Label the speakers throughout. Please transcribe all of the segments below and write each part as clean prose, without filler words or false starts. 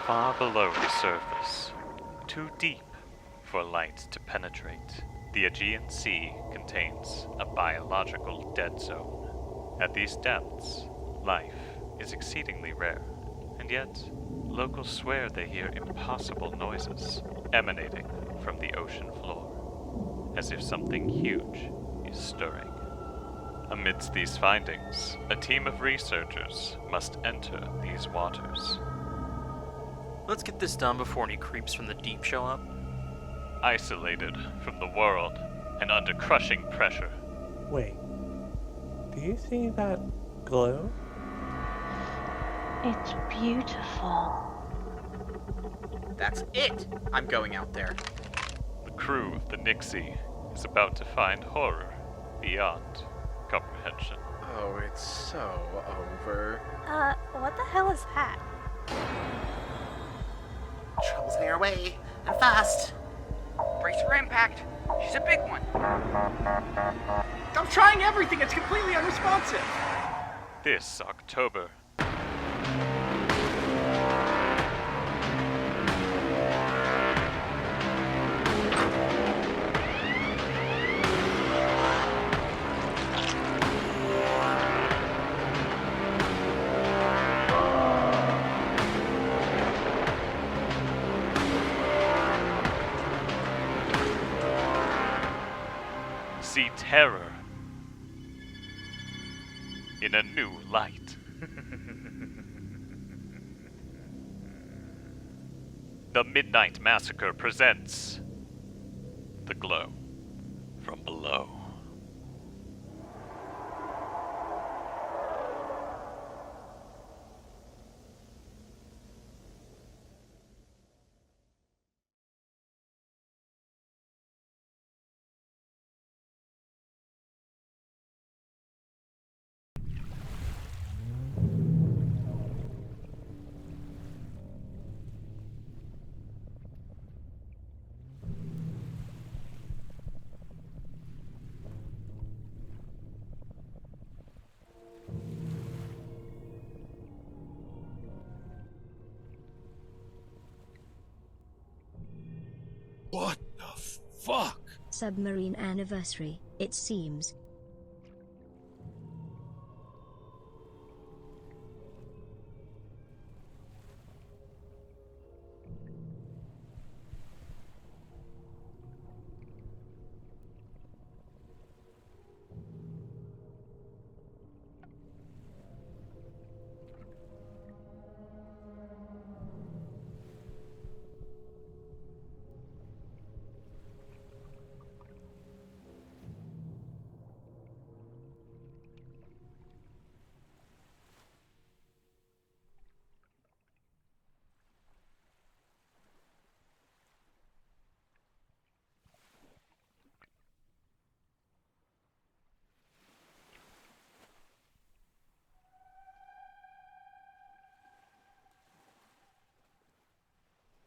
Speaker 1: Far below the surface, too deep for light to penetrate, the Aegean Sea contains a biological dead zone. At these depths, life is exceedingly rare, and yet locals swear they hear impossible noises emanating from the ocean floor, as if something huge is stirring. Amidst these findings, a team of researchers must enter these waters.
Speaker 2: Let's get this done before any creeps from the deep show up.
Speaker 1: Isolated from the world and under crushing pressure.
Speaker 3: Wait, do you see that glow?
Speaker 4: It's beautiful.
Speaker 5: That's it! I'm going out there.
Speaker 1: The crew of the Nixie is about to find horror beyond comprehension.
Speaker 5: Oh, it's so over.
Speaker 4: What the hell is that?
Speaker 5: Trouble's heading our way, and fast.
Speaker 6: Brace for impact. She's a big one.
Speaker 5: I'm trying everything, it's completely unresponsive.
Speaker 1: This October, see terror in a new light. The Midnight Massacre presents The Glow from Below.
Speaker 7: What the fuck?
Speaker 8: Submarine anniversary, it seems.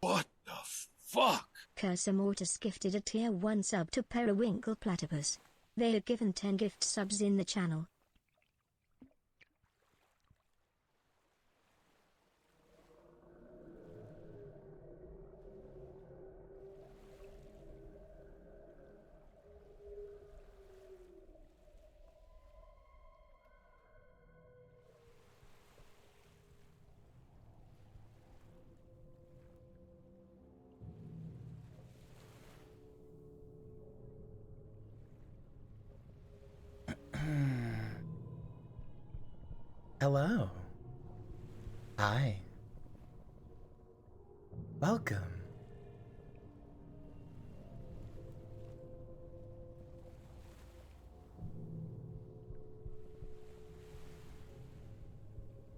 Speaker 7: What the fuck?
Speaker 8: Cursor Mortis gifted a tier 1 sub to Periwinkle Platypus. They are given 10 gift subs in the channel.
Speaker 9: Hello. Hi. Welcome.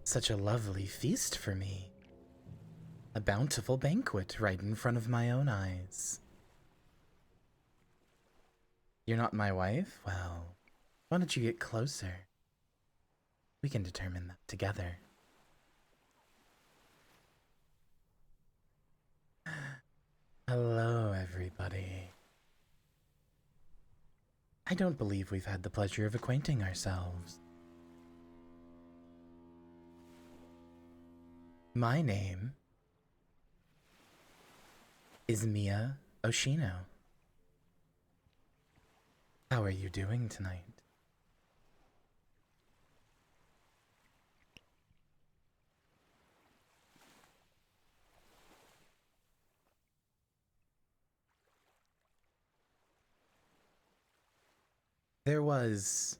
Speaker 9: Such a lovely feast for me. A bountiful banquet right in front of my own eyes. You're not my wife? Well, why don't you get closer? We can determine that together. Hello, everybody. I don't believe we've had the pleasure of acquainting ourselves. My name is Mia Oshino. How are you doing tonight? There was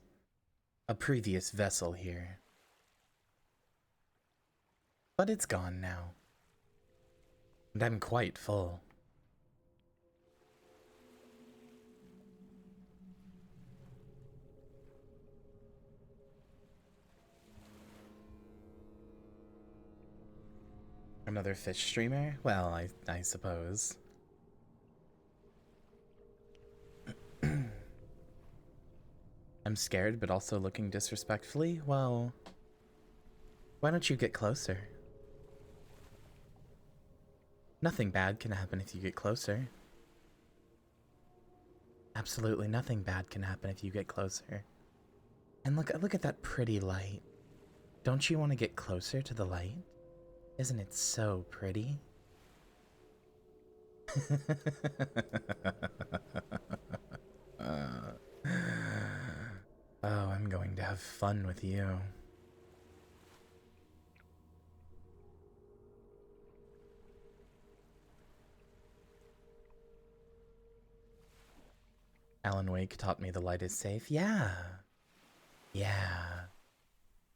Speaker 9: a previous vessel here, but it's gone now, and I'm quite full. Another fish streamer? Well, I suppose. I'm scared, but also looking disrespectfully? Well, why don't you get closer? Nothing bad can happen if you get closer. Absolutely nothing bad can happen if you get closer. And look at that pretty light. Don't you want to get closer to the light? Isn't it so pretty? Oh, I'm going to have fun with you. Alan Wake taught me the light is safe. Yeah. Yeah.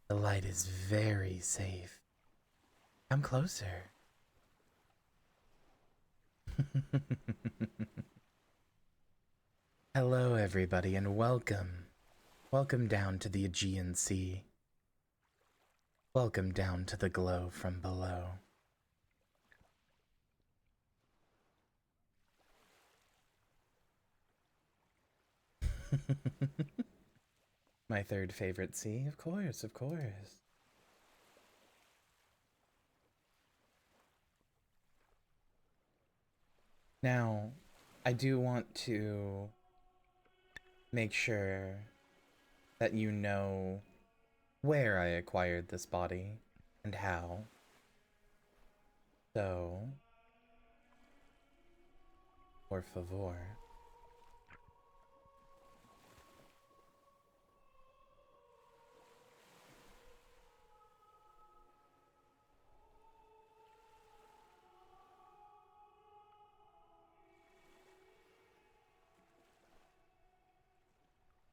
Speaker 9: The light is very safe. Come closer. Hello, everybody, and welcome. Welcome down to the Aegean Sea. Welcome down to the glow from below. My third favorite sea, of course, of course. Now, I do want to make sure that you know where I acquired this body and how. So, por favor.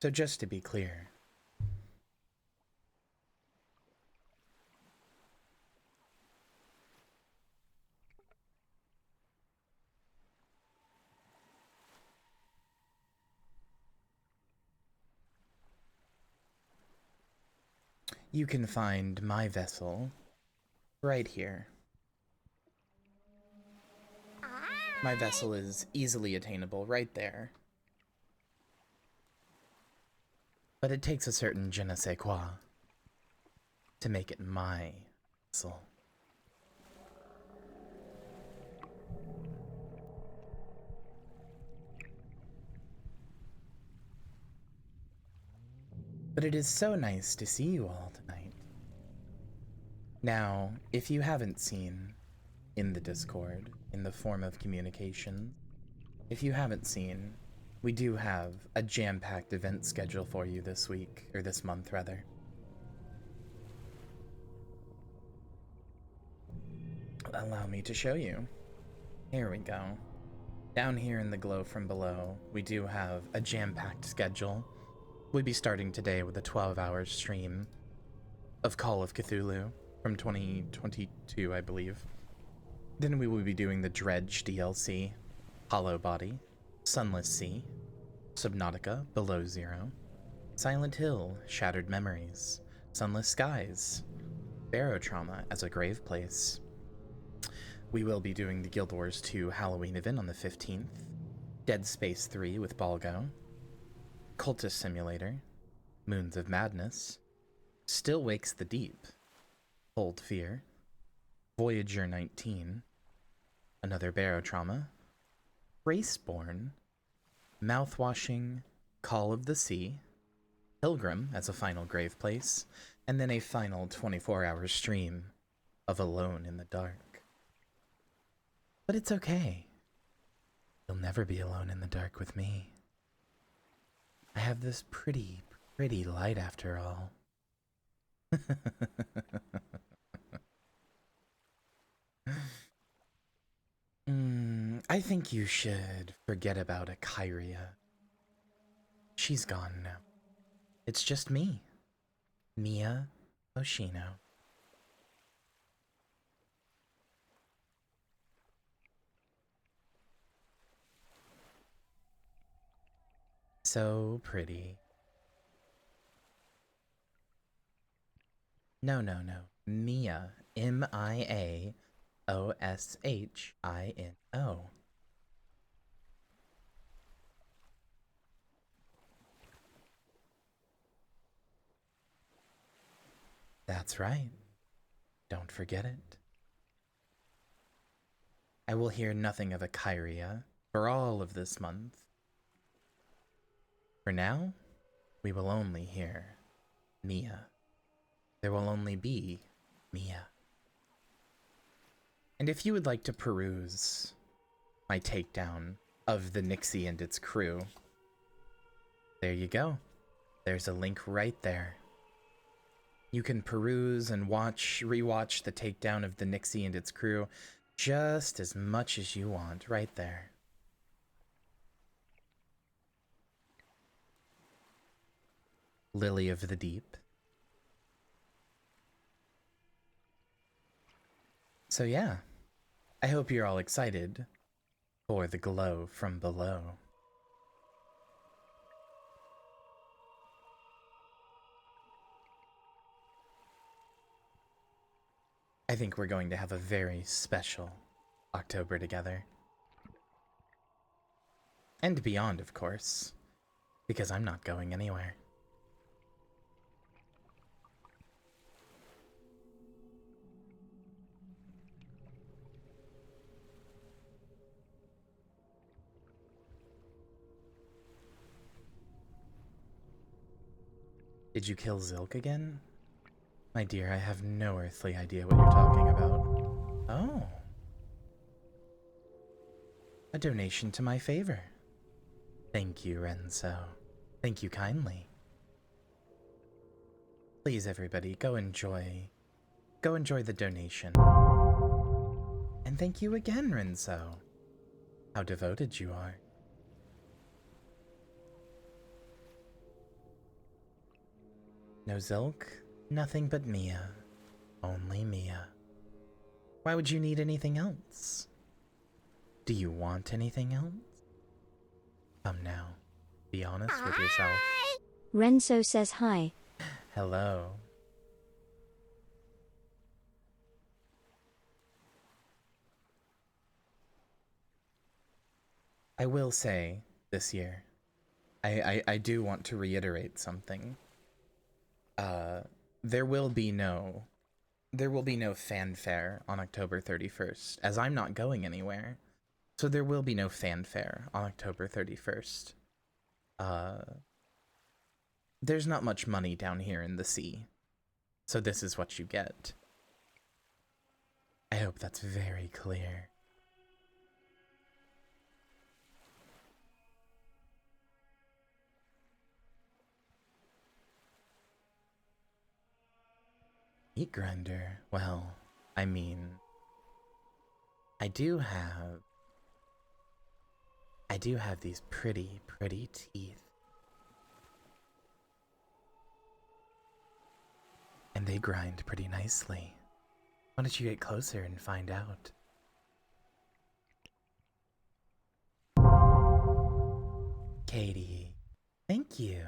Speaker 9: So just to be clear, you can find my vessel right here. My vessel is easily attainable right there. But it takes a certain je ne sais quoi to make it my vessel. But it is so nice to see you all tonight. Now, if you haven't seen in the Discord, in the form of communication, if you haven't seen, we do have a jam-packed event schedule for you this week, or this month rather. Allow me to show you. Here we go. Down here in the glow from below, we do have a jam-packed schedule. We'll be starting today with a 12-hour stream of Call of Cthulhu from 2022, I believe. Then we will be doing the Dredge DLC, Hollow Body, Sunless Sea, Subnautica, Below Zero, Silent Hill, Shattered Memories, Sunless Skies, Barotrauma as a Grave Place. We will be doing the Guild Wars 2 Halloween event on the 15th, Dead Space 3 with Balgo, Cultist Simulator, Moons of Madness, Still Wakes the Deep, Hold Fear, Voyager 19, another Barotrauma, Raceborn, Mouthwashing, Call of the Sea, Pilgrim as a final grave place, and then a final 24-hour stream of Alone in the Dark. But it's okay. You'll never be alone in the dark with me. I have this pretty light after all. I think you should forget about Kyria. She's gone now. It's just me, Mia Oshino. So pretty. No. Mia. M-I-A-O-S-H-I-N-O. That's right. Don't forget it. I will hear nothing of Kyria for all of this month. For now, we will only hear Mia. There will only be Mia. And if you would like to peruse my takedown of the Nixie and its crew, there you go. There's a link right there. You can peruse and rewatch the takedown of the Nixie and its crew just as much as you want right there. Lily of the Deep. So yeah, I hope you're all excited for the glow from below. I think we're going to have a very special October together. And beyond, of course, because I'm not going anywhere. Did you kill Zilk again? My dear, I have no earthly idea what you're talking about. Oh. A donation to my favor. Thank you, Renzo. Thank you kindly. Please, everybody, go enjoy the donation. And thank you again, Renzo. How devoted you are. No Zilk, nothing but Mia. Only Mia. Why would you need anything else? Do you want anything else? Come now, be honest with yourself.
Speaker 8: Renzo says hi.
Speaker 9: Hello. I will say, this year, I do want to reiterate something. There will be no fanfare on October 31st, as I'm not going anywhere. So there will be no fanfare on October 31st. There's not much money down here in the sea, so this is what you get. I hope that's very clear. Meat grinder. Well, I mean, I do have these pretty teeth. And they grind pretty nicely. Why don't you get closer and find out? Katie, thank you.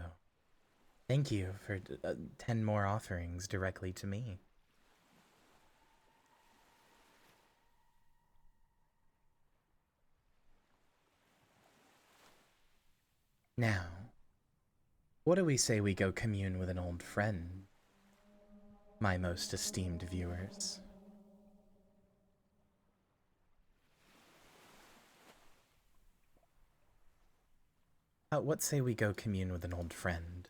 Speaker 9: Thank you for 10 more offerings directly to me. Now, what do we say we go commune with an old friend, my most esteemed viewers? What say we go commune with an old friend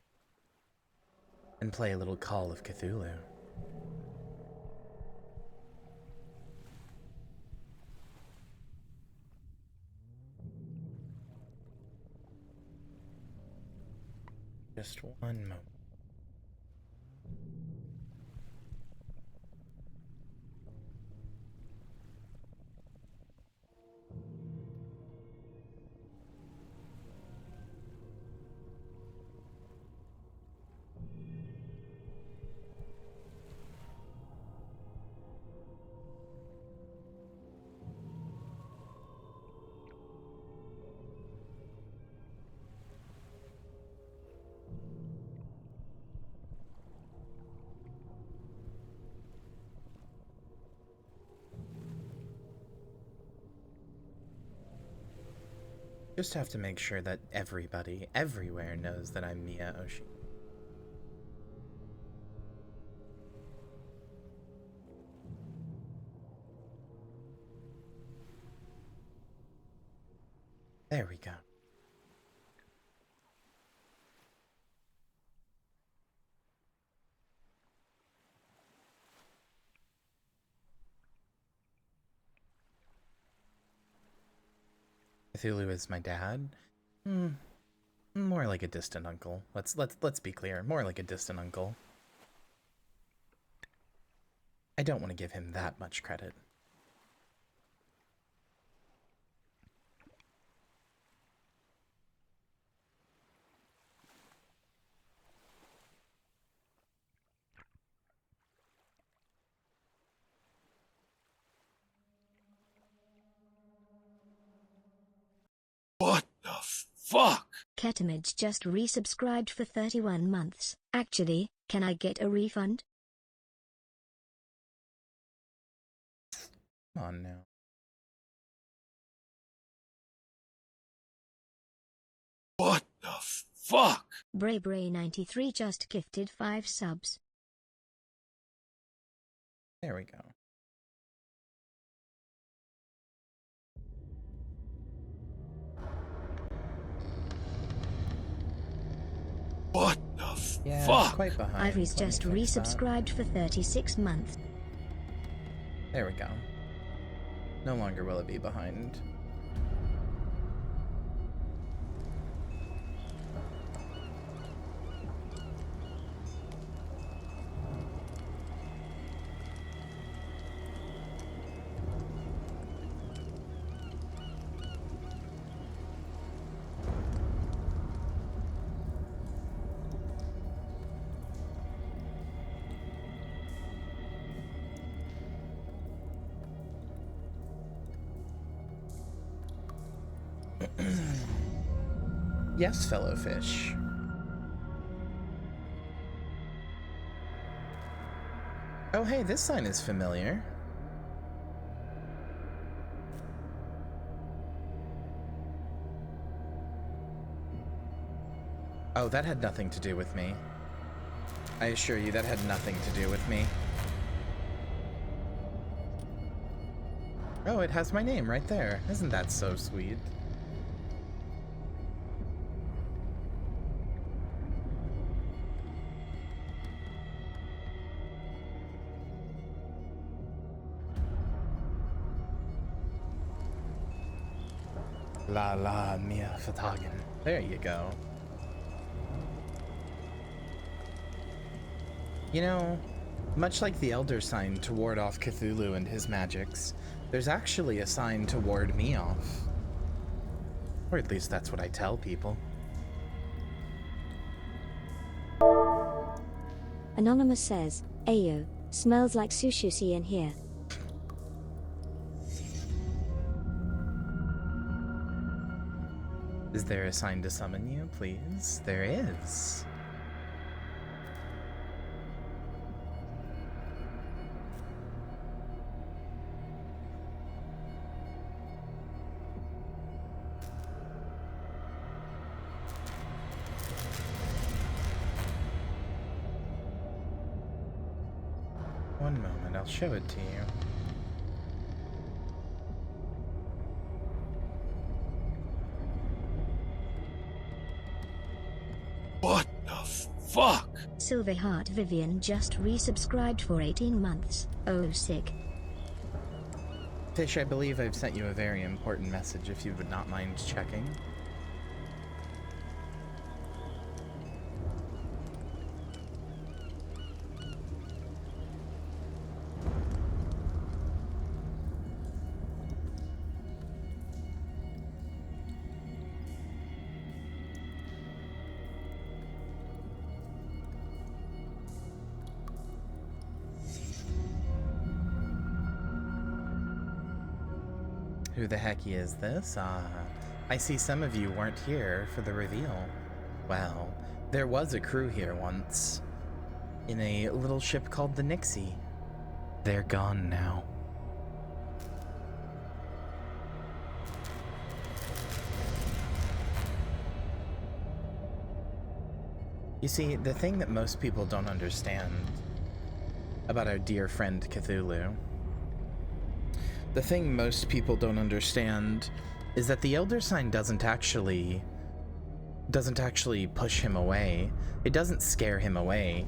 Speaker 9: and play a little Call of Cthulhu? Just one moment. Just have to make sure that everybody, everywhere knows that I'm Mia Oshi. There we go. Cthulhu is my dad? More like a distant uncle. Let's be clear. More like a distant uncle. I don't want to give him that much credit.
Speaker 7: What the fuck?
Speaker 8: Ketamage just resubscribed for 31 months. Actually, can I get a refund?
Speaker 9: Come on now.
Speaker 7: What the fuck?
Speaker 8: Bray93 just gifted 5 subs.
Speaker 9: There we go.
Speaker 7: What the
Speaker 9: Yeah,
Speaker 7: fuck?
Speaker 9: quite behind.
Speaker 8: Ivory's
Speaker 9: Let me
Speaker 8: just
Speaker 9: fix that.
Speaker 8: resubscribed for 36 months.
Speaker 9: There we go. No longer will it be behind. Yes, fellow fish. Oh, hey, this sign is familiar. Oh, that had nothing to do with me. I assure you, that had nothing to do with me. Oh, it has my name right there. Isn't that so sweet? La la Mia Fatagan. There you go. You know, much like the Elder sign to ward off Cthulhu and his magics, there's actually a sign to ward me off. Or at least that's what I tell people.
Speaker 8: Anonymous says, Ayo, smells like sushi in here.
Speaker 9: Is there a sign to summon you, please? There is. One moment, I'll show it to you.
Speaker 7: What the fuck?
Speaker 8: Silverheart Vivian just resubscribed for 18 months. Oh, sick.
Speaker 9: Fish, I believe I've sent you a very important message if you would not mind checking. Who the hecky is this? I see some of you weren't here for the reveal. Well, there was a crew here once, in a little ship called the Nixie. They're gone now. You see, the thing that most people don't understand about our dear friend Cthulhu, the thing most people don't understand is that the Elder Sign doesn't actually push him away. It doesn't scare him away.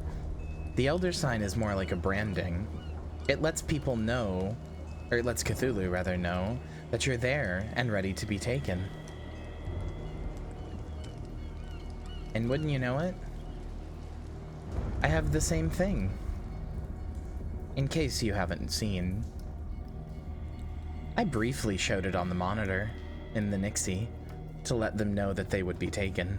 Speaker 9: The Elder Sign is more like a branding. It lets people know, or it lets Cthulhu rather know, that you're there and ready to be taken. And wouldn't you know it, I have the same thing. In case you haven't seen, I briefly showed it on the monitor in the Nixie to let them know that they would be taken.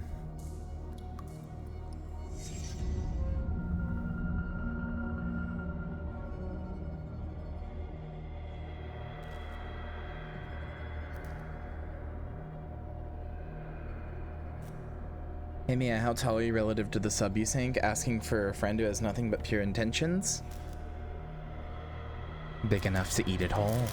Speaker 9: Hey Mia, how tall are you relative to the sub you sank? Asking for a friend who has nothing but pure intentions? Big enough to eat it whole.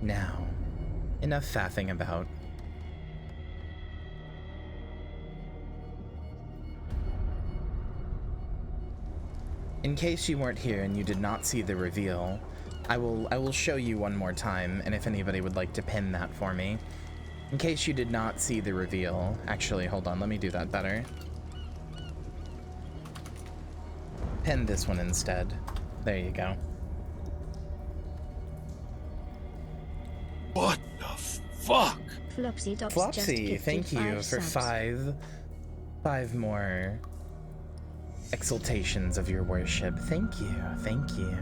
Speaker 9: Now, enough faffing about. In case you weren't here and you did not see the reveal, I will show you one more time, and if anybody would like to pin that for me. In case you did not see the reveal, actually, hold on, let me do that better. Pin this one instead. There you go.
Speaker 7: What the fuck?
Speaker 8: Flopsy,
Speaker 9: Flopsy, thank you for five more exaltations of your worship. Thank you, thank you.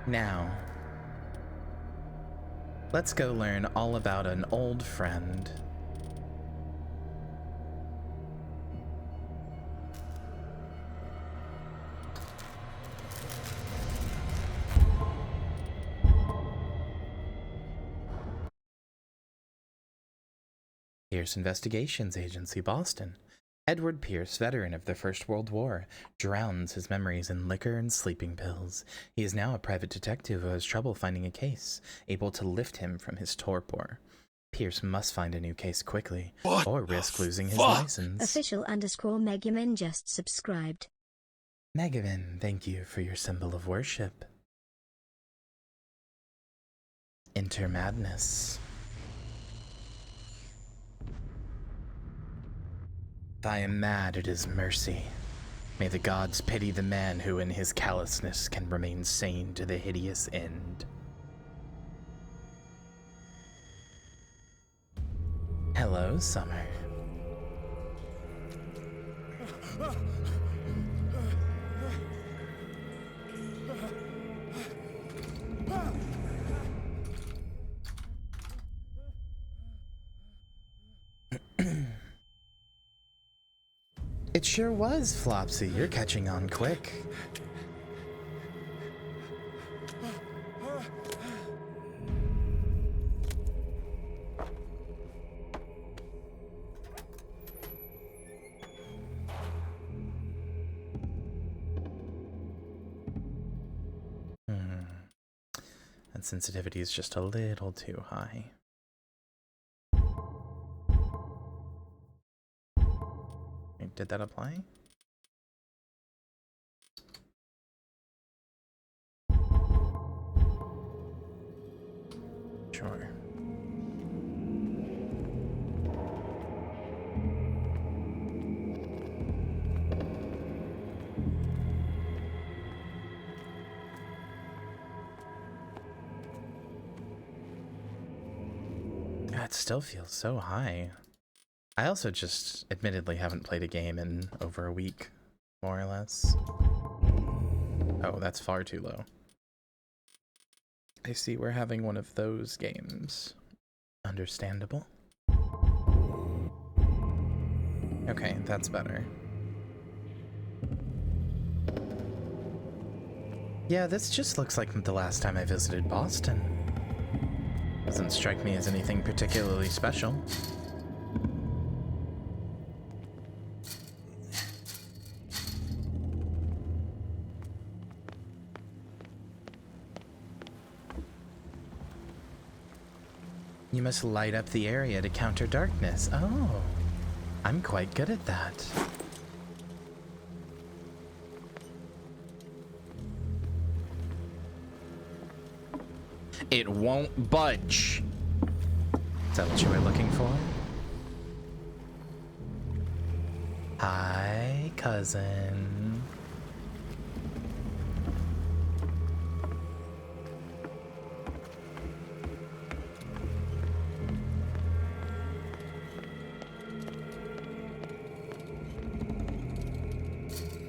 Speaker 9: Now, let's go learn all about an old friend. Pierce Investigations Agency, Boston. Edward Pierce, veteran of the First World War, drowns his memories in liquor and sleeping pills. He is now a private detective who has trouble finding a case, able to lift him from his torpor. Pierce must find a new case quickly, or risk losing his license.
Speaker 8: Official_Megaman just subscribed.
Speaker 9: Megaman, thank you for your symbol of worship. Enter madness. If I am mad at his mercy, may the gods pity the man who in his callousness can remain sane to the hideous end. Hello, Summer. It sure was, Flopsy. You're catching on quick. That sensitivity is just a little too high. Wait, did that apply? Sure. It still feels so high. I also just admittedly haven't played a game in over a week, more or less. Oh, that's far too low. I see we're having one of those games. Understandable. Okay, that's better. Yeah, this just looks like the last time I visited Boston. Doesn't strike me as anything particularly special. You must light up the area to counter darkness. Oh, I'm quite good at that. It won't budge. Is that what you were looking for? Hi, cousin.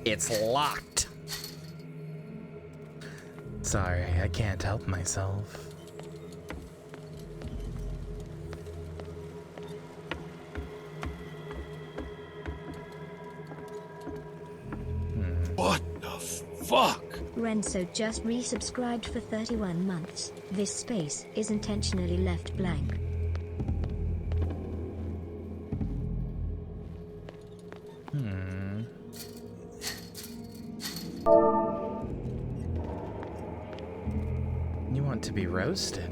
Speaker 9: It's locked. Sorry, I can't help myself.
Speaker 7: What the fuck?
Speaker 8: Renzo just resubscribed for 31 months. This space is intentionally left blank. You want to be roasted?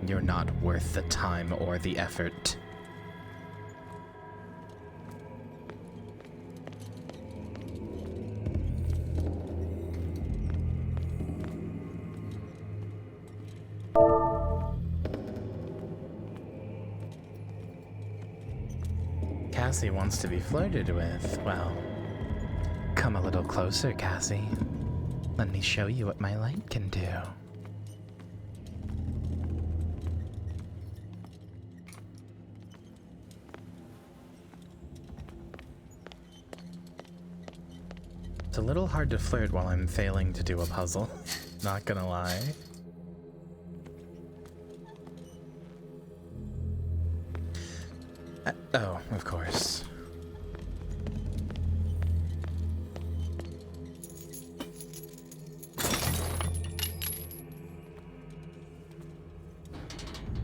Speaker 8: You're not worth the time or the effort. Cassie wants to be flirted with. Well, come a little closer, Cassie. Let me show you what my light can do. It's a little hard to flirt while I'm failing to do a puzzle. Not gonna lie. Oh, of course.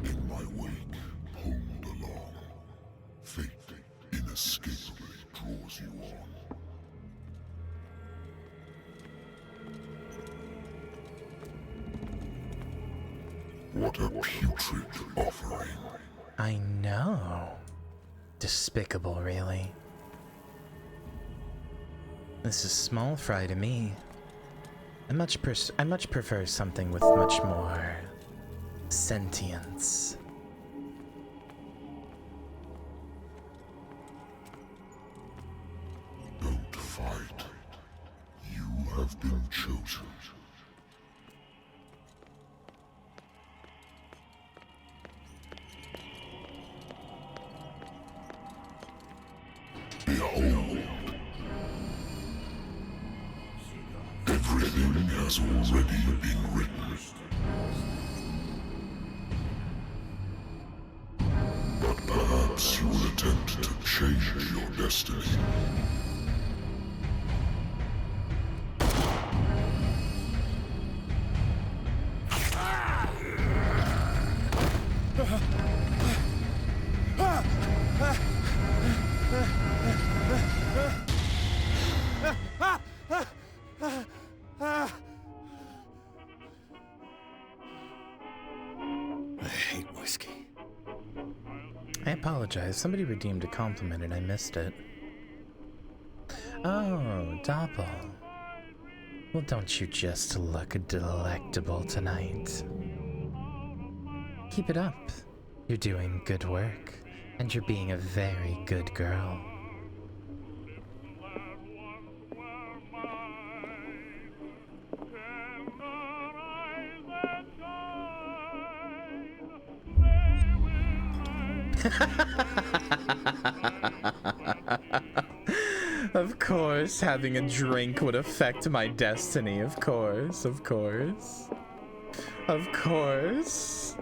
Speaker 7: In my wake, pulled along. Fate inescapably draws you on. What a putrid offering.
Speaker 9: I know. Despicable, really. This is small fry to me. I much prefer something with much more sentience.
Speaker 7: Don't fight. You have been chosen. Behold. Everything has already been written. But perhaps you will attempt to change your destiny.
Speaker 9: I hate whiskey. I apologize. Somebody redeemed a compliment and I missed it. Oh, Doppel. Well, don't you just look delectable tonight? Keep it up. You're doing good work, and you're being a very good girl. Of course, having a drink would affect my destiny. Of course, of course. Of course.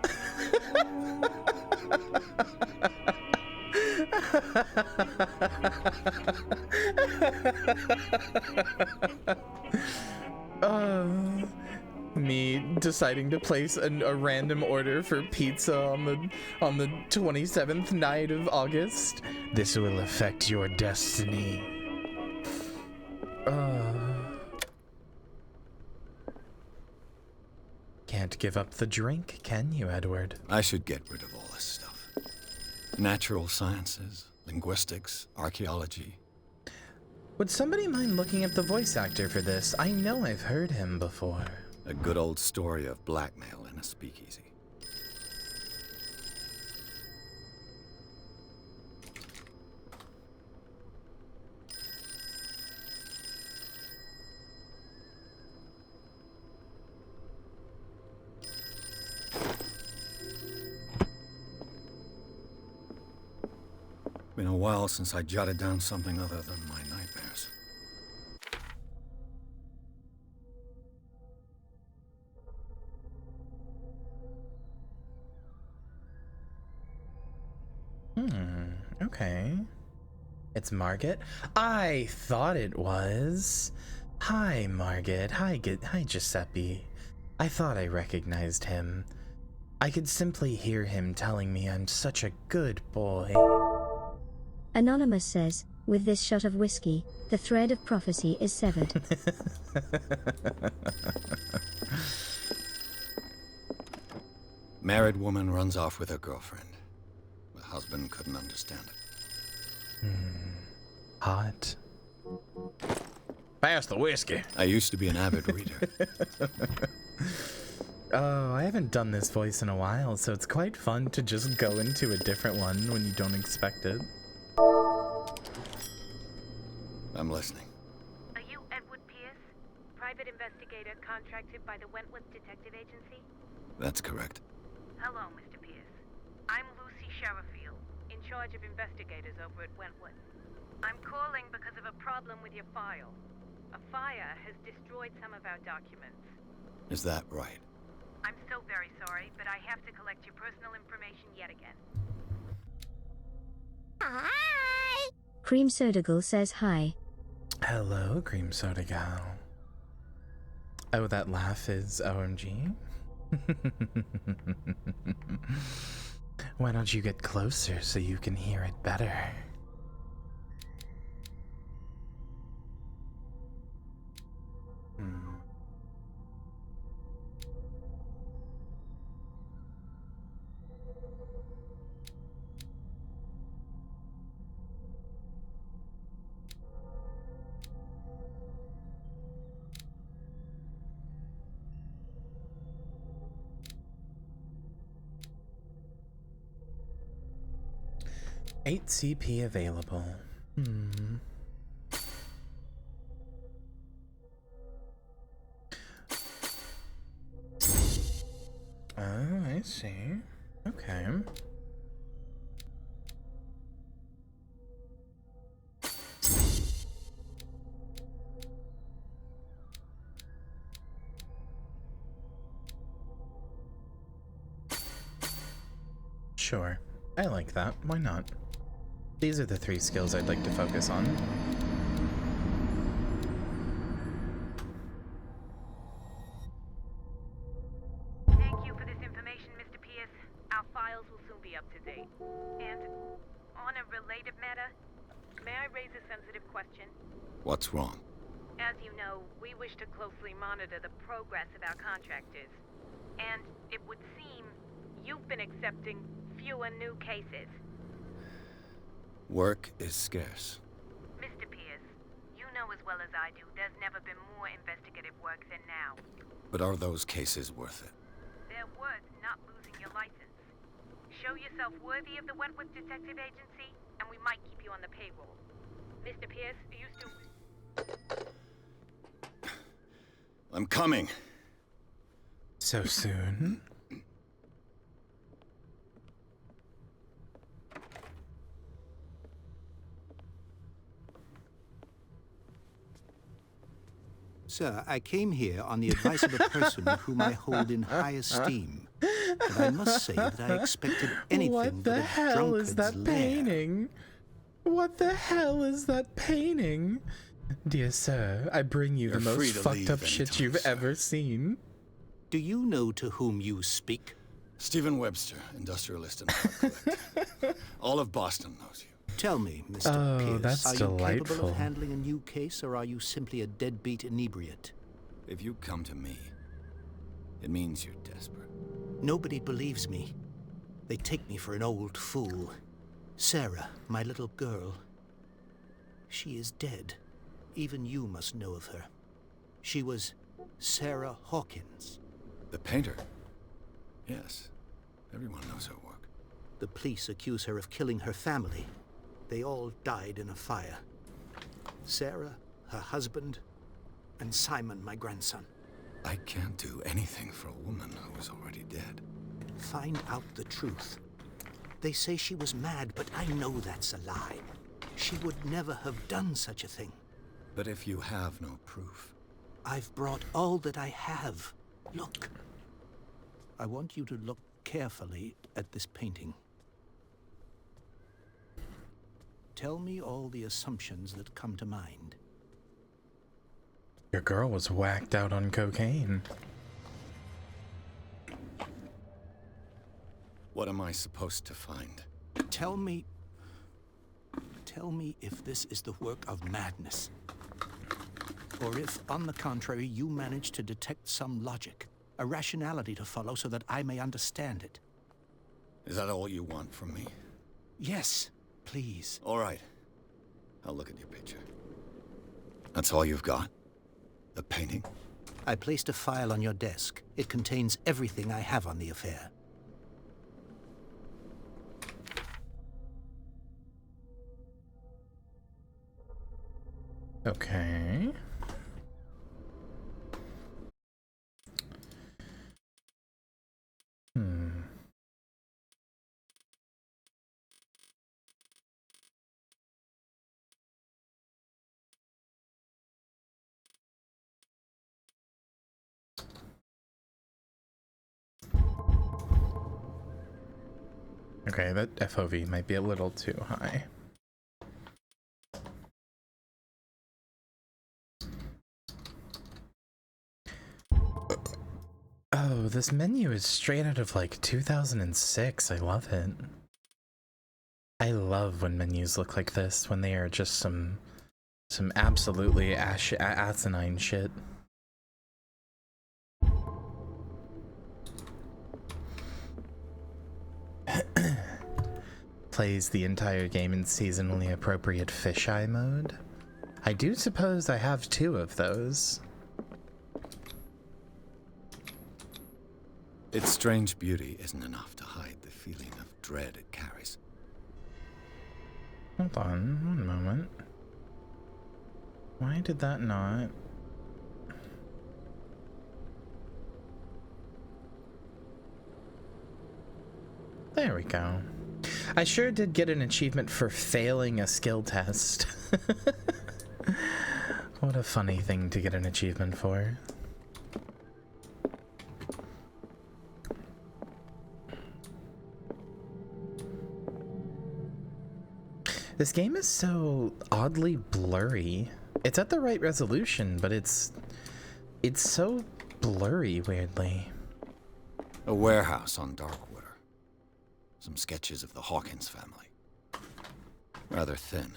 Speaker 9: Me deciding to place a random order for pizza on the 27th night of August. This will affect your destiny. Can't give up the drink, can you, Edward?
Speaker 10: I should get rid of all this stuff. Natural sciences, linguistics, archaeology.
Speaker 9: Would somebody mind looking up the voice actor for this? I know I've heard him before.
Speaker 10: A good old story of blackmail in a speakeasy. Been a while since I jotted down something other than my nightmares.
Speaker 9: Okay. It's Margit? I thought it was. Hi, Margit. Hi, Giuseppe. I thought I recognized him. I could simply hear him telling me I'm such a good boy.
Speaker 11: Anonymous says, with this shot of whiskey, the thread of prophecy is severed.
Speaker 10: Married woman runs off with her girlfriend. The husband couldn't understand it.
Speaker 9: Hot. Pass the whiskey.
Speaker 10: I used to be an avid reader.
Speaker 9: Oh, I haven't done this voice in a while, so it's quite fun to just go into a different one when you don't expect it.
Speaker 10: I'm listening.
Speaker 12: Are you Edward Pierce, private investigator contracted by the Wentworth Detective Agency?
Speaker 10: That's correct.
Speaker 12: Hello, Mr. Pierce. I'm Lucy Sherifield, in charge of investigators over at Wentworth. I'm calling because of a problem with your file. A fire has destroyed some of our documents.
Speaker 10: Is that right?
Speaker 12: I'm so very sorry, but I have to collect your personal information yet again.
Speaker 11: Hi! Cream Soda Girl says hi.
Speaker 9: Hello, Cream Soda Gal. Oh, that laugh is OMG? Why don't you get closer so you can hear it better? Eight CP available. Oh, I see. Okay. Sure. I like that. Why not? These are the 3 skills I'd like to focus on.
Speaker 12: Thank you for this information, Mr. Pierce. Our files will soon be up to date. And on a related matter, may I raise a sensitive question?
Speaker 10: What's wrong?
Speaker 12: As you know, we wish to closely monitor the progress of our contractors. And it would seem you've been accepting fewer new cases.
Speaker 10: Work is scarce.
Speaker 12: Mr. Pierce, you know as well as I do, there's never been more investigative work than now.
Speaker 10: But are those cases worth it?
Speaker 12: They're worth not losing your license. Show yourself worthy of the Wentworth Detective Agency, and we might keep you on the payroll. Mr. Pierce, are you still...
Speaker 10: I'm coming.
Speaker 9: So soon?
Speaker 13: Sir, I came here on the advice of a person whom I hold in high esteem. and I must say that I expected anything
Speaker 9: What
Speaker 13: but
Speaker 9: the
Speaker 13: a
Speaker 9: hell is that
Speaker 13: drunkard's lair.
Speaker 9: painting? What the hell is that painting? Dear sir, I bring you the
Speaker 10: You're free
Speaker 9: most
Speaker 10: to
Speaker 9: fucked
Speaker 10: leave
Speaker 9: up shit
Speaker 10: anytime,
Speaker 9: you've
Speaker 10: sir.
Speaker 9: ever seen.
Speaker 13: Do you know to whom you speak?
Speaker 10: Stephen Webster, industrialist and art collector. All of Boston knows you.
Speaker 13: Tell me, Mr.
Speaker 9: Oh,
Speaker 13: Pierce,
Speaker 9: that's
Speaker 13: are you capable
Speaker 9: delightful.
Speaker 13: of handling a new case, or are you simply a deadbeat inebriate?
Speaker 10: If you come to me, it means you're desperate.
Speaker 13: Nobody believes me. They take me for an old fool. Sarah, my little girl, she is dead. Even you must know of her. She was Sarah Hawkins.
Speaker 10: The painter? Yes. Everyone knows her work.
Speaker 13: The police accuse her of killing her family. They all died in a fire. Sarah, her husband, and Simon, my grandson.
Speaker 10: I can't do anything for a woman who is already dead.
Speaker 13: Find out the truth. They say she was mad, but I know that's a lie. She would never have done such a thing.
Speaker 10: But if you have no proof...
Speaker 13: I've brought all that I have. Look. I want you to look carefully at this painting. Tell me all the assumptions that come to mind.
Speaker 9: Your girl was whacked out on cocaine.
Speaker 10: What am I supposed to find?
Speaker 13: Tell me if this is the work of madness. Or if, on the contrary, you manage to detect some logic, a rationality to follow so that I may understand it.
Speaker 10: Is that all you want from me?
Speaker 13: Yes, please.
Speaker 10: All right. I'll look at your picture. That's all you've got? The painting?
Speaker 13: I placed a file on your desk. It contains everything I have on the affair.
Speaker 9: Okay. Okay, that FOV might be a little too high. Oh, this menu is straight out of like 2006. I love it. I love when menus look like this, when they are just some absolutely asinine shit. Plays the entire game in seasonally appropriate fisheye mode. I do suppose I have 2 of those.
Speaker 10: Its strange beauty isn't enough to hide the feeling of dread it carries.
Speaker 9: Hold on, one moment. Why did that not? There we go. I sure did get an achievement for failing a skill test. What a funny thing to get an achievement for. This game is so oddly blurry. It's at the right resolution, but it's so blurry weirdly.
Speaker 10: A warehouse on Darkwater. Some sketches of the Hawkins family. Rather thin.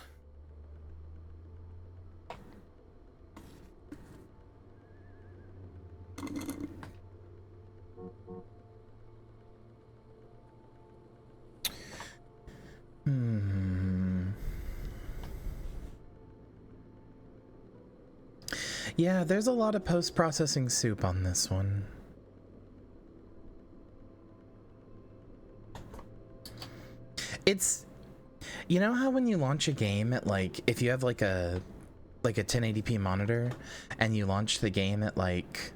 Speaker 9: Yeah, there's a lot of post-processing soup on this one. It's, you know how when you launch a game at like, if you have like a 1080p monitor and you launch the game at like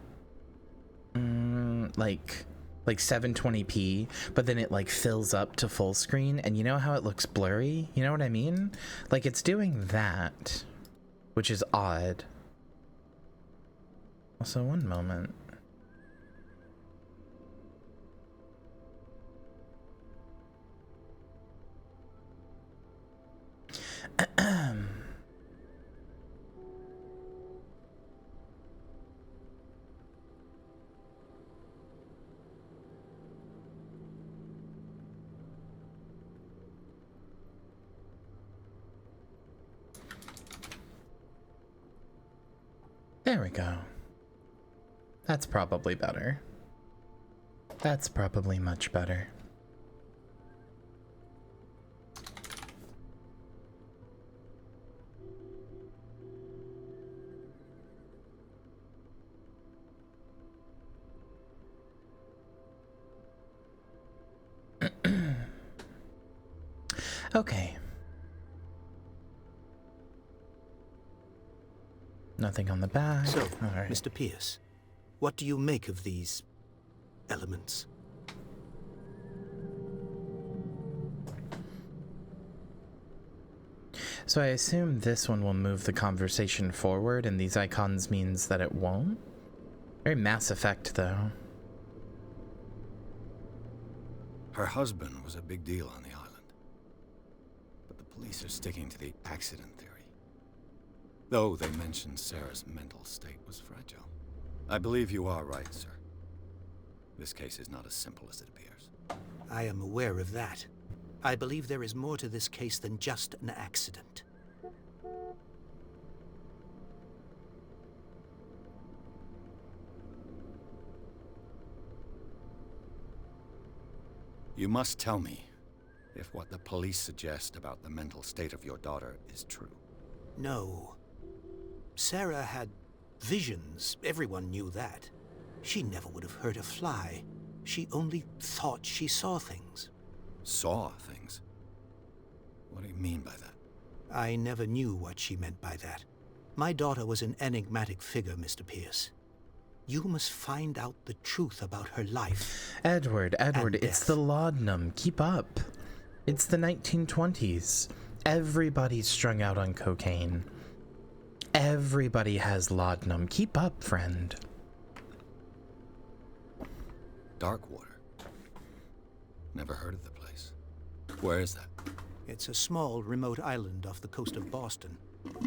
Speaker 9: 720p, but then it like fills up to full screen, and you know how it looks blurry? You know what I mean? Like it's doing that, which is odd. Also, one moment. There we go. That's probably better. That's probably much better. Okay. Nothing on the back.
Speaker 13: So,
Speaker 9: all right.
Speaker 13: Mr. Pierce, what do you make of these elements?
Speaker 9: So I assume this one will move the conversation forward, and these icons means that it won't? Very Mass Effect, though.
Speaker 10: Her husband was a big deal on the island. But the police are sticking to the accident theory. Though they mentioned Sarah's mental state was fragile. I believe you are right, sir. This case is not as simple as it appears.
Speaker 13: I am aware of that. I believe there is more to this case than just an accident.
Speaker 10: You must tell me if what the police suggest about the mental state of your daughter is true.
Speaker 13: No. Sarah had visions. Everyone knew that. She never would have hurt a fly. She only thought she saw things.
Speaker 10: Saw things? What do you mean by that?
Speaker 13: I never knew what she meant by that. My daughter was an enigmatic figure, Mr. Pierce. You must find out the truth about her life.
Speaker 9: Edward,
Speaker 13: and
Speaker 9: it's
Speaker 13: death.
Speaker 9: the laudanum. Keep up. It's the 1920s. Everybody's strung out on cocaine. Everybody has laudanum. Keep up, friend.
Speaker 10: Darkwater. Never heard of the place. Where is that?
Speaker 13: It's a small, remote island off the coast of Boston.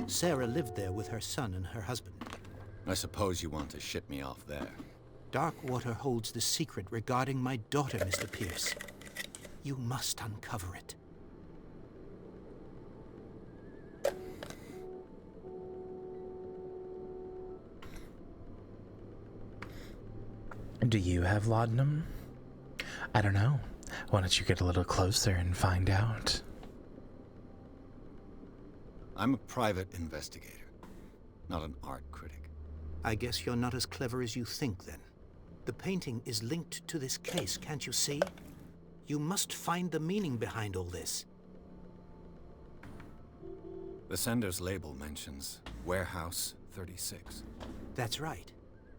Speaker 13: Sarah lived there with her son and her husband.
Speaker 10: I suppose you want to ship me off there.
Speaker 13: Darkwater holds the secret regarding my daughter, Mr. Pierce. You must uncover it.
Speaker 9: Do you have laudanum? I don't know. Why don't you get a little closer and find out?
Speaker 10: I'm a private investigator, not an art critic.
Speaker 13: I guess you're not as clever as you think, then. The painting is linked to this case, can't you see? You must find the meaning behind all this.
Speaker 10: The sender's label mentions Warehouse 36.
Speaker 13: That's right.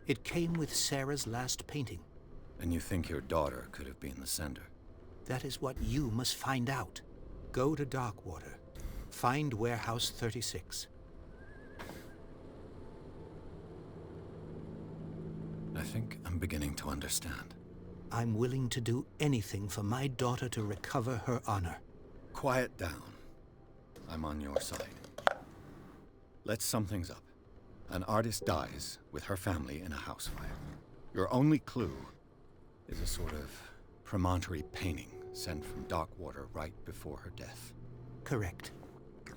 Speaker 13: It came with Sarah's last painting.
Speaker 10: And you think your daughter could have been the sender?
Speaker 13: That is what you must find out. Go to Darkwater. Find Warehouse 36.
Speaker 10: I think I'm beginning to understand.
Speaker 13: I'm willing to do anything for my daughter to recover her honor.
Speaker 10: Quiet down. I'm on your side. Let's sum things up. An artist dies with her family in a house fire. Your only clue is a sort of promontory painting sent from Darkwater right before her death.
Speaker 13: Correct.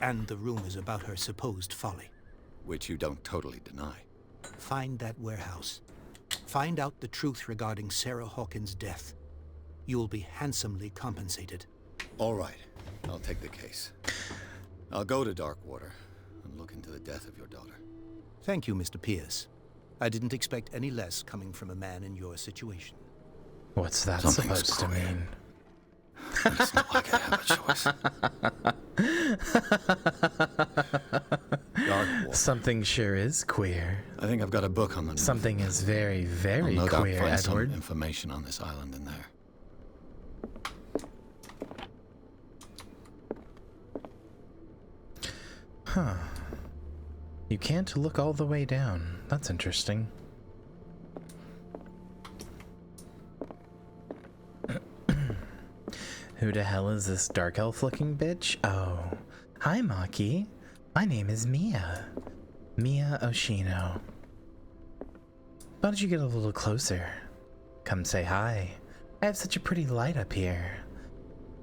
Speaker 13: And the rumors about her supposed folly.
Speaker 10: Which you don't totally deny.
Speaker 13: Find that warehouse. Find out the truth regarding Sarah Hawkins' death. You'll be handsomely compensated.
Speaker 10: All right. I'll take the case. I'll go to Darkwater and look into the death of your daughter.
Speaker 13: Thank you, Mr. Pierce. I didn't expect any less coming from a man in your situation.
Speaker 9: What's that
Speaker 10: Something's
Speaker 9: supposed to mean?
Speaker 10: It's not like I have a choice. Darkwater.
Speaker 9: Something sure is queer.
Speaker 10: I think I've got a book on the news.
Speaker 9: Something is very, very
Speaker 10: I'll no
Speaker 9: queer,
Speaker 10: doubt find
Speaker 9: Edward.
Speaker 10: some information on this island in there.
Speaker 9: Huh. You can't look all the way down. That's interesting. Who the hell is this dark elf looking bitch? Oh. Hi, Maki. My name is Mia. Mia Oshino. Why don't you get a little closer? Come say hi. I have such a pretty light up here.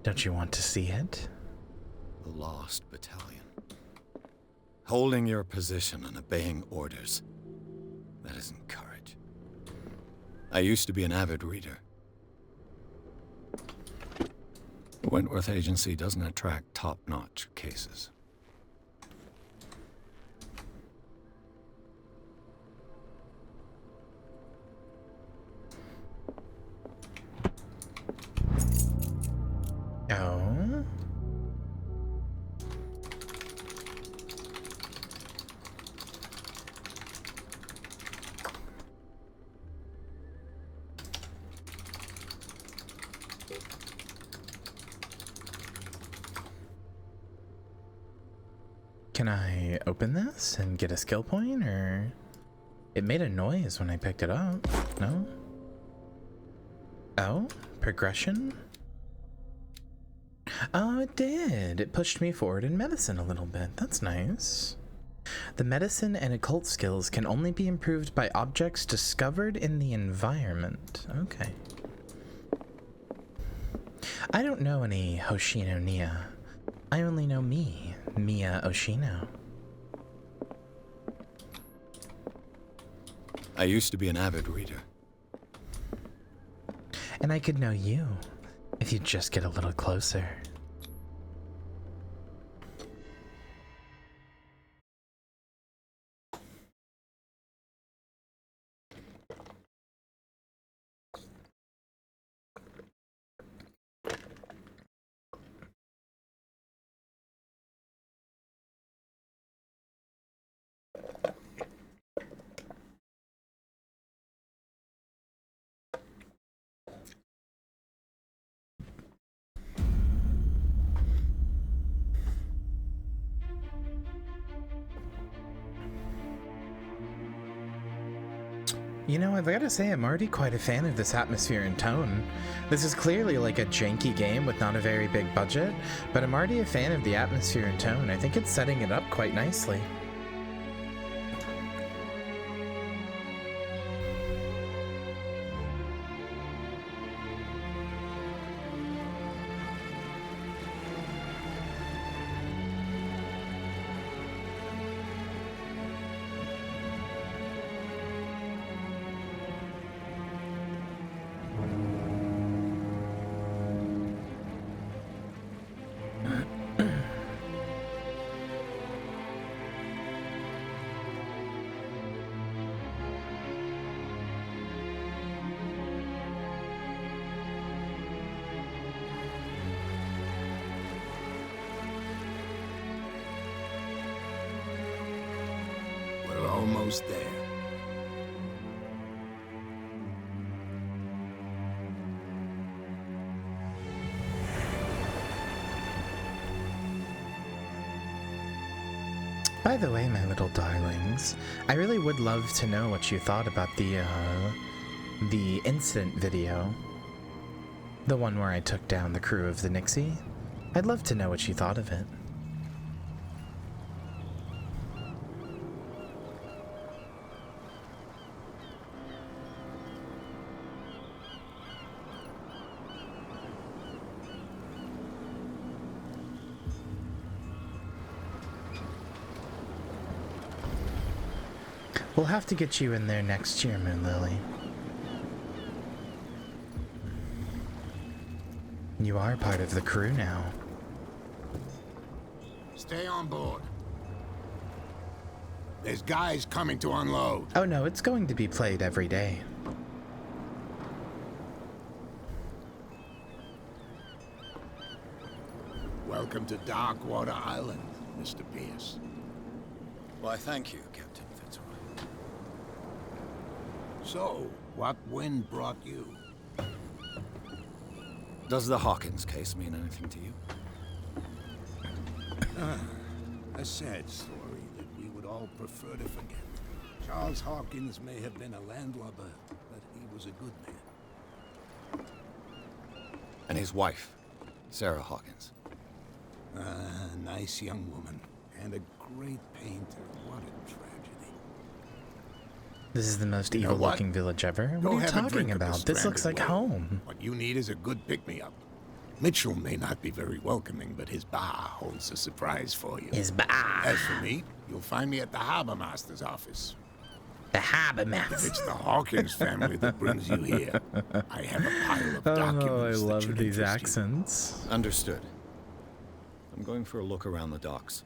Speaker 9: Don't you want to see it?
Speaker 10: The Lost Battalion. Holding your position and obeying orders. That isn't courage. I used to be an avid reader. Wentworth Agency doesn't attract top-notch cases.
Speaker 9: Oh? Can I open this and get a skill point, or... It made a noise when I picked it up. No? Oh? Progression? Oh, it did. It pushed me forward in medicine a little bit. That's nice. The medicine and occult skills can only be improved by objects discovered in the environment. Okay. I don't know any Hoshino Nia. I only know me, Mia Oshino.
Speaker 10: I used to be an avid reader.
Speaker 9: And I could know you, if you'd just get a little closer. You know, I've got to say, I'm already quite a fan of this atmosphere and tone. This is clearly like a janky game with not a very big budget, but I'm already a fan of the atmosphere and tone. I think it's setting it up quite nicely.
Speaker 14: Almost there.
Speaker 9: By the way, my little darlings, I really would love to know what you thought about the incident video. The one where I took down the crew of the Nixie. I'd love to know what you thought of it. We'll have to get you in there next year, Moon Lily. You are part of the crew now.
Speaker 14: Stay on board. There's guys coming to unload.
Speaker 9: Oh no, it's going to be played every day.
Speaker 14: Welcome to Darkwater Island, Mr. Pierce.
Speaker 10: Why, thank you, Captain Fitzroy.
Speaker 14: So, what wind brought you?
Speaker 10: Does the Hawkins case mean anything to you?
Speaker 14: A sad story that we would all prefer to forget. Charles Hawkins may have been a landlubber, but he was a good man.
Speaker 10: And his wife, Sarah Hawkins.
Speaker 14: Nice young woman, and a great painter. What a tragedy.
Speaker 9: This is the most evil-looking village ever. What are you talking about? This looks like home.
Speaker 14: What you need is a good pick-me-up. Mitchell may not be very welcoming, but his bar holds a surprise for you.
Speaker 9: His bar.
Speaker 14: As for me, you'll find me at the Harbor Master's office.
Speaker 8: The Habermas.
Speaker 14: If it's the Hawkins family that brings you here, I have a pile of documents.
Speaker 9: Oh, I
Speaker 14: that
Speaker 9: love
Speaker 14: should
Speaker 9: these
Speaker 14: interest you.
Speaker 9: accents.
Speaker 10: Understood. I'm going for a look around the docks.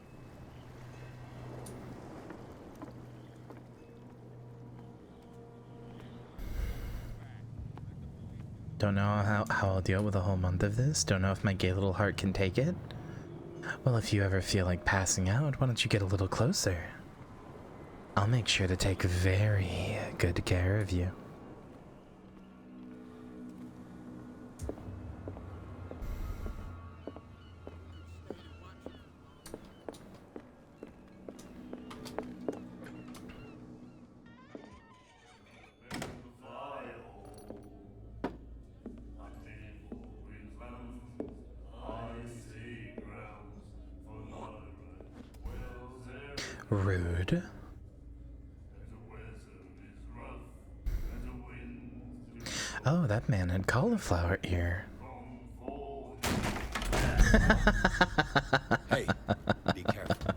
Speaker 8: Don't know how I'll deal with a whole month of this. Don't know if my gay little heart can take it. Well, if you ever feel like passing out, why don't you get a little closer? I'll make sure to take very good care of you. Rude. Oh, that man had cauliflower ear.
Speaker 10: Hey, be careful.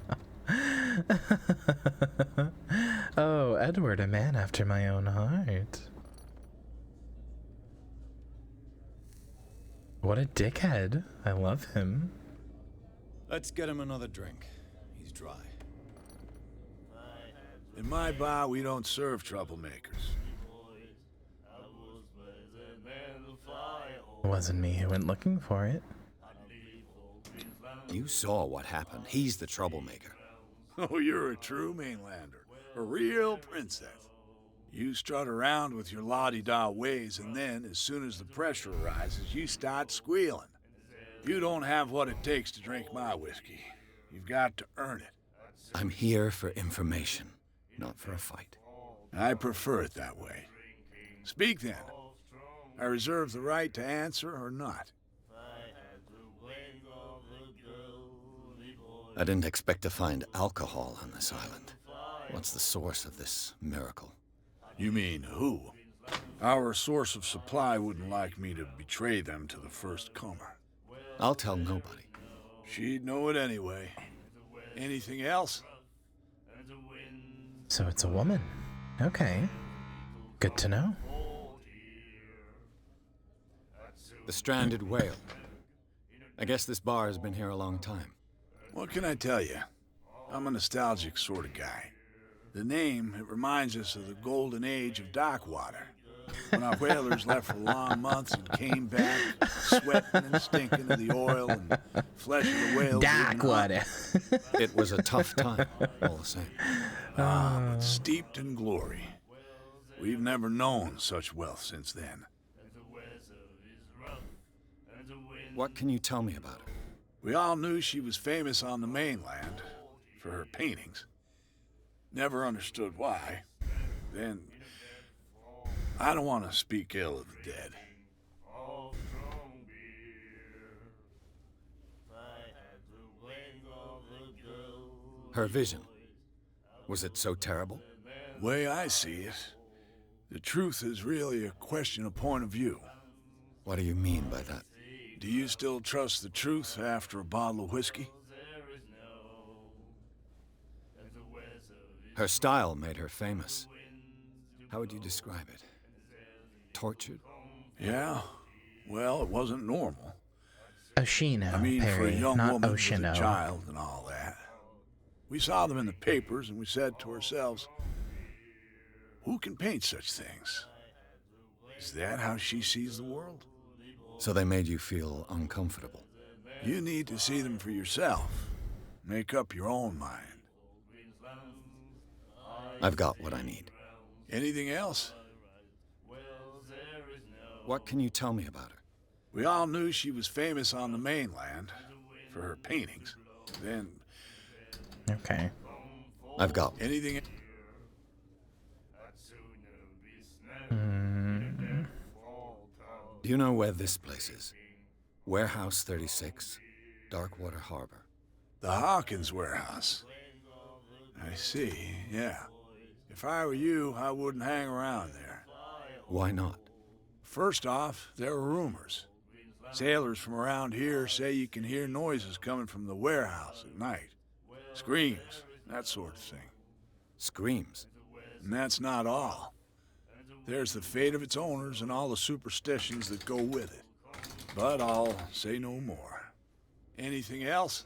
Speaker 8: Oh, Edward, a man after my own heart. What a dickhead. I love him.
Speaker 10: Let's get him another drink. He's dry.
Speaker 14: In my bar, we don't serve troublemakers.
Speaker 8: It wasn't me who went looking for it.
Speaker 10: You saw what happened. He's the troublemaker.
Speaker 14: Oh, you're a true mainlander. A real princess. You strut around with your la-di-da ways, and then, as soon as the pressure arises, you start squealing. You don't have what it takes to drink my whiskey. You've got to earn it.
Speaker 10: I'm here for information, not for a fight.
Speaker 14: I prefer it that way. Speak then. I reserve the right to answer or not.
Speaker 10: I didn't expect to find alcohol on this island. What's the source of this miracle?
Speaker 14: You mean who? Our source of supply wouldn't like me to betray them to the first comer.
Speaker 10: I'll tell nobody.
Speaker 14: She'd know it anyway. Anything else?
Speaker 8: So it's a woman. Okay. Good to know.
Speaker 10: The stranded whale. I guess this bar has been here a long time.
Speaker 14: What can I tell you? I'm a nostalgic sort of guy. The name, it reminds us of the golden age of dock water. When our whalers left for long months and came back, sweating and stinking of the oil and flesh of the whales.
Speaker 8: Dock water.
Speaker 10: It was a tough time, all the same.
Speaker 14: But steeped in glory. We've never known such wealth since then.
Speaker 10: What can you tell me about her?
Speaker 14: We all knew she was famous on the mainland for her paintings. Never understood why. Then, I don't want to speak ill of the dead.
Speaker 10: Her vision. Was it so terrible?
Speaker 14: Way I see it, the truth is really a question of point of view.
Speaker 10: What do you mean by that?
Speaker 14: Do you still trust the truth after a bottle of whiskey?
Speaker 10: Her style made her famous. How would you describe it? Tortured?
Speaker 14: Yeah. Well, it wasn't normal.
Speaker 8: Oshino,
Speaker 14: I mean, for a
Speaker 8: Perry,
Speaker 14: young
Speaker 8: not
Speaker 14: woman with a
Speaker 8: Oshino.
Speaker 14: child and all that. We saw them in the papers and we said to ourselves, who can paint such things? Is that how she sees the world?
Speaker 10: So they made you feel uncomfortable.
Speaker 14: You need to see them for yourself. Make up your own mind.
Speaker 10: I've got what I need.
Speaker 14: Anything else?
Speaker 10: What can you tell me about her?
Speaker 14: We all knew she was famous on the mainland for her paintings. Then...
Speaker 8: Okay.
Speaker 10: I've got
Speaker 14: anything...
Speaker 10: Do you know where this place is? Warehouse 36, Darkwater Harbor.
Speaker 14: The Hawkins warehouse. I see, yeah. If I were you, I wouldn't hang around there.
Speaker 10: Why not?
Speaker 14: First off, there are rumors. Sailors from around here say you can hear noises coming from the warehouse at night. Screams, that sort of thing.
Speaker 10: Screams?
Speaker 14: And that's not all. There's the fate of its owners and all the superstitions that go with it. But I'll say no more. Anything else?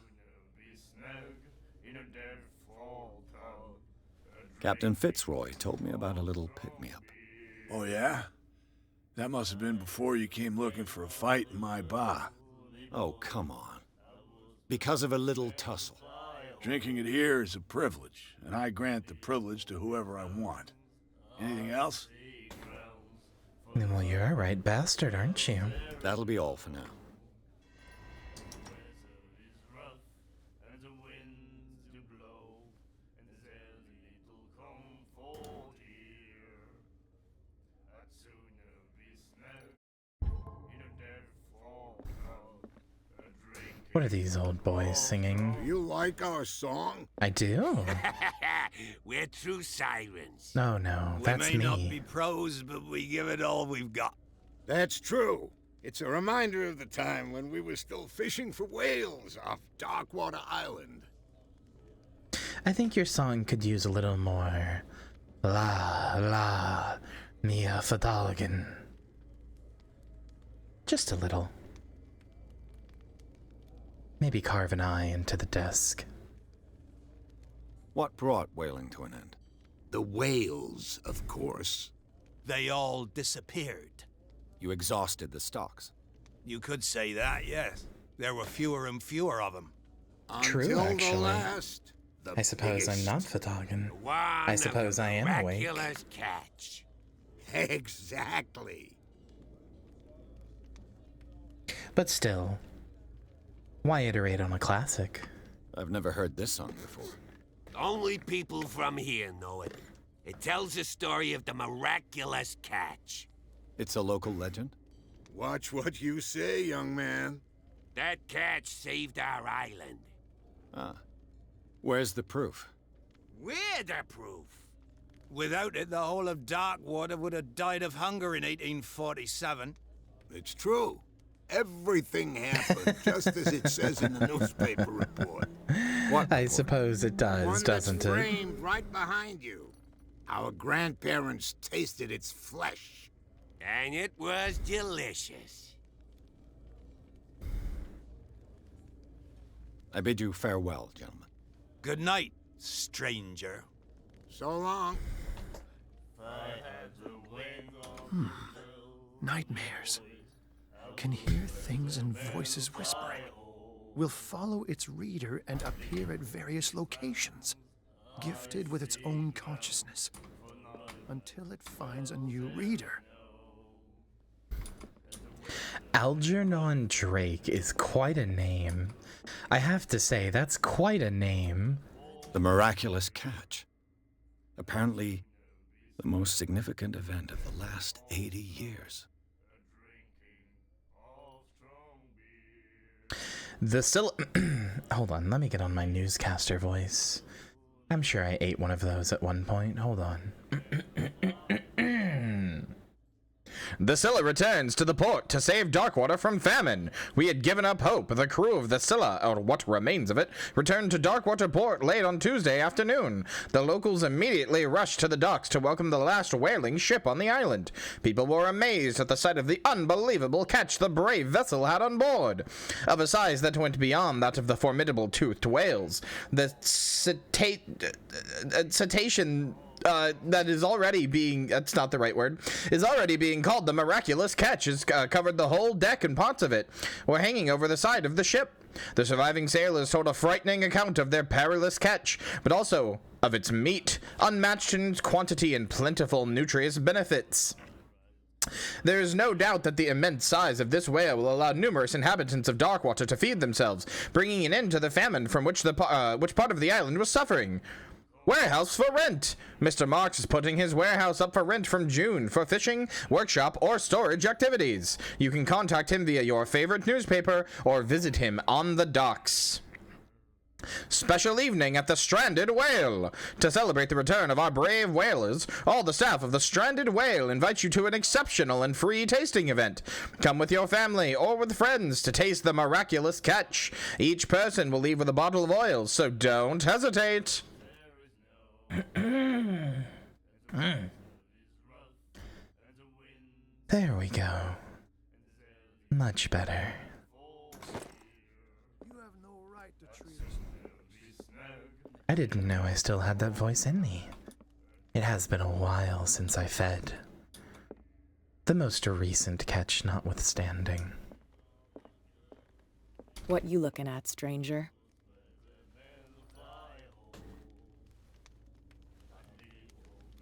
Speaker 10: Captain Fitzroy told me about a little pick-me-up.
Speaker 14: Oh, yeah? That must have been before you came looking for a fight in my bar.
Speaker 10: Oh, come on. Because of a little tussle.
Speaker 14: Drinking it here is a privilege, and I grant the privilege to whoever I want. Anything else?
Speaker 8: Well, you're a right bastard, aren't you?
Speaker 10: That'll be all for now.
Speaker 8: What are these old boys singing?
Speaker 7: You like our song?
Speaker 8: I do.
Speaker 15: We're true sirens.
Speaker 8: No, no, that's
Speaker 15: we may not
Speaker 8: me.
Speaker 15: be pros, but we give it all we've got.
Speaker 7: That's true. It's a reminder of the time when we were still fishing for whales off Darkwater Island.
Speaker 8: I think your song could use a little more la Mia Fadalgan. Just a little. Maybe carve an eye into the desk.
Speaker 10: What brought whaling to an end?
Speaker 15: The whales, of course. They all disappeared.
Speaker 10: You exhausted the stocks.
Speaker 15: You could say that, yes. There were fewer and fewer of them.
Speaker 8: True,
Speaker 7: Until
Speaker 8: actually.
Speaker 7: the last, the
Speaker 8: I suppose I'm
Speaker 7: biggest.
Speaker 8: not Fadalgan. I suppose I am awake.
Speaker 15: Miraculous catch.
Speaker 7: Exactly.
Speaker 8: But still, why iterate on a classic?
Speaker 10: I've never heard this song before.
Speaker 15: Only people from here know it. It tells the story of the miraculous catch.
Speaker 10: It's a local legend?
Speaker 7: Watch what you say, young man.
Speaker 15: That catch saved our island.
Speaker 10: Ah. Where's the proof?
Speaker 15: We're the proof. Without it, the whole of Darkwater would have died of hunger in 1847.
Speaker 7: It's true. Everything happened just as it says in the newspaper report.
Speaker 10: What?
Speaker 8: I suppose it does,
Speaker 7: One
Speaker 8: doesn't
Speaker 7: that's
Speaker 8: it?
Speaker 7: framed right behind you. Our grandparents tasted its flesh.
Speaker 15: And it was delicious.
Speaker 10: I bid you farewell, gentlemen.
Speaker 15: Good night, stranger.
Speaker 7: So long.
Speaker 16: Nightmares. Can hear things and voices whispering. Will follow its reader and appear at various locations, gifted with its own consciousness, until it finds a new reader.
Speaker 8: Algernon Drake is quite a name. I have to say, that's quite a name.
Speaker 10: The miraculous catch. Apparently, the most significant event of the last 80 years.
Speaker 8: Hold on, let me get on my newscaster voice. I'm sure I ate one of those at one point. Hold on. The Scylla returns to the port to save Darkwater from famine. We had given up hope. The crew of the Scylla, or what remains of it, returned to Darkwater port late on Tuesday afternoon. The locals immediately rushed to the docks to welcome the last whaling ship on the island. People were amazed at the sight of the unbelievable catch the brave vessel had on board. Of a size that went beyond that of the formidable toothed whales. The cetacean... that is already being, that's not the right word, is already being called the miraculous catch, has covered the whole deck and parts of it, were hanging over the side of the ship. The surviving sailors told a frightening account of their perilous catch, but also of its meat, unmatched in its quantity and plentiful nutritious benefits. There is no doubt that the immense size of this whale will allow numerous inhabitants of Darkwater to feed themselves, bringing an end to the famine from which part of the island was suffering. Warehouse for rent! Mr. Marks is putting his warehouse up for rent from June for fishing, workshop, or storage activities. You can contact him via your favorite newspaper or visit him on the docks. Special evening at the Stranded Whale. To celebrate the return of our brave whalers, all the staff of the Stranded Whale invite you to an exceptional and free tasting event. Come with your family or with friends to taste the miraculous catch. Each person will leave with a bottle of oil, so don't hesitate. There we go. Much better. I didn't know I still had that voice in me. It has been a while since I fed. The most recent catch notwithstanding.
Speaker 17: What you looking at, stranger?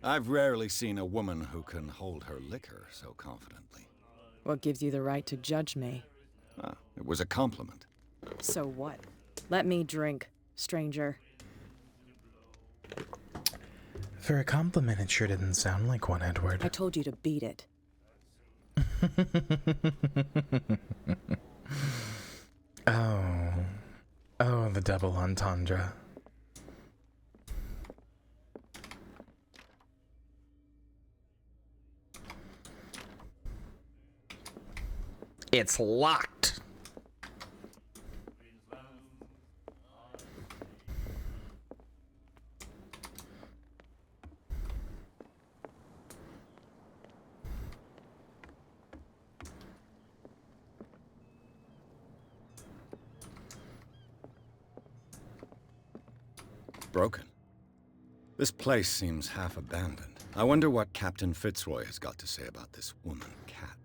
Speaker 10: I've rarely seen a woman who can hold her liquor so confidently.
Speaker 17: What gives you the right to judge me?
Speaker 10: Ah, it was a compliment.
Speaker 17: So what? Let me drink, stranger.
Speaker 8: For a compliment, it sure didn't sound like one, Edward.
Speaker 17: I told you to beat it.
Speaker 8: Oh, the double entendre. It's locked.
Speaker 10: Broken. This place seems half abandoned. I wonder what Captain Fitzroy has got to say about this woman cat.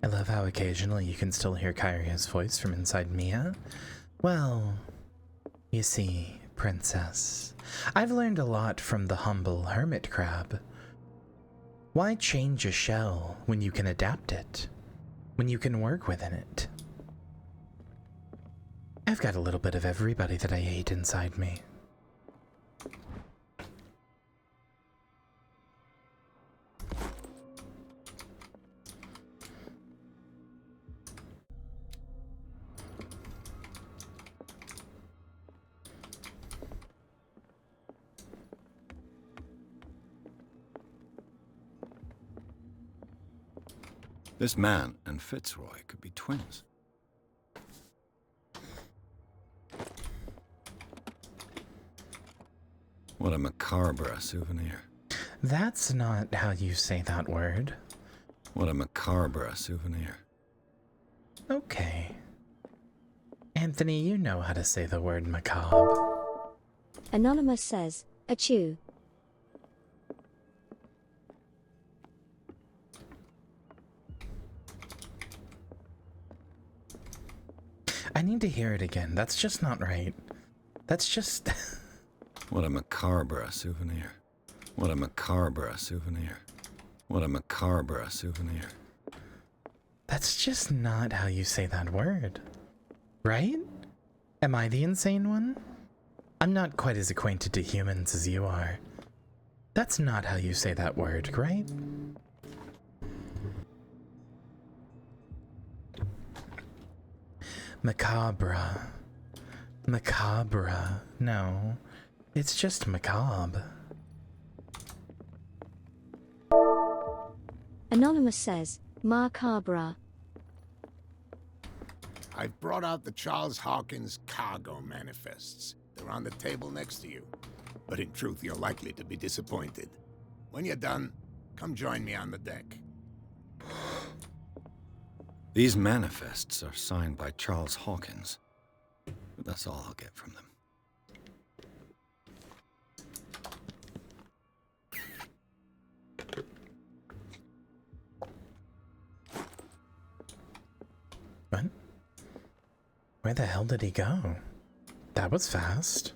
Speaker 8: I love how occasionally you can still hear Kyria's voice from inside Mia. Well, you see, Princess, I've learned a lot from the humble hermit crab. Why change a shell when you can adapt it? When you can work within it? I've got a little bit of everybody that I hate inside me.
Speaker 10: This man and Fitzroy could be twins. What a macabre souvenir.
Speaker 8: That's not how you say that word.
Speaker 10: What a macabre souvenir.
Speaker 8: Okay. Anthony, you know how to say the word macabre.
Speaker 11: Anonymous says, achoo.
Speaker 8: I need to hear it again. That's just not right. That's just...
Speaker 10: What a macabre souvenir. What a macabre souvenir. What a macabre souvenir.
Speaker 8: That's just not how you say that word. Right? Am I the insane one? I'm not quite as acquainted to humans as you are. That's not how you say that word, right? Macabre. Macabre. No, it's just macabre.
Speaker 11: Anonymous says, macabre.
Speaker 7: I've brought out the Charles Hawkins cargo manifests. They're on the table next to you. But in truth, you're likely to be disappointed. When you're done, come join me on the deck.
Speaker 10: These manifests are signed by Charles Hawkins. But that's all I'll get from them.
Speaker 8: What? Where the hell did he go? That was fast.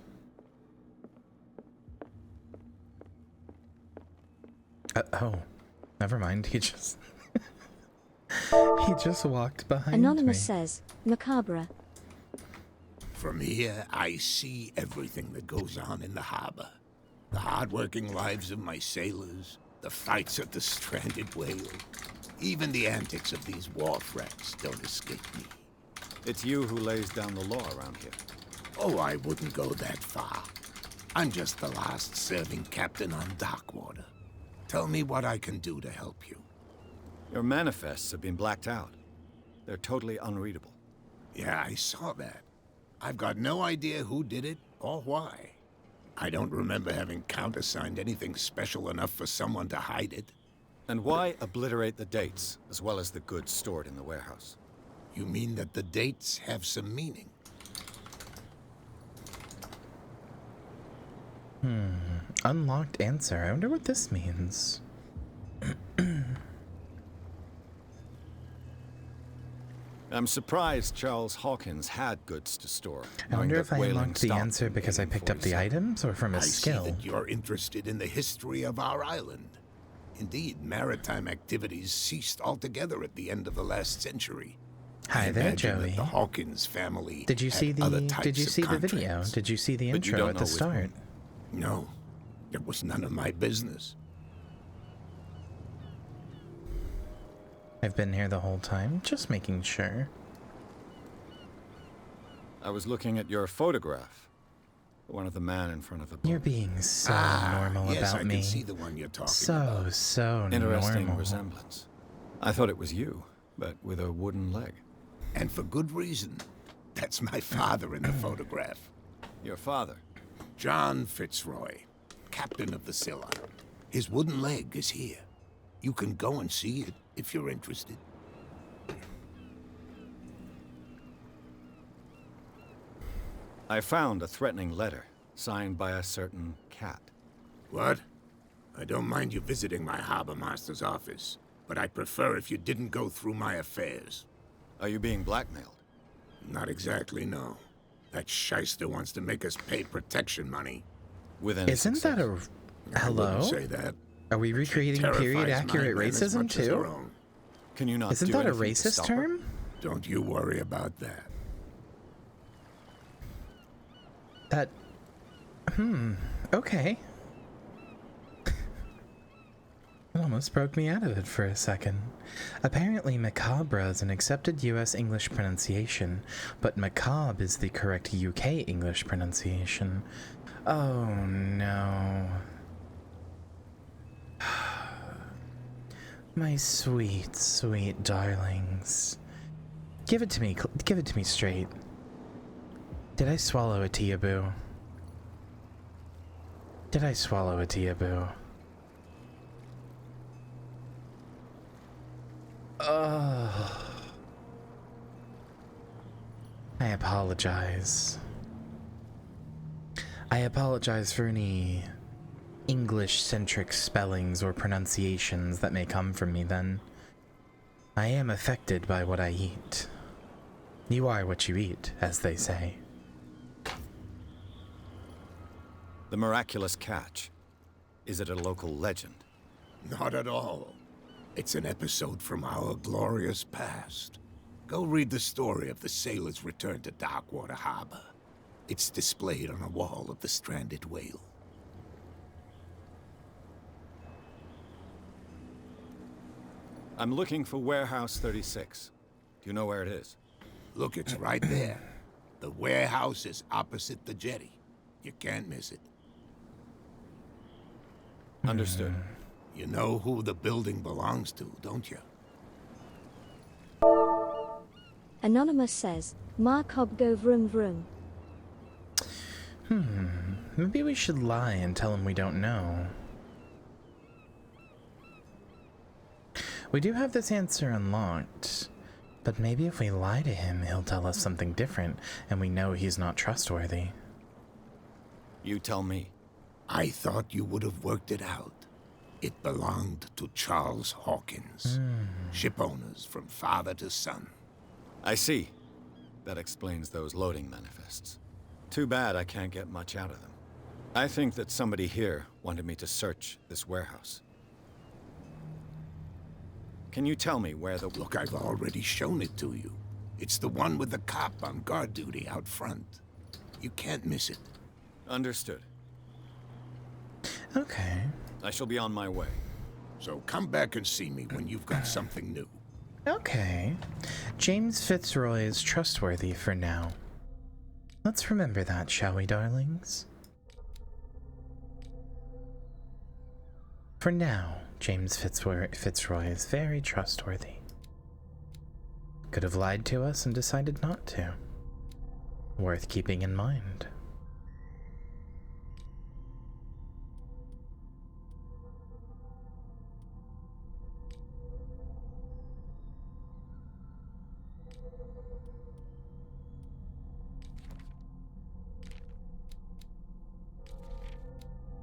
Speaker 8: Oh, never mind. He just... he just walked behind
Speaker 11: Anonymous
Speaker 8: me.
Speaker 11: says, macabre.
Speaker 7: From here, I see everything that goes on in the harbor. The hard-working lives of my sailors, the fights at the stranded whale. Even the antics of these wharf rats don't escape me.
Speaker 10: It's you who lays down the law around here.
Speaker 7: Oh, I wouldn't go that far. I'm just the last serving captain on Darkwater. Tell me what I can do to help you.
Speaker 10: Your manifests have been blacked out. They're totally unreadable.
Speaker 7: Yeah, I saw that. I've got no idea who did it or why. I don't remember having countersigned anything special enough for someone to hide it.
Speaker 10: And why obliterate the dates, as well as the goods stored in the warehouse?
Speaker 7: You mean that the dates have some meaning?
Speaker 8: Unlocked answer. I wonder what this means.
Speaker 10: I'm surprised Charles Hawkins had goods to store.
Speaker 8: I wonder if I unlocked the answer because I picked up the items or from a skill.
Speaker 7: I see that you're interested in the history of our island. Indeed, maritime activities ceased altogether at the end of the last century.
Speaker 8: Hi there, Joey.
Speaker 7: The Hawkins family.
Speaker 8: Did you see the video?
Speaker 7: Contracts.
Speaker 8: Did you see the intro at the start?
Speaker 7: No, it was none of my business.
Speaker 8: I've been here the whole time, just making sure.
Speaker 10: I was looking at your photograph. One of the man in front of the boat.
Speaker 8: You're being so normal
Speaker 7: yes,
Speaker 8: about
Speaker 7: I
Speaker 8: me.
Speaker 7: can see the one you're talking
Speaker 8: so
Speaker 7: about.
Speaker 8: So
Speaker 10: Interesting
Speaker 8: normal.
Speaker 10: resemblance. I thought it was you, but with a wooden leg.
Speaker 7: And for good reason. That's my father in the photograph.
Speaker 10: Your father?
Speaker 7: John Fitzroy, captain of the Scylla. His wooden leg is here. You can go and see it if you're interested.
Speaker 10: I found a threatening letter, signed by a certain cat.
Speaker 7: What? I don't mind you visiting my harbor master's office, but I'd prefer if you didn't go through my affairs.
Speaker 10: Are you being blackmailed?
Speaker 7: Not exactly, no. That shyster wants to make us pay protection money.
Speaker 10: With any
Speaker 8: Isn't
Speaker 10: success?
Speaker 8: that a... Hello?
Speaker 7: I wouldn't say that.
Speaker 8: Are we recreating period-accurate racism, too?
Speaker 10: Can you not
Speaker 8: Isn't
Speaker 10: do
Speaker 8: that a
Speaker 10: anything to
Speaker 8: racist
Speaker 10: stop her?
Speaker 8: term?
Speaker 7: Don't you worry about that.
Speaker 8: That... okay. It almost broke me out of it for a second. Apparently macabre is an accepted US English pronunciation, but macabre is the correct UK English pronunciation. Oh no. My sweet, sweet darlings. Give it to me straight. Did I swallow a Teaboo? Did I swallow a Teaboo? I apologize. I apologize for any English-centric spellings or pronunciations that may come from me then. I am affected by what I eat. You are what you eat, as they say.
Speaker 10: The miraculous catch. Is it a local legend?
Speaker 7: Not at all. It's an episode from our glorious past. Go read the story of the sailor's return to Darkwater Harbor. It's displayed on a wall of the stranded whale.
Speaker 10: I'm looking for Warehouse 36. Do you know where it is?
Speaker 7: Look, it's right there. The warehouse is opposite the jetty. You can't miss it.
Speaker 10: Understood.
Speaker 7: You know who the building belongs to, don't you?
Speaker 11: Anonymous says, Markov go vroom vroom.
Speaker 8: Maybe we should lie and tell him we don't know. We do have this answer unlocked, but maybe if we lie to him, he'll tell us something different, and we know he's not trustworthy.
Speaker 10: You tell me.
Speaker 7: I thought you would have worked it out. It belonged to Charles Hawkins. Ship owners from father to son.
Speaker 10: I see. That explains those loading manifests. Too bad I can't get much out of them. I think that somebody here wanted me to search this warehouse. Can you tell me where the...
Speaker 7: Look, I've already shown it to you. It's the one with the cop on guard duty out front. You can't miss it.
Speaker 10: Understood.
Speaker 8: Okay.
Speaker 10: I shall be on my way.
Speaker 7: So come back and see me when you've got something new.
Speaker 8: Okay. James Fitzroy is trustworthy for now. Let's remember that, shall we, darlings? For now, James Fitzroy is very trustworthy. Could have lied to us and decided not to. Worth keeping in mind.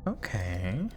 Speaker 8: Okay.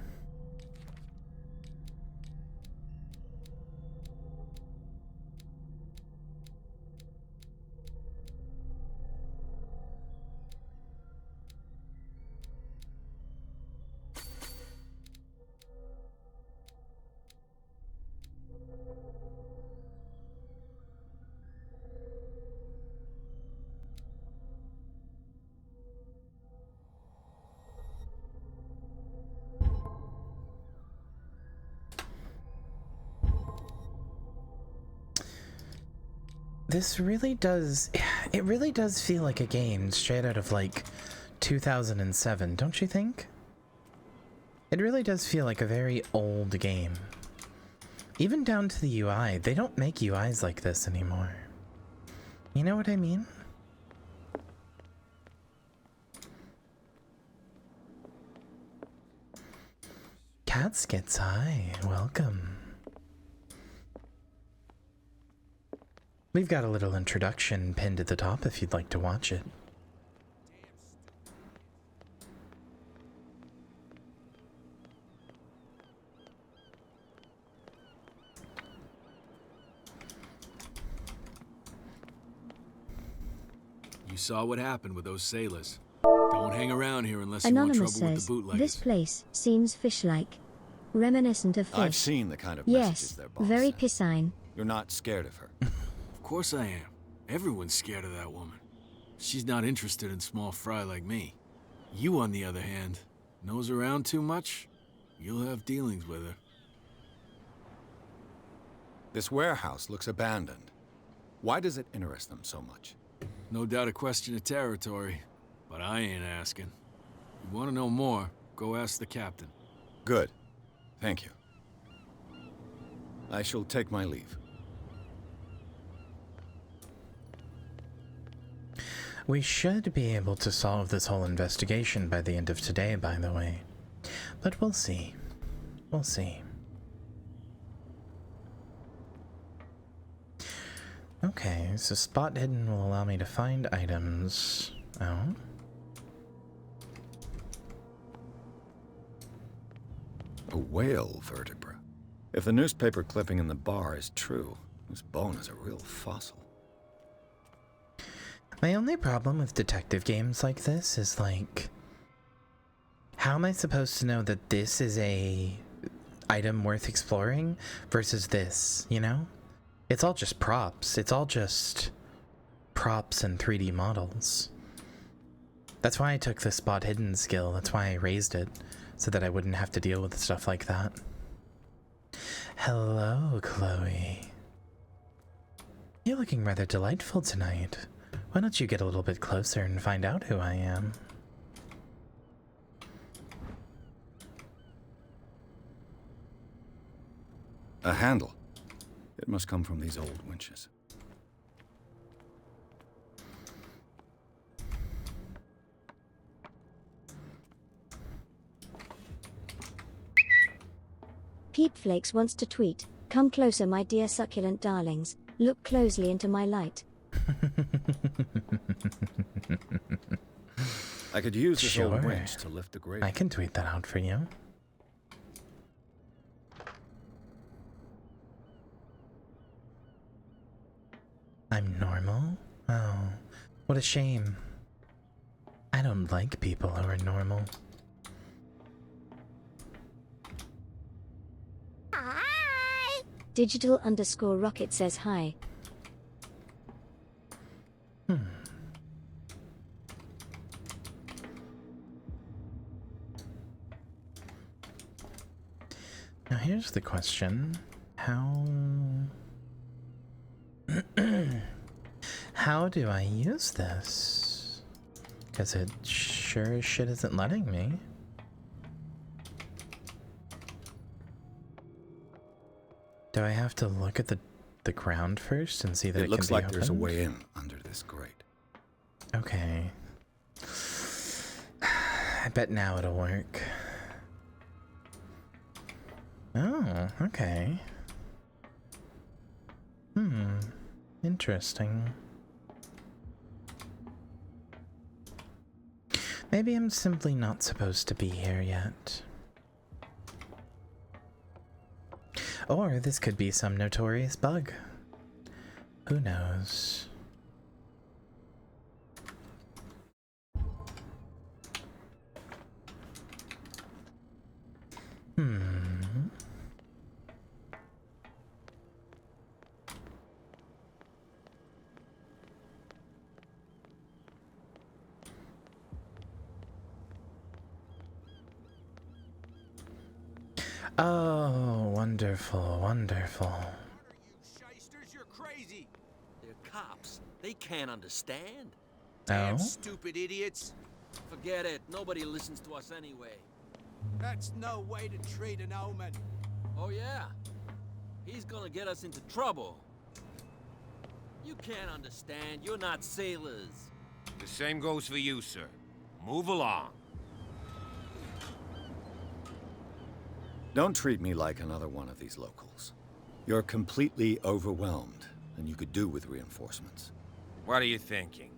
Speaker 8: This really does, it really does feel like a game straight out of like 2007, don't you think? It really does feel like a very old game. Even down to the UI, they don't make UIs like this anymore. You know what I mean? Cats Gets High, welcome. We've got a little introduction pinned at the top if you'd like to watch it.
Speaker 18: You saw what happened with those sailors. Don't hang around here unless you want
Speaker 11: Anonymous
Speaker 18: trouble with
Speaker 11: says,
Speaker 18: the bootleggers.
Speaker 11: this place seems fish-like. Reminiscent of fish.
Speaker 10: I've seen the kind of messages
Speaker 11: yes,
Speaker 10: their boss
Speaker 11: very
Speaker 10: sent.
Speaker 11: piscine.
Speaker 10: You're not scared of her.
Speaker 18: Of course I am. Everyone's scared of that woman. She's not interested in small fry like me. You, on the other hand, nose around too much, you'll have dealings with her.
Speaker 10: This warehouse looks abandoned. Why does it interest them so much?
Speaker 18: No doubt a question of territory, but I ain't asking. You want to know more, go ask the captain.
Speaker 10: Good. Thank you. I shall take my leave.
Speaker 8: We should be able to solve this whole investigation by the end of today, by the way. But we'll see. We'll see. Okay, so spot hidden will allow me to find items. Oh.
Speaker 10: A whale vertebra. If the newspaper clipping in the bar is true, this bone is a real fossil.
Speaker 8: My only problem with detective games like this is like, how am I supposed to know that this is a item worth exploring versus this, you know? It's all just props. It's all just props and 3D models. That's why I took the spot hidden skill. That's why I raised it, so that I wouldn't have to deal with stuff like that. Hello, Chloe. You're looking rather delightful tonight. Why don't you get a little bit closer and find out who I am?
Speaker 10: A handle. It must come from these old winches.
Speaker 11: Peepflakes wants to tweet, "Come closer, my dear succulent darlings. Look closely into my light."
Speaker 10: I could use this
Speaker 8: Sure.
Speaker 10: old winch to lift the grate.
Speaker 8: I can tweet that out for you. I'm normal? Oh, what a shame. I don't like people who are normal.
Speaker 11: Hi! Digital_rocket says hi.
Speaker 8: Now here's the question. How do I use this? Because it sure as shit isn't letting me. Do I have to look at the the ground first and see that
Speaker 10: It looks
Speaker 8: can be
Speaker 10: like there's a
Speaker 8: opened?
Speaker 10: way in under this grate.
Speaker 8: Okay. I bet now it'll work. Oh, okay. Interesting. Maybe I'm simply not supposed to be here yet. Or this could be some notorious bug. Who knows? Oh, wonderful, wonderful.
Speaker 15: You're crazy. They're cops. They can't understand.
Speaker 8: Oh?
Speaker 15: Stupid idiots.
Speaker 19: Forget it. Nobody listens to us anyway.
Speaker 15: That's no way to treat an omen.
Speaker 19: Oh, yeah? He's gonna get us into trouble. You can't understand. You're not sailors.
Speaker 20: The same goes for you, sir. Move along.
Speaker 10: Don't treat me like another one of these locals. You're completely overwhelmed, and you could do with reinforcements.
Speaker 20: What are you thinking?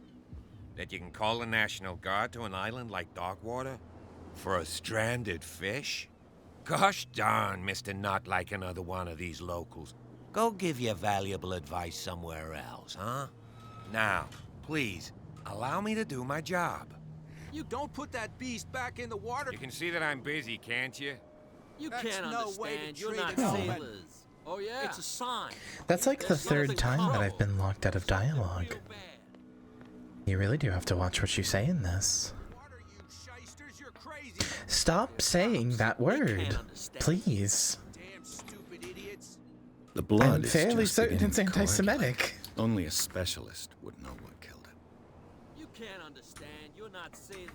Speaker 20: That you can call the National Guard to an island like Darkwater? For a stranded fish? Gosh darn, Mr. Not like another one of these locals. Go give your valuable advice somewhere else, huh? Now, please, allow me to do my job.
Speaker 15: You don't put that beast back in the water.
Speaker 20: You can see that I'm busy, can't you?
Speaker 19: You
Speaker 15: That's
Speaker 19: can't
Speaker 15: no way
Speaker 19: understand.
Speaker 15: to
Speaker 19: You're
Speaker 15: treat
Speaker 19: not
Speaker 15: an omen.
Speaker 19: sailors. Oh, yeah? It's a sign.
Speaker 8: That's like the
Speaker 19: There's
Speaker 8: third
Speaker 19: something
Speaker 8: time that
Speaker 19: wrong.
Speaker 8: I've been locked out of dialogue. You really do have to watch what you say in this. Stop saying that word, please.
Speaker 10: The blood
Speaker 8: I'm
Speaker 10: is
Speaker 8: fairly
Speaker 10: just
Speaker 8: certain
Speaker 10: beginning
Speaker 8: it's
Speaker 10: to coagulate.
Speaker 8: anti-Semitic.
Speaker 10: Only a specialist would know what killed it.
Speaker 19: You can't understand. You're not sailors.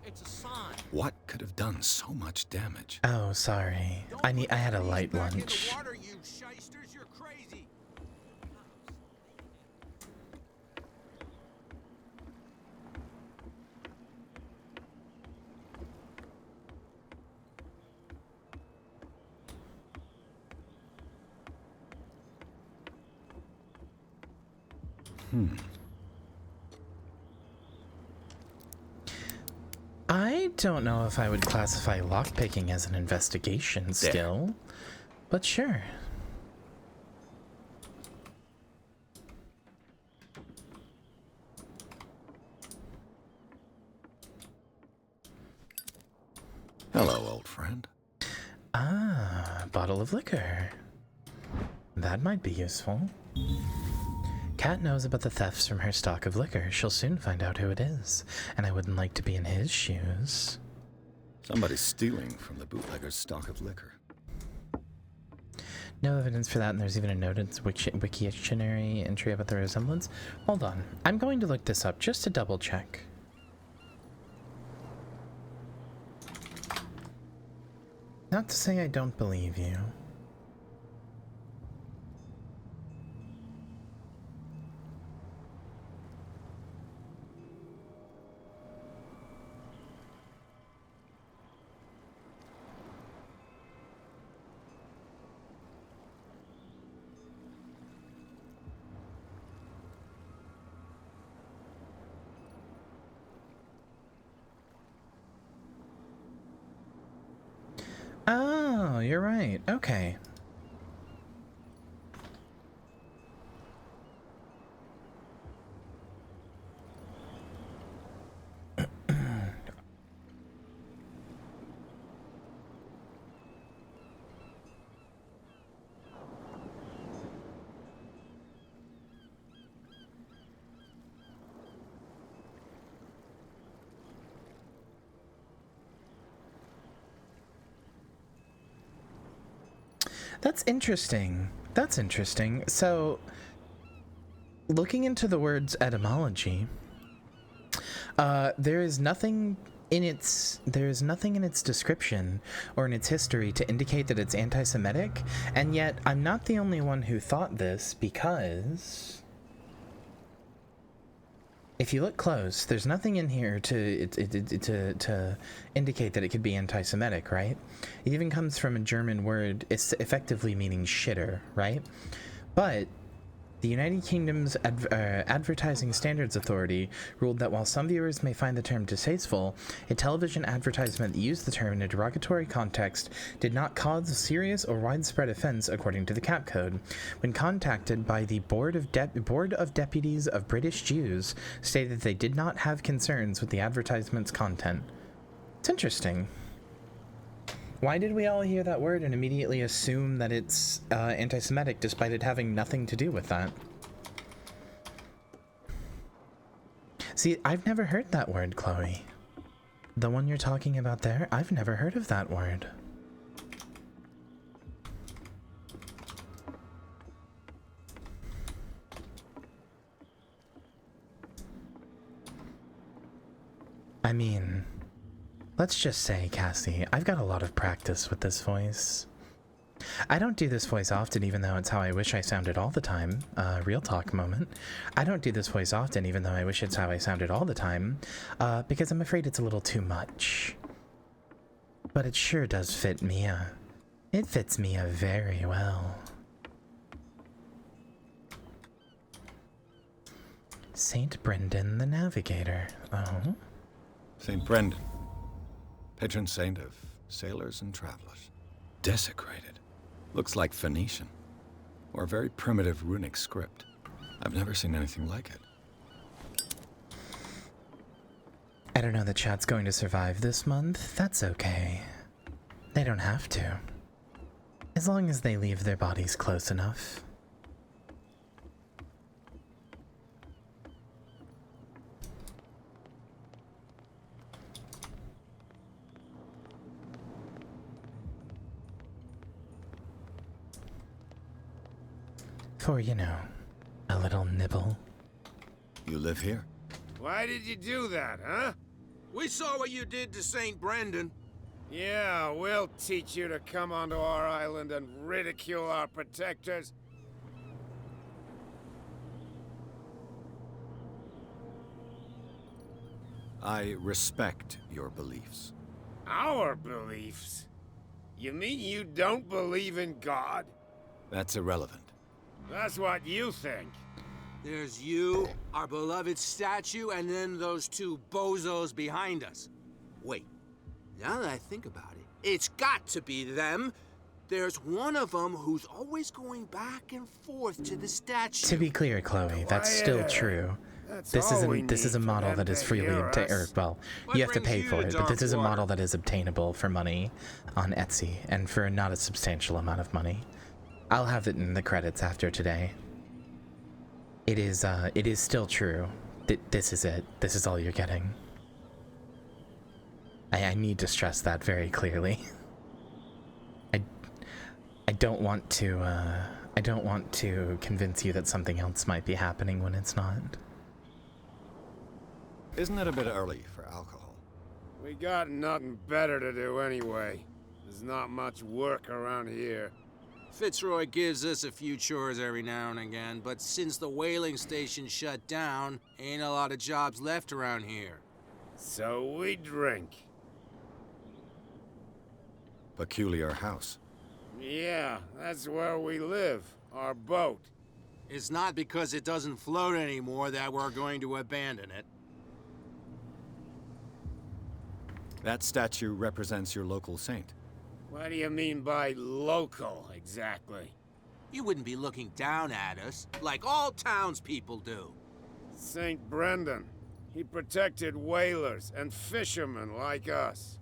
Speaker 19: It's a sign.
Speaker 10: What could have done so much damage?
Speaker 8: Oh, sorry. I had a light lunch.
Speaker 15: You shysters, you're crazy.
Speaker 8: I don't know if I would classify lockpicking as an investigation skill, but sure.
Speaker 10: Hello, old friend.
Speaker 8: Ah, bottle of liquor. That might be useful. Kat knows about the thefts from her stock of liquor. She'll soon find out who it is, and I wouldn't like to be in his shoes.
Speaker 10: Somebody's stealing from the bootlegger's stock of liquor.
Speaker 8: No evidence for that, and there's even a noted Wiktionary entry about the resemblance. Hold on. I'm going to look this up just to double check. Not to say I don't believe you. Oh, you're right. Okay. That's interesting. That's interesting. So, looking into the word's etymology, there is nothing there is nothing in its description or in its history to indicate that it's anti-Semitic, and yet I'm not the only one who thought this, because if you look close, there's nothing in here to indicate that it could be anti-Semitic, right? It even comes from a German word, it's effectively meaning shitter, right? But the United Kingdom's Advertising Standards Authority ruled that while some viewers may find the term distasteful, a television advertisement that used the term in a derogatory context did not cause a serious or widespread offense according to the CAP code. When contacted by the Board of Deputies of British Jews, stated they did not have concerns with the advertisement's content. It's interesting. Why did we all hear that word and immediately assume that it's anti-Semitic despite it having nothing to do with that? See, I've never heard that word, Chloe. The one you're talking about there, I've never heard of that word. I mean, let's just say, Cassie, I've got a lot of practice with this voice. I don't do this voice often, even though it's how I wish I sounded all the time. Real talk moment. I don't do this voice often, even though I wish it's how I sounded all the time, because I'm afraid it's a little too much. But it sure does fit Mia. It fits Mia very well. Saint Brendan the Navigator. Oh?
Speaker 10: Saint Brendan. Patron saint of sailors and travelers. Desecrated. Looks like Phoenician. Or a very primitive runic script. I've never seen anything like it.
Speaker 8: I don't know the chat's going to survive this month. That's okay. They don't have to. As long as they leave their bodies close enough. For, you know, a little nibble.
Speaker 10: You live here?
Speaker 15: Why did you do that, huh?
Speaker 20: We saw what you did to St. Brendan.
Speaker 15: Yeah, we'll teach you to come onto our island and ridicule our protectors.
Speaker 10: I respect your beliefs.
Speaker 15: Our beliefs? You mean you don't believe in God?
Speaker 10: That's irrelevant.
Speaker 15: That's what you think.
Speaker 19: There's you, our beloved statue, and then those two bozos behind us. Wait, now that I think about it, it's got to be them. There's one of them who's always going back and forth to the statue.
Speaker 8: To be clear, Chloe, that's still true. This is a model that is freely obtainable. Well, you have to pay for it, but this is a model that is obtainable for money on Etsy, and for not a substantial amount of money. I'll have it in the credits after today. It is still true. This is it. This is all you're getting. I need to stress that very clearly. I don't want to convince you that something else might be happening when it's not.
Speaker 10: Isn't it a bit early for alcohol?
Speaker 15: We got nothing better to do anyway. There's not much work around here.
Speaker 19: Fitzroy gives us a few chores every now and again, but since the whaling station shut down, ain't a lot of jobs left around here.
Speaker 15: So we drink.
Speaker 10: Peculiar house.
Speaker 15: Yeah, that's where we live. Our boat.
Speaker 19: It's not because it doesn't float anymore that we're going to abandon it.
Speaker 10: That statue represents your local saint.
Speaker 15: What do you mean by local, exactly?
Speaker 19: You wouldn't be looking down at us, like all townspeople do.
Speaker 15: St. Brendan. He protected whalers and fishermen like us.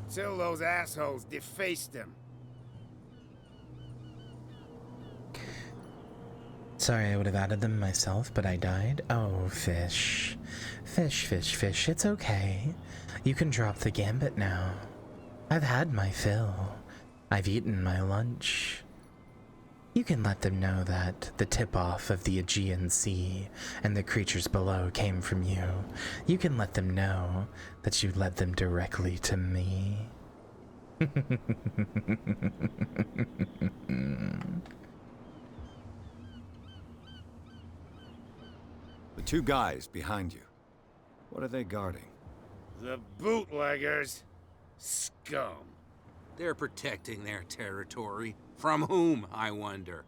Speaker 15: Until those assholes defaced him.
Speaker 8: Sorry, I would have added them myself, but I died. Oh, fish. Fish, fish, fish, it's okay. You can drop the gambit now. I've had my fill. I've eaten my lunch. You can let them know that the tip-off of the Aegean Sea and the creatures below came from you. You can let them know that you led them directly to me.
Speaker 10: The two guys behind you. What are they guarding?
Speaker 15: The bootleggers. Scum.
Speaker 19: They're protecting their territory. From whom, I wonder?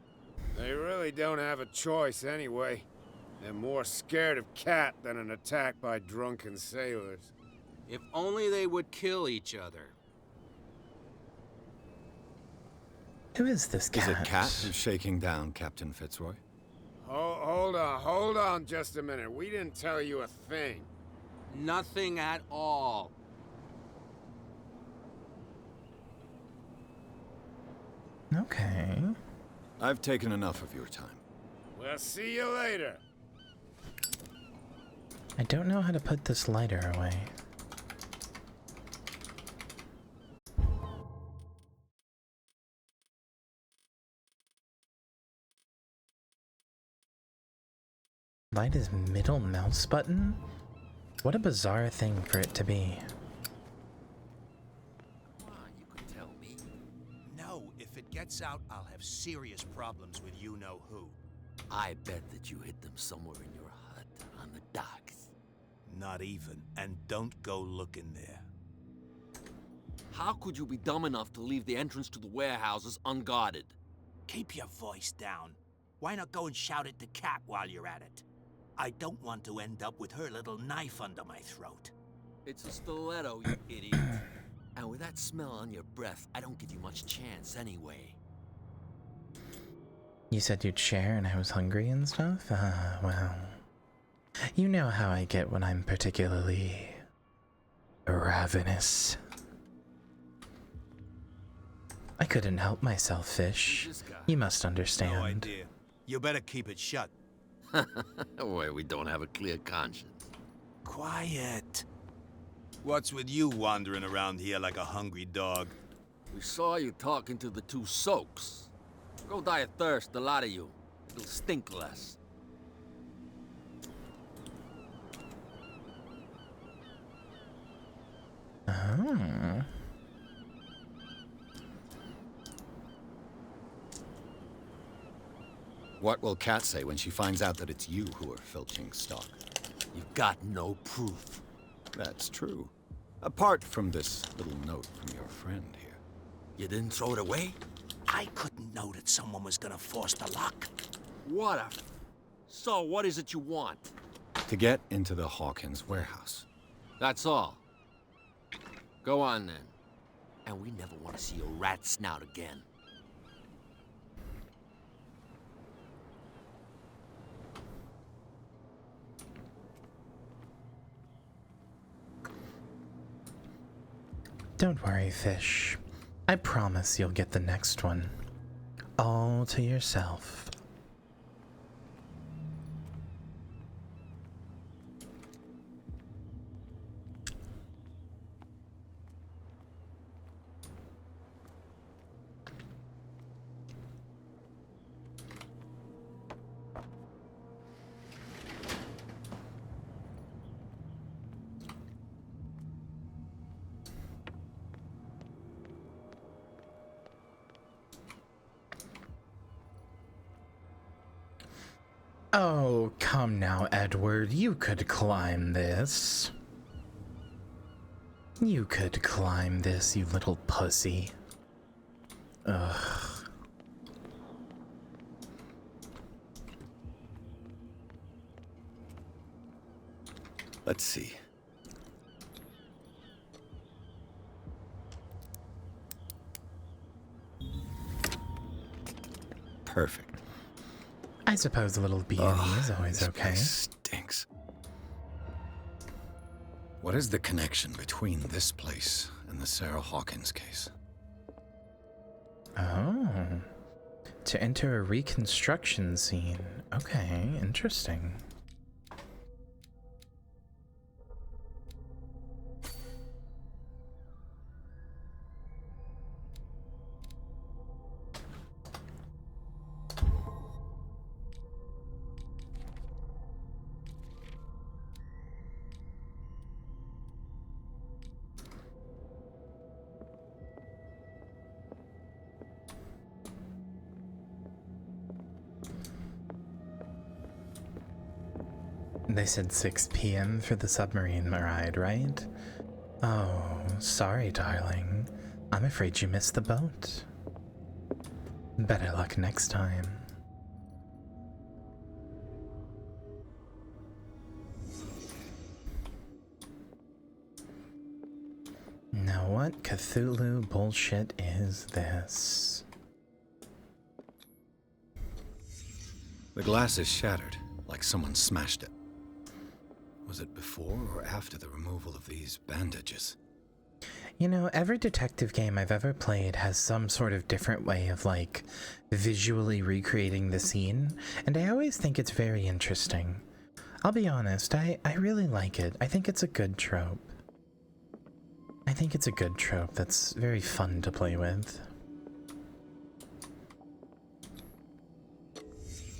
Speaker 15: They really don't have a choice anyway. They're more scared of Cat than an attack by drunken sailors.
Speaker 19: If only they would kill each other.
Speaker 8: Who is this Cat?
Speaker 10: Is it Cat who's shaking down Captain Fitzroy?
Speaker 15: Hold on just a minute. We didn't tell you a thing.
Speaker 19: Nothing at all.
Speaker 8: Okay.
Speaker 10: I've taken enough of your time.
Speaker 15: We'll see you later.
Speaker 8: I don't know how to put this lighter away. Light is middle mouse button? What a bizarre thing for it to be.
Speaker 13: No, if it gets out, I'll have serious problems with you-know-who.
Speaker 21: I bet that you hid them somewhere in your hut on the docks.
Speaker 13: Not even, and don't go looking there.
Speaker 21: How could you be dumb enough to leave the entrance to the warehouses unguarded?
Speaker 13: Keep your voice down. Why not go and shout at the Cat while you're at it? I don't want to end up with her little knife under my throat.
Speaker 21: It's a stiletto, you idiot. And with that smell on your breath, I don't give you much chance anyway.
Speaker 8: You said you'd share and I was hungry and stuff? Well. You know how I get when I'm particularly ravenous. I couldn't help myself, Fish. You must understand.
Speaker 13: No idea. You better keep it shut.
Speaker 21: Why, we don't have a clear conscience.
Speaker 13: Quiet. What's with you wandering around here like a hungry dog?
Speaker 21: We saw you talking to the two soaks. Go die of thirst, the lot of you. It'll stink less.
Speaker 8: Oh.
Speaker 10: What will Cat say when she finds out that it's you who are filching stock?
Speaker 21: You've got no proof.
Speaker 10: That's true. Apart from this little note from your friend here.
Speaker 21: You didn't throw it away?
Speaker 13: I couldn't know that someone was gonna force the lock.
Speaker 21: What a... So, what is it you want?
Speaker 10: To get into the Hawkins warehouse.
Speaker 21: That's all. Go on, then. And we never want to see your rat snout again.
Speaker 8: Don't worry, Fish. I promise you'll get the next one. All to yourself. Oh, come now, Edward. You could climb this. You could climb this, you little pussy. Ugh.
Speaker 10: Let's see. Perfect.
Speaker 8: I suppose a little B&E is always
Speaker 10: this
Speaker 8: okay.
Speaker 10: place stinks. What is the connection between this place and the Sarah Hawkins case?
Speaker 8: Oh. To enter a reconstruction scene. Okay, interesting. They said 6 p.m. for the submarine ride, right? Oh, sorry, darling. I'm afraid you missed the boat. Better luck next time. Now what Cthulhu bullshit is this?
Speaker 10: The glass is shattered, like someone smashed it. Was it before or after the removal of these bandages?
Speaker 8: You know, every detective game I've ever played has some sort of different way of, like, visually recreating the scene, and I always think it's very interesting. I'll be honest, I really like it. I think it's a good trope. I think it's a good trope that's very fun to play with.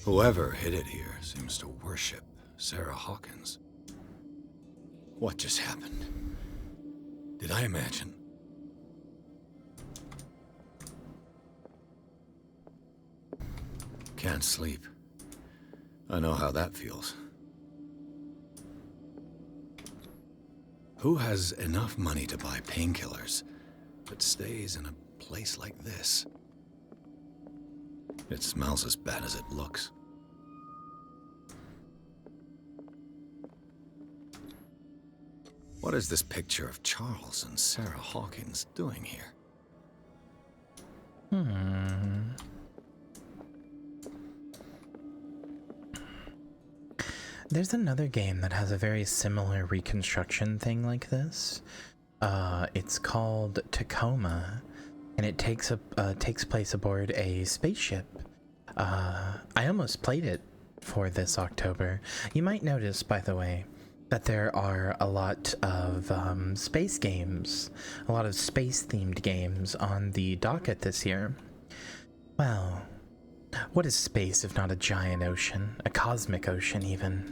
Speaker 10: Whoever hid it here seems to worship Sarah Hawkins. What just happened? Did I imagine? Can't sleep. I know how that feels. Who has enough money to buy painkillers, but stays in a place like this? It smells as bad as it looks. What is this picture of Charles and Sarah Hawkins doing here?
Speaker 8: There's another game that has a very similar reconstruction thing like this. It's called Tacoma, and it takes place aboard a spaceship. I almost played it for this October. You might notice, by the way, that there are a lot of space games, a lot of space-themed games on the docket this year. Well, what is space if not a giant ocean, a cosmic ocean even?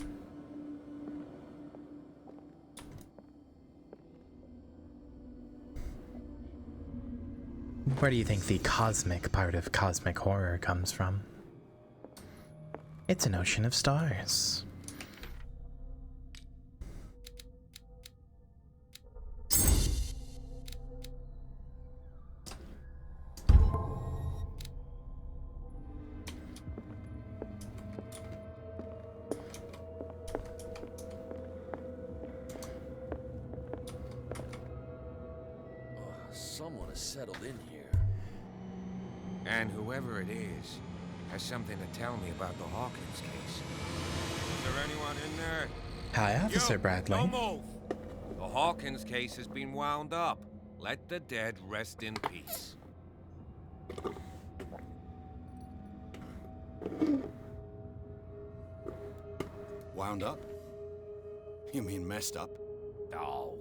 Speaker 8: Where do you think the cosmic part of cosmic horror comes from? It's an ocean of stars.
Speaker 21: Someone has settled in here.
Speaker 20: And whoever it is has something to tell me about the Hawkins case. Is there anyone in there?
Speaker 8: Hi, Officer Bradley.
Speaker 20: Don't move! The Hawkins case has been wound up. Let the dead rest in peace.
Speaker 10: Wound up? You mean messed up?
Speaker 20: Dog.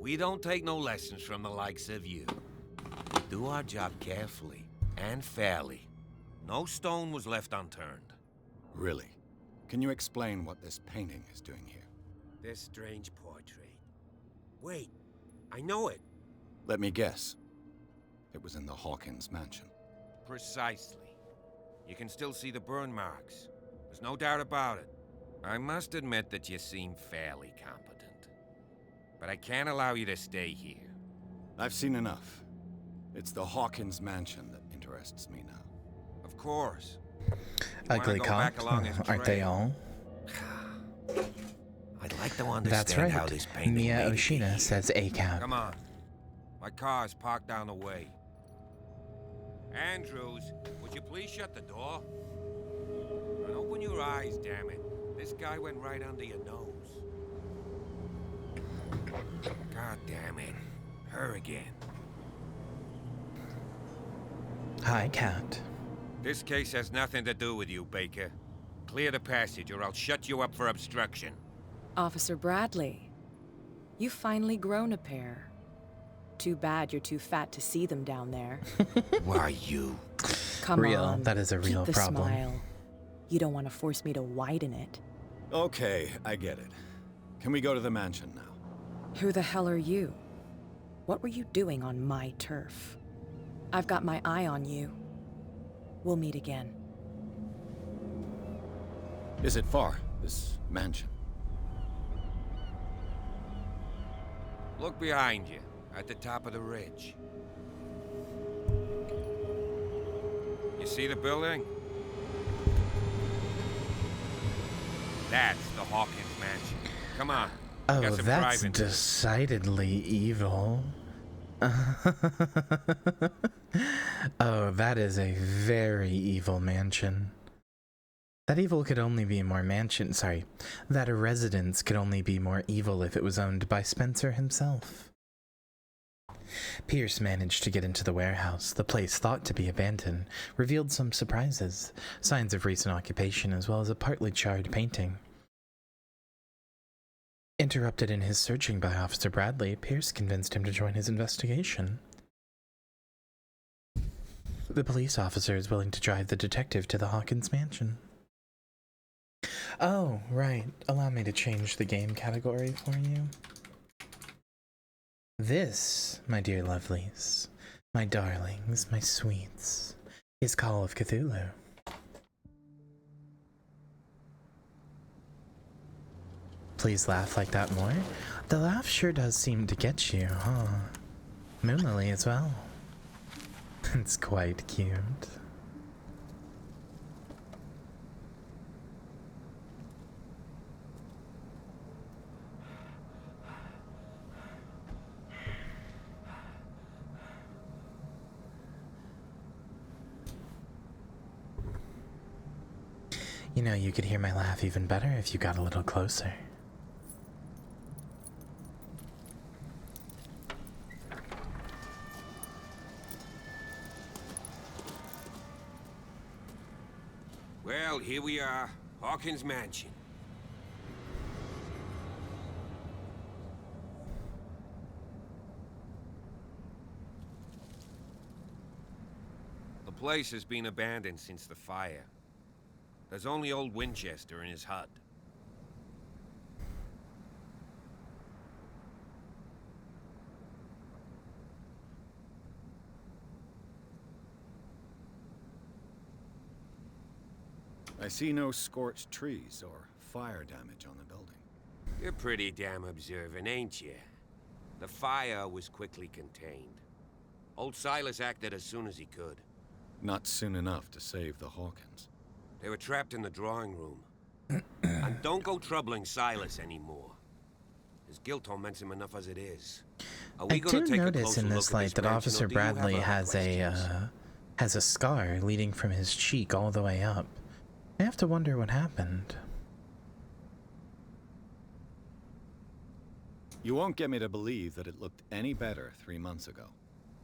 Speaker 20: We don't take no lessons from the likes of you. We do our job carefully and fairly. No stone was left unturned.
Speaker 10: Really? Can you explain what this painting is doing here?
Speaker 20: This strange portrait. Wait, I know it.
Speaker 10: Let me guess. It was in the Hawkins mansion.
Speaker 20: Precisely. You can still see the burn marks. There's no doubt about it. I must admit that you seem fairly competent. But I can't allow you to stay here.
Speaker 10: I've seen enough. It's the Hawkins mansion that interests me now.
Speaker 20: Of course.
Speaker 8: Ugly cop, aren't they all?
Speaker 20: I'd like to understand
Speaker 8: That's right.
Speaker 20: how this painting
Speaker 8: Mia
Speaker 20: made it
Speaker 8: Oshina
Speaker 20: here.
Speaker 8: says ACAB.
Speaker 20: Come on. My car is parked down the way. Andrews, would you please shut the door? And open your eyes, damn it. This guy went right under your nose. God damn it. Her again.
Speaker 8: Hi, Cat.
Speaker 20: This case has nothing to do with you, Baker. Clear the passage or I'll shut you up for obstruction.
Speaker 17: Officer Bradley, you've finally grown a pair. Too bad you're too fat to see them down there.
Speaker 20: Why you?
Speaker 17: Come
Speaker 8: real.
Speaker 17: on.
Speaker 8: That is a real
Speaker 17: keep the
Speaker 8: problem.
Speaker 17: Smile. You don't want to force me to widen it.
Speaker 10: Okay, I get it. Can we go to the mansion now?
Speaker 17: Who the hell are you? What were you doing on my turf? I've got my eye on you. We'll meet again.
Speaker 10: Is it far, this mansion?
Speaker 20: Look behind you, at the top of the ridge. You see the building? That's the Hawkins mansion. Come on.
Speaker 8: Oh,
Speaker 20: got some
Speaker 8: that's
Speaker 20: driving.
Speaker 8: decidedly evil. Oh, that is a very evil mansion. That evil could only be more that a residence could only be more evil if it was owned by Spencer himself. Pierce managed to get into the warehouse. The place, thought to be abandoned, revealed some surprises, signs of recent occupation as well as a partly charred painting. Interrupted in his searching by Officer Bradley, Pierce convinced him to join his investigation. The police officer is willing to drive the detective to the Hawkins mansion. Oh, right. Allow me to change the game category for you. This, my dear lovelies, my darlings, my sweets, is Call of Cthulhu. Please laugh like that more. The laugh sure does seem to get you, huh? Moonlily as well. It's quite cute. You know, you could hear my laugh even better if you got a little closer.
Speaker 20: Well, here we are. Hawkins mansion. The place has been abandoned since the fire. There's only old Winchester in his hut.
Speaker 10: I see no scorched trees or fire damage on the building.
Speaker 20: You're pretty damn observant, ain't you? The fire was quickly contained. Old Silas acted as soon as he could.
Speaker 10: Not soon enough to save the Hawkins.
Speaker 20: They were trapped in the drawing room. And don't go troubling Silas anymore. His guilt torments him enough as it is.
Speaker 8: I do notice in this light that Officer Bradley has a scar leading from his cheek all the way up. I have to wonder what happened.
Speaker 10: You won't get me to believe that it looked any better 3 months ago.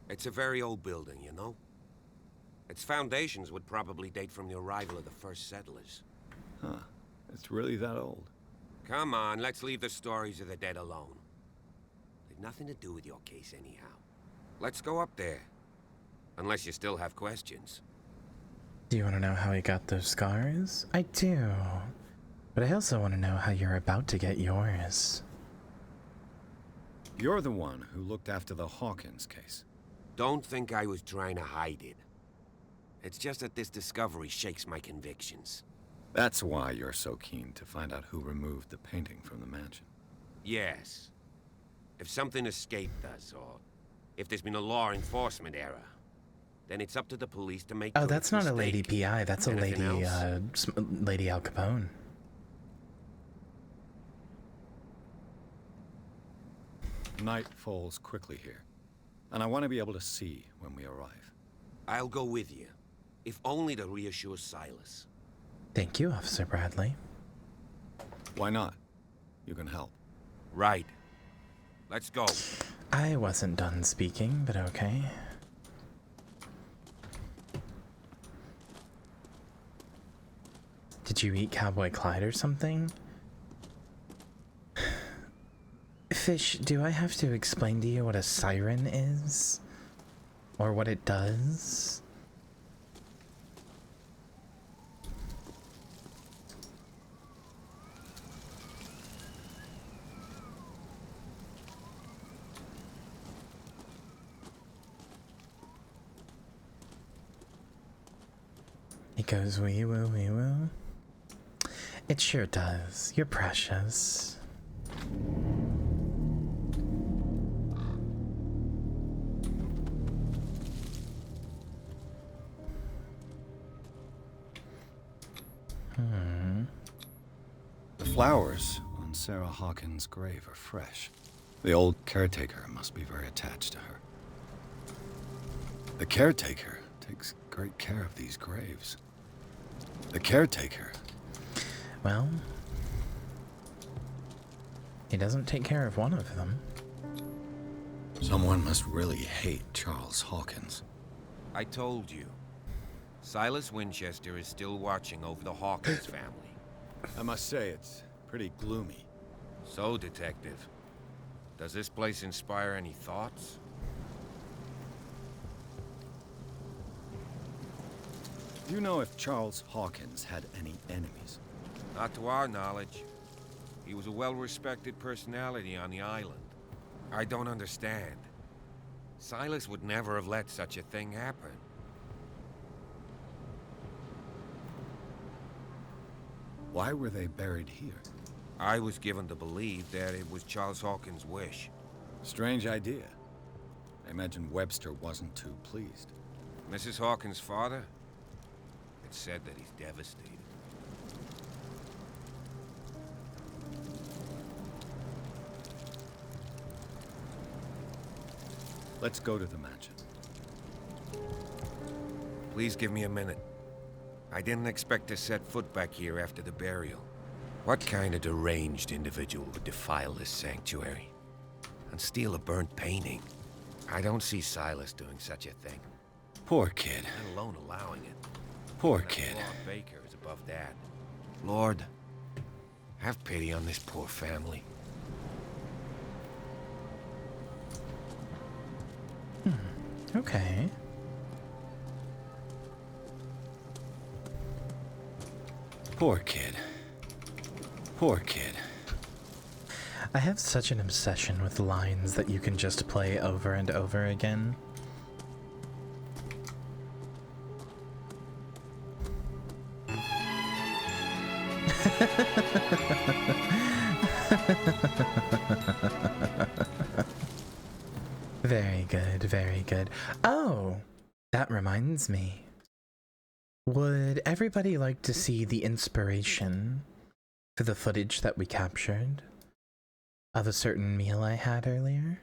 Speaker 20: It's a very old building, you know? Its foundations would probably date from the arrival of the first settlers.
Speaker 10: Huh. It's really that old.
Speaker 20: Come on, let's leave the stories of the dead alone. They've nothing to do with your case anyhow. Let's go up there. Unless you still have questions.
Speaker 8: Do you want to know how he got those scars? I do. But I also want to know how you're about to get yours.
Speaker 10: You're the one who looked after the Hawkins case.
Speaker 20: Don't think I was trying to hide it. It's just that this discovery shakes my convictions.
Speaker 10: That's why you're so keen to find out who removed the painting from the mansion.
Speaker 20: Yes. If something escaped us, or if there's been a law enforcement error, then it's up to the police to make.
Speaker 8: Oh, that's not a Lady PI. That's a Lady Lady Al Capone.
Speaker 10: Night falls quickly here, and I want to be able to see when we arrive.
Speaker 20: I'll go with you, if only to reassure Silas.
Speaker 8: Thank you, Officer Bradley.
Speaker 10: Why not? You can help.
Speaker 20: Right. Let's go.
Speaker 8: I wasn't done speaking, but okay. Did you eat Cowboy Clyde or something? Fish, do I have to explain to you what a siren is? Or what it does? It goes wee woo wee woo. It sure does. You're precious.
Speaker 10: The flowers on Sarah Hawkins' grave are fresh. The old caretaker must be very attached to her. The caretaker takes great care of these graves. The caretaker...
Speaker 8: Well, he doesn't take care of one of them.
Speaker 10: Someone must really hate Charles Hawkins.
Speaker 20: I told you. Silas Winchester is still watching over the Hawkins family.
Speaker 10: I must say, it's pretty gloomy.
Speaker 20: So, Detective, does this place inspire any thoughts?
Speaker 10: Do you know if Charles Hawkins had any enemies?
Speaker 20: Not to our knowledge. He was a well-respected personality on the island. I don't understand. Silas would never have let such a thing happen.
Speaker 10: Why were they buried here?
Speaker 20: I was given to believe that it was Charles Hawkins' wish.
Speaker 10: Strange idea. I imagine Webster wasn't too pleased.
Speaker 20: Mrs. Hawkins' father? It's said that he's devastated.
Speaker 10: Let's go to the mansion.
Speaker 20: Please give me a minute. I didn't expect to set foot back here after the burial. What kind of deranged individual would defile this sanctuary? And steal a burnt painting? I don't see Silas doing such a thing.
Speaker 10: Poor kid.
Speaker 20: Let alone allowing it.
Speaker 10: Poor kid.
Speaker 20: Lord Baker is above that. Lord, have pity on this poor family.
Speaker 8: Okay.
Speaker 10: Poor kid. Poor kid.
Speaker 8: I have such an obsession with lines that you can just play over and over again. Very good, very good. Oh, that reminds me. Would everybody like to see the inspiration for the footage that we captured of a certain meal I had earlier?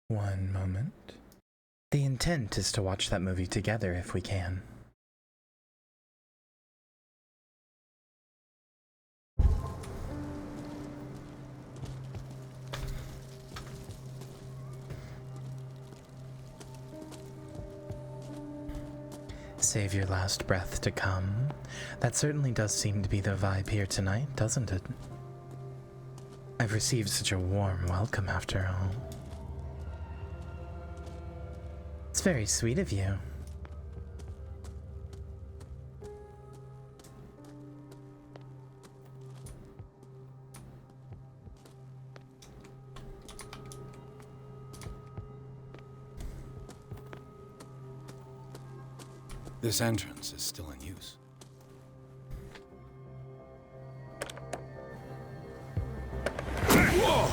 Speaker 8: One moment. The intent is to watch that movie together if we can. Save your last breath to come. That certainly does seem to be the vibe here tonight, doesn't it? I've received such a warm welcome after all. It's very sweet of you.
Speaker 10: This entrance is still in use.
Speaker 7: Whoa!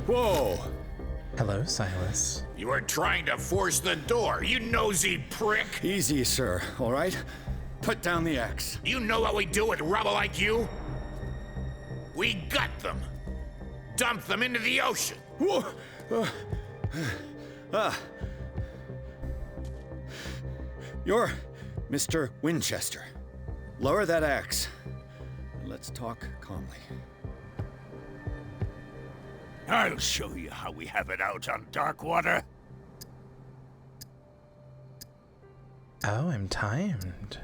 Speaker 7: Whoa!
Speaker 8: Hello, Silas.
Speaker 7: You were trying to force the door, you nosy prick!
Speaker 10: Easy, sir, all right? Put down the axe.
Speaker 7: You know what we do with rubble like you? We gut them. Dump them into the ocean.
Speaker 10: Whoa! You're Mr. Winchester. Lower that axe. And let's talk calmly.
Speaker 14: I'll show you how we have it out on Darkwater.
Speaker 8: Oh, I'm timed.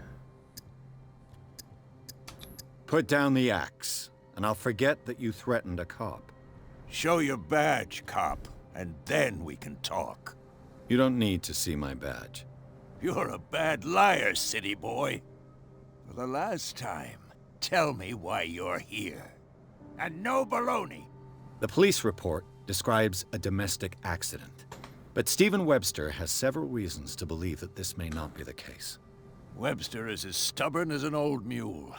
Speaker 10: Put down the axe, and I'll forget that you threatened a cop.
Speaker 14: Show your badge, cop, and then we can talk.
Speaker 10: You don't need to see my badge.
Speaker 14: You're a bad liar, city boy. For the last time, tell me why you're here. And no baloney.
Speaker 10: The police report describes a domestic accident, but Stephen Webster has several reasons to believe that this may not be the case.
Speaker 14: Webster is as stubborn as an old mule.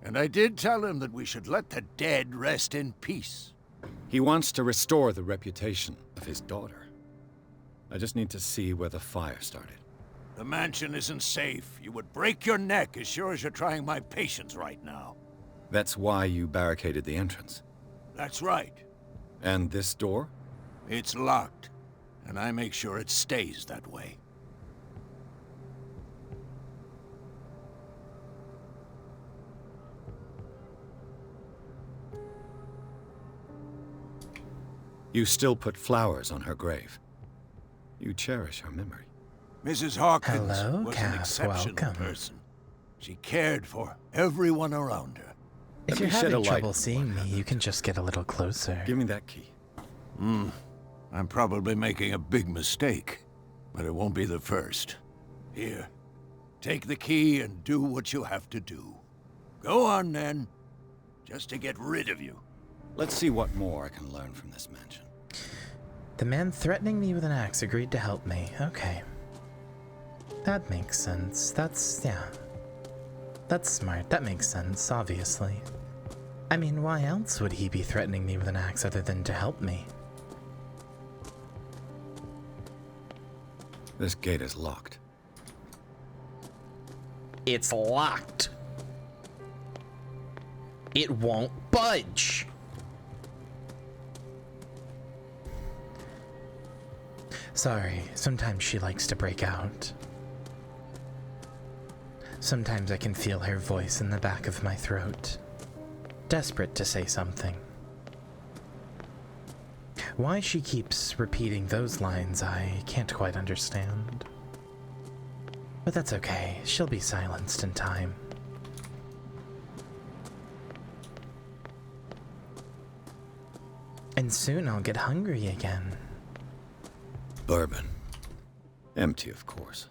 Speaker 7: And I did tell him that we should let the dead rest in peace.
Speaker 10: He wants to restore the reputation of his daughter. I just need to see where the fire started.
Speaker 7: The mansion isn't safe. You would break your neck as sure as you're trying my patience right now.
Speaker 10: That's why you barricaded the entrance.
Speaker 7: That's right.
Speaker 10: And this door?
Speaker 7: It's locked, and I make sure it stays that way.
Speaker 10: You still put flowers on her grave. You cherish her memory.
Speaker 7: Mrs. Hawkins
Speaker 8: Hello,
Speaker 7: was an
Speaker 8: Kath.
Speaker 7: exceptional
Speaker 8: Welcome.
Speaker 7: person. She cared for everyone around her.
Speaker 8: If you're having trouble seeing me, you can just get a little closer.
Speaker 10: Give me that key.
Speaker 7: I'm probably making a big mistake, but it won't be the first. Here, take the key and do what you have to do. Go on, then. Just to get rid of you.
Speaker 10: Let's see what more I can learn from this mansion.
Speaker 8: The man threatening me with an axe agreed to help me. Okay. That makes sense. Yeah. That's smart. That makes sense, obviously. I mean, why else would he be threatening me with an axe other than to help me?
Speaker 10: This gate is locked.
Speaker 8: It's locked. It won't budge. Sorry, sometimes she likes to break out. Sometimes I can feel her voice in the back of my throat, desperate to say something. Why she keeps repeating those lines, I can't quite understand. But that's okay, she'll be silenced in time. And soon I'll get hungry again.
Speaker 10: Bourbon. Empty, of course.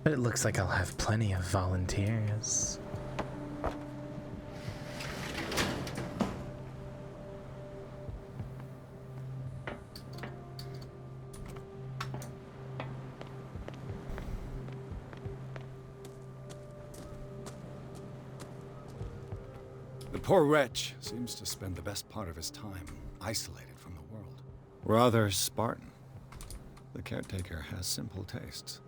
Speaker 8: But it looks like I'll have plenty of volunteers.
Speaker 10: The poor wretch seems to spend the best part of his time isolated from the world. Rather Spartan. The caretaker has simple tastes.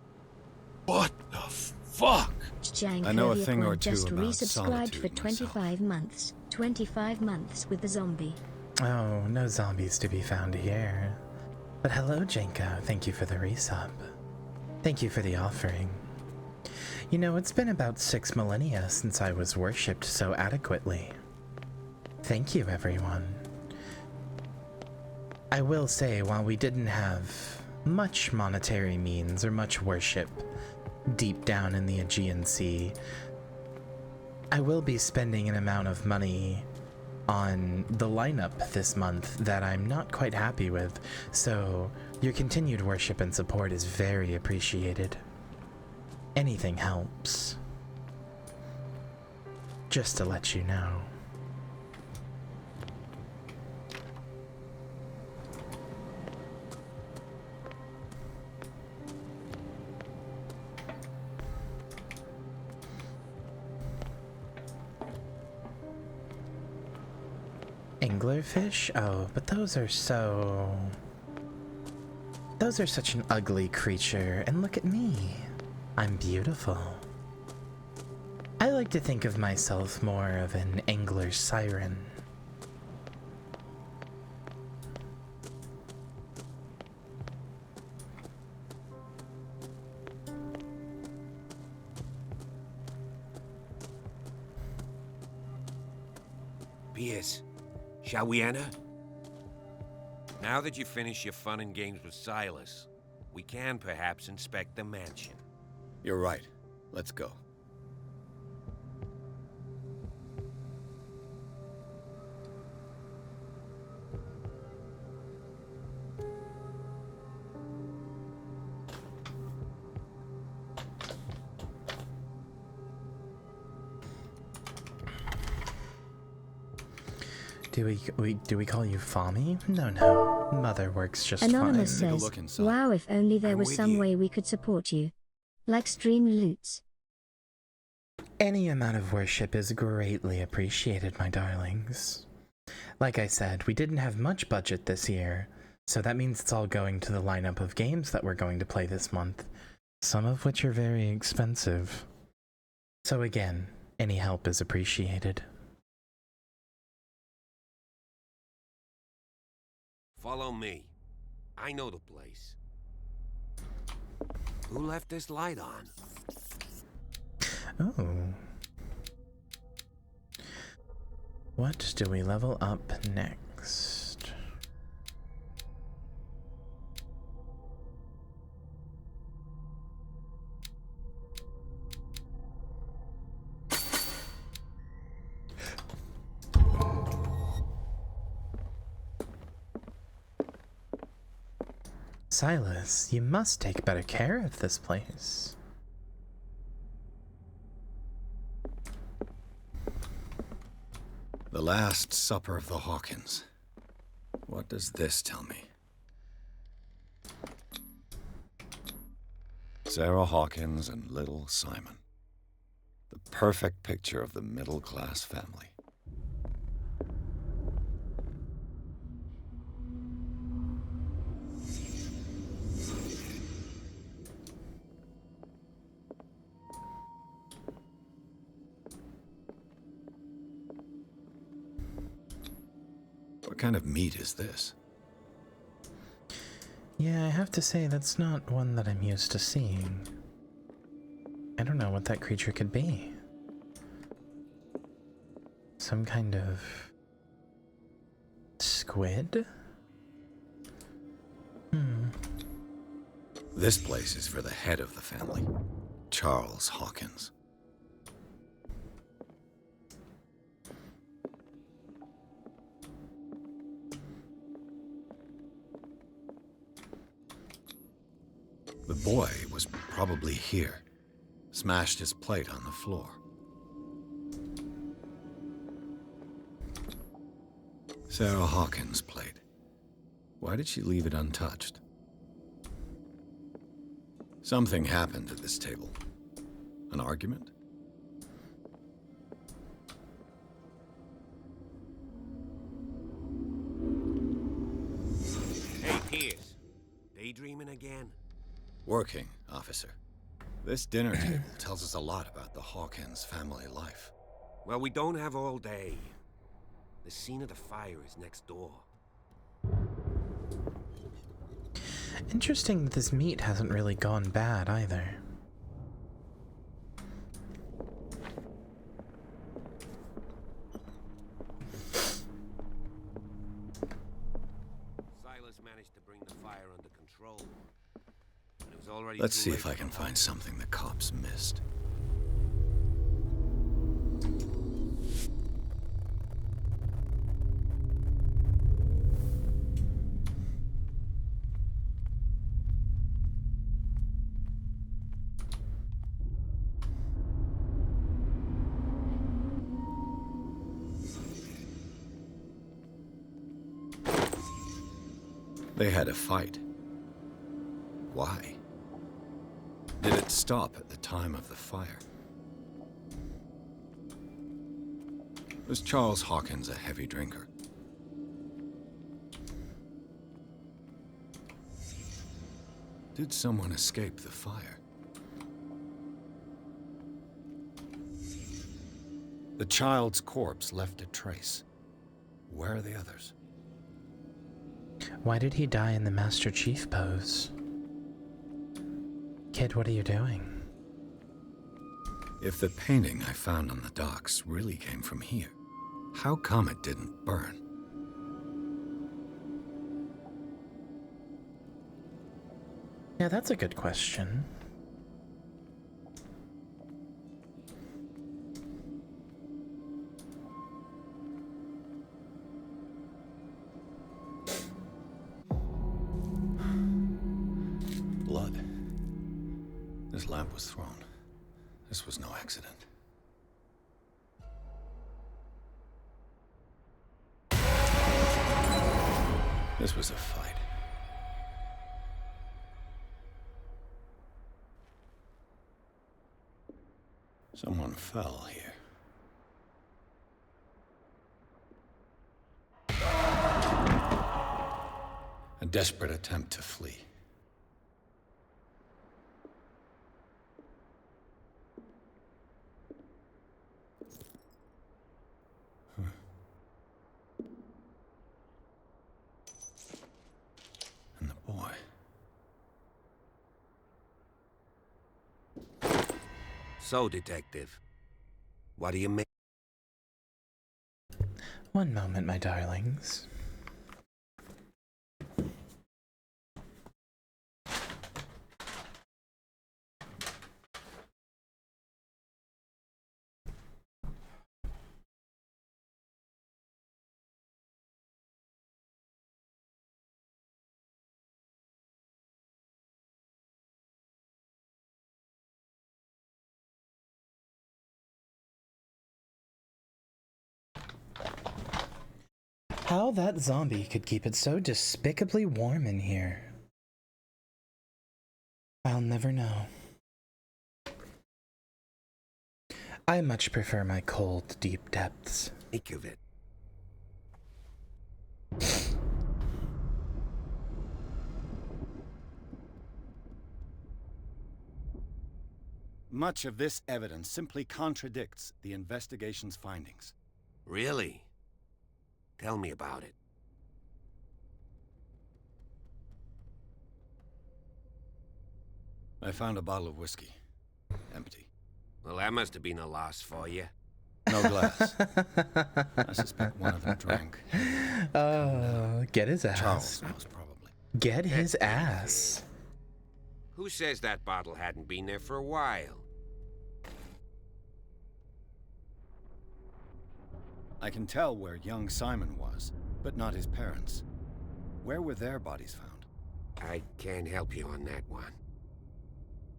Speaker 14: What the fuck?
Speaker 11: Jang
Speaker 10: I know a thing or two
Speaker 11: just
Speaker 10: about
Speaker 11: resubscribed
Speaker 10: solitude
Speaker 11: for 25 months. 25 months with the zombie.
Speaker 8: Oh, no zombies to be found here. But hello, Jenko. Thank you for the resub. Thank you for the offering. You know, it's been about 6 millennia since I was worshipped so adequately. Thank you, everyone. I will say, while we didn't have much monetary means or much worship deep down in the Aegean Sea, I will be spending an amount of money on the lineup this month that I'm not quite happy with, so your continued worship and support is very appreciated. Anything helps. Just to let you know. Anglerfish? Oh, but those are such an ugly creature, and look at me. I'm beautiful. I like to think of myself more of an angler siren.
Speaker 20: Pierce, shall we enter? Now that you've finished your fun and games with Silas, we can perhaps inspect the mansion.
Speaker 10: You're right. Let's go.
Speaker 8: Do we call you Fami? No. Mother works just
Speaker 11: Anonymous
Speaker 8: fine.
Speaker 11: says, wow, if only there was some way we could support you. Like stream loots.
Speaker 8: Any amount of worship is greatly appreciated, my darlings. Like I said, we didn't have much budget this year, so that means it's all going to the lineup of games that we're going to play this month, some of which are very expensive. So again, any help is appreciated.
Speaker 20: Follow me. I know the place. Who left this light on?
Speaker 8: Oh. What do we level up next? Silas, you must take better care of this place.
Speaker 10: The Last Supper of the Hawkins. What does this tell me? Sarah Hawkins and little Simon. The perfect picture of the middle-class family. What kind of meat is this?
Speaker 8: Yeah, I have to say that's not one that I'm used to seeing. I don't know what that creature could be. Some kind of squid?
Speaker 10: This place is for the head of the family, Charles Hawkins. The boy was probably here, smashed his plate on the floor. Sarah Hawkins' plate. Why did she leave it untouched? Something happened at this table. An argument?
Speaker 20: Hey, Pierce. Daydreaming again?
Speaker 10: Working, officer. This dinner table tells us a lot about the Hawkins family life.
Speaker 20: Well, we don't have all day. The scene of the fire is next door.
Speaker 8: Interesting that this meat hasn't really gone bad either.
Speaker 20: Silas managed to bring the fire under control. It was already
Speaker 10: Let's see if I can find something the cops missed. They had a fight. Why? Did it stop at the time of the fire? Was Charles Hawkins a heavy drinker? Did someone escape the fire? The child's corpse left a trace. Where are the others?
Speaker 8: Why did he die in the Master Chief pose? Kid, what are you doing?
Speaker 10: If the painting I found on the docks really came from here, how come it didn't burn?
Speaker 8: Yeah, that's a good question.
Speaker 10: Blood. This lamp was thrown. This was no accident. This was a fight. Someone fell here. A desperate attempt to flee. And the boy.
Speaker 20: So, Detective, what do you make?
Speaker 8: One moment, my darlings. How that zombie could keep it so despicably warm in here, I'll never know. I much prefer my cold, deep depths.
Speaker 20: Think of it.
Speaker 10: Much of this evidence simply contradicts the investigation's findings.
Speaker 20: Really? Tell me about it.
Speaker 10: I found a bottle of whiskey. Empty.
Speaker 20: Well, that must have been a loss for you.
Speaker 10: No glass. I suspect one of them drank.
Speaker 8: Oh, get his ass.
Speaker 10: Charles most probably.
Speaker 8: Get his ass.
Speaker 20: Who says that bottle hadn't been there for a while?
Speaker 10: I can tell where young Simon was, but not his parents. Where were their bodies found?
Speaker 20: I can't help you on that one.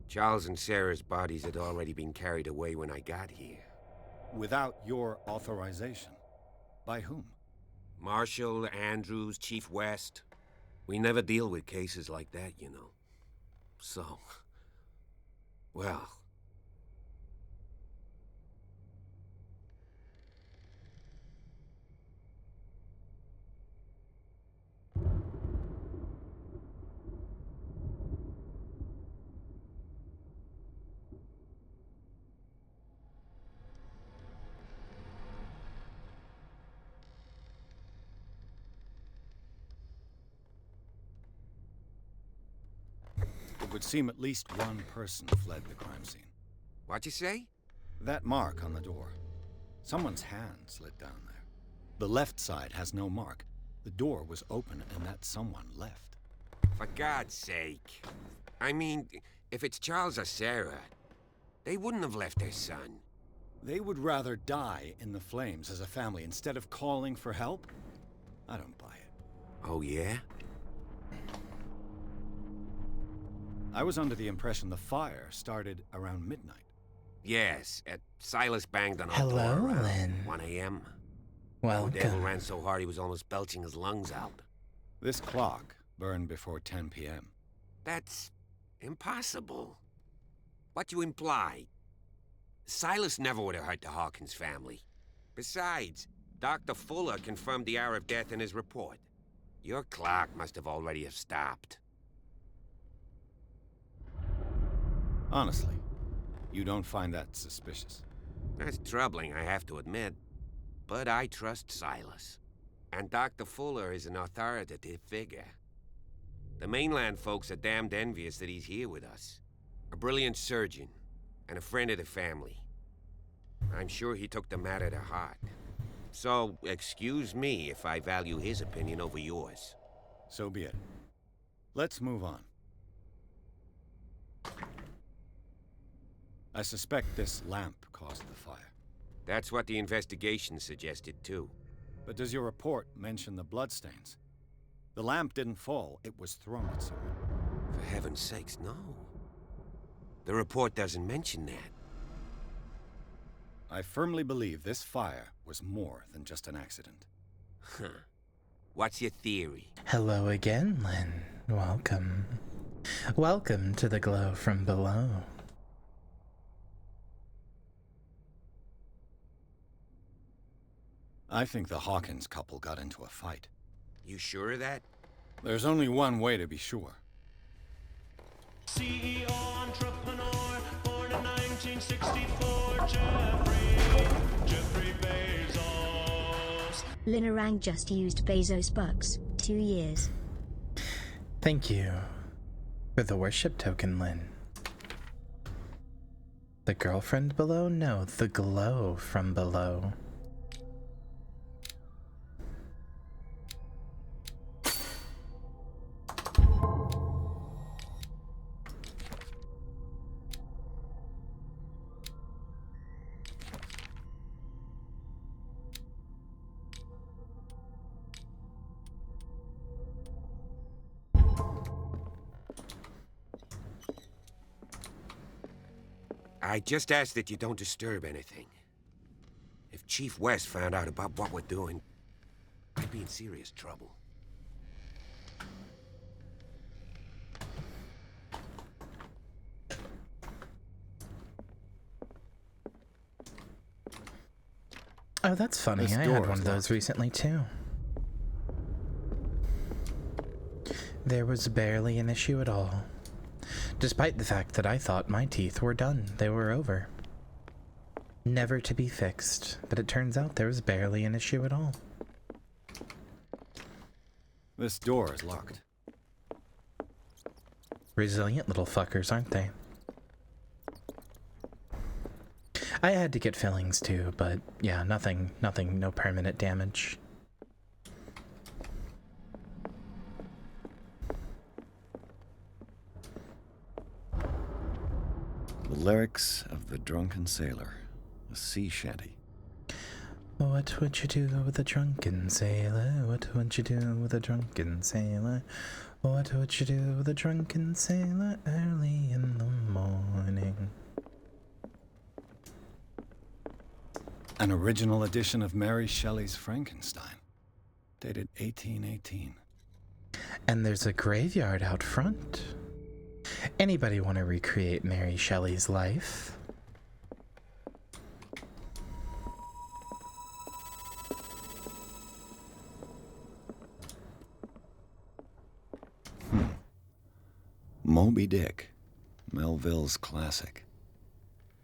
Speaker 20: Charles and Sarah's bodies had already been carried away when I got here.
Speaker 10: Without your authorization? By whom?
Speaker 20: Marshall, Andrews, Chief West. We never deal with cases like that, you know. So... well...
Speaker 10: It would seem at least one person fled the crime scene.
Speaker 20: What'd you say?
Speaker 10: That mark on the door. Someone's hand slid down there. The left side has no mark. The door was open and that someone left.
Speaker 20: For God's sake. I mean, if it's Charles or Sarah, they wouldn't have left their son.
Speaker 10: They would rather die in the flames as a family instead of calling for help? I don't buy it.
Speaker 20: Oh, yeah?
Speaker 10: I was under the impression the fire started around midnight.
Speaker 20: Yes, Silas banged on our
Speaker 8: Hello,
Speaker 20: door around
Speaker 8: Lynn.
Speaker 20: 1 a.m.
Speaker 8: Welcome.
Speaker 20: The devil ran so hard he was almost belching his lungs out.
Speaker 10: This clock burned before 10 p.m.
Speaker 20: That's impossible. What you imply? Silas never would have hurt the Hawkins family. Besides, Dr. Fuller confirmed the hour of death in his report. Your clock must have already have stopped.
Speaker 10: Honestly, you don't find that suspicious?
Speaker 20: That's troubling, I have to admit. But I trust Silas. And Dr. Fuller is an authoritative figure. The mainland folks are damned envious that he's here with us. A brilliant surgeon, and a friend of the family. I'm sure he took the matter to heart. So, excuse me if I value his opinion over yours.
Speaker 10: So be it. Let's move on. I suspect this lamp caused the fire.
Speaker 20: That's what the investigation suggested, too.
Speaker 10: But does your report mention the bloodstains? The lamp didn't fall, it was thrown at someone.
Speaker 20: For heaven's sakes, no. The report doesn't mention that.
Speaker 10: I firmly believe this fire was more than just an accident.
Speaker 20: Huh. What's your theory?
Speaker 8: Hello again, Lynn. Welcome. Welcome to the glow from below.
Speaker 10: I think the Hawkins couple got into a fight.
Speaker 20: You sure of that?
Speaker 10: There's only one way to be sure.
Speaker 2: CEO entrepreneur, born in 1964, Jeffrey Bezos.
Speaker 11: Linerang just used Bezos bucks. 2 years.
Speaker 8: Thank you for the worship token, Lynn. The girlfriend below? No, the glow from below.
Speaker 20: I just ask that you don't disturb anything. If Chief West found out about what we're doing, I'd be in serious trouble.
Speaker 8: Oh, that's funny. I had one of those recently, too. There was barely an issue at all. Despite the fact that I thought my teeth were done. They were over. Never to be fixed. But it turns out there was barely an issue at all.
Speaker 10: This door is locked.
Speaker 8: Resilient little fuckers, aren't they? I had to get fillings too, but yeah, nothing, no permanent damage.
Speaker 10: The lyrics of the Drunken Sailor, a sea shanty.
Speaker 8: What would you do with a drunken sailor? What would you do with a drunken sailor? What would you do with a drunken sailor early in the morning?
Speaker 10: An original edition of Mary Shelley's Frankenstein, dated 1818.
Speaker 8: And there's a graveyard out front. Anybody want to recreate Mary Shelley's life?
Speaker 10: Moby Dick, Melville's classic.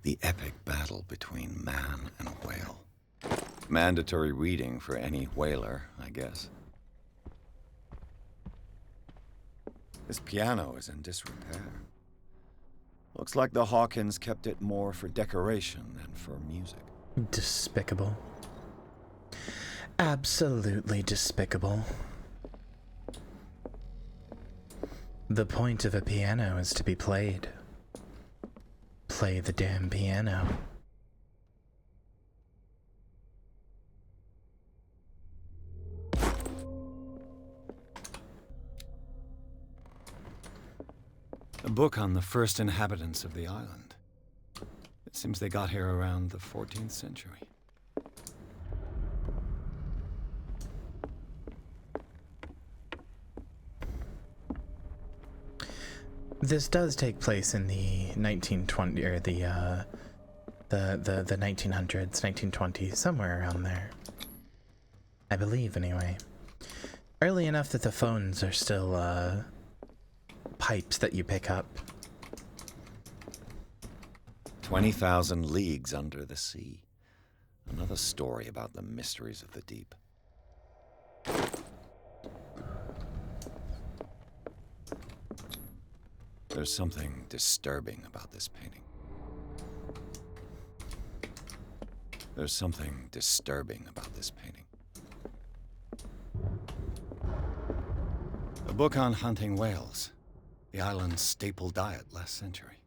Speaker 10: The epic battle between man and whale. Mandatory reading for any whaler, I guess. This piano is in disrepair. Looks like the Hawkins kept it more for decoration than for music.
Speaker 8: Despicable. Absolutely despicable. The point of a piano is to be played. Play the damn piano.
Speaker 10: A book on the first inhabitants of the island. It seems they got here around the 14th century.
Speaker 8: This does take place in the 1920 or the 1900s, 1920s, somewhere around there. I believe, anyway. Early enough that the phones are still pipes that you pick up.
Speaker 10: 20,000 leagues under the sea. Another story about the mysteries of the deep. There's something disturbing about this painting. There's something disturbing about this painting. A book on hunting whales. The island's staple diet last century.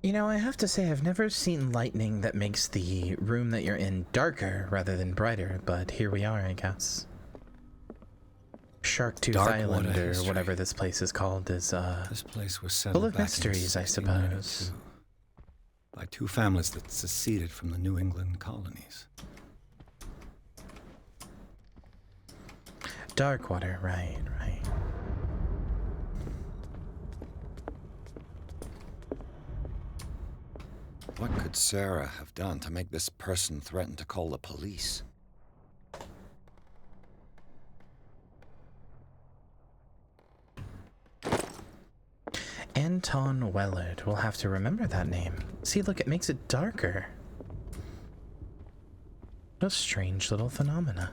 Speaker 8: You know, I have to say I've never seen lightning that makes the room that you're in darker rather than brighter, but here we are, I guess. Sharktooth Island, or whatever this place is called, is
Speaker 10: this place was
Speaker 8: full of mysteries, I suppose.
Speaker 10: By two families that seceded from the New England colonies.
Speaker 8: Darkwater, right.
Speaker 10: What could Sarah have done to make this person threaten to call the police?
Speaker 8: Anton Wellard. We'll have to remember that name. See, look, it makes it darker. What a strange little phenomena.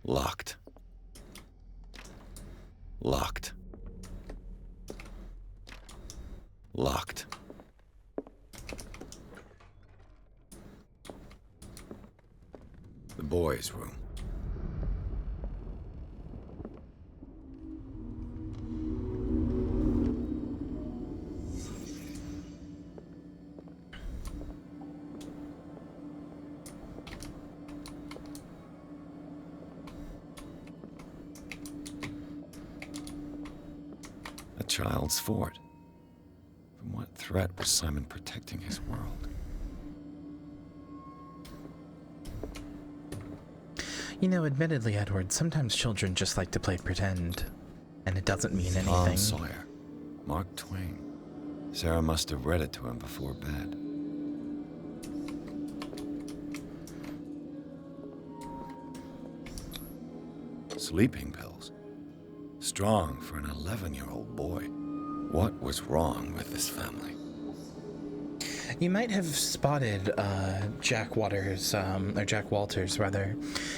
Speaker 10: Locked. Locked. Locked. The boys' room. A child's fort. From what threat was Simon protecting his world?
Speaker 8: You know, admittedly, Edward, sometimes children just like to play pretend. And it doesn't mean anything.
Speaker 10: Tom Sawyer. Mark Twain. Sarah must have read it to him before bed. Sleeping pills. Strong for an 11-year-old boy. What was wrong with this family?
Speaker 8: You might have spotted Jack Walters, rather.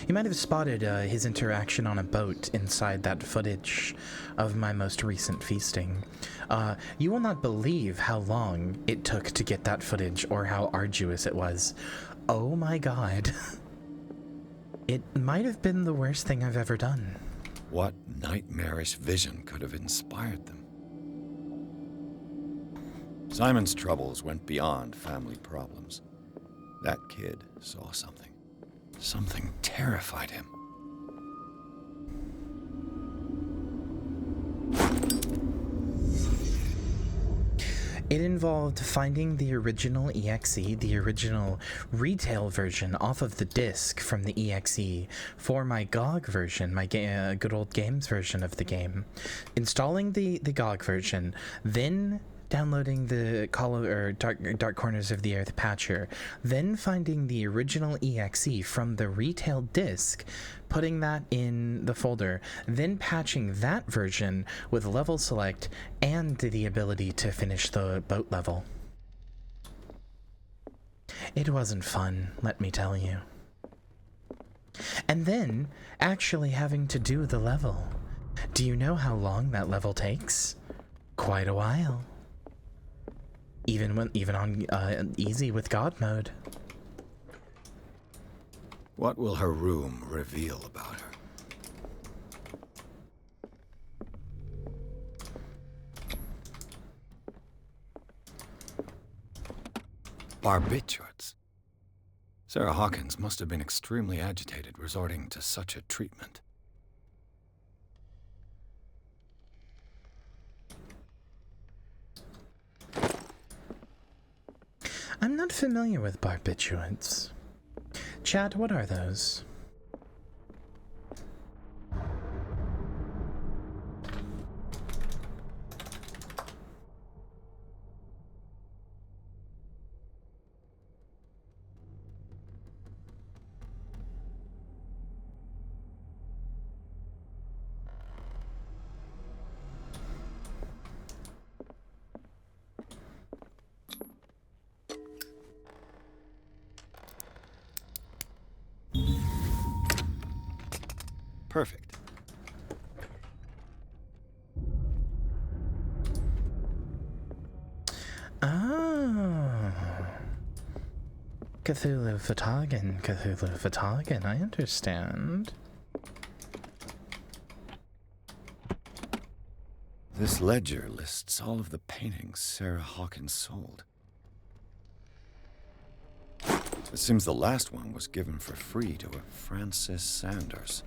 Speaker 8: You might have spotted his interaction on a boat inside that footage of my most recent feasting. You will not believe how long it took to get that footage or how arduous it was. Oh my god. It might have been the worst thing I've ever done.
Speaker 10: What nightmarish vision could have inspired them? Simon's troubles went beyond family problems. That kid saw something. Something terrified him.
Speaker 8: It involved finding the original EXE, the original retail version off of the disc from the EXE for my GOG version, my good old games version of the game. Installing the GOG version, then downloading the Dark Corners of the Earth patcher, then finding the original EXE from the retail disc, putting that in the folder, then patching that version with level select and the ability to finish the boat level. It wasn't fun, let me tell you. And then actually having to do the level. Do you know how long that level takes? Quite a while. Even on easy with God mode.
Speaker 10: What will her room reveal about her? Barbiturates. Sarah Hawkins must have been extremely agitated resorting to such a treatment.
Speaker 8: I'm not familiar with barbiturates. Chad, what are those?
Speaker 10: Perfect.
Speaker 8: Oh. Cthulhu Fatagan, I understand.
Speaker 10: This ledger lists all of the paintings Sarah Hawkins sold. It seems the last one was given for free to a Francis Sanders.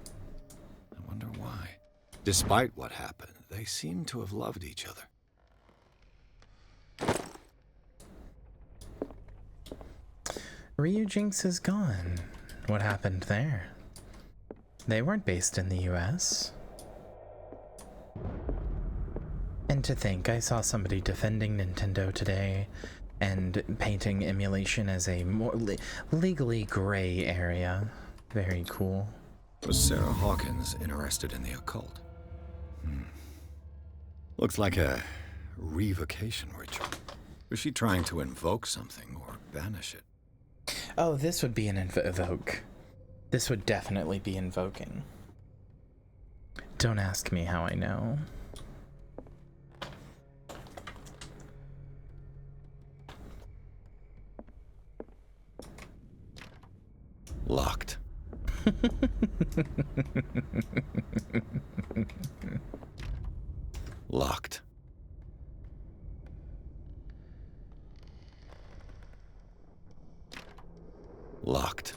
Speaker 10: I wonder why. Despite what happened, they seem to have loved each other.
Speaker 8: Ryu Jinx is gone. What happened there? They weren't based in the US. And to think, I saw somebody defending Nintendo today and painting emulation as a more legally gray area. Very cool.
Speaker 10: Was Sarah Hawkins interested in the occult? Looks like a revocation ritual. Was she trying to invoke something or banish it?
Speaker 9: Oh, this would be an invoke. This would definitely be invoking. Don't ask me how I know.
Speaker 10: Locked. Locked. Locked.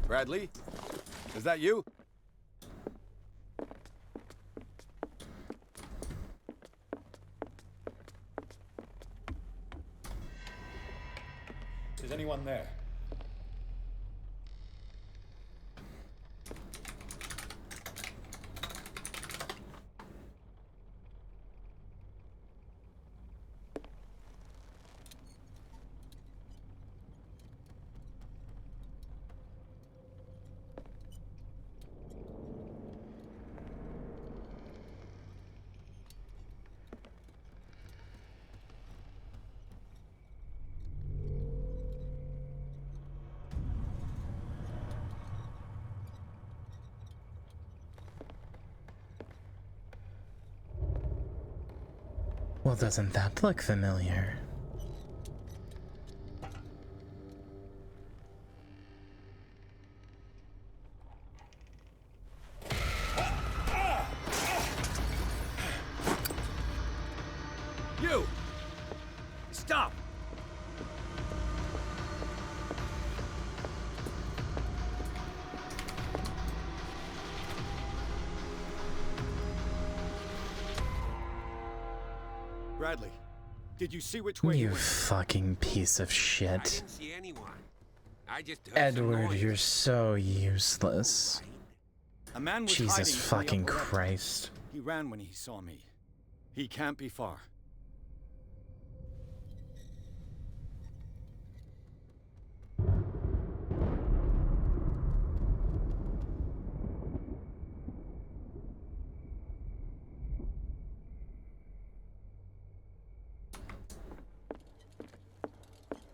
Speaker 3: Bradley? Is that you?
Speaker 22: Is anyone there?
Speaker 9: Well, doesn't that look familiar?
Speaker 3: You! Stop! Bradley, did you see which way
Speaker 9: You
Speaker 3: went?
Speaker 9: fucking piece of
Speaker 20: I
Speaker 9: shit.
Speaker 20: didn't see anyone. I just heard some
Speaker 9: Edward,
Speaker 20: noise.
Speaker 9: you're so useless.
Speaker 10: A man was
Speaker 9: Jesus
Speaker 10: hiding in the
Speaker 9: fucking
Speaker 10: upper left.
Speaker 9: Christ.
Speaker 10: He ran when he saw me. He can't be far.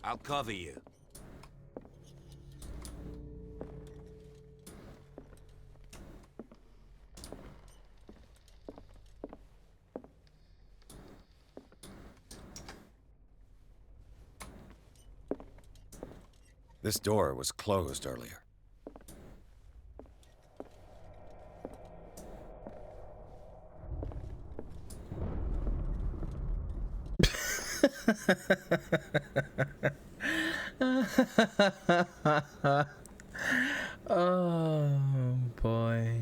Speaker 20: I'll cover you.
Speaker 10: This door was closed earlier.
Speaker 9: Oh boy.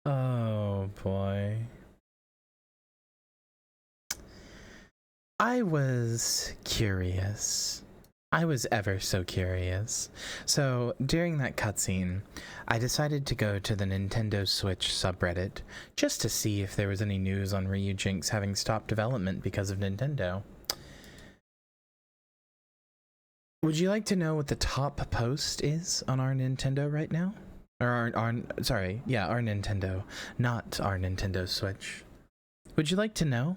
Speaker 9: Oh boy. I was curious. I was ever so curious. So, during that cutscene, I decided to go to the Nintendo Switch subreddit just to see if there was any news on Ryujinx having stopped development because of Nintendo. Would you like to know what the top post is on our Nintendo right now? Or our Nintendo, not our Nintendo Switch. Would you like to know?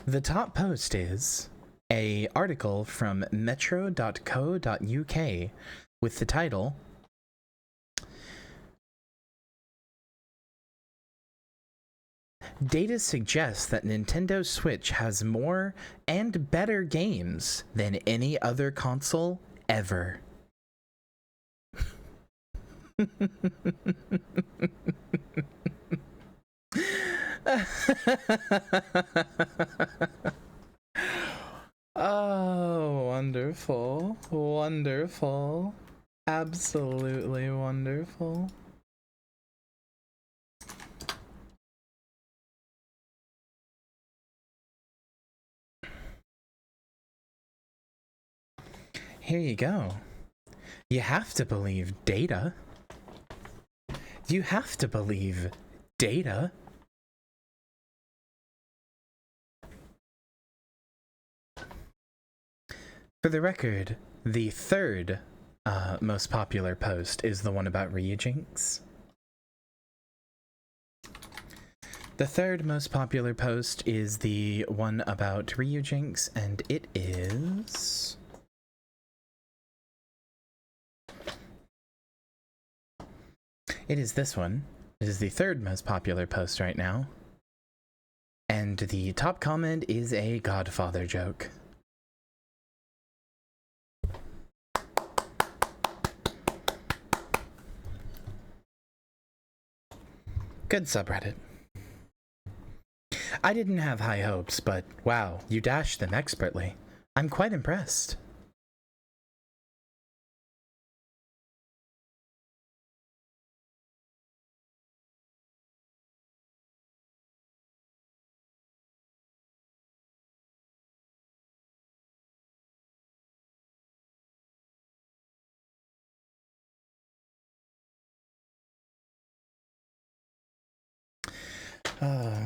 Speaker 9: The top post is an article from metro.co.uk with the title Data suggests that Nintendo Switch has more and better games than any other console ever. Oh, wonderful. Wonderful. Absolutely wonderful. Here you go.
Speaker 8: You have to believe data. You have to believe data. For the record, the third most popular post is the one about Ryujinx. The third most popular post is the one about Ryujinx, and it is... It is this one. It is the third most popular post right now. And the top comment is a Godfather joke. Good subreddit. I didn't have high hopes, but wow, you dashed them expertly. I'm quite impressed.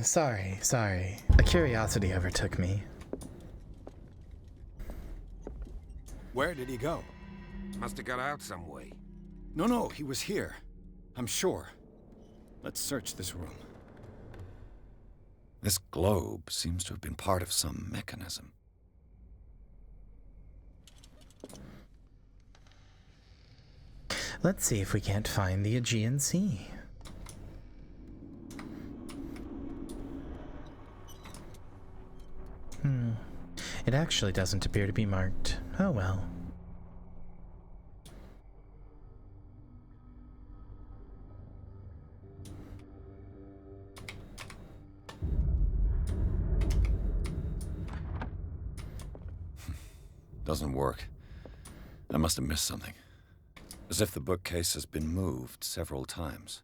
Speaker 8: Sorry. A curiosity overtook me.
Speaker 10: Where did he go?
Speaker 20: Must have got out some way.
Speaker 10: No, he was here. I'm sure. Let's search this room. This globe seems to have been part of some mechanism.
Speaker 8: Let's see if we can't find the Aegean Sea. It actually doesn't appear to be marked. Oh well.
Speaker 10: Doesn't work. I must have missed something. As if the bookcase has been moved several times.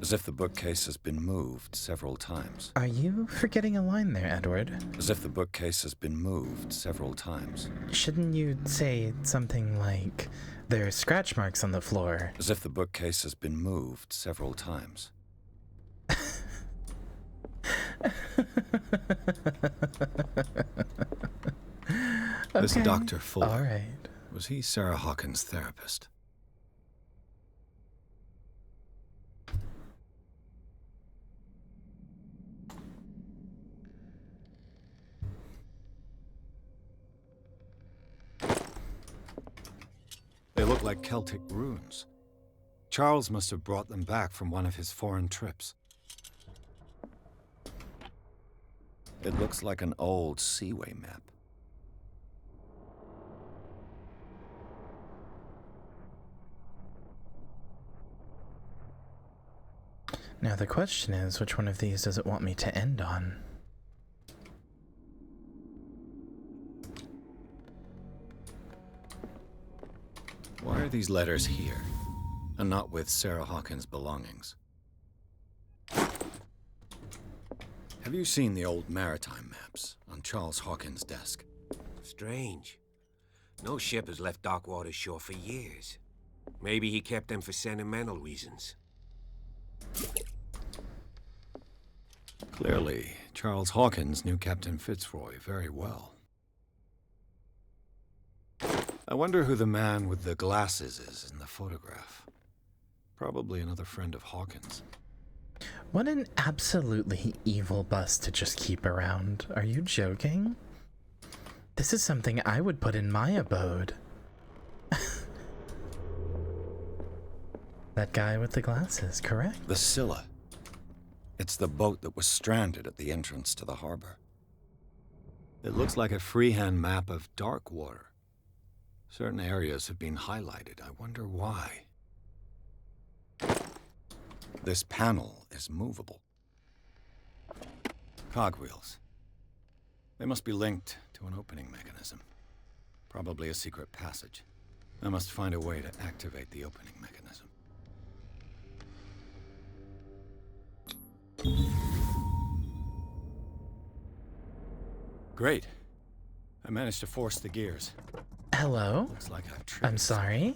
Speaker 10: As if the bookcase has been moved several times.
Speaker 8: Are you forgetting a line there, Edward?
Speaker 10: As if the bookcase has been moved several times.
Speaker 8: Shouldn't you say something like, there are scratch marks on the floor?
Speaker 10: As if the bookcase has been moved several times. This Dr. Fuller.
Speaker 8: All right.
Speaker 10: Was he Sarah Hawkins' therapist? They look like Celtic runes. Charles must have brought them back from one of his foreign trips. It looks like an old seaway map.
Speaker 8: Now the question is, which one of these does it want me to end on?
Speaker 10: Why are these letters here, and not with Sarah Hawkins' belongings? Have you seen the old maritime maps on Charles Hawkins' desk?
Speaker 20: Strange. No ship has left Darkwater's shore for years. Maybe he kept them for sentimental reasons.
Speaker 10: Clearly, Charles Hawkins knew Captain Fitzroy very well. I wonder who the man with the glasses is in the photograph. Probably another friend of Hawkins.
Speaker 8: What an absolutely evil bust to just keep around. Are you joking? This is something I would put in my abode. That guy with the glasses, correct?
Speaker 10: The Scylla. It's the boat that was stranded at the entrance to the harbor. It looks like a freehand map of Darkwater. Certain areas have been highlighted. I wonder why. This panel is movable. Cogwheels. They must be linked to an opening mechanism. Probably a secret passage. I must find a way to activate the opening mechanism. Great. I managed to force the gears.
Speaker 8: Hello?
Speaker 10: Looks like I've tripped.
Speaker 8: I'm sorry?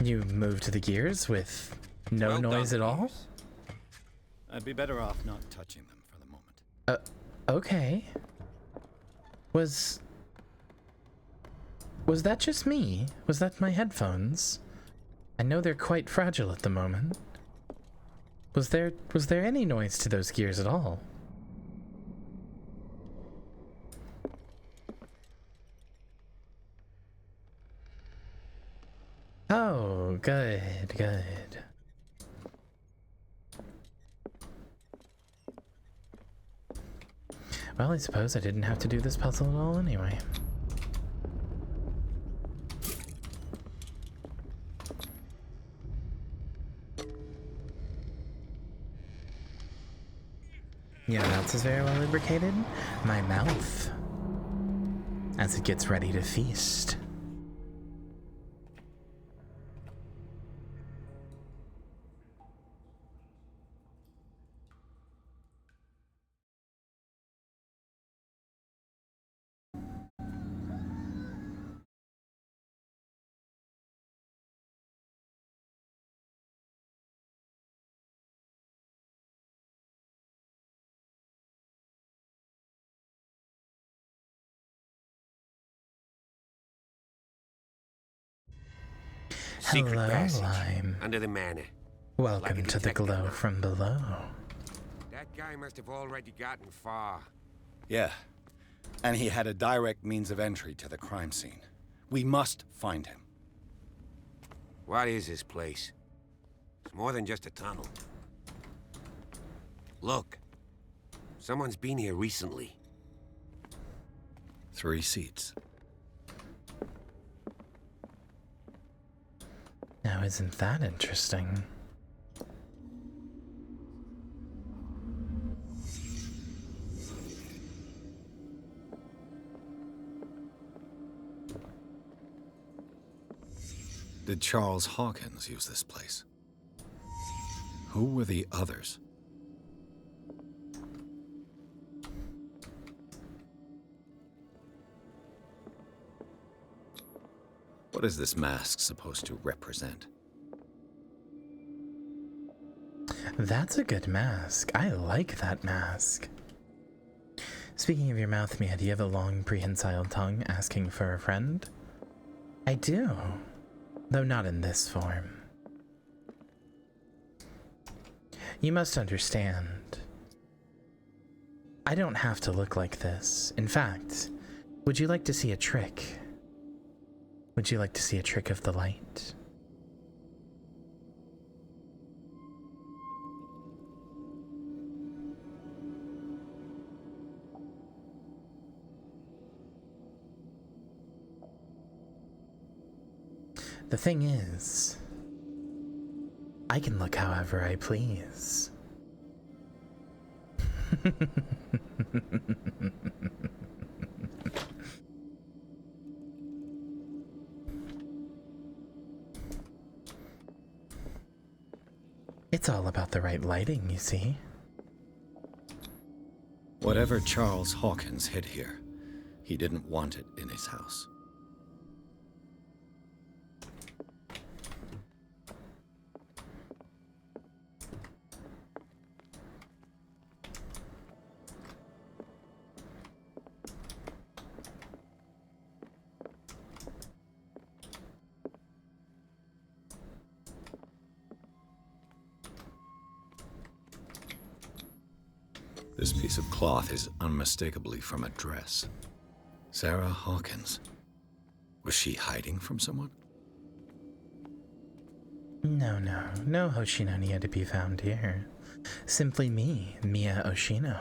Speaker 8: You moved the gears with no
Speaker 10: Well
Speaker 8: noise
Speaker 10: done,
Speaker 8: at all?
Speaker 10: Pierce. I'd be better off not touching them for the moment.
Speaker 8: Okay. Was that just me? Was that my headphones? I know they're quite fragile at the moment. Was there any noise to those gears at all? Oh, good, good. Well, I suppose I didn't have to do this puzzle at all anyway. You know what else is very well lubricated? My mouth. As it gets ready to feast.
Speaker 20: Secret
Speaker 8: Hello,
Speaker 20: passage
Speaker 8: Lime.
Speaker 20: under the manor.
Speaker 8: Welcome
Speaker 20: Like a
Speaker 8: to the
Speaker 20: detective.
Speaker 8: glow from below.
Speaker 20: That guy must have already gotten far.
Speaker 10: Yeah. And he had a direct means of entry to the crime scene. We must find him.
Speaker 20: What is this place? It's more than just a tunnel. Look. Someone's been here recently.
Speaker 10: 3 seats.
Speaker 8: Now, isn't that interesting?
Speaker 10: Did Charles Hawkins use this place? Who were the others? What is this mask supposed to represent?
Speaker 8: That's a good mask. I like that mask. Speaking of your mouth, Mia, do you have a long prehensile tongue asking for a friend? I do. Though not in this form. You must understand. I don't have to look like this. In fact, would you like to see a trick? Would you like to see a trick of the light? The thing is, I can look however I please. It's all about the right lighting, you see.
Speaker 10: Whatever Charles Hawkins hid here, he didn't want it in his house. This piece of cloth is unmistakably from a dress. Sarah Hawkins. Was she hiding from someone?
Speaker 8: No Hoshino Nia to be found here. Simply me, Mia Oshino.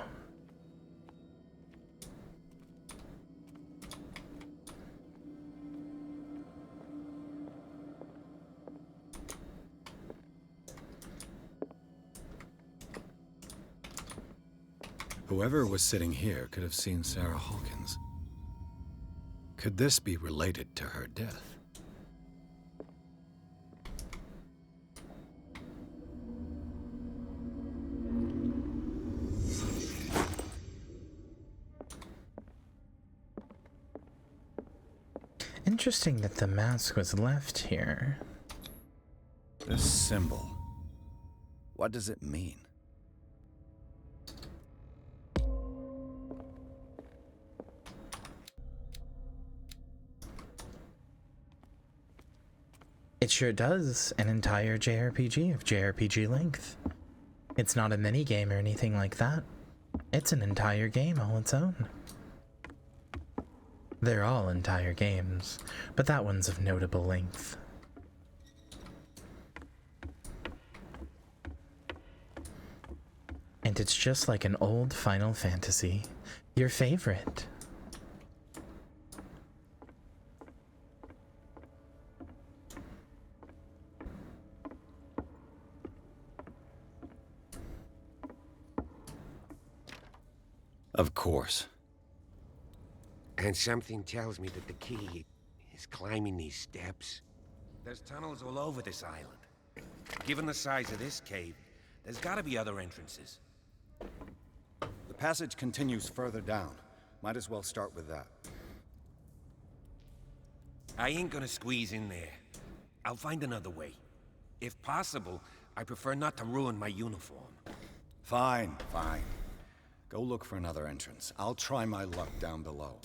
Speaker 10: Whoever was sitting here could have seen Sarah Hawkins. Could this be related to her death?
Speaker 8: Interesting that the mask was left here.
Speaker 10: This symbol. What does it mean?
Speaker 8: It sure does. An entire JRPG of JRPG length. It's not a minigame or anything like that. It's an entire game all its own. They're all entire games, but that one's of notable length. And it's just like an old Final Fantasy. Your favorite.
Speaker 10: Of course.
Speaker 20: And something tells me that the key is climbing these steps. There's tunnels all over this island. Given the size of this cave, there's gotta be other entrances.
Speaker 10: The passage continues further down. Might as well start with that.
Speaker 20: I ain't gonna squeeze in there. I'll find another way. If possible, I prefer not to ruin my uniform.
Speaker 10: Fine, fine. Go look for another entrance. I'll try my luck down below.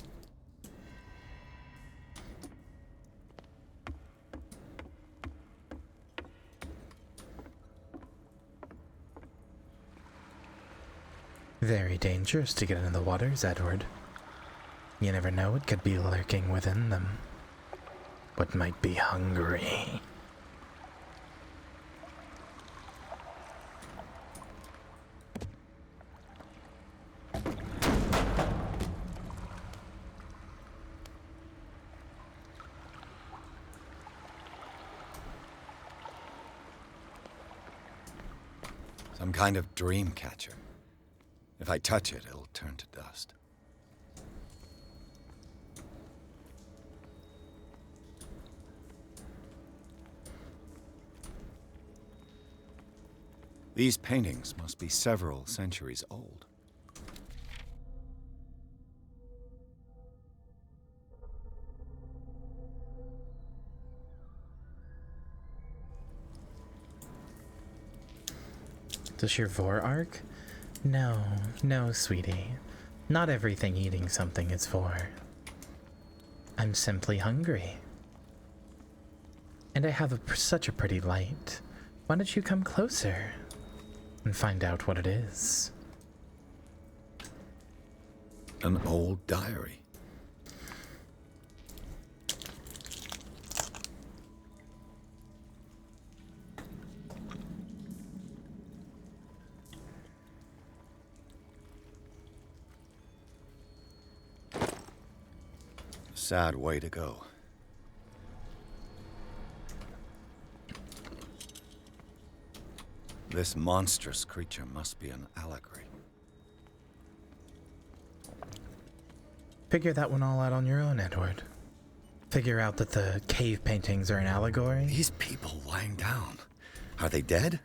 Speaker 8: Very dangerous to get into the waters, Edward. You never know what could be lurking within them. What might be hungry.
Speaker 10: Some kind of dream catcher. If I touch it, it'll turn to dust. These paintings must be several centuries old.
Speaker 8: Does your vor arc? No, sweetie. Not everything eating something is vor. I'm simply hungry. And I have such a pretty light. Why don't you come closer and find out what it is?
Speaker 10: An old diary. Sad way to go. This monstrous creature must be an allegory.
Speaker 8: Figure that one all out on your own, Edward. Figure out that the cave paintings are an allegory.
Speaker 10: These people lying down. Are they dead?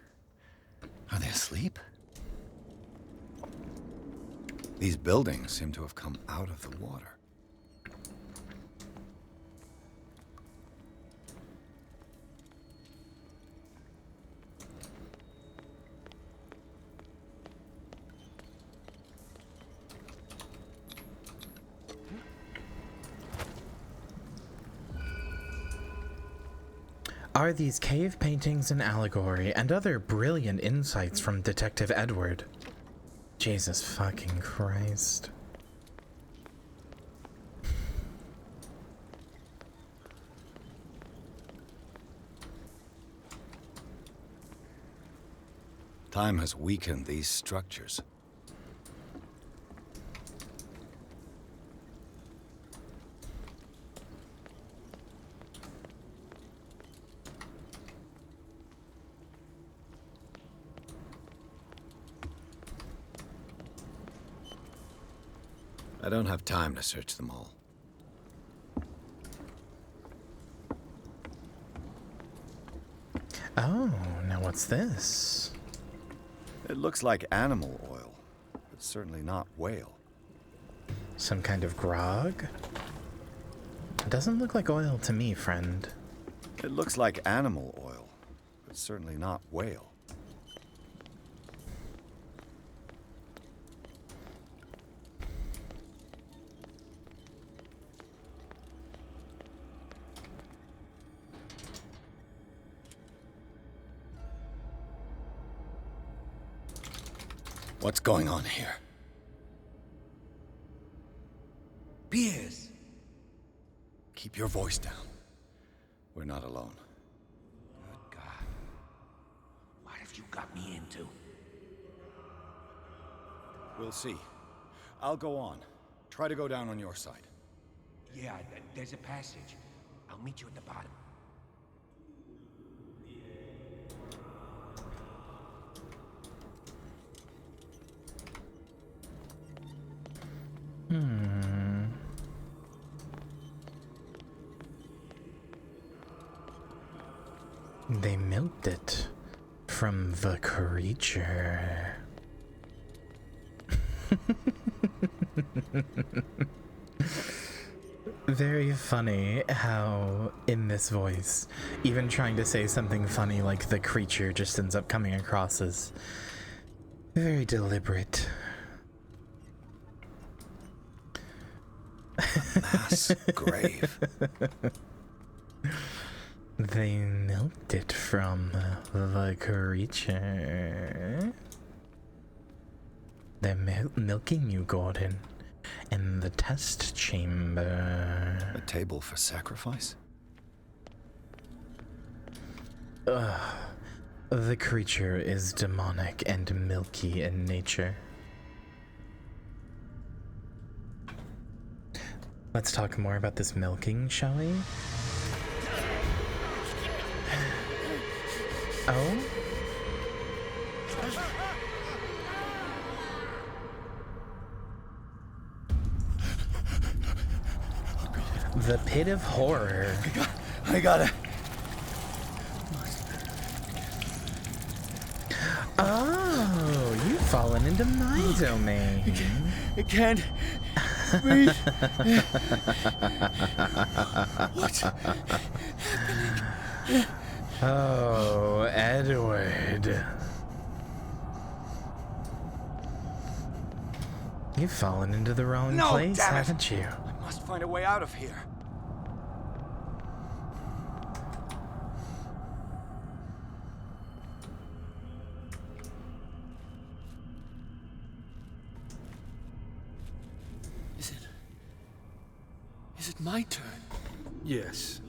Speaker 10: Are they asleep? These buildings seem to have come out of the water.
Speaker 8: Are these cave paintings an allegory and other brilliant insights from Detective Edward? Jesus fucking Christ.
Speaker 10: Time has weakened these structures. I don't have time to search them all.
Speaker 8: Oh, now what's this?
Speaker 10: It looks like animal oil, but certainly not whale.
Speaker 8: Some kind of grog? It doesn't look like oil to me, friend.
Speaker 10: It looks like animal oil, but certainly not whale. What's going on here?
Speaker 21: Pierce!
Speaker 10: Keep your voice down. We're not alone.
Speaker 21: Good God. What have you got me into?
Speaker 10: We'll see. I'll go on. Try to go down on your side.
Speaker 21: Yeah, there's a passage. I'll meet you at the bottom.
Speaker 8: They milked it from the creature. Very funny how, in this voice, even trying to say something funny like the creature just ends up coming across as very deliberate.
Speaker 10: A mass grave.
Speaker 8: They milked it from the creature. They're milking you, Gordon, in the test chamber.
Speaker 10: A table for sacrifice?
Speaker 8: The creature is demonic and milky in nature. Let's talk more about this milking, shall we? Oh? The pit of horror.
Speaker 10: I gotta.
Speaker 8: Oh, you've fallen into my domain.
Speaker 10: I can't breathe. What's happening?
Speaker 8: Oh, Edward. You've fallen into the wrong place,
Speaker 10: damn it.
Speaker 8: haven't you?
Speaker 10: I must find a way out of here.
Speaker 3: Is it my turn?
Speaker 18: Yes,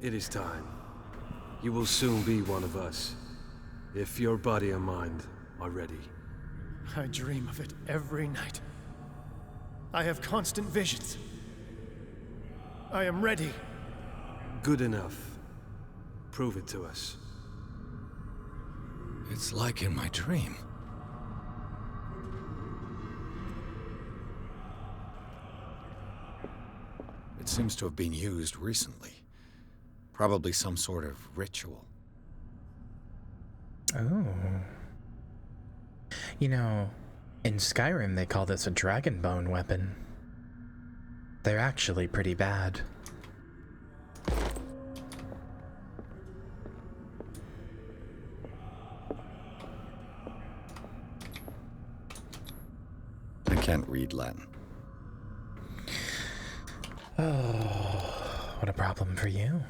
Speaker 18: it is time. You will soon be one of us, if your body and mind are ready.
Speaker 16: I dream of it every night. I have constant visions. I am ready.
Speaker 18: Good enough. Prove it to us.
Speaker 10: It's like in my dream. It seems to have been used recently. Probably some sort of ritual.
Speaker 8: Oh. You know, in Skyrim they call this a dragonbone weapon. They're actually pretty bad.
Speaker 10: I can't read Latin.
Speaker 8: Oh, what a problem for you.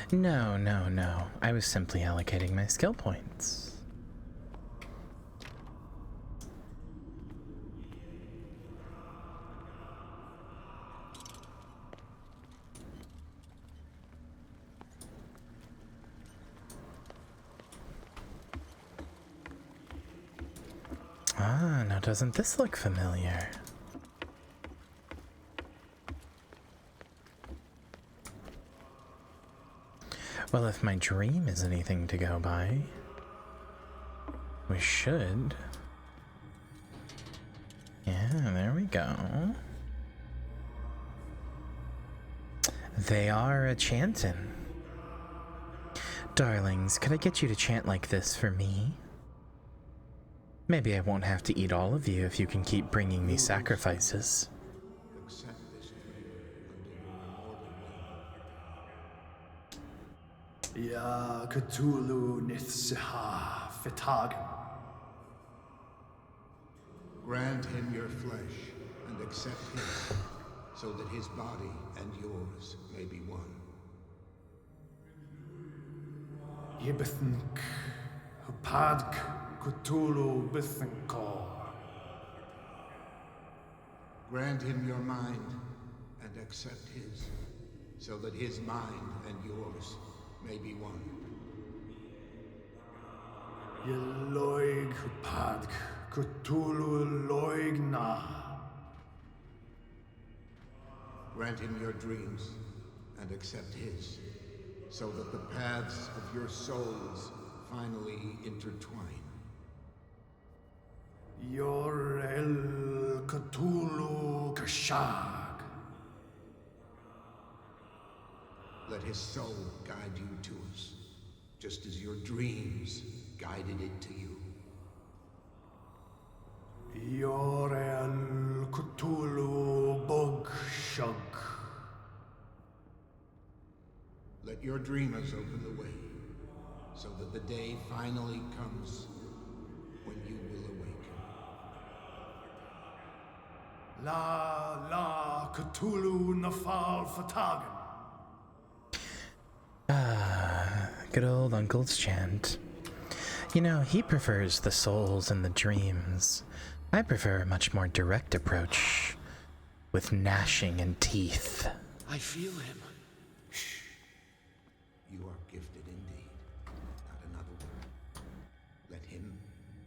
Speaker 8: No. I was simply allocating my skill points. Ah, now doesn't this look familiar? Well, if my dream is anything to go by, we should. Yeah, there we go. They are a-chantin'. Darlings, could I get you to chant like this for me? Maybe I won't have to eat all of you if you can keep bringing me sacrifices.
Speaker 16: Ya Cthulhu Nithsiha Fitagan.
Speaker 7: Grant him your flesh and accept him, so that his body and yours may be one.
Speaker 16: Yibithink Hupadk Cthulhu Bithinkor.
Speaker 7: Grant him your mind and accept his, so that his mind and yours may be one.
Speaker 16: Yeloig Hupadk Cthulhu Loigna.
Speaker 7: Grant him your dreams and accept his, so that the paths of your souls finally intertwine.
Speaker 16: Yor El Cthulhu Kashag.
Speaker 7: Let his soul guide you to us, just as your dreams guided it to you.
Speaker 16: Yor El Cthulhu Bogshug.
Speaker 7: Let your dreamers open the way, so that the day finally comes when you will awaken.
Speaker 16: La Cthulhu Nafal Fatagan.
Speaker 8: Ah, good old Uncle's chant. You know, he prefers the souls and the dreams. I prefer a much more direct approach, with gnashing and teeth.
Speaker 19: I feel him.
Speaker 7: You are gifted indeed. Not another word. Let him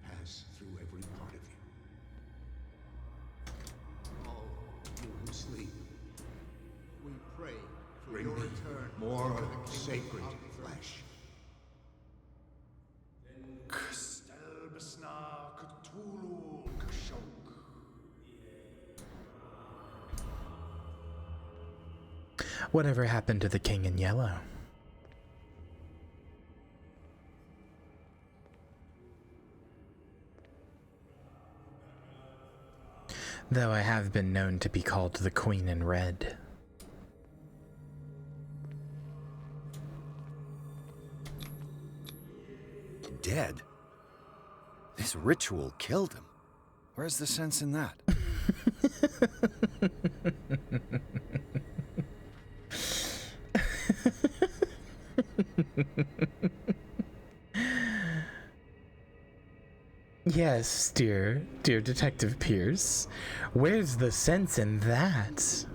Speaker 7: pass through every part of you. All you who sleep, we pray for your return. More sacred flesh.
Speaker 16: Kstelbsna Cthulhu Kashog.
Speaker 8: Whatever happened to the King in Yellow? Though I have been known to be called the Queen in Red.
Speaker 10: Dead? This ritual killed him. Where's the sense in that?
Speaker 8: Yes, dear Detective Pierce. Where's the sense in that?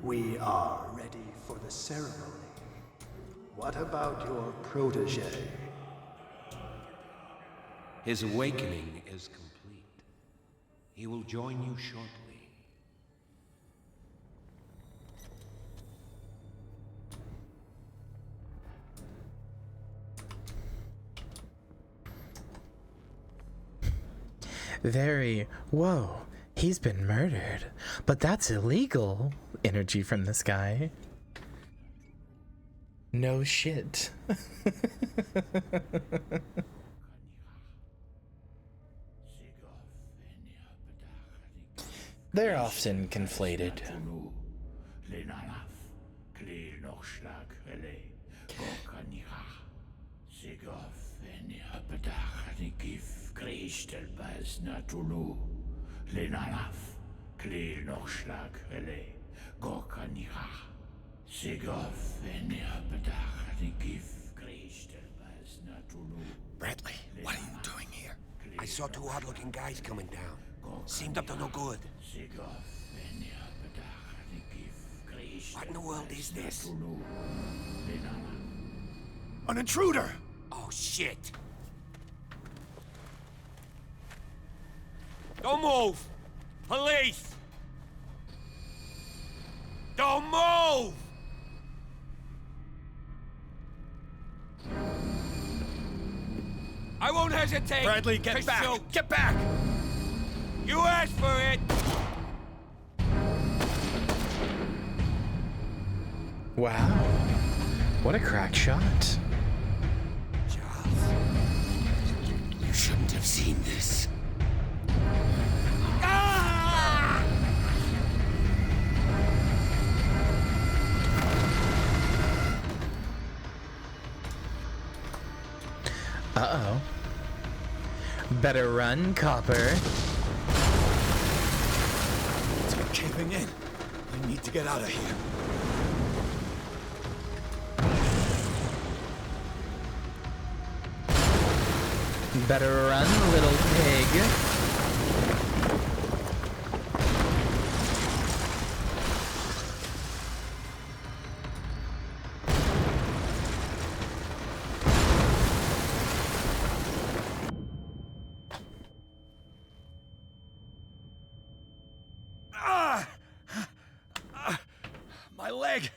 Speaker 16: We are ready for the ceremony. What about your protege?
Speaker 20: His awakening is complete. He will join you shortly.
Speaker 8: Very, whoa, he's been murdered. But that's illegal. Energy from this guy. No shit. They're often conflated.
Speaker 20: Bradley, what are you doing here? I saw two odd-looking guys coming down. Seemed up to no good. What in the world is this?
Speaker 3: An intruder!
Speaker 20: Oh, shit. Don't move! Police! Don't move! I won't hesitate.
Speaker 3: Bradley, get
Speaker 20: to
Speaker 3: back!
Speaker 20: shoot.
Speaker 3: Get back!
Speaker 20: You asked for it!
Speaker 8: Wow. What a crack shot.
Speaker 20: You shouldn't have seen this.
Speaker 8: Uh-oh. Better run, copper.
Speaker 3: It's caving in. I need to get out of here.
Speaker 8: Better run, little pig.
Speaker 3: My leg!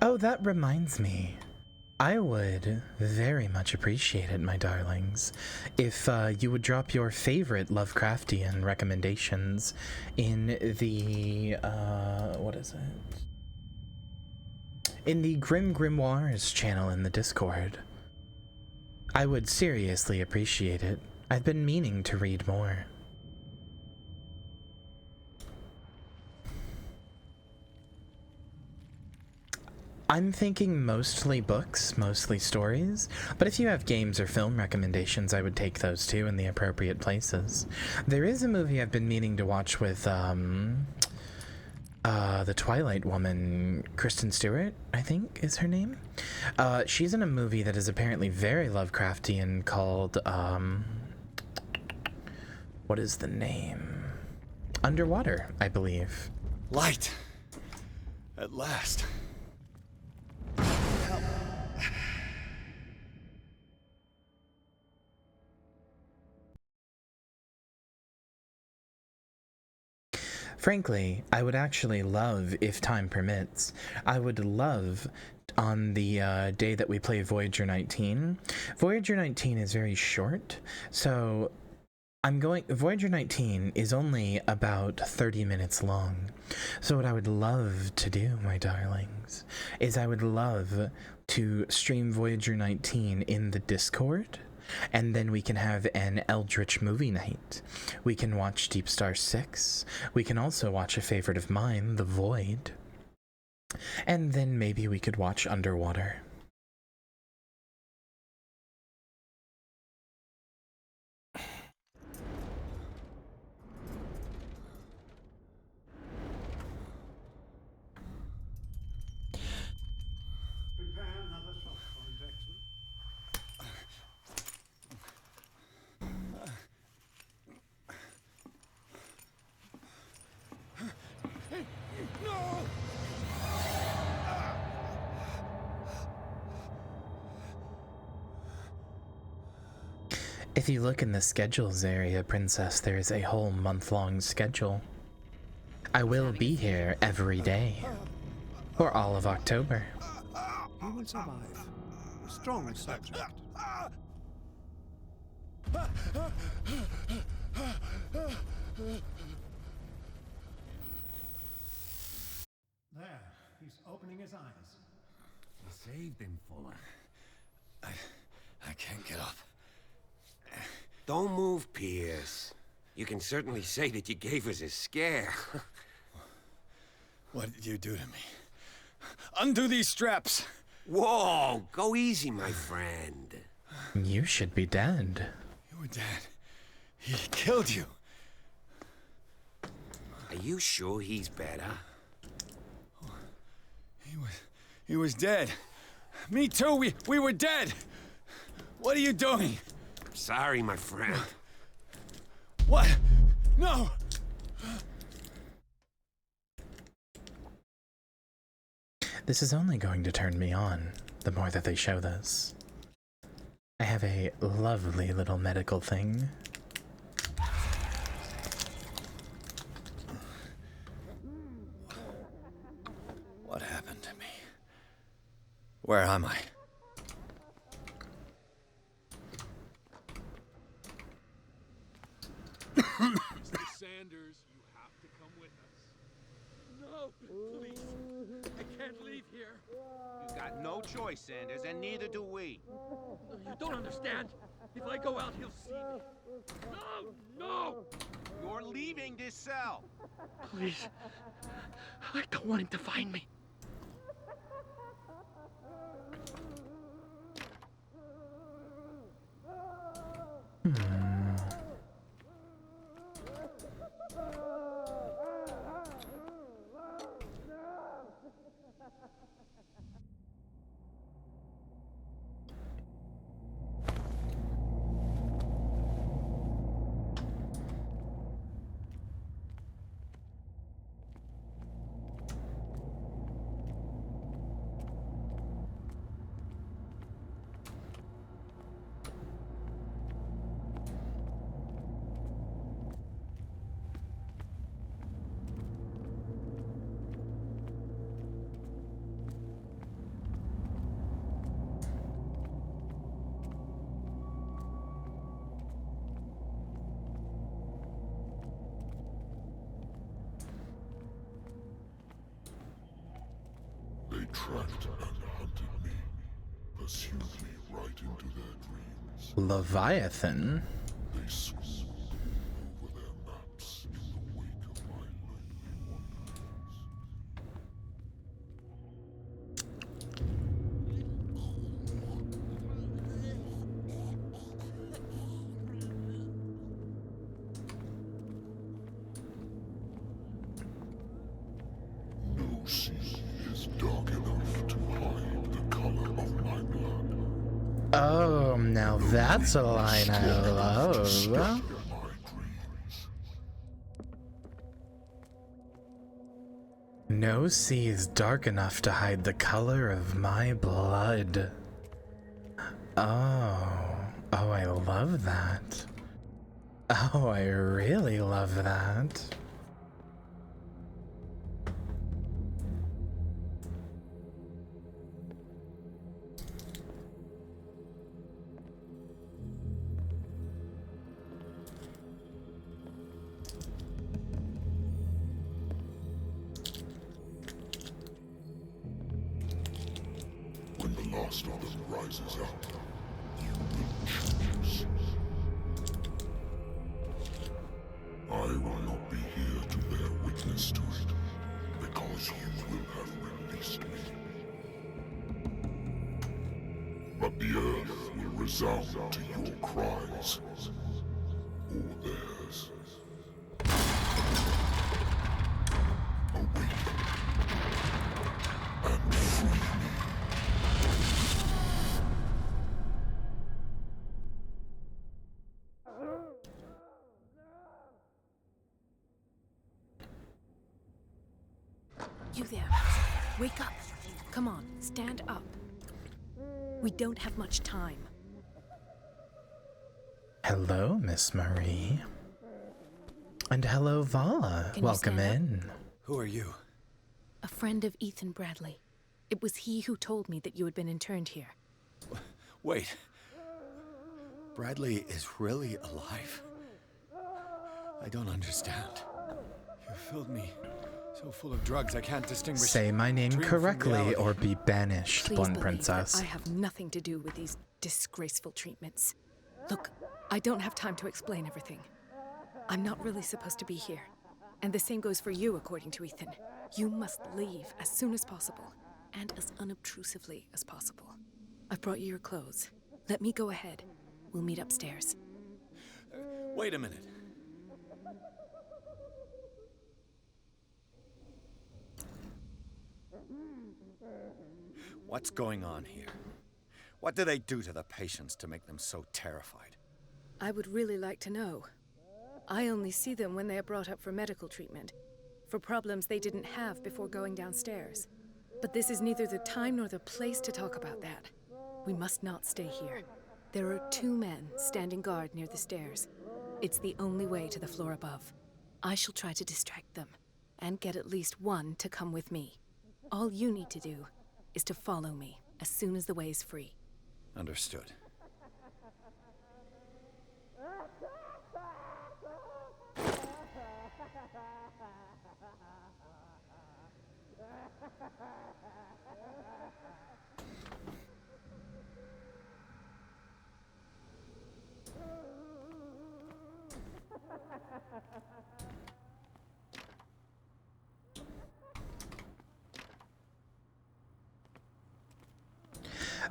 Speaker 8: Oh, that reminds me. I would very much appreciate it, my darlings, if you would drop your favorite Lovecraftian recommendations in the, what is it? In the Grim Grimoires channel in the Discord. I would seriously appreciate it. I've been meaning to read more. I'm thinking mostly books, mostly stories, but if you have games or film recommendations, I would take those too in the appropriate places. There is a movie I've been meaning to watch with, the Twilight woman, Kristen Stewart, I think is her name. She's in a movie that is apparently very Lovecraftian called, what is the name? Underwater, I believe.
Speaker 3: Light! At last.
Speaker 8: Frankly, I would actually love, if time permits, I would love on the day that we play Voyager 19. Voyager 19 is very short, so Voyager 19 is only about 30 minutes long. So what I would love to do, my darlings, is I would love to stream Voyager 19 in the Discord, and then we can have an Eldritch movie night. We can watch Deep Star 6. We can also watch a favorite of mine, The Void. And then maybe we could watch Underwater. If you look in the schedules area, Princess, there is a whole month-long schedule. I will be here every day. For all of October.
Speaker 16: He will survive. Strong subject.
Speaker 2: There, he's opening his eyes.
Speaker 20: You saved him, Fuller.
Speaker 3: I can't get up.
Speaker 20: Don't move, Pierce. You can certainly say that you gave us a scare.
Speaker 3: What did you do to me? Undo these straps!
Speaker 20: Whoa, go easy, my friend.
Speaker 8: You should be dead.
Speaker 3: You were dead. He killed you.
Speaker 20: Are you sure he's better?
Speaker 3: He was dead. Me too, we were dead. What are you doing?
Speaker 20: Sorry, my friend.
Speaker 3: What? No!
Speaker 8: This is only going to turn me on, the more that they show this. I have a lovely little medical thing.
Speaker 10: What happened to me? Where am I?
Speaker 18: Mr. Sanders, you have to come with us.
Speaker 19: No, please. I can't leave here. You got no choice, Sanders, and neither do we.
Speaker 18: You don't understand. If I go out, he'll see me. No! No!
Speaker 19: You're leaving this cell.
Speaker 18: Please. I don't want him to find me.
Speaker 4: They tracked and hunted me, pursued me right into their dreams.
Speaker 8: Leviathan?
Speaker 4: They swooped over their maps in the wake of my lonely wanderings. No sea is dark enough to hide the color of my blood.
Speaker 8: Oh, now that's a line I love. No sea is dark enough to hide the color of my blood. Oh, I love that. Oh, I really love that.
Speaker 4: When the last of them rises up, you will choose. I will not be here to bear witness to it, because you will have released me. But the earth will resound to your cries, or theirs. Awake and free me.
Speaker 22: You there. Wake up. Come on, stand up. We don't have much time.
Speaker 8: Hello, Miss Marie. And hello, Vala.
Speaker 22: Can you
Speaker 8: Welcome
Speaker 22: stand
Speaker 8: in.
Speaker 10: Who are you?
Speaker 22: A friend of Ethan Bradley. It was he who told me that you had been interned here.
Speaker 10: Wait. Bradley is really alive? I don't understand. You filled me so full of drugs I can't distinguish.
Speaker 8: Say my name
Speaker 10: dream from
Speaker 8: correctly
Speaker 10: reality.
Speaker 8: or be banished,
Speaker 22: Please
Speaker 8: Blonde
Speaker 22: believe
Speaker 8: Princess.
Speaker 22: that I have nothing to do with these disgraceful treatments. Look, I don't have time to explain everything. I'm not really supposed to be here. And the same goes for you, according to Ethan. You must leave as soon as possible, and as unobtrusively as possible. I've brought you your clothes. Let me go ahead. We'll meet upstairs.
Speaker 10: Wait a minute. What's going on here? What do they do to the patients to make them so terrified?
Speaker 22: I would really like to know. I only see them when they are brought up for medical treatment, for problems they didn't have before going downstairs. But this is neither the time nor the place to talk about that. We must not stay here. There are 2 men standing guard near the stairs. It's the only way to the floor above. I shall try to distract them, and get at least one to come with me. All you need to do is to follow me as soon as the way is free.
Speaker 10: Understood.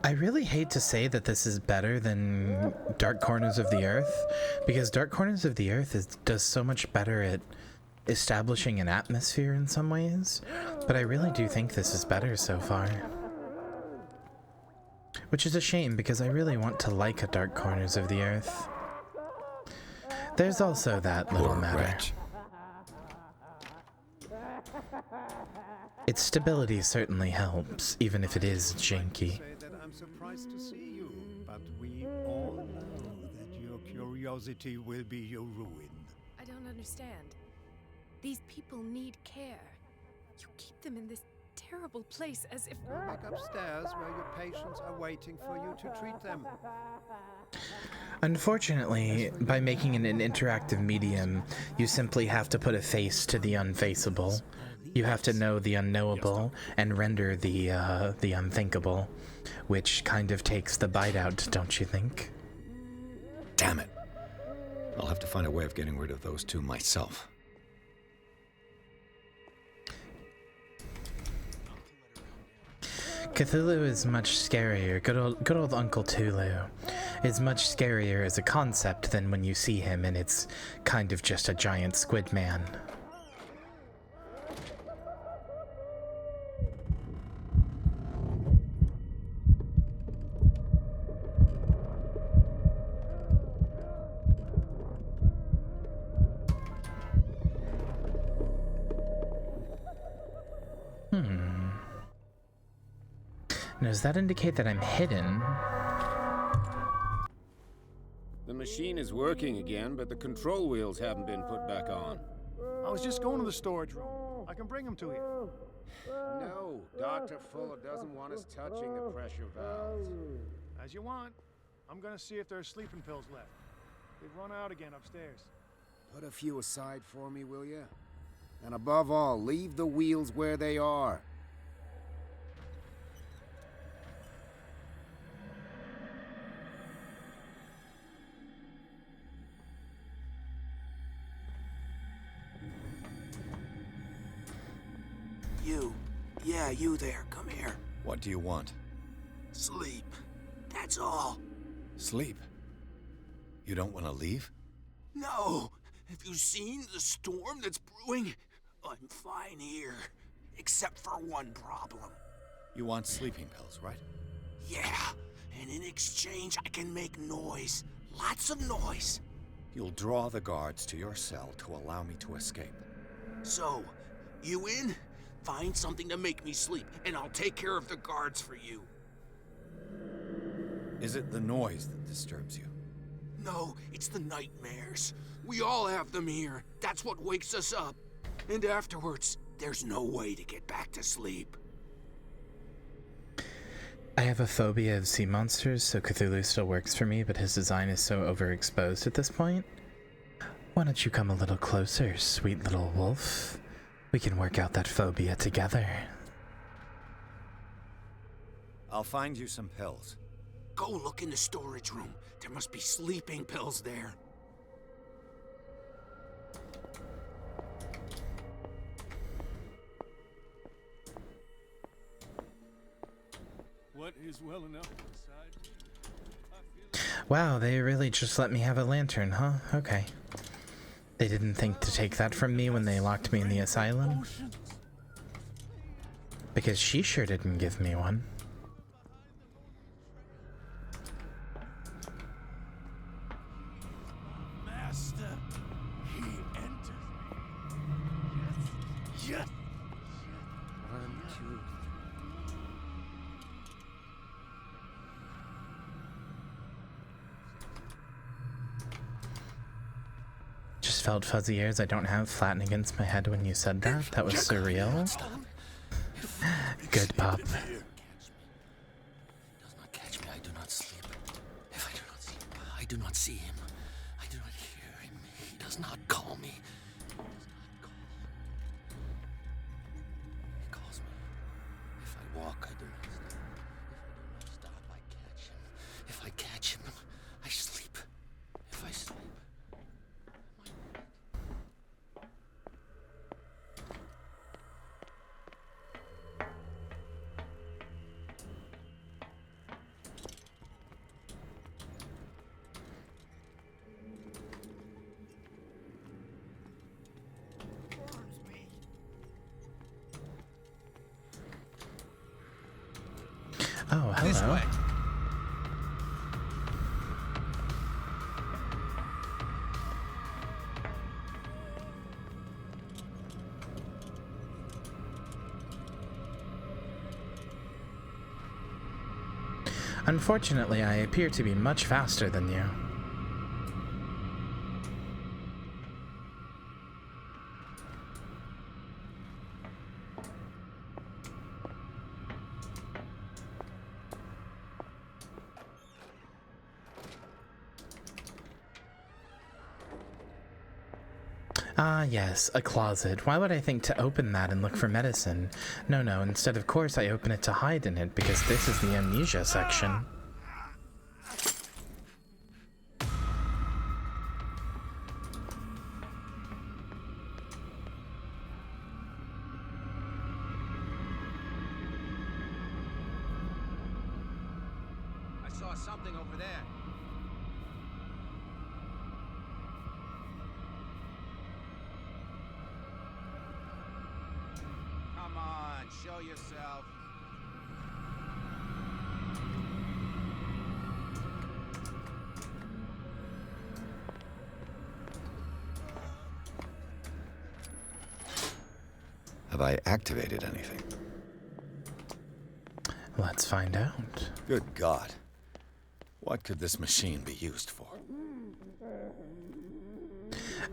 Speaker 8: I really hate to say that this is better than Dark Corners of the Earth, because Dark Corners of the Earth does so much better at establishing an atmosphere in some ways, but I really do think this is better so far. Which is a shame, because I really want to like a Dark Corners of the Earth. There's also that little matter. Its stability certainly helps, even if it is janky.
Speaker 2: I'm surprised to see you, but we all know that your curiosity will be your ruin.
Speaker 22: I don't understand. These people need care. You keep them in this terrible place as if...
Speaker 2: Go back upstairs where your patients are waiting for you to treat them.
Speaker 8: Unfortunately, by making it an interactive medium, you simply have to put a face to the unfaceable. You have to know the unknowable and render the unthinkable, which kind of takes the bite out, don't you think?
Speaker 10: Damn it. I'll have to find a way of getting rid of those 2 myself.
Speaker 8: Cthulhu is much scarier. Good old Uncle Tulu is much scarier as a concept than when you see him and it's kind of just a giant squid man. Now, does that indicate that I'm hidden?
Speaker 15: The machine is working again, but the control wheels haven't been put back on.
Speaker 16: I was just going to the storage room. I can bring them to you.
Speaker 15: No, Dr. Fuller doesn't want us touching the pressure valves.
Speaker 16: As you want. I'm gonna see if there's sleeping pills left. They've run out again upstairs.
Speaker 15: Put a few aside for me, will you? And above all, leave the wheels where they are.
Speaker 19: Yeah, you there. Come here.
Speaker 10: What do you want?
Speaker 19: Sleep. That's all.
Speaker 10: Sleep? You don't want to leave?
Speaker 19: No. Have you seen the storm that's brewing? I'm fine here. Except for one problem.
Speaker 10: You want sleeping pills, right?
Speaker 19: Yeah. And in exchange, I can make noise. Lots of noise.
Speaker 10: You'll draw the guards to your cell to allow me to escape.
Speaker 19: So, you in? Find something to make me sleep, and I'll take care of the guards for you.
Speaker 10: Is it the noise that disturbs you?
Speaker 19: No, it's the nightmares. We all have them here. That's what wakes us up. And afterwards, there's no way to get back to sleep.
Speaker 8: I have a phobia of sea monsters, so Cthulhu still works for me, but his design is so overexposed at this point. Why don't you come a little closer, sweet little wolf? We can work out that phobia together.
Speaker 10: I'll find you some pills.
Speaker 19: Go look in the storage room. There must be sleeping pills there.
Speaker 18: What is well enough inside?
Speaker 8: Wow, they really just let me have a lantern, huh? Okay. They didn't think to take that from me when they locked me in the asylum? Because she sure didn't give me one. just felt fuzzy ears I don't have flatten against my head when you said that. That was surreal. Good pop.
Speaker 21: Does not catch me. I do not sleep. If I do not see him, I do not see him. I do not hear him. He does not call me. He calls me. If I walk, I do not stop. If I do not stop, I catch him. If I catch him, I sleep. If I sleep.
Speaker 8: Oh, hello.
Speaker 19: This way.
Speaker 8: Unfortunately, I appear to be much faster than you. Ah, yes, a closet. Why would I think to open that and look for medicine? No, instead of course I open it to hide in it, because this is the amnesia section.
Speaker 19: I saw something over there. Come on, show yourself.
Speaker 10: Have I activated anything?
Speaker 8: Let's find out.
Speaker 10: Good God. What could this machine be used for?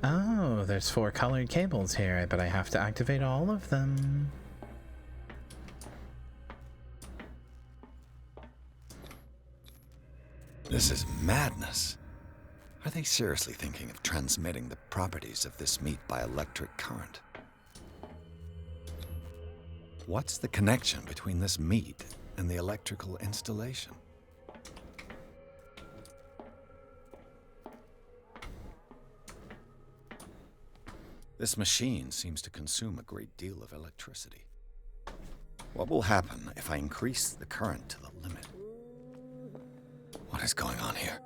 Speaker 8: Oh, there's 4 colored cables here. I bet I have to activate all of them.
Speaker 10: This is madness. Are they seriously thinking of transmitting the properties of this meat by electric current? What's the connection between this meat and the electrical installation? This machine seems to consume a great deal of electricity. What will happen if I increase the current to the limit? What is going on here?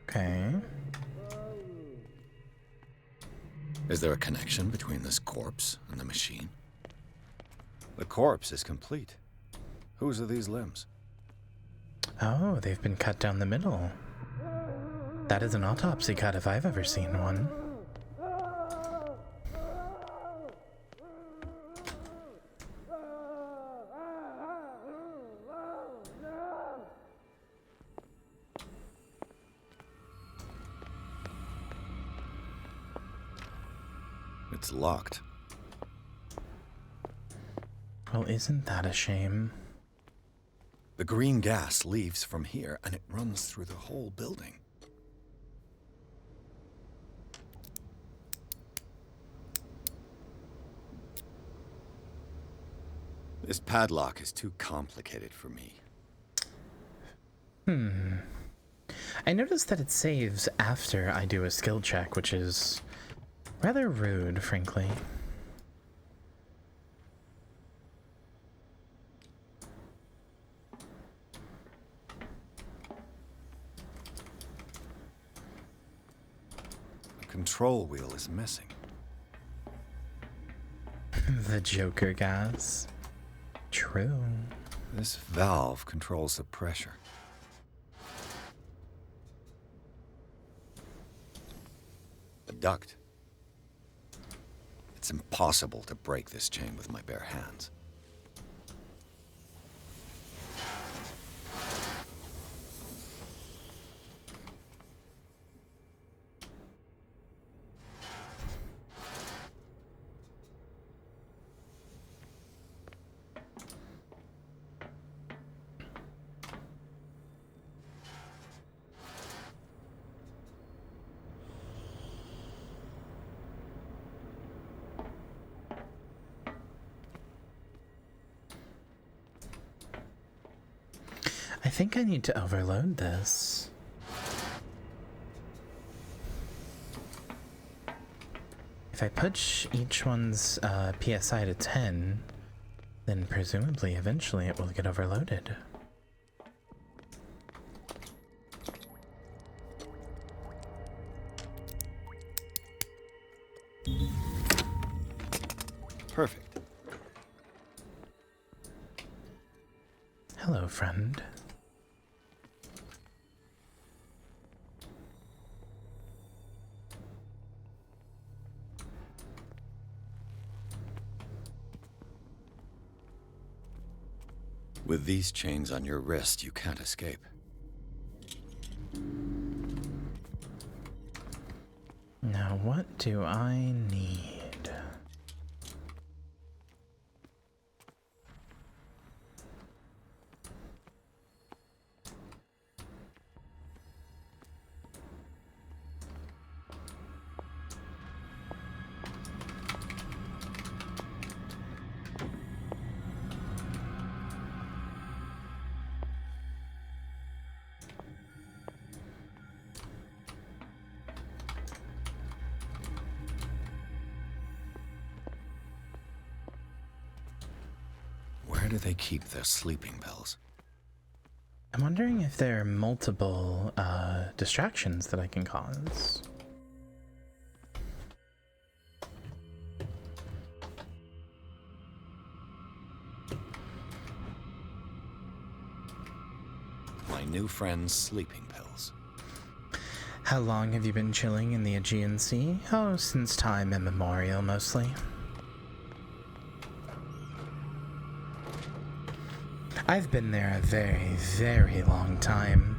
Speaker 8: Okay.
Speaker 10: Is there a connection between this corpse and the machine? The corpse is complete. Whose are these limbs?
Speaker 8: Oh, they've been cut down the middle. That is an autopsy cut if I've ever seen one.
Speaker 10: It's locked.
Speaker 8: Well, isn't that a shame?
Speaker 10: The green gas leaves from here and it runs through the whole building. This padlock is too complicated for me.
Speaker 8: I noticed that it saves after I do a skill check, which is rather rude, frankly.
Speaker 10: The control wheel is missing.
Speaker 8: The Joker gas. True.
Speaker 10: This valve controls the pressure. The duct. It's impossible to break this chain with my bare hands.
Speaker 8: I think I need to overload this. If I push each one's PSI to 10, then presumably eventually it will get overloaded.
Speaker 10: Perfect.
Speaker 8: Hello, friend.
Speaker 10: With these chains on your wrist, you can't escape.
Speaker 8: Now, what do I need?
Speaker 10: Where do they keep their sleeping pills?
Speaker 8: I'm wondering if there are multiple distractions that I can cause.
Speaker 10: My new friend's sleeping pills.
Speaker 8: How long have you been chilling in the Aegean Sea? Oh, since time immemorial, mostly. I've been there a very, very long time.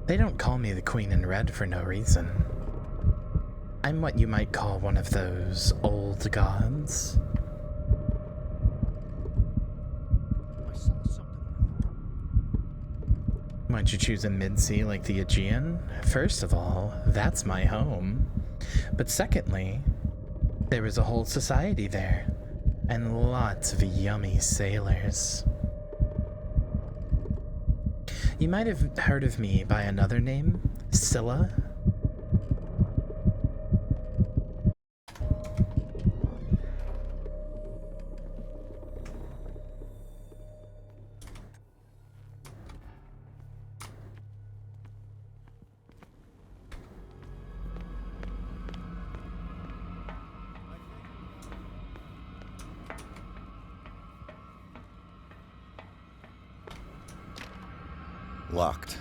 Speaker 8: They don't call me the Queen in Red for no reason. I'm what you might call one of those old gods. Why'd you choose a mid-sea like the Aegean? First of all, that's my home. But secondly, there was a whole society there, and lots of yummy sailors. You might have heard of me by another name, Scylla.
Speaker 10: Locked.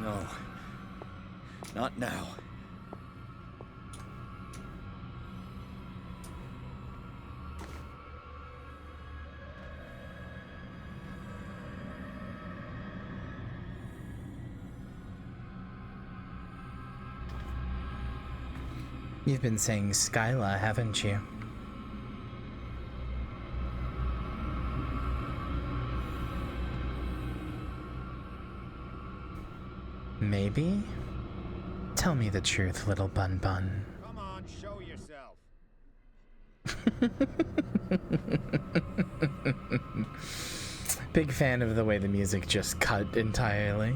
Speaker 10: No. Not now.
Speaker 8: You've been saying Skyla, haven't you? Maybe? Tell me the truth, little bun bun.
Speaker 15: Come on, show yourself.
Speaker 8: Big fan of the way the music just cut entirely.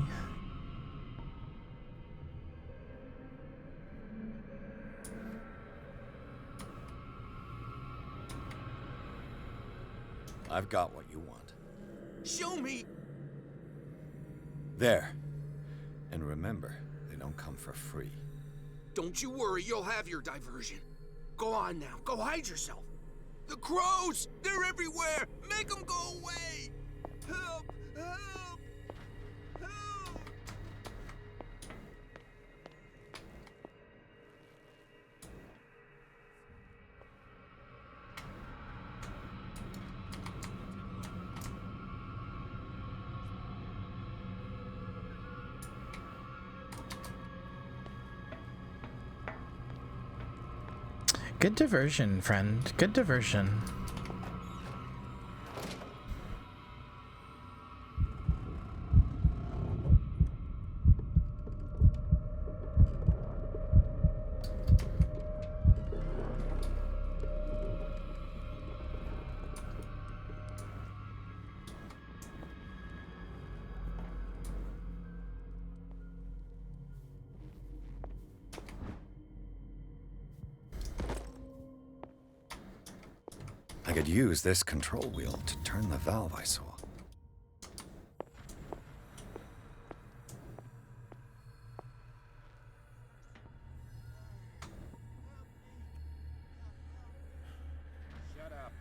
Speaker 10: I've got what you want.
Speaker 19: Show me!
Speaker 10: There. And remember, they don't come for free.
Speaker 19: Don't you worry, you'll have your diversion. Go on now, go hide yourself. The crows! They're everywhere! Make them go away! Help! Help!
Speaker 8: Good diversion, friend. Good diversion.
Speaker 10: I could use this control wheel to turn the valve I saw.
Speaker 15: Shut up.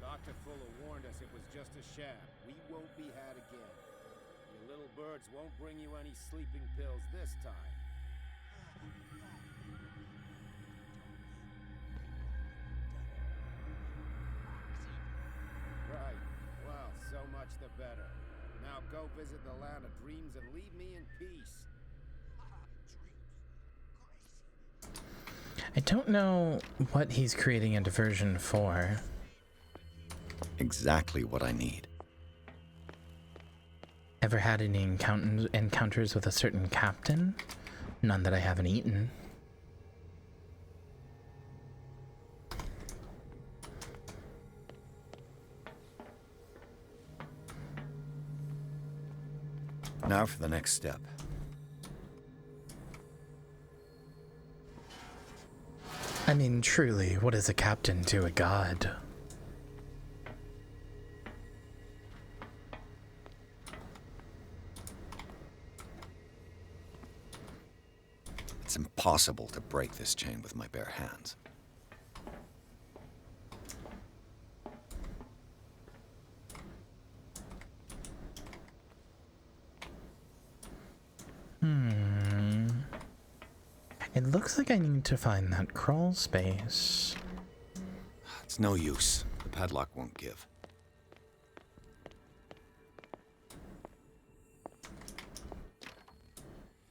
Speaker 15: Dr. Fuller warned us it was just a sham. We won't be had again. Your little birds won't bring you any sleeping pills this time. Right. Well, so much the better. Now go visit the land of dreams and leave me in peace.
Speaker 8: I don't know what he's creating a diversion for.
Speaker 10: Exactly what I need.
Speaker 8: Ever had any encounters with a certain captain? None that I haven't eaten.
Speaker 10: Now for the next step.
Speaker 8: I mean, truly, what is a captain to a god?
Speaker 10: It's impossible to break this chain with my bare hands.
Speaker 8: It looks like I need to find that crawl space.
Speaker 10: It's no use. The padlock won't give.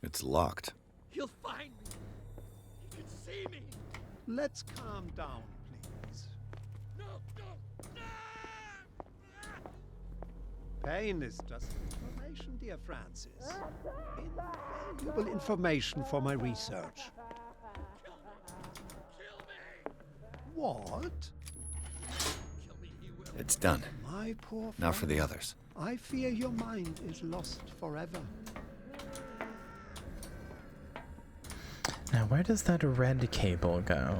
Speaker 10: It's locked.
Speaker 2: He'll find me. He can see me. Let's calm down, please. No, no. Pain is just information, dear Francis. Invaluable information for my research. What?
Speaker 10: It's done.
Speaker 2: My poor
Speaker 10: Now for the
Speaker 2: friend.
Speaker 10: others.
Speaker 2: I fear your mind is lost forever.
Speaker 8: Now, where does that red cable go?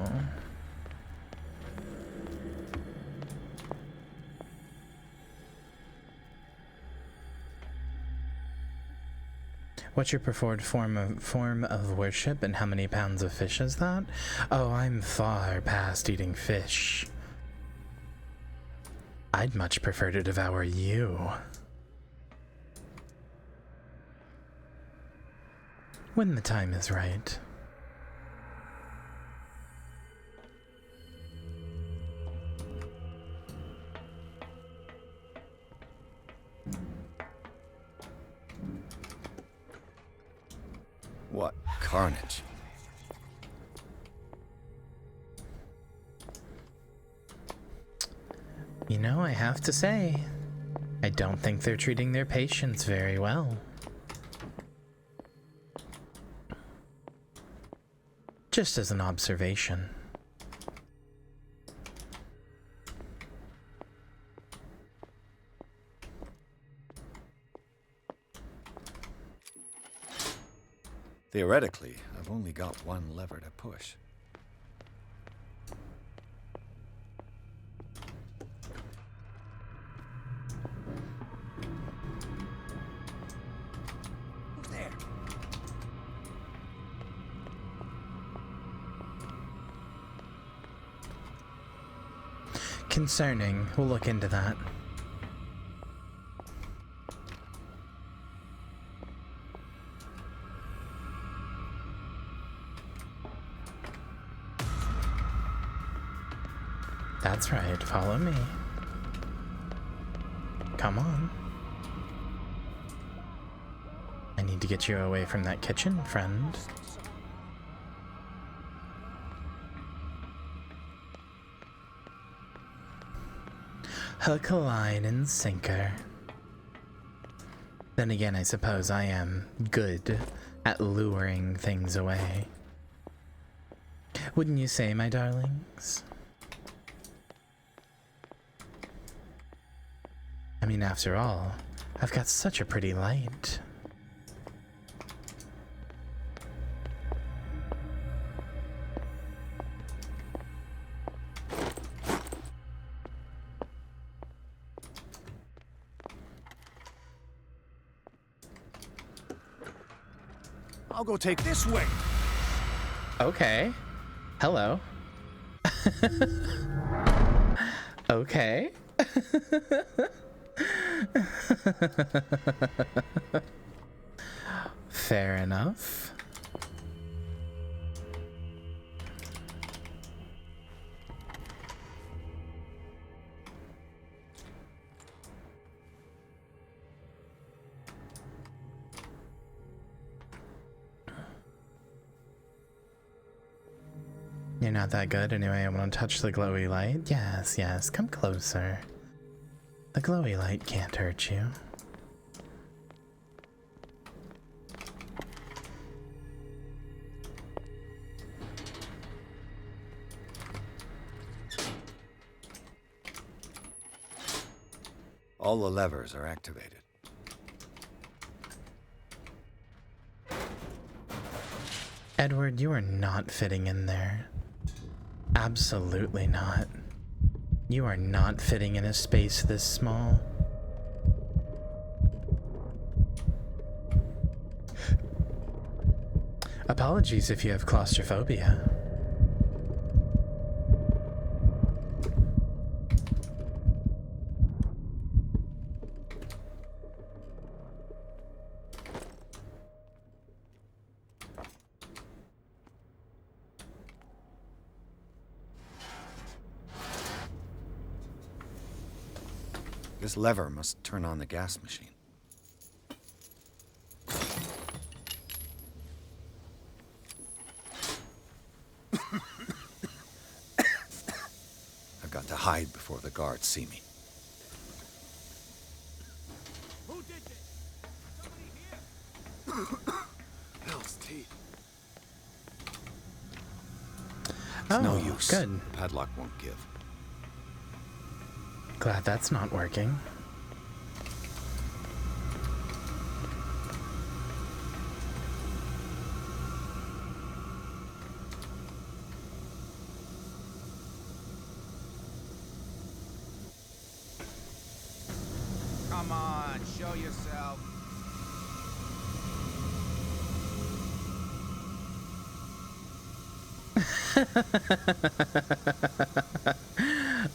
Speaker 8: What's your preferred form of worship, and how many pounds of fish is that? Oh, I'm far past eating fish. I'd much prefer to devour you. When the time is right.
Speaker 10: What carnage.
Speaker 8: You know, I have to say, I don't think they're treating their patients very well. Just as an observation.
Speaker 10: Theoretically, I've only got one lever to push.
Speaker 2: Who's there?
Speaker 8: Concerning. We'll look into that. That's right, follow me. Come on. I need to get you away from that kitchen, friend. Hook, line, and sinker. Then again, I suppose I am good at luring things away. Wouldn't you say, my darlings? I mean, after all, I've got such a pretty light.
Speaker 16: I'll go take this way.
Speaker 8: Okay. Hello. Okay. Fair enough. You're not that good anyway. I want to touch the glowy light. Yes, yes, come closer. The glowy light can't hurt you.
Speaker 10: All the levers are activated.
Speaker 8: Edward, you are not fitting in there. Absolutely not. You are not fitting in a space this small. Apologies if you have claustrophobia.
Speaker 10: This lever must turn on the gas machine. I've got to hide before the guards see me.
Speaker 15: Who did this? Somebody here? Hell's teeth.
Speaker 10: It's no
Speaker 8: Oh,
Speaker 10: use.
Speaker 8: good.
Speaker 10: Padlock won't give.
Speaker 8: Glad that's not working.
Speaker 19: Come on, show yourself.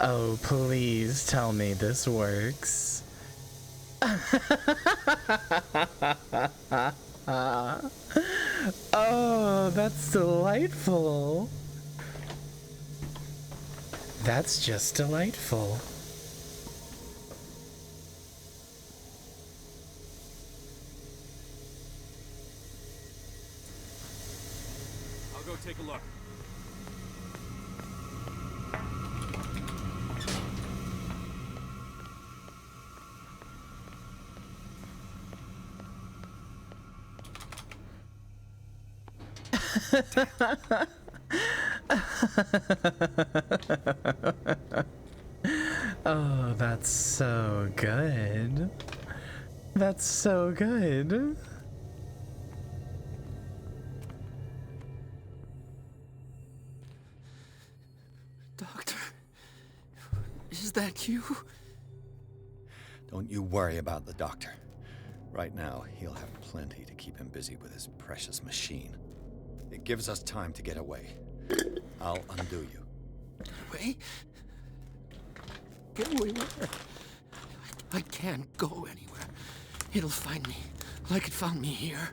Speaker 8: Oh, please tell me this works. Oh, that's delightful. That's just delightful.
Speaker 15: I'll go take a look.
Speaker 8: Oh, that's so good. That's so good.
Speaker 10: Doctor, is that you? Don't you worry about the doctor. Right now, he'll have plenty to keep him busy with his precious machine. It gives us time to get away. I'll undo you.
Speaker 13: Away? Get away where? I can't go anywhere. It'll find me, like it found me here.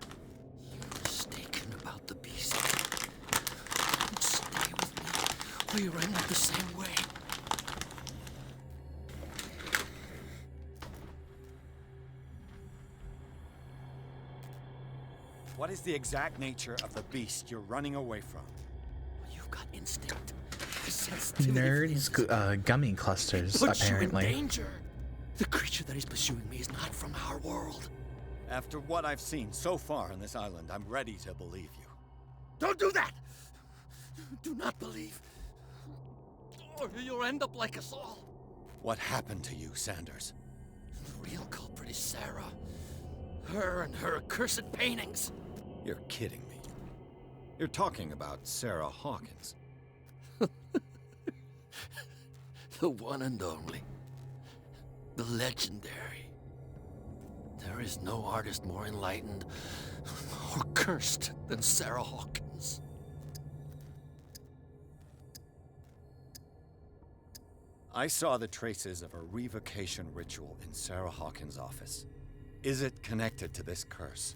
Speaker 13: You're mistaken about the beast. Stay with me, or you end up the same way.
Speaker 5: What is the exact nature of the beast you're running away from?
Speaker 13: You've got instinct. The
Speaker 8: Nerds gummy clusters, apparently.
Speaker 21: You in danger. The creature that is pursuing me is not from our world.
Speaker 10: After what I've seen so far on this island, I'm ready to believe you.
Speaker 21: Don't do that! Do not believe, or you'll end up like us all.
Speaker 10: What happened to you, Sanders?
Speaker 21: The real culprit is Sarah. Her and her accursed paintings.
Speaker 10: You're kidding me. You're talking about Sarah Hawkins.
Speaker 21: The one and only. The legendary. There is no artist more enlightened or cursed than Sarah Hawkins.
Speaker 10: I saw the traces of a revocation ritual in Sarah Hawkins' office. Is it connected to this curse?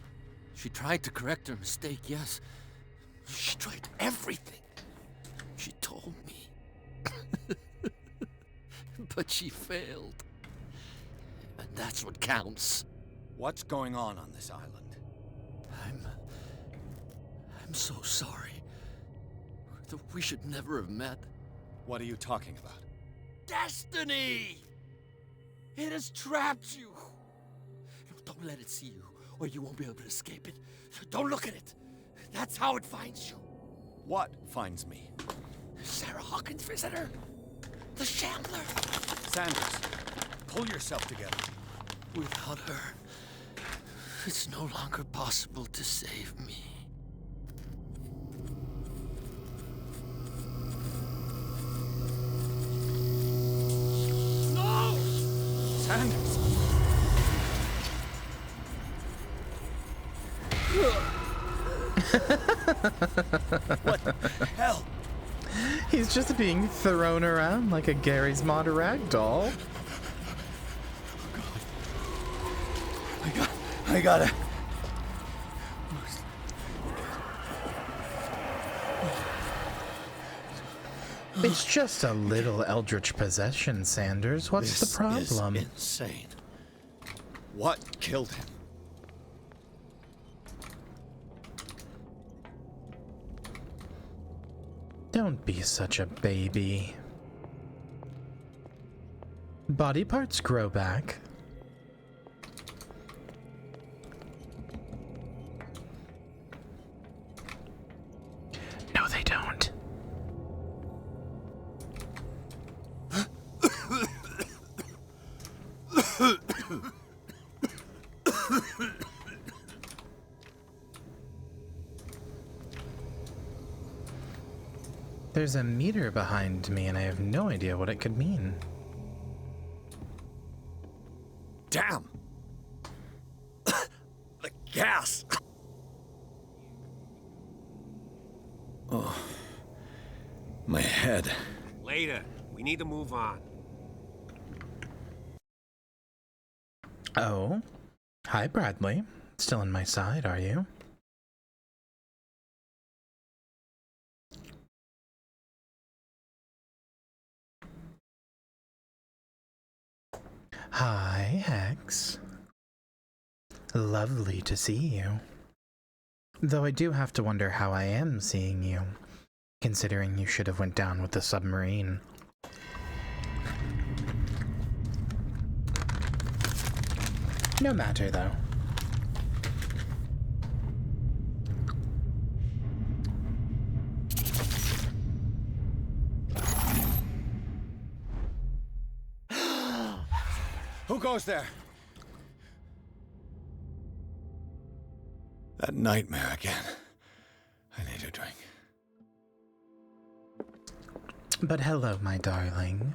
Speaker 21: She tried to correct her mistake, yes. She tried everything. She told me. But she failed. And that's what counts.
Speaker 10: What's going on this island?
Speaker 21: I'm so sorry. We should never have met.
Speaker 10: What are you talking about?
Speaker 21: Destiny! It has trapped you. Don't let it see you, or you won't be able to escape it. Don't look at it. That's how it finds you.
Speaker 10: What finds me?
Speaker 21: Sarah Hawkins' visitor. The Shambler.
Speaker 10: Sanders, pull yourself together.
Speaker 21: Without her, it's no longer possible to save me. No!
Speaker 10: Sanders!
Speaker 21: What the hell?
Speaker 8: He's just being thrown around like a Gary's Mod rag doll.
Speaker 10: I gotta...
Speaker 8: It's just a little eldritch possession, Sanders. What's the problem?
Speaker 10: This is insane. What killed him?
Speaker 8: Don't be such a baby. Body parts grow back. No, they don't. There's a meter behind me, and I have no idea what it could mean.
Speaker 10: Damn! The gas! Oh. My head.
Speaker 20: Later. We need to move on.
Speaker 8: Oh. Hi, Bradley. Still on my side, are you? Hi, Hex. Lovely to see you. Though I do have to wonder how I am seeing you, considering you should have went down with the submarine. No matter, though.
Speaker 10: Who goes there? That nightmare again. I need a drink.
Speaker 8: But hello, my darling.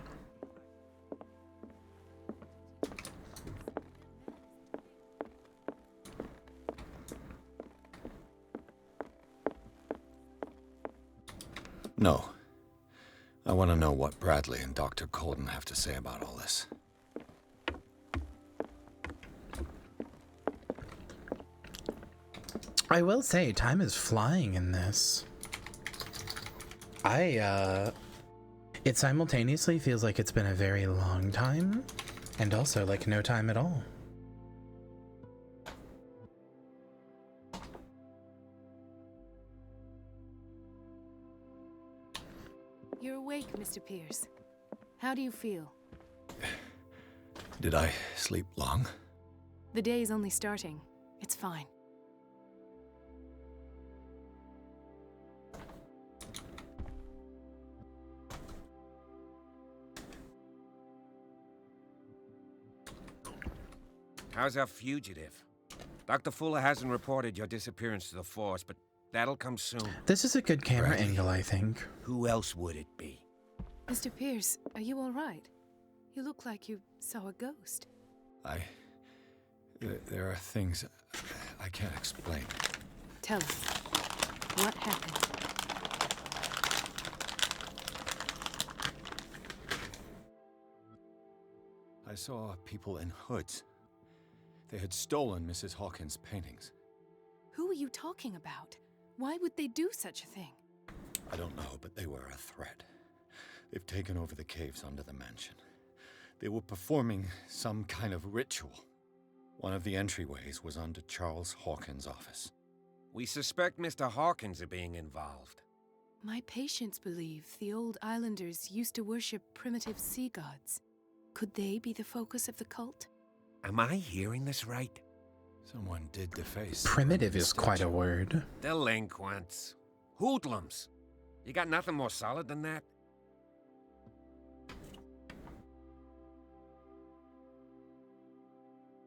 Speaker 10: No. I want to know what Bradley and Dr. Colden have to say about all this.
Speaker 8: I will say, time is flying in this. It simultaneously feels like it's been a very long time, and also like no time at all.
Speaker 22: You're awake, Mr. Pierce. How do you feel?
Speaker 10: Did I sleep long?
Speaker 22: The day is only starting. It's fine.
Speaker 20: How's our fugitive? Dr. Fuller hasn't reported your disappearance to the force, but that'll come soon.
Speaker 8: This is a good camera angle, I think.
Speaker 20: Who else would it be?
Speaker 22: Mr. Pierce, are you all right? You look like you saw a ghost.
Speaker 10: There are things I can't explain.
Speaker 22: Tell us, what happened?
Speaker 10: I saw people in hoods. They had stolen Mrs. Hawkins' paintings.
Speaker 22: Who are you talking about? Why would they do such a thing?
Speaker 10: I don't know, but they were a threat. They've taken over the caves under the mansion. They were performing some kind of ritual. One of the entryways was under Charles Hawkins' office.
Speaker 20: We suspect Mr. Hawkins of being involved.
Speaker 22: My patients believe the old islanders used to worship primitive sea gods. Could they be the focus of the cult?
Speaker 20: Am I hearing this right?
Speaker 10: Someone did deface.
Speaker 8: Primitive is quite a word.
Speaker 20: Delinquents. Hoodlums. You got nothing more solid than that?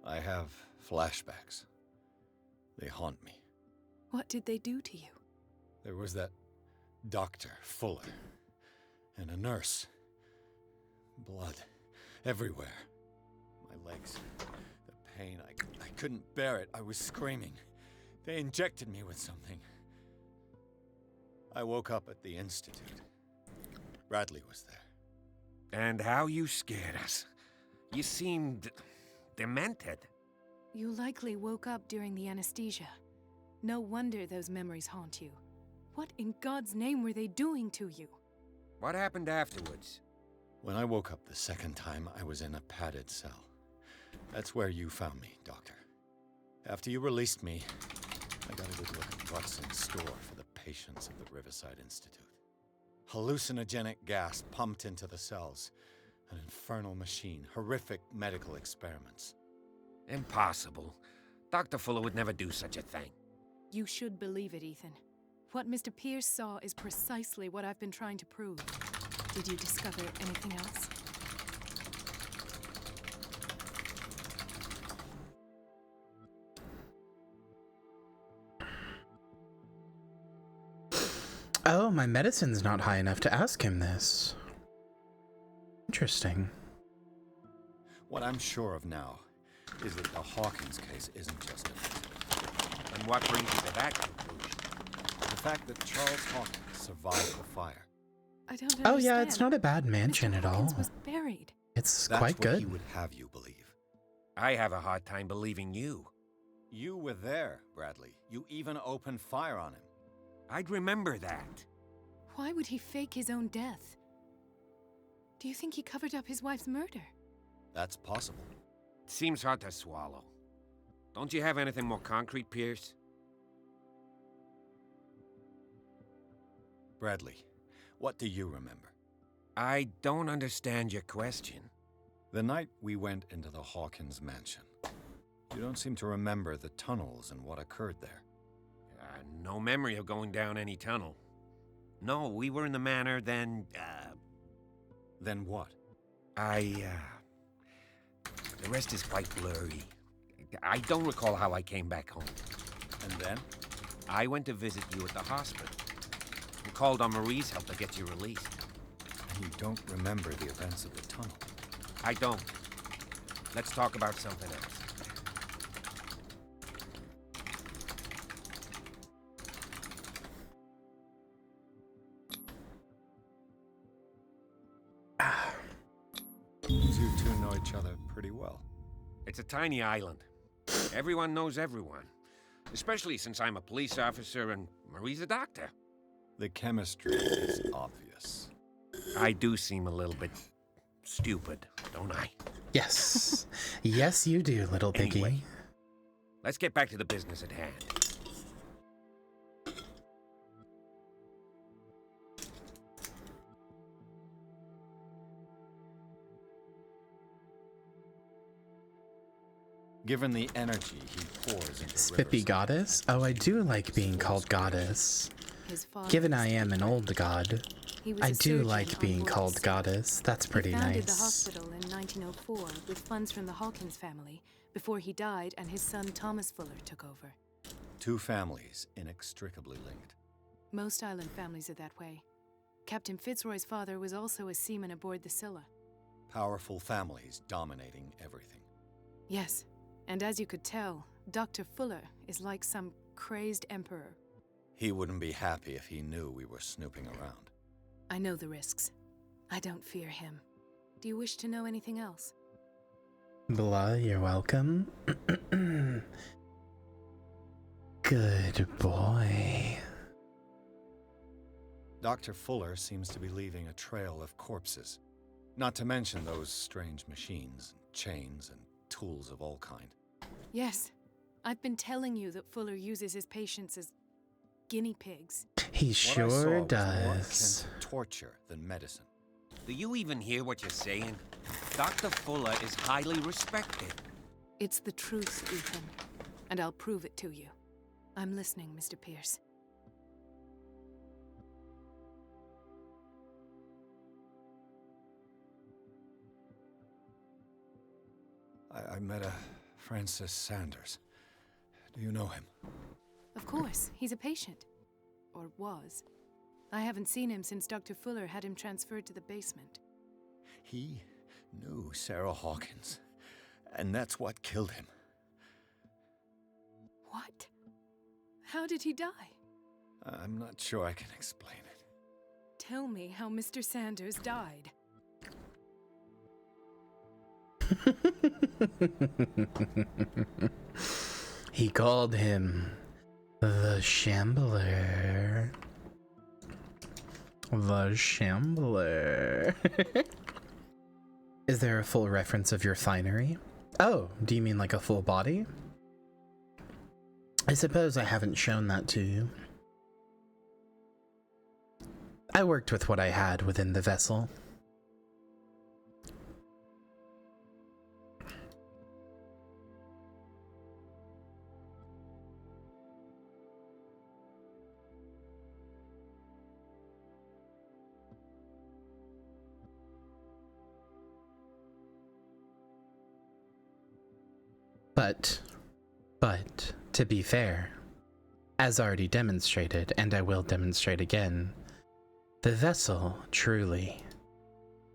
Speaker 10: I have flashbacks. They haunt me.
Speaker 22: What did they do to you?
Speaker 10: There was that Dr. Fuller and a nurse. Blood everywhere. My legs, the pain, I couldn't bear it. I was screaming. They injected me with something. I woke up at the Institute. Bradley was there.
Speaker 20: And how you scared us. You seemed demented.
Speaker 22: You likely woke up during the anesthesia. No wonder those memories haunt you. What in God's name were they doing to you?
Speaker 20: What happened afterwards?
Speaker 10: When I woke up the second time, I was in a padded cell. That's where you found me, Doctor. After you released me, I got a good look at what's in store for the patients of the Riverside Institute. Hallucinogenic gas pumped into the cells. An infernal machine. Horrific medical experiments.
Speaker 20: Impossible. Dr. Fuller would never do such a thing.
Speaker 22: You should believe it, Ethan. What Mr. Pierce saw is precisely what I've been trying to prove. Did you discover anything else?
Speaker 8: Oh, my medicine's not high enough to ask him this. Interesting.
Speaker 10: What I'm sure of now is that the Hawkins case isn't just a myth.
Speaker 20: And what brings you to that conclusion?
Speaker 10: The fact that Charles Hawkins survived the fire.
Speaker 22: I don't understand.
Speaker 8: Oh yeah, it's not a bad mansion
Speaker 22: Mr.
Speaker 8: at all.
Speaker 22: Hawkins was buried.
Speaker 8: It's
Speaker 10: That's
Speaker 8: quite
Speaker 10: what
Speaker 8: good.
Speaker 10: he would have you believe.
Speaker 20: I have a hard time believing you.
Speaker 10: You were there, Bradley. You even opened fire on him.
Speaker 20: I'd remember that.
Speaker 22: Why would he fake his own death? Do you think he covered up his wife's murder?
Speaker 10: That's possible.
Speaker 20: It seems hard to swallow. Don't you have anything more concrete, Pierce?
Speaker 10: Bradley, what do you remember?
Speaker 20: I don't understand your question.
Speaker 10: The night we went into the Hawkins mansion. You don't seem to remember the tunnels and what occurred there.
Speaker 20: No memory of going down any tunnel. No, we were in the manor, then,
Speaker 10: Then what?
Speaker 20: The rest is quite blurry. I don't recall how I came back home.
Speaker 10: And then?
Speaker 20: I went to visit you at the hospital. You called on Marie's help to get you released.
Speaker 10: And you don't remember the events of the tunnel?
Speaker 20: I don't. Let's talk about something else.
Speaker 10: You two know each other pretty well.
Speaker 20: It's a tiny island. Everyone knows everyone. Especially since I'm a police officer and Marie's a doctor.
Speaker 10: The chemistry is obvious.
Speaker 20: I do seem a little bit stupid, don't I?
Speaker 8: Yes. Yes, you do, little piggy.
Speaker 20: Anyway, let's get back to the business at hand.
Speaker 10: given the energy he pours into
Speaker 8: Spippy Goddess? Oh, I do like being called Goddess. Given I am an old god, I do like being called Goddess. That's pretty
Speaker 22: He founded
Speaker 8: nice.
Speaker 22: the hospital in 1904 with funds from the Hawkins family before he died and his son Thomas Fuller took over.
Speaker 10: Two families inextricably linked.
Speaker 22: Most island families are that way. Captain Fitzroy's father was also a seaman aboard the Scylla.
Speaker 10: Powerful families dominating everything.
Speaker 22: Yes, and as you could tell, Dr. Fuller is like some crazed emperor.
Speaker 10: He wouldn't be happy if he knew we were snooping around.
Speaker 22: I know the risks. I don't fear him. Do you wish to know anything else?
Speaker 8: Blah, you're welcome. Good boy.
Speaker 10: Dr. Fuller seems to be leaving a trail of corpses. Not to mention those strange machines, chains, and tools of all kind.
Speaker 22: Yes. I've been telling you that Fuller uses his patients as guinea pigs.
Speaker 8: He sure
Speaker 10: What I saw was more
Speaker 8: does.
Speaker 10: akin to torture than medicine.
Speaker 20: Do you even hear what you're saying? Dr. Fuller is highly respected.
Speaker 22: It's the truth, Ethan. And I'll prove it to you. I'm listening, Mr. Pierce.
Speaker 10: I met a Francis Sanders. Do you know him?
Speaker 22: Of course, he's a patient. Or was. I haven't seen him since Dr. Fuller had him transferred to the basement.
Speaker 10: He knew Sarah Hawkins, and that's what killed him.
Speaker 22: What? How did he die?
Speaker 10: I'm not sure I can explain it.
Speaker 22: Tell me how Mr. Sanders died.
Speaker 8: He called him the Shambler. The Shambler. Is there a full reference of your finery? Oh, do you mean like a full body? I suppose I haven't shown that to you. I worked with what I had within the vessel. But, to be fair, as already demonstrated, and I will demonstrate again, the vessel truly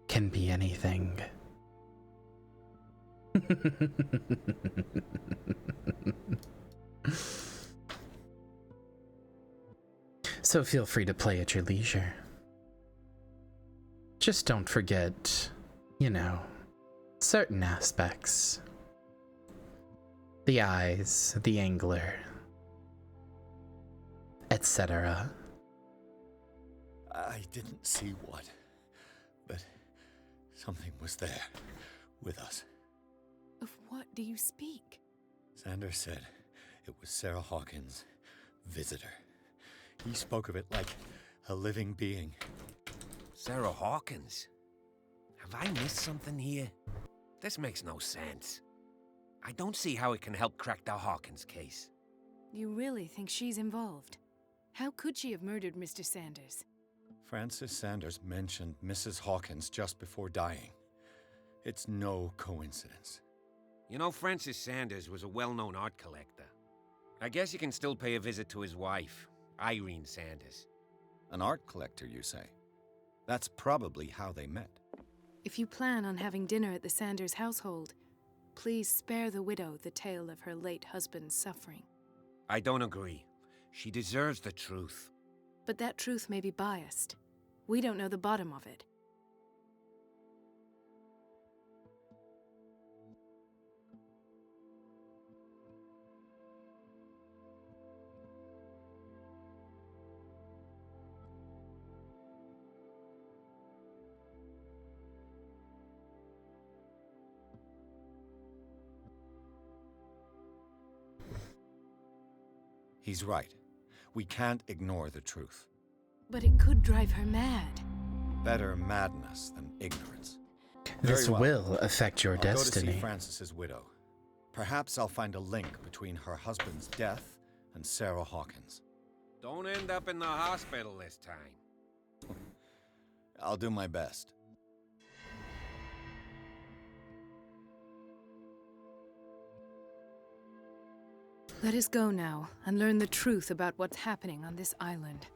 Speaker 8: can be anything. So feel free to play at your leisure. Just don't forget, you know, certain aspects. The eyes, the angler, etc.
Speaker 10: I didn't see what, but something was there, with us.
Speaker 22: Of what do you speak?
Speaker 10: Sanders said it was Sarah Hawkins' visitor. He spoke of it like a living being.
Speaker 20: Sarah Hawkins? Have I missed something here? This makes no sense. I don't see how it can help crack the Hawkins case.
Speaker 22: You really think she's involved? How could she have murdered Mr. Sanders?
Speaker 10: Francis Sanders mentioned Mrs. Hawkins just before dying. It's no coincidence.
Speaker 20: You know, Francis Sanders was a well-known art collector. I guess you can still pay a visit to his wife, Irene Sanders.
Speaker 10: An art collector, you say? That's probably how they met.
Speaker 22: If you plan on having dinner at the Sanders household, please spare the widow the tale of her late husband's suffering.
Speaker 20: I don't agree. She deserves the truth.
Speaker 22: But that truth may be biased. We don't know the bottom of it.
Speaker 10: He's right. We can't ignore the truth.
Speaker 22: But it could drive her mad.
Speaker 10: Better madness than ignorance.
Speaker 8: This
Speaker 10: Very well.
Speaker 8: will affect your
Speaker 10: I'll
Speaker 8: destiny.
Speaker 10: Go to see Francis's widow. Perhaps I'll find a link between her husband's death and Sarah Hawkins.
Speaker 20: Don't end up in the hospital this time.
Speaker 10: I'll do my best.
Speaker 22: Let us go now and learn the truth about what's happening on this island.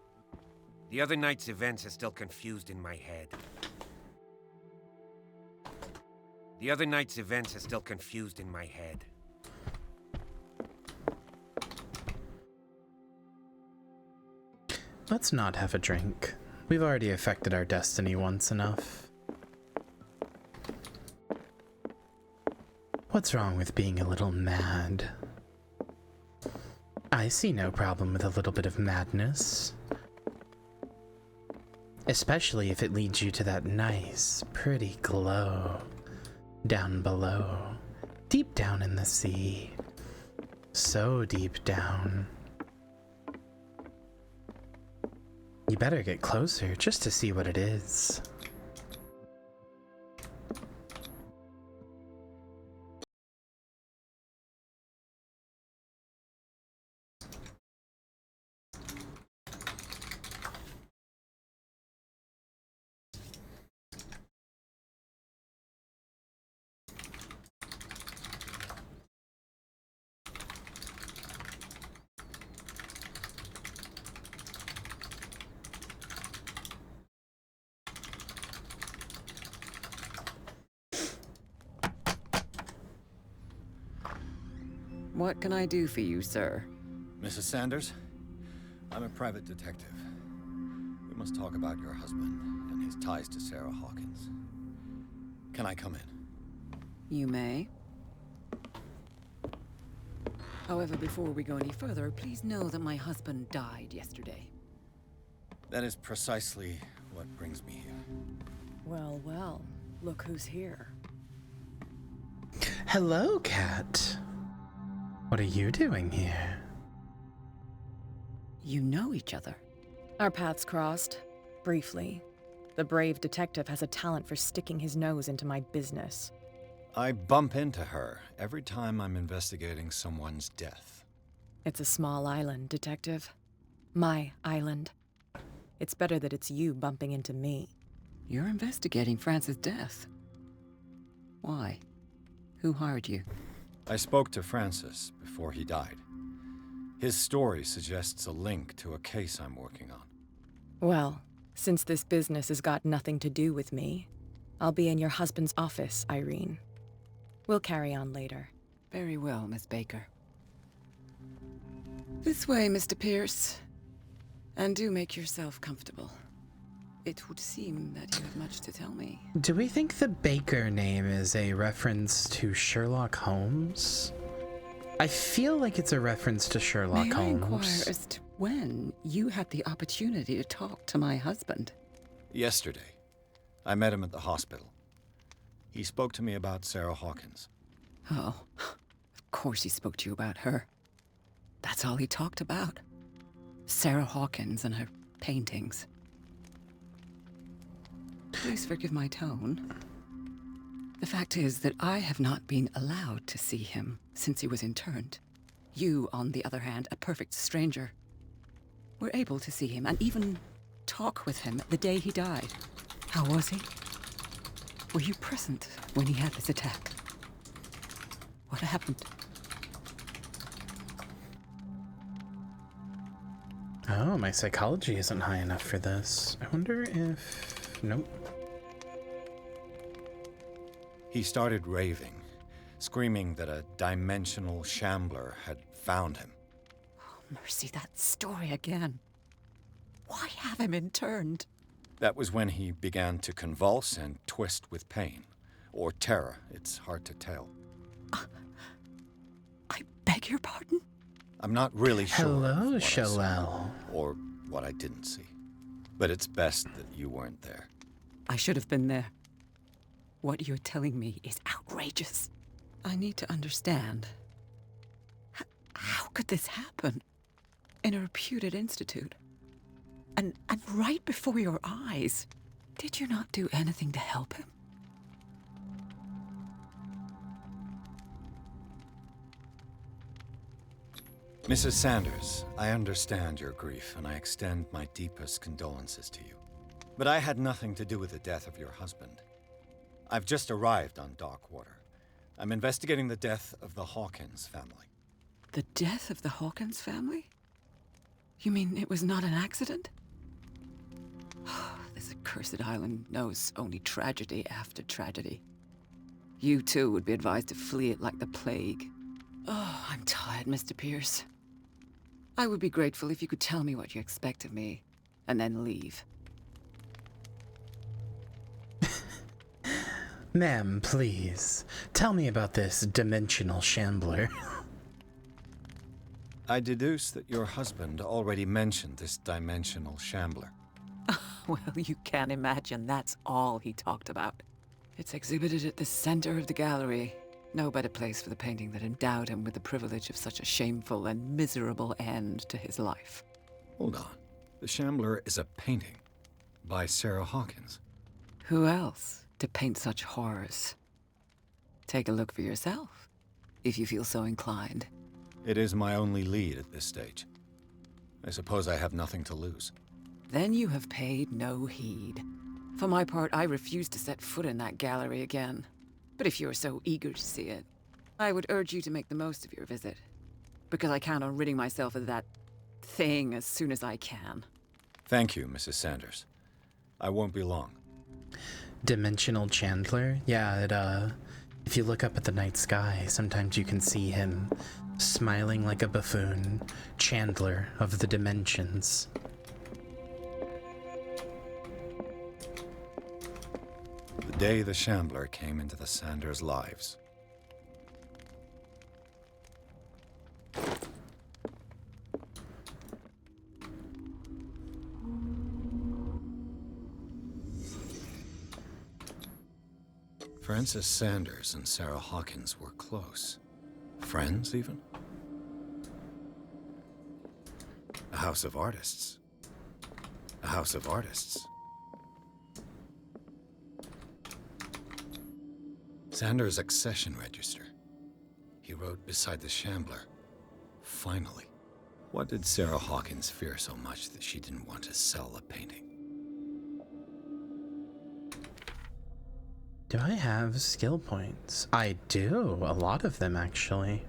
Speaker 20: The other night's events are still confused in my head.
Speaker 8: Let's not have a drink. We've already affected our destiny once enough. What's wrong with being a little mad? I see no problem with a little bit of madness. Especially if it leads you to that nice, pretty glow down below, deep down in the sea. So deep down. You better get closer just to see what it is.
Speaker 5: What can I do for you, sir?
Speaker 10: Mrs. Sanders, I'm a private detective. We must talk about your husband and his ties to Sarah Hawkins. Can I come in?
Speaker 5: You may. However, before we go any further, please know that my husband died yesterday.
Speaker 10: That is precisely what brings me here.
Speaker 17: Well, well, look who's here.
Speaker 8: Hello, Cat. What are you doing here?
Speaker 5: You know each other.
Speaker 17: Our paths crossed, briefly. The brave detective has a talent for sticking his nose into my business.
Speaker 10: I bump into her every time I'm investigating someone's death.
Speaker 17: It's a small island, Detective. My island. It's better that it's you bumping into me.
Speaker 5: You're investigating Francis' death. Why? Who hired you?
Speaker 10: I spoke to Francis before he died. His story suggests a link to a case I'm working on.
Speaker 17: Well, since this business has got nothing to do with me, I'll be in your husband's office, Irene. We'll carry on later.
Speaker 5: Very well, Miss Baker. This way, Mr. Pierce. And do make yourself comfortable. It would seem that you have much to tell me.
Speaker 8: Do we think the Baker name is a reference to Sherlock Holmes? I feel like it's a reference to Sherlock
Speaker 5: May I
Speaker 8: Holmes.
Speaker 5: inquire as to when you had the opportunity to talk to my husband?
Speaker 10: Yesterday. I met him at the hospital. He spoke to me about Sarah Hawkins.
Speaker 5: Oh, of course he spoke to you about her. That's all he talked about. Sarah Hawkins and her paintings. Please forgive my tone. The fact is that I have not been allowed to see him since he was interned. You, on the other hand, a perfect stranger, were able to see him and even talk with him the day he died. How was he? Were you present when he had this attack? What happened?
Speaker 8: Oh, my psychology isn't high enough for this. I wonder if... Nope.
Speaker 10: He started raving, screaming that a dimensional shambler had found him.
Speaker 5: Oh, mercy, that story again. Why have him interned?
Speaker 10: That was when he began to convulse and twist with pain. Or terror, it's hard to tell.
Speaker 5: I beg your pardon?
Speaker 10: I'm not really sure.
Speaker 8: Hello, Shalel.
Speaker 10: Or what I didn't see. But it's best that you weren't there.
Speaker 5: I should have been there. What you're telling me is outrageous. I need to understand. How could this happen? In a reputed institute? And right before your eyes? Did you not do anything to help him?
Speaker 10: Mrs. Sanders, I understand your grief, and I extend my deepest condolences to you. But I had nothing to do with the death of your husband. I've just arrived on Darkwater. I'm investigating the death of the Hawkins family.
Speaker 5: The death of the Hawkins family? You mean it was not an accident? This accursed island knows only tragedy after tragedy. You too would be advised to flee it like the plague. Oh, I'm tired, Mr. Pierce. I would be grateful if you could tell me what you expect of me, and then leave.
Speaker 8: Ma'am, please, tell me about this dimensional shambler.
Speaker 10: I deduce that your husband already mentioned this dimensional shambler.
Speaker 5: Well, you can imagine that's all he talked about. It's exhibited at the center of the gallery. No better place for the painting that endowed him with the privilege of such a shameful and miserable end to his life.
Speaker 10: Hold on. The shambler is a painting by Sarah Hawkins.
Speaker 5: Who else to paint such horrors? Take a look for yourself, if you feel so inclined.
Speaker 10: It is my only lead at this stage. I suppose I have nothing to lose.
Speaker 5: Then you have paid no heed. For my part, I refuse to set foot in that gallery again. But if you're so eager to see it, I would urge you to make the most of your visit. Because I count on ridding myself of that thing as soon as I can.
Speaker 10: Thank you, Mrs. Sanders. I won't be long.
Speaker 8: Dimensional Chandler? Yeah, if you look up at the night sky, sometimes you can see him smiling like a buffoon. Chandler of the dimensions.
Speaker 10: The day the shambler came into the Sanders' lives. Frances Sanders and Sarah Hawkins were close. Friends, even? A house of artists. A house of artists. Sanders' accession register. He wrote beside the shambler, "Finally." What did Sarah Hawkins fear so much that she didn't want to sell the painting?
Speaker 8: Do I have skill points? I do, a lot of them actually.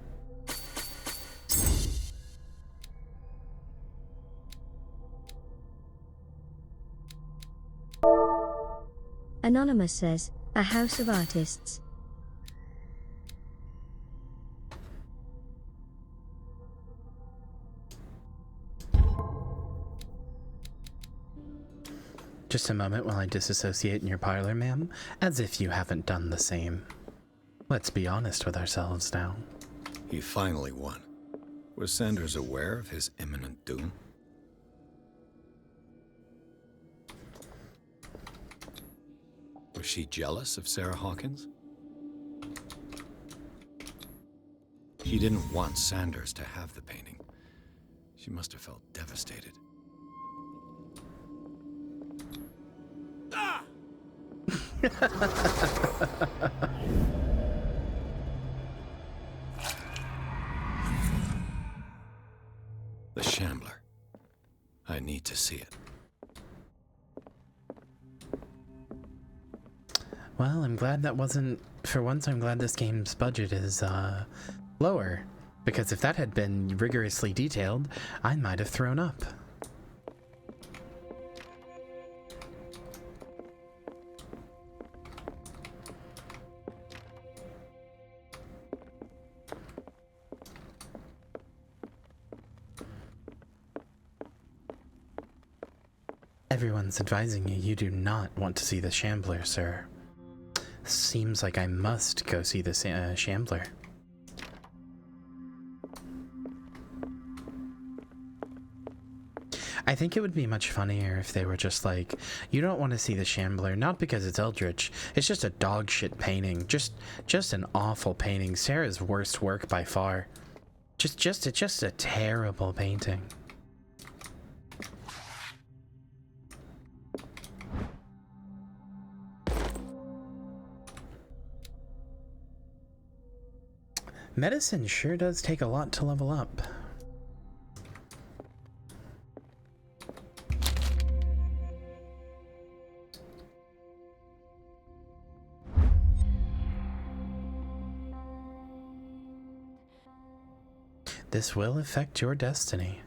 Speaker 11: Anonymous says, a house of artists.
Speaker 8: Just a moment while I disassociate in your parlor, ma'am, as if you haven't done the same. Let's be honest with ourselves now.
Speaker 10: He finally won. Was Sanders aware of his imminent doom? Was she jealous of Sarah Hawkins? She didn't want Sanders to have the painting. She must have felt devastated. The Shambler. I need to see it.
Speaker 8: Well, I'm glad that wasn't... For once, I'm glad this game's budget is, lower. Because if that had been rigorously detailed, I might have thrown up. Everyone's advising you do not want to see the Shambler, sir. Seems like I must go see the Shambler. I think it would be much funnier if they were just like, you don't want to see the Shambler, not because it's eldritch, it's just a dog shit painting, just an awful painting, Sarah's worst work by far. Just a terrible painting. Medicine sure does take a lot to level up. This will affect your destiny.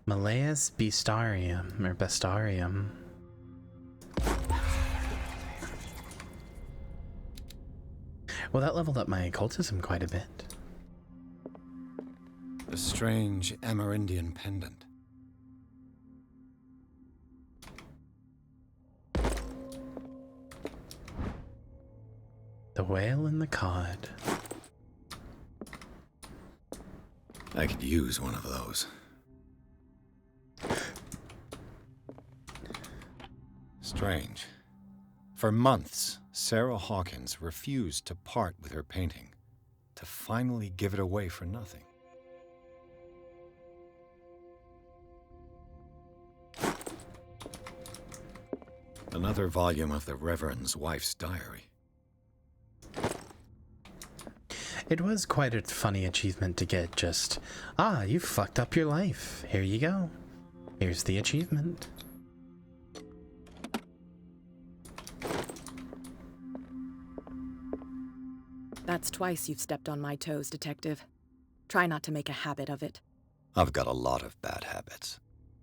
Speaker 8: Malleus Bestarium, or Bestarium. Well, that leveled up my occultism quite a bit.
Speaker 10: The strange Amerindian pendant.
Speaker 8: The whale and the cod.
Speaker 10: I could use one of those. Strange. For months, Sarah Hawkins refused to part with her painting, to finally give it away for nothing. Another volume of the Reverend's wife's diary.
Speaker 8: It was quite a funny achievement to get just, you fucked up your life. Here you go. Here's the achievement.
Speaker 17: That's twice you've stepped on my toes, Detective. Try not to make a habit of it.
Speaker 10: I've got a lot of bad habits.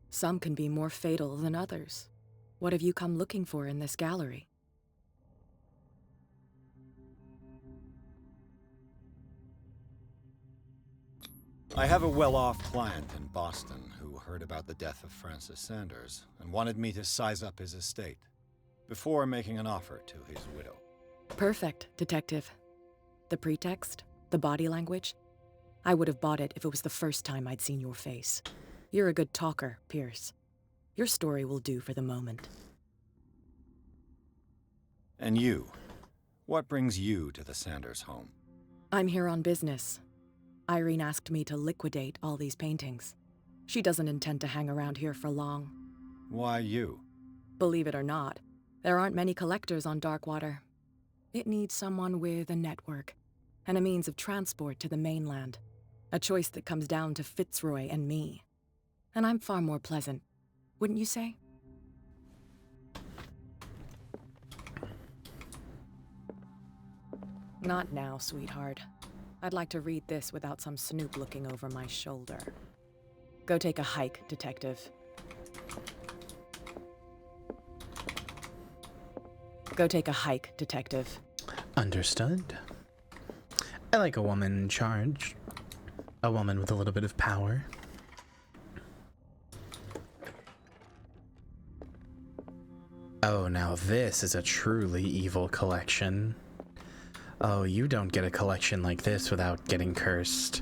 Speaker 17: Some can be more fatal than others. What have you come looking for in this gallery?
Speaker 10: I have a well-off client in Boston who heard about the death of Francis Sanders and wanted me to size up his estate before making an offer to his widow.
Speaker 17: Perfect, Detective. The pretext, the body language, I would have bought it if it was the first time I'd seen your face. You're a good talker, Pierce. Your story will do for the moment.
Speaker 10: And you? What brings you to the Sanders home?
Speaker 17: I'm here on business. Irene asked me to liquidate all these paintings. She doesn't intend to hang around here for long.
Speaker 10: Why you?
Speaker 17: Believe it or not, there aren't many collectors on Darkwater. It needs someone with a network and a means of transport to the mainland. A choice that comes down to Fitzroy and me. And I'm far more pleasant, wouldn't you say? Not now, sweetheart. I'd like to read this without some snoop looking over my shoulder. Go take a hike, Detective. Go take a hike, Detective.
Speaker 8: Understood. I like a woman in charge. A woman with a little bit of power. Oh, now this is a truly evil collection. Oh, you don't get a collection like this without getting cursed.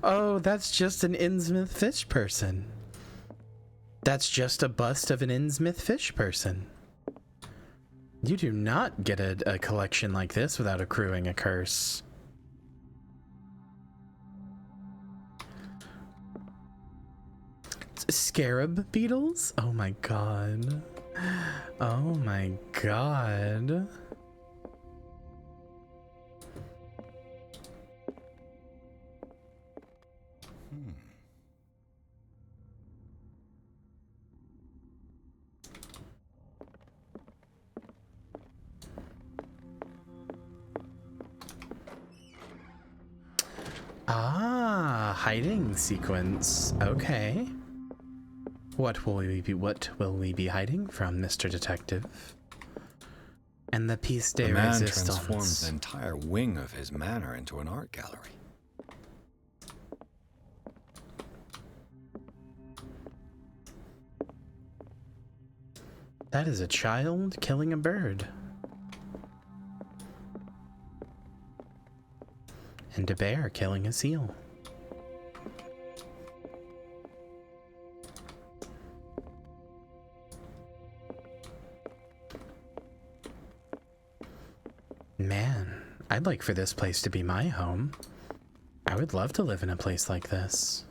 Speaker 8: Oh, that's just an Innsmouth fish person. That's just a bust of an Innsmouth fish person. You do not get a collection like this without accruing a curse. Scarab beetles? Oh my god. Oh my god. Ah, hiding sequence. Okay. What will we be hiding from, Mr. Detective? And the piece de resistance.
Speaker 10: The man transforms the entire wing of his manor into an art gallery.
Speaker 8: That is a child killing a bird. And a bear killing a seal. Man, I'd like for this place to be my home. I would love to live in a place like this.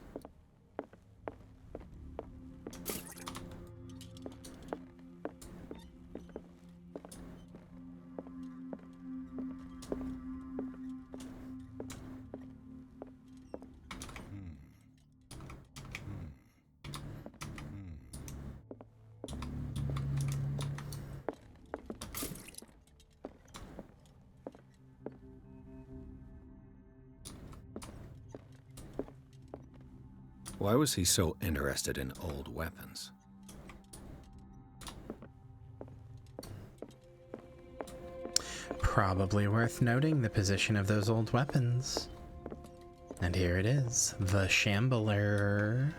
Speaker 10: Why was he so interested in old weapons?
Speaker 8: Probably worth noting the position of those old weapons. And here it is, the Shambler.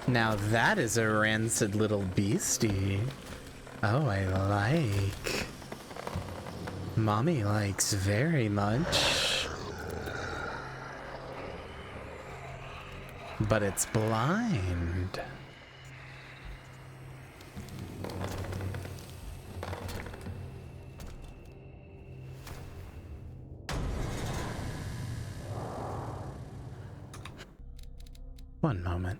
Speaker 8: Now that is a rancid little beastie. Oh, I like. Mommy likes very much. But it's blind. One moment.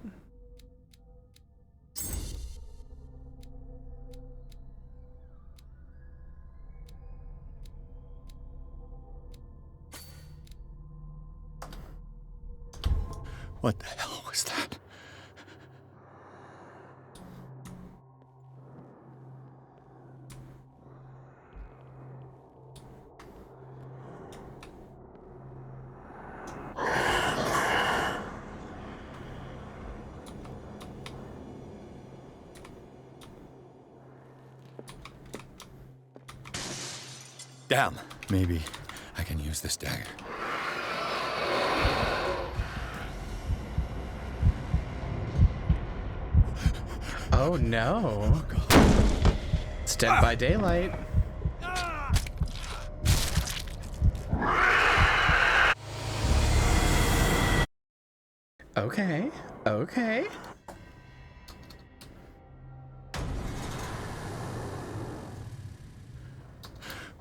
Speaker 10: What the hell was that? Damn. Maybe I can use this dagger.
Speaker 8: Oh no. It's Dead by Daylight. Okay, okay.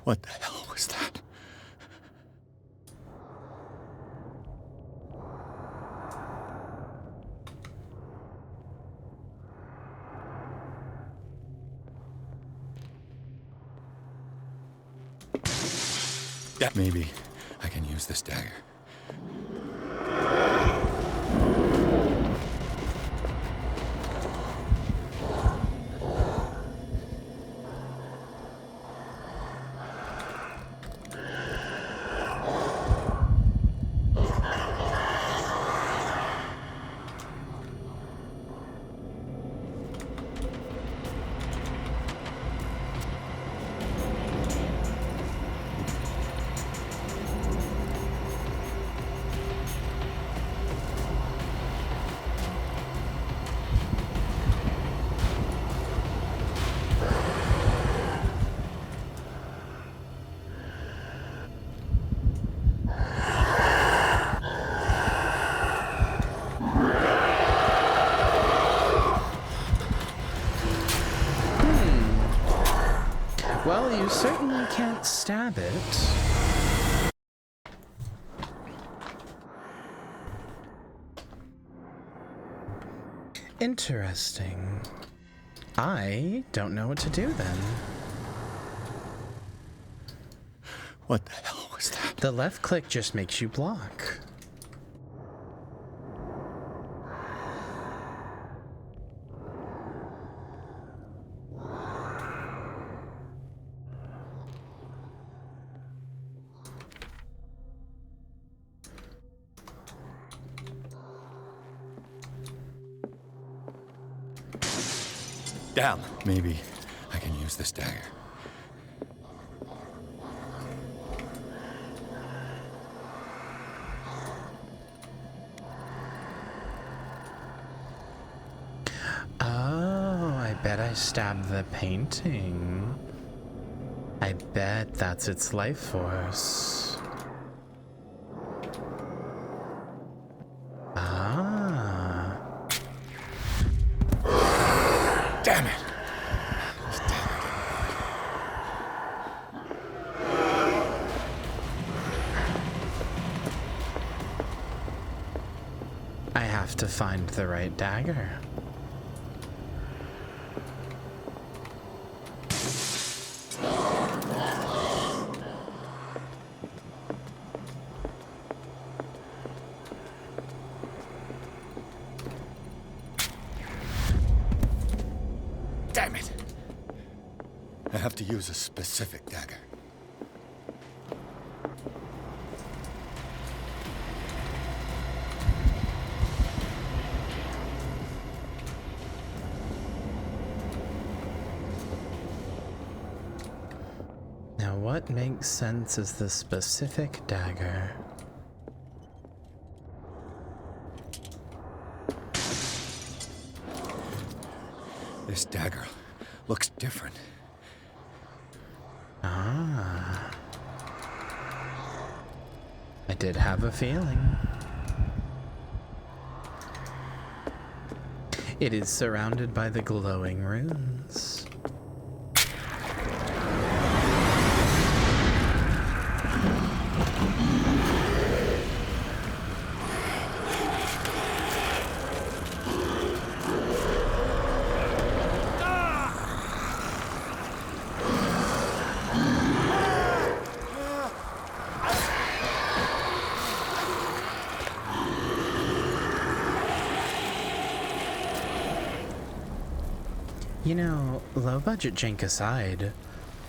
Speaker 10: What the hell was that? Maybe I can use this dagger.
Speaker 8: Well, you certainly can't stab it. Interesting. I don't know what to do then.
Speaker 10: What the hell was that?
Speaker 8: The left click just makes you block.
Speaker 10: Damn. Maybe I can use this dagger.
Speaker 8: Oh, I bet I stabbed the painting. I bet that's its life force. Ah. have to find the right dagger.
Speaker 10: Damn it! I have to use a specific dagger.
Speaker 8: Now, what makes sense as the specific dagger?
Speaker 10: This dagger looks different.
Speaker 8: Ah. I did have a feeling. It is surrounded by the glowing runes. You know, low-budget jank aside,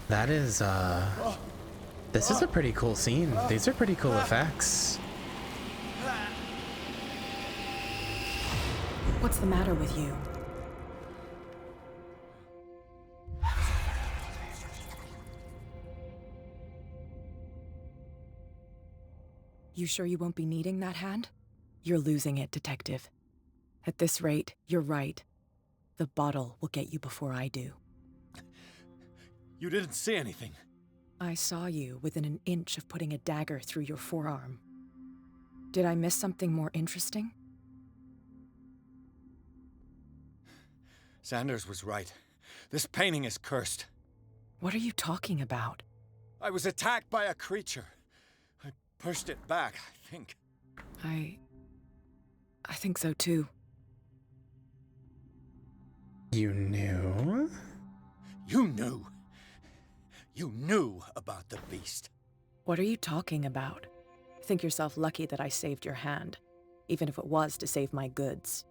Speaker 8: that is, this is a pretty cool scene. These are pretty cool effects.
Speaker 17: What's the matter with you? You sure you won't be needing that hand? You're losing it, Detective. At this rate, you're right. The bottle will get you before I do.
Speaker 10: You didn't see anything.
Speaker 17: I saw you within an inch of putting a dagger through your forearm. Did I miss something more interesting?
Speaker 10: Sanders was right. This painting is cursed.
Speaker 17: What are you talking about?
Speaker 10: I was attacked by a creature. I pushed it back, I think.
Speaker 17: I think so too.
Speaker 8: You knew?
Speaker 10: You knew. You knew about the beast.
Speaker 17: What are you talking about? Think yourself lucky that I saved your hand, even if it was to save my goods.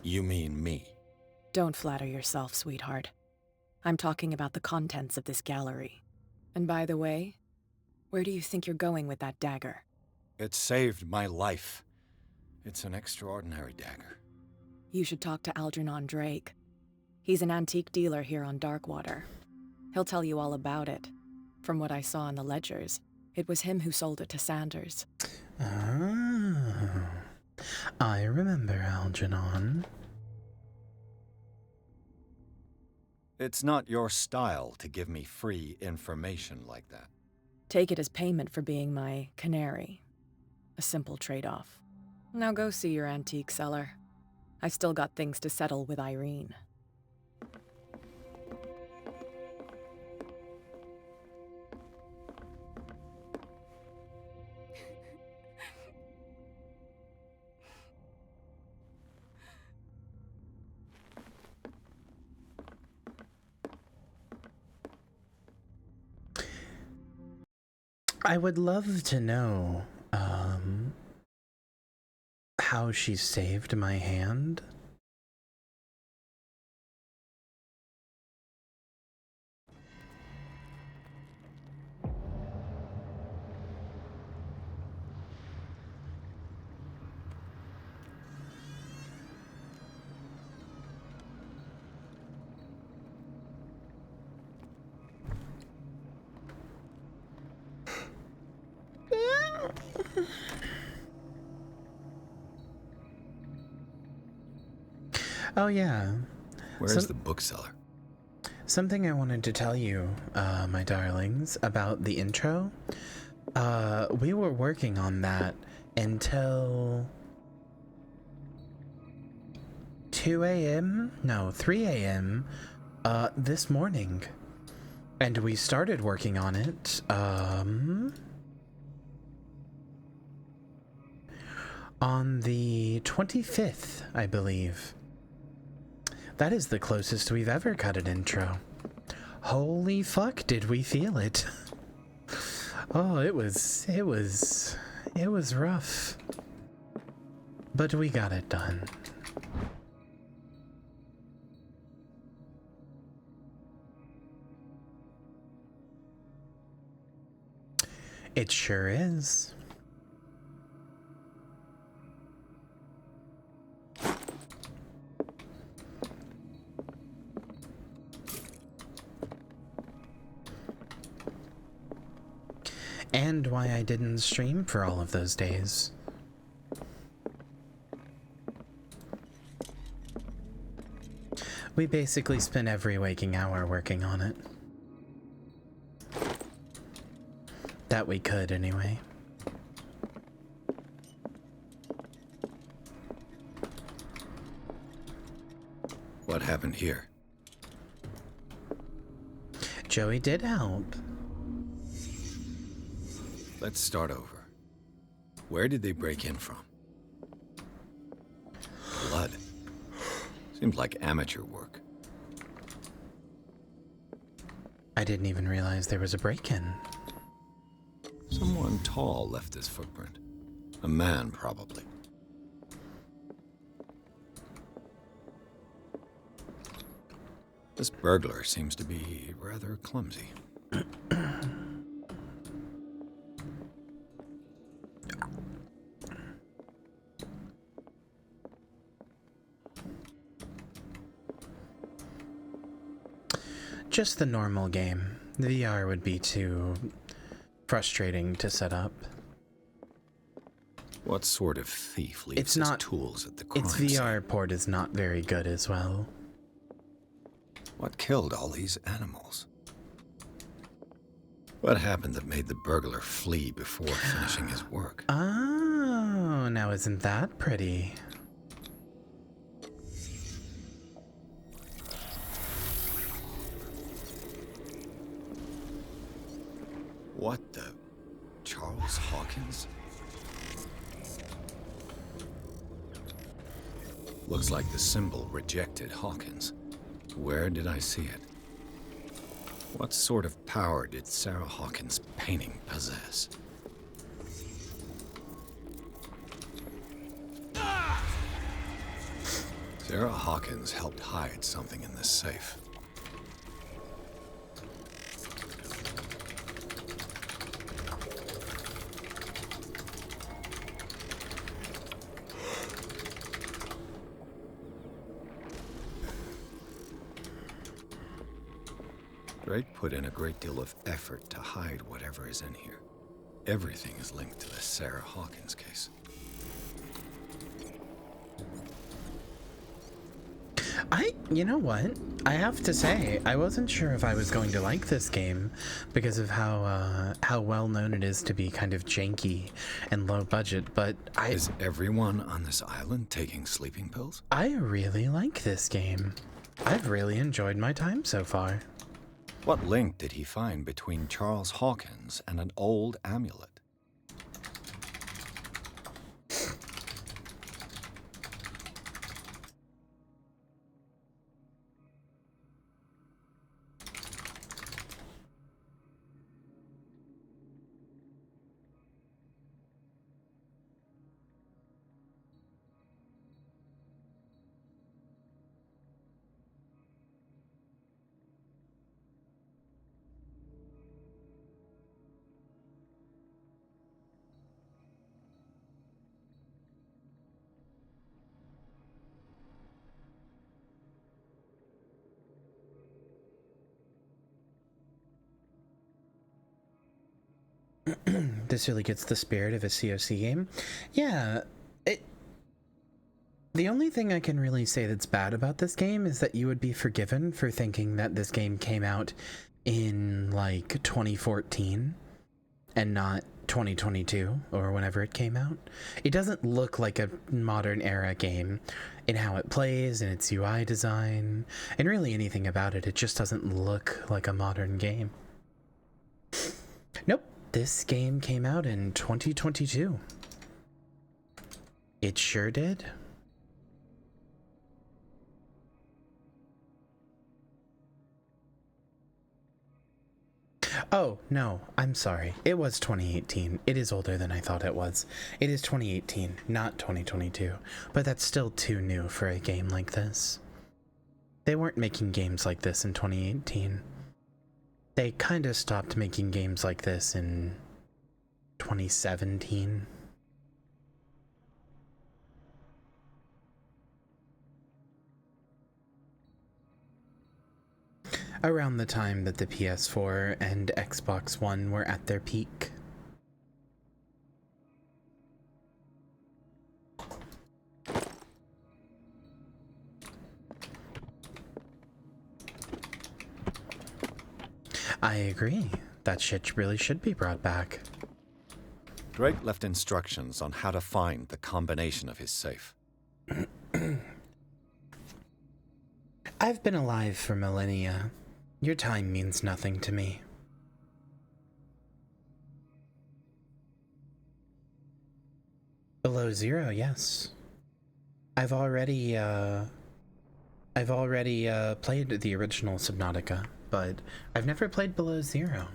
Speaker 10: You mean me?
Speaker 17: Don't flatter yourself, sweetheart. I'm talking about the contents of this gallery. And by the way, where do you think you're going with that dagger?
Speaker 10: It saved my life. It's an extraordinary dagger.
Speaker 17: You should talk to Algernon Drake. He's an antique dealer here on Darkwater. He'll tell you all about it. From what I saw in the ledgers, it was him who sold it to Sanders.
Speaker 8: Ah, I remember Algernon.
Speaker 10: It's not your style to give me free information like that.
Speaker 17: Take it as payment for being my canary. A simple trade-off. Now go see your antique seller. I've still got things to settle with Irene.
Speaker 8: I would love to know, how she saved my hand. Oh yeah.
Speaker 10: Where's the bookseller?
Speaker 8: Something I wanted to tell you, my darlings, about the intro. We were working on that until 2 a.m.? No, 3 a.m. This morning. And we started working on it, On the 25th, I believe. That is the closest we've ever cut an intro. Holy fuck, did we feel it? Oh, it was rough. But we got it done. It sure is. And why I didn't stream for all of those days. We basically spent every waking hour working on it. That we could, anyway.
Speaker 10: What happened here?
Speaker 8: Joey did help.
Speaker 10: Let's start over. Where did they break in from? Blood. Seems like amateur work.
Speaker 8: I didn't even realize there was a break-in.
Speaker 10: Someone tall left this footprint. A man, probably. This burglar seems to be rather clumsy.
Speaker 8: Just the normal game. The VR would be too frustrating to set up.
Speaker 10: What sort of thief leaves his tools at the crime
Speaker 8: Its
Speaker 10: scene?
Speaker 8: VR port is not very good as well.
Speaker 10: What killed all these animals? What happened that made the burglar flee before finishing his work?
Speaker 8: Oh, now isn't that pretty?
Speaker 10: What the? Charles Hawkins? Looks like the symbol rejected Hawkins. Where did I see it? What sort of power did Sarah Hawkins' painting possess? Sarah Hawkins helped hide something in this safe. Drake put in a great deal of effort to hide whatever is in here. Everything is linked to the Sarah Hawkins case.
Speaker 8: You know what? I have to say, I wasn't sure if I was going to like this game because of how well known it is to be kind of janky and low budget, but
Speaker 10: Is everyone on this island taking sleeping pills?
Speaker 8: I really like this game. I've really enjoyed my time so far.
Speaker 10: What link did he find between Charles Hawkins and an old amulet?
Speaker 8: This really gets the spirit of a COC game. Yeah, the only thing I can really say that's bad about this game is that you would be forgiven for thinking that this game came out in, like, 2014 and not 2022 or whenever it came out. It doesn't look like a modern era game in how it plays and its UI design and really anything about it. It just doesn't look like a modern game. Nope. This game came out in 2022. It sure did. Oh, no, I'm sorry. It was 2018. It is older than I thought it was. It is 2018, not 2022. But that's still too new for a game like this. They weren't making games like this in 2018. They kind of stopped making games like this in 2017. Around the time that the PS4 and Xbox One were at their peak. I agree. That shit really should be brought back.
Speaker 10: Drake left instructions on how to find the combination of his safe.
Speaker 8: I've been alive for millennia. Your time means nothing to me. Below Zero, yes. I've already played the original Subnautica, but I've never played Below Zero.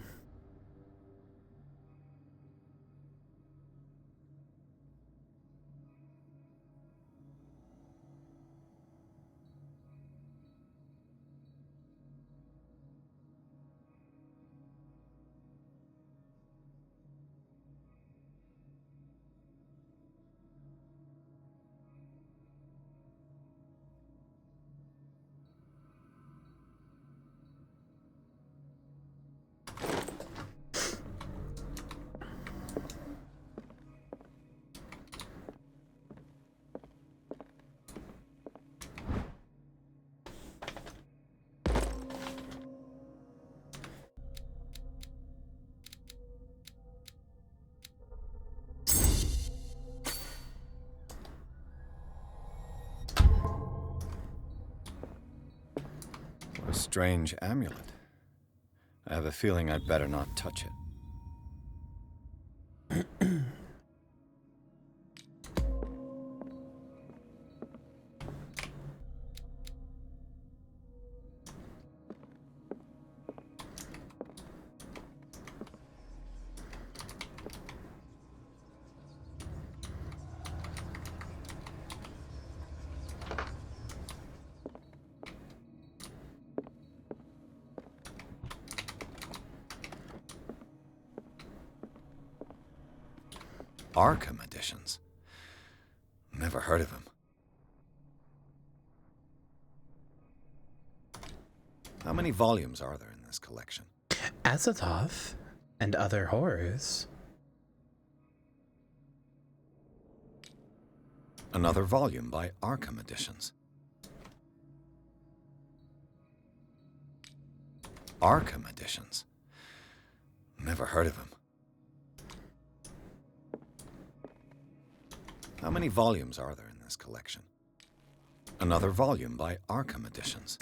Speaker 10: A strange amulet. I have a feeling I'd better not touch it. Arkham editions. Never heard of him. How many volumes are there in this collection?
Speaker 8: Azathoth and other horrors.
Speaker 10: Another volume by Arkham Editions. Arkham Editions. Never heard of him. How many volumes are there in this collection? Another volume by Arkham Editions.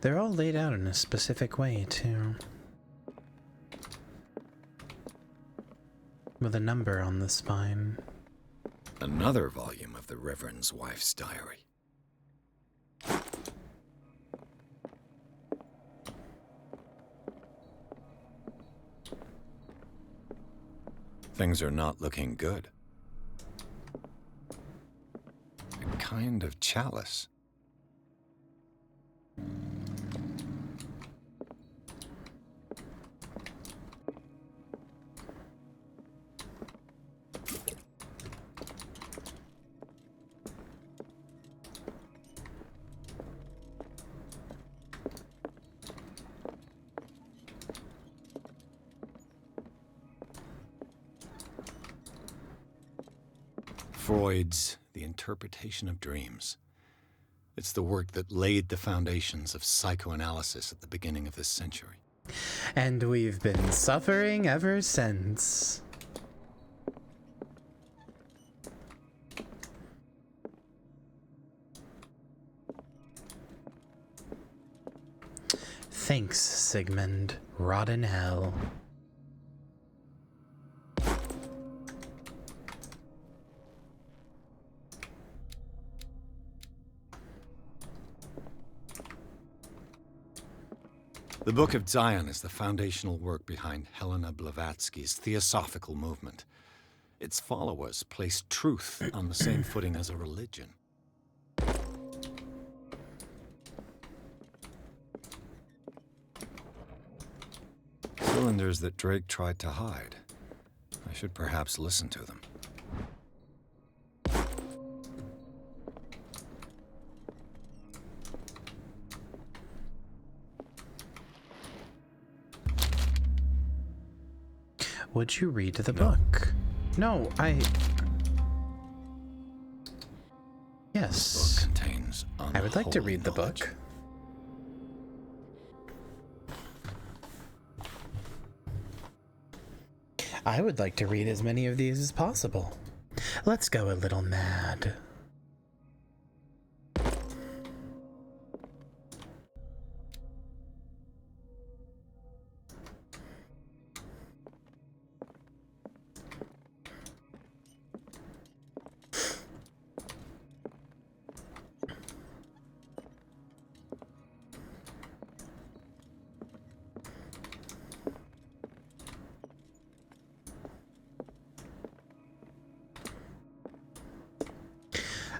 Speaker 8: They're all laid out in a specific way, too. With a number on the spine.
Speaker 10: Another volume of the Reverend's wife's diary. Things are not looking good. A kind of chalice. Freud's The Interpretation of Dreams. It's the work that laid the foundations of psychoanalysis at the beginning of this century.
Speaker 8: And we've been suffering ever since. Thanks, Sigmund. Rot in hell.
Speaker 10: The Book of Zion is the foundational work behind Helena Blavatsky's Theosophical movement. Its followers place truth on the same footing as a religion. Cylinders that Drake tried to hide. I should perhaps listen to them.
Speaker 8: Would you read the book? No, Yes.
Speaker 10: This book contains
Speaker 8: I would like to read the book. I would like to read as many of these as possible. Let's go a little mad.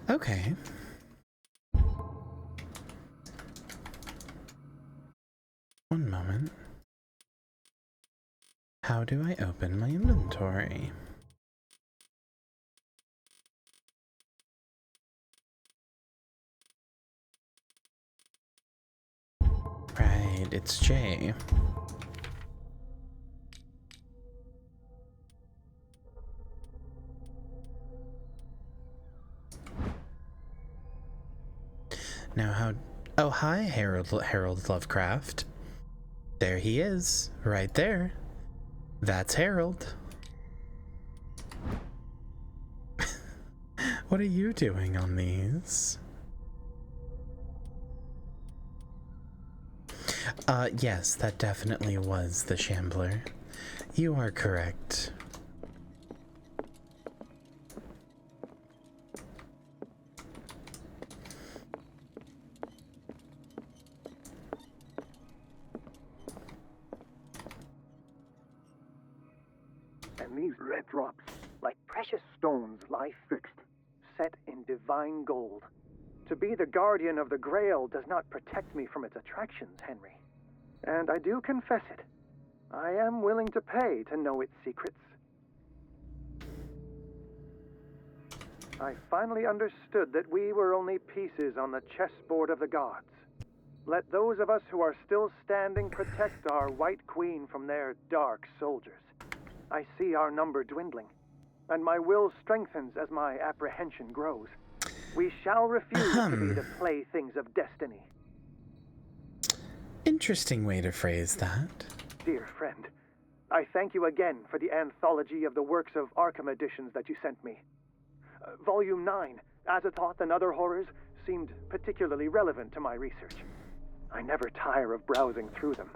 Speaker 8: Okay. One moment. How do I open my inventory? Right, it's J. Now how... Oh, hi, Harold Lovecraft. There he is, right there. That's Harold. What are you doing on these? Yes, that definitely was the Shambler. You are correct.
Speaker 1: And these red drops, like precious stones, lie fixed, set in divine gold. To be the guardian of the Grail does not protect me from its attractions, Henry. And I do confess it. I am willing to pay to know its secrets. I finally understood that we were only pieces on the chessboard of the gods. Let those of us who are still standing protect our White Queen from their dark soldiers. I see our number dwindling, and my will strengthens as my apprehension grows. We shall refuse to be the playthings of destiny.
Speaker 8: Interesting way to phrase that.
Speaker 1: Dear friend, I thank you again for the anthology of the works of Arkham editions that you sent me. Volume 9, Azathoth and Other Horrors, seemed particularly relevant to my research. I never tire of browsing through them.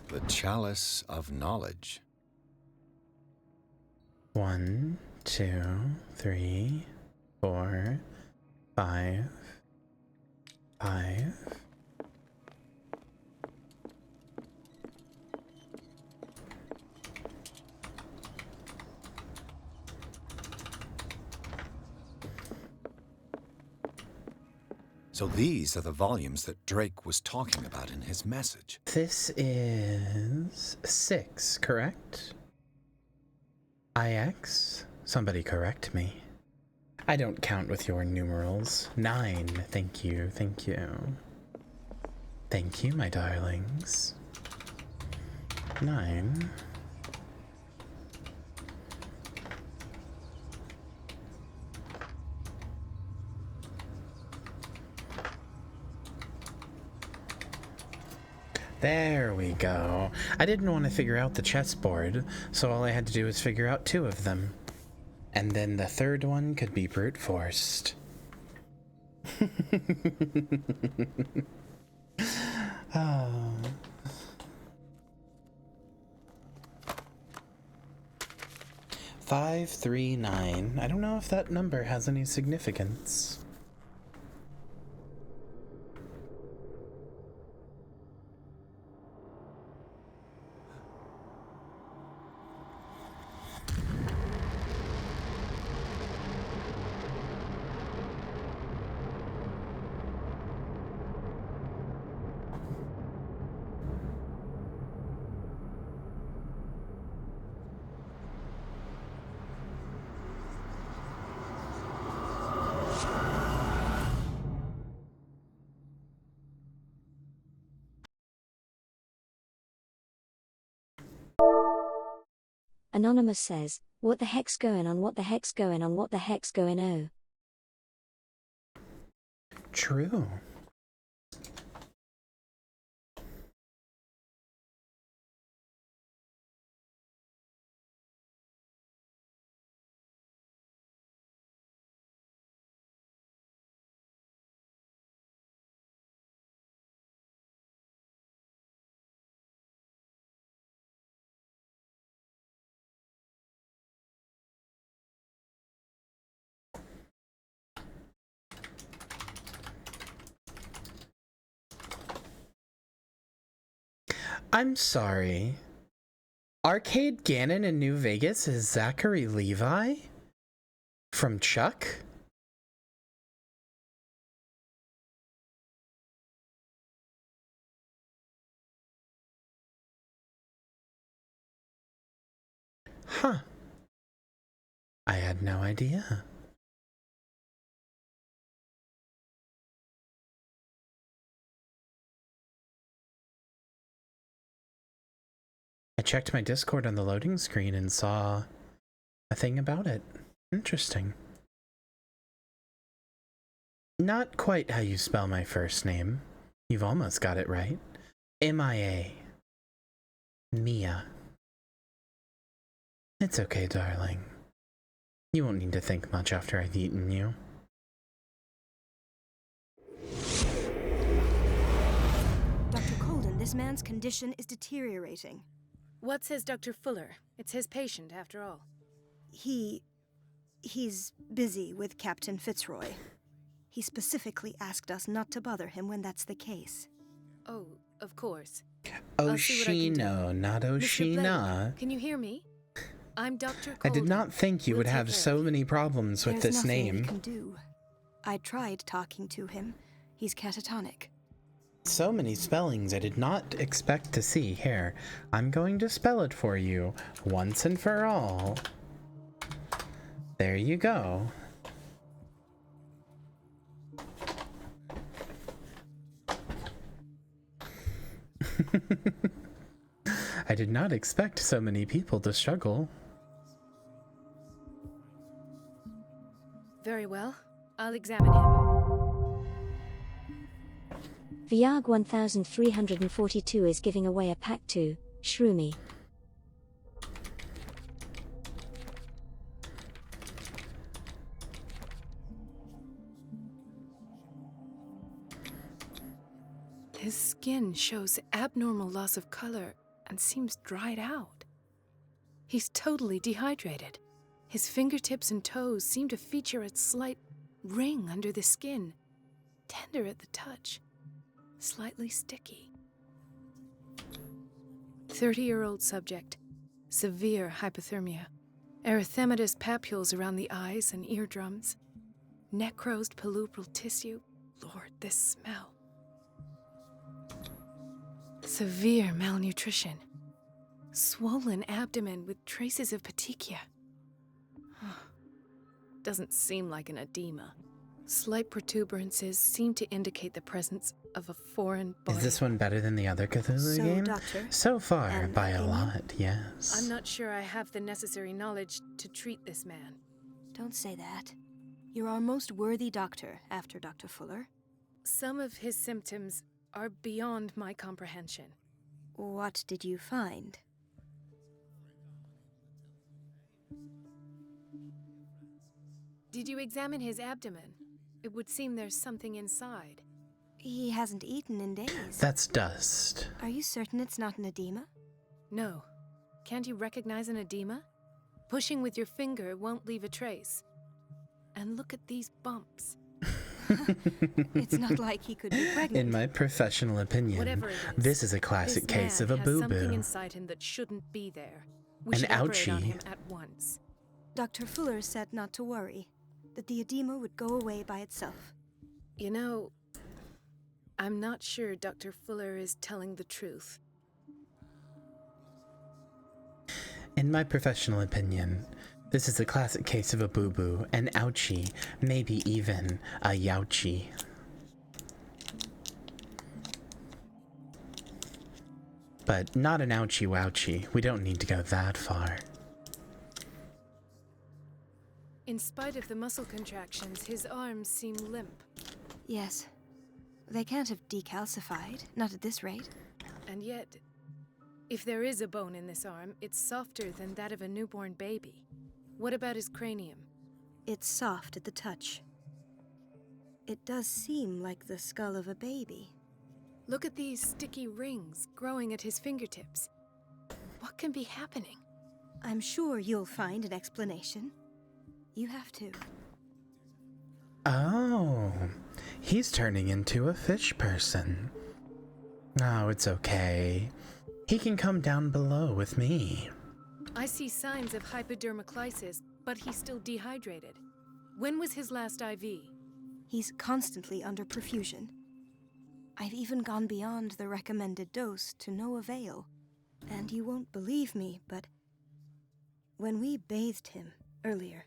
Speaker 10: The Chalice of Knowledge.
Speaker 8: 1, 2, 3, 4, 5, 5.
Speaker 10: So these are the volumes that Drake was talking about in his message.
Speaker 8: This is 6, correct? IX? Somebody correct me. I don't count with your numerals. 9, thank you, thank you. Thank you, my darlings. 9. There we go. I didn't want to figure out the chessboard, so all I had to do was figure out 2 of them. And then the third one could be brute forced. Oh. 539. I don't know if that number has any significance.
Speaker 11: Anonymous says, what the heck's going on, what the heck's going on, what the heck's going on?
Speaker 8: True. I'm sorry. Arcade Gannon in New Vegas is Zachary Levi? From Chuck? Huh. I had no idea. I checked my Discord on the loading screen and saw a thing about it. Interesting. Not quite how you spell my first name. You've almost got it right. M-I-A. Mia. It's okay, darling. You won't need to think much after I've eaten you.
Speaker 6: Dr. Colden, this man's condition is deteriorating.
Speaker 22: What says Dr. Fuller? It's his patient, after all.
Speaker 6: He's busy with Captain Fitzroy. He specifically asked us not to bother him when that's the case.
Speaker 22: Oh, of course.
Speaker 8: Oshino, not Oshina.
Speaker 22: Can you hear me? I'm Dr. Colden.
Speaker 8: I did not think you would have so many problems with this name.
Speaker 6: There's nothing we can do. I tried talking to him. He's catatonic.
Speaker 8: So many spellings I did not expect to see. Here, I'm going to spell it for you once and for all. There you go. I did not expect so many people to struggle.
Speaker 22: Very well. I'll examine him.
Speaker 11: Viag 1342 is giving away a pack to Shroomy.
Speaker 22: His skin shows abnormal loss of color and seems dried out. He's totally dehydrated. His fingertips and toes seem to feature a slight ring under the skin, tender at the touch, slightly sticky. 30-year-old subject, severe hypothermia, erythematous papules around the eyes and eardrums, necrosed palpebral tissue. Lord, this smell. Severe malnutrition. Swollen abdomen with traces of petechia. Doesn't seem like an edema. Slight protuberances seem to indicate the presence of a foreign body.
Speaker 8: Is this one better than the other Cthulhu game?
Speaker 22: Doctor,
Speaker 8: so far, by a lot, yes.
Speaker 22: I'm not sure I have the necessary knowledge to treat this man.
Speaker 6: Don't say that. You're our most worthy doctor after Dr. Fuller.
Speaker 22: Some of his symptoms are beyond my comprehension.
Speaker 6: What did you find?
Speaker 22: Did you examine his abdomen? It would seem there's something inside.
Speaker 6: He hasn't eaten in days.
Speaker 8: That's dust.
Speaker 6: Are you certain it's not an edema?
Speaker 22: No. Can't you recognize an edema? Pushing with your finger won't leave a trace. And look at these bumps.
Speaker 6: It's not like he could be pregnant.
Speaker 8: In my professional opinion,
Speaker 22: Whatever it
Speaker 8: this is a classic case of a
Speaker 22: has something
Speaker 8: boo-boo.
Speaker 22: inside him that shouldn't be there. We
Speaker 8: An
Speaker 22: should operate on
Speaker 8: ouchie.
Speaker 22: him at once.
Speaker 6: Dr. Fuller said not to worry, that the edema would go away by itself.
Speaker 22: You know, I'm not sure Dr. Fuller is telling the truth.
Speaker 8: In my professional opinion, this is a classic case of a boo-boo, an ouchie, maybe even a youchie. But not an ouchie-wouchie. We don't need to go that far.
Speaker 22: In spite of the muscle contractions, his arms seem limp.
Speaker 6: Yes. They can't have decalcified, not at this rate.
Speaker 22: And yet, if there is a bone in this arm, it's softer than that of a newborn baby. What about his cranium?
Speaker 6: It's soft at the touch. It does seem like the skull of a baby.
Speaker 22: Look at these sticky rings growing at his fingertips. What can be happening?
Speaker 6: I'm sure you'll find an explanation. You have to.
Speaker 8: Oh, he's turning into a fish person. Oh, it's okay. He can come down below with me.
Speaker 22: I see signs of hypodermoclysis, but he's still dehydrated. When was his last IV?
Speaker 6: He's constantly under perfusion. I've even gone beyond the recommended dose to no avail. And you won't believe me, but when we bathed him earlier...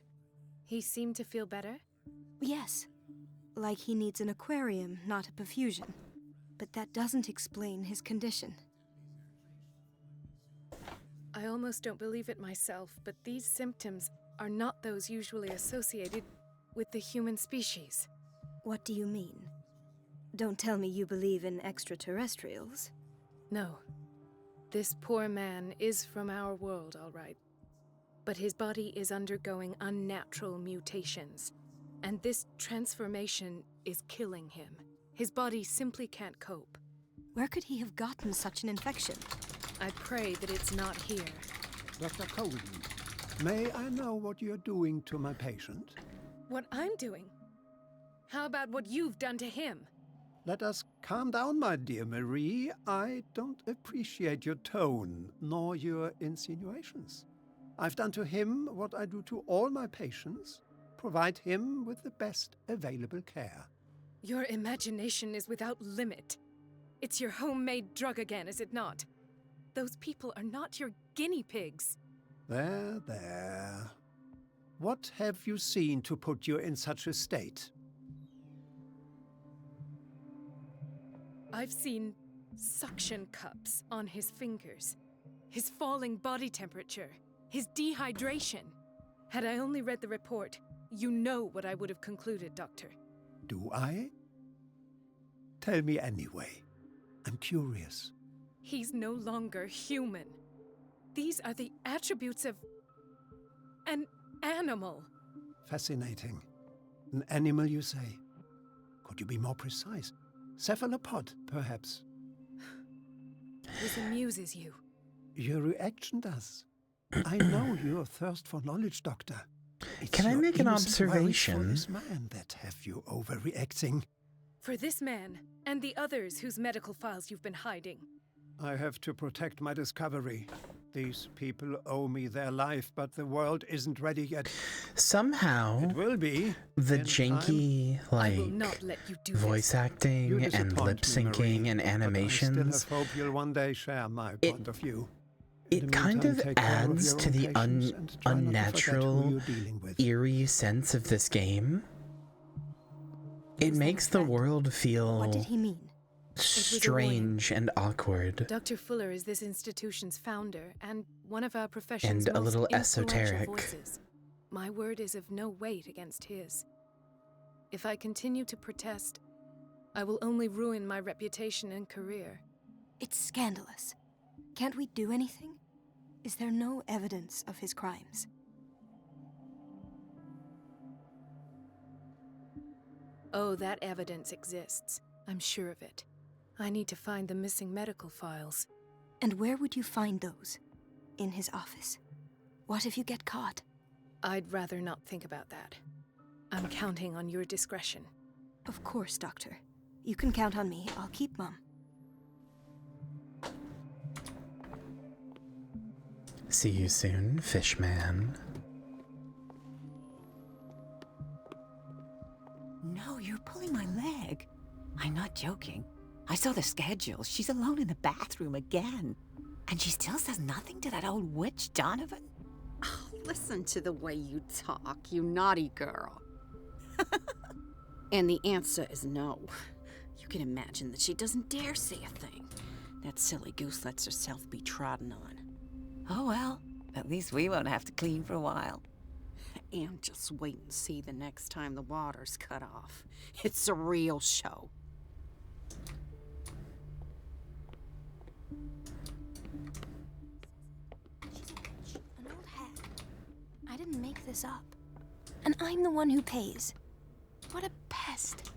Speaker 22: He seemed to feel better?
Speaker 6: Yes. Like he needs an aquarium, not a perfusion. But that doesn't explain his condition.
Speaker 22: I almost don't believe it myself, but these symptoms are not those usually associated with the human species.
Speaker 6: What do you mean? Don't tell me you believe in extraterrestrials.
Speaker 22: No. This poor man is from our world, all right. But his body is undergoing unnatural mutations. And this transformation is killing him. His body simply can't cope.
Speaker 6: Where could he have gotten such an infection?
Speaker 22: I pray that it's not here.
Speaker 2: Dr. Colden, may I know what you're doing to my patient?
Speaker 22: What I'm doing? How about what you've done to him?
Speaker 2: Let us calm down, my dear Marie. I don't appreciate your tone, nor your insinuations. I've done to him what I do to all my patients, provide him with the best available care.
Speaker 22: Your imagination is without limit. It's your homemade drug again, is it not? Those people are not your guinea pigs.
Speaker 2: There, there. What have you seen to put you in such a state?
Speaker 22: I've seen suction cups on his fingers, his falling body temperature, his dehydration. Had I only read the report, you know what I would have concluded, Doctor.
Speaker 2: Do I? Tell me anyway. I'm curious.
Speaker 22: He's no longer human. These are the attributes of an animal.
Speaker 2: Fascinating. An animal, you say? Could you be more precise? Cephalopod, perhaps?
Speaker 22: This amuses you.
Speaker 2: Your reaction does. I know your thirst for knowledge, Doctor.
Speaker 8: Can I make an observation?
Speaker 2: For this man that have you overreacting.
Speaker 22: For this man, and the others whose medical files you've been hiding.
Speaker 2: I have to protect my discovery. These people owe me their life, but the world isn't ready yet.
Speaker 8: Somehow,
Speaker 2: it will be.
Speaker 8: The janky, like, voice acting and lip syncing and animations.
Speaker 2: I still have hope you'll one day share my point of view.
Speaker 8: It kind of adds to the unnatural, eerie sense of this game. It makes the world feel
Speaker 6: What did he mean?
Speaker 8: strange and awkward.
Speaker 22: Dr. Fuller is this institution's founder and one of our profession's
Speaker 8: And a
Speaker 22: most
Speaker 8: little
Speaker 22: influential
Speaker 8: esoteric.
Speaker 22: voices. My word is of no weight against his. If I continue to protest, I will only ruin my reputation and career.
Speaker 6: It's scandalous. Can't we do anything? Is there no evidence of his crimes?
Speaker 22: Oh, that evidence exists. I'm sure of it. I need to find the missing medical files.
Speaker 6: And where would you find those? In his office? What if you get caught?
Speaker 22: I'd rather not think about that. I'm counting on your discretion.
Speaker 6: Of course, Doctor. You can count on me. I'll keep Mum.
Speaker 8: See you soon, Fishman.
Speaker 5: No, you're pulling my leg. I'm not joking. I saw the schedule. She's alone in the bathroom again. And she still says nothing to that old witch, Donovan.
Speaker 12: Oh, listen to the way you talk, you naughty girl. And the answer is no. You can imagine that she doesn't dare say a thing. That silly goose lets herself be trodden on.
Speaker 5: Oh well, at least we won't have to clean for a while.
Speaker 12: And just wait and see the next time the water's cut off. It's a real show.
Speaker 6: She's a witch, an old hag. I didn't make this up. And I'm the one who pays. What a pest.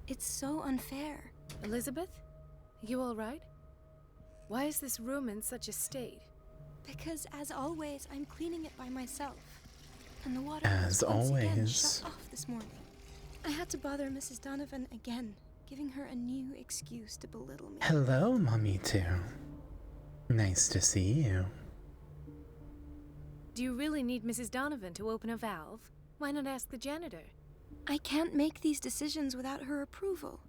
Speaker 6: It's so unfair.
Speaker 22: Elizabeth? You all right? Why is this room in such a state?
Speaker 6: Because, as always, I'm cleaning it by myself. And the water
Speaker 8: As
Speaker 6: was once again
Speaker 8: always.
Speaker 6: shut off this morning. I had to bother Mrs. Donovan again, giving her a new excuse to belittle me.
Speaker 8: Hello, Mommy too. Nice to see you.
Speaker 22: Do you really need Mrs. Donovan to open a valve? Why not ask the janitor?
Speaker 6: I can't make these decisions without her approval.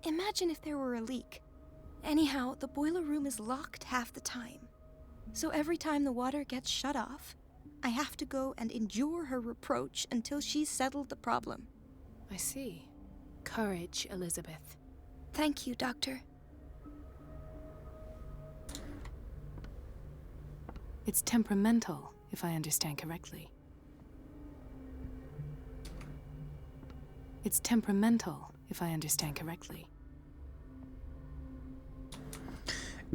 Speaker 6: Imagine if there were a leak. Anyhow, the boiler room is locked half the time. So every time the water gets shut off, I have to go and endure her reproach until she's settled the problem.
Speaker 22: I see. Courage, Elizabeth.
Speaker 6: Thank you, Doctor.
Speaker 22: It's temperamental, if I understand correctly. It's temperamental, if I understand correctly.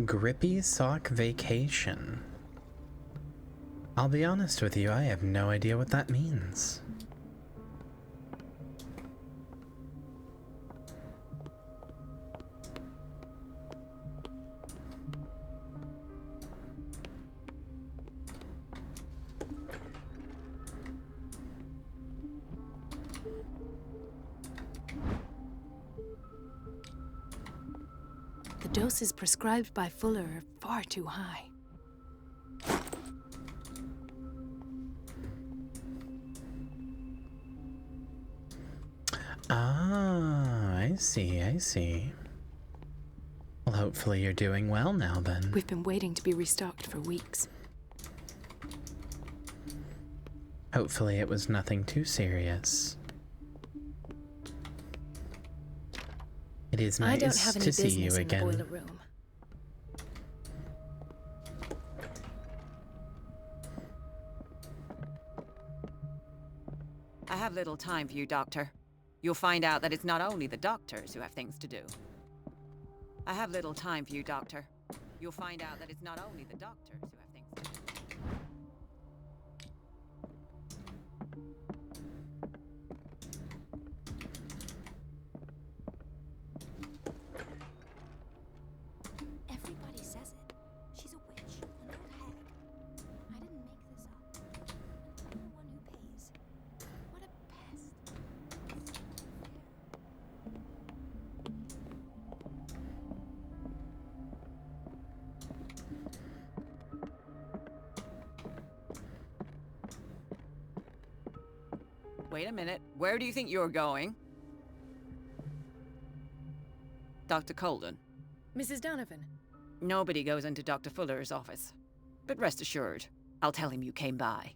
Speaker 8: Grippy sock vacation. I'll be honest with you, I have no idea what that means.
Speaker 22: The doses prescribed by Fuller are far too high.
Speaker 8: Ah, I see. Well, hopefully you're doing well now then.
Speaker 22: We've been waiting to be restocked for weeks.
Speaker 8: Hopefully it was nothing too serious. It is
Speaker 22: I don't
Speaker 8: nice
Speaker 22: have any
Speaker 8: to see you
Speaker 22: business in the
Speaker 8: again.
Speaker 22: boiler room.
Speaker 5: I have little time for you, Doctor. You'll find out that it's not only the doctors who have things to do. I have little time for you, Doctor. You'll find out that it's not only the doctors who have things to do.
Speaker 6: Everybody says it. She's a witch, an old hag. I didn't make this up. And I'm the one who pays. What a pest.
Speaker 5: Wait a minute. Where do you think you're going? Dr. Colden.
Speaker 22: Mrs. Donovan.
Speaker 5: Nobody goes into Dr. Fuller's office. But rest assured, I'll tell him you came by.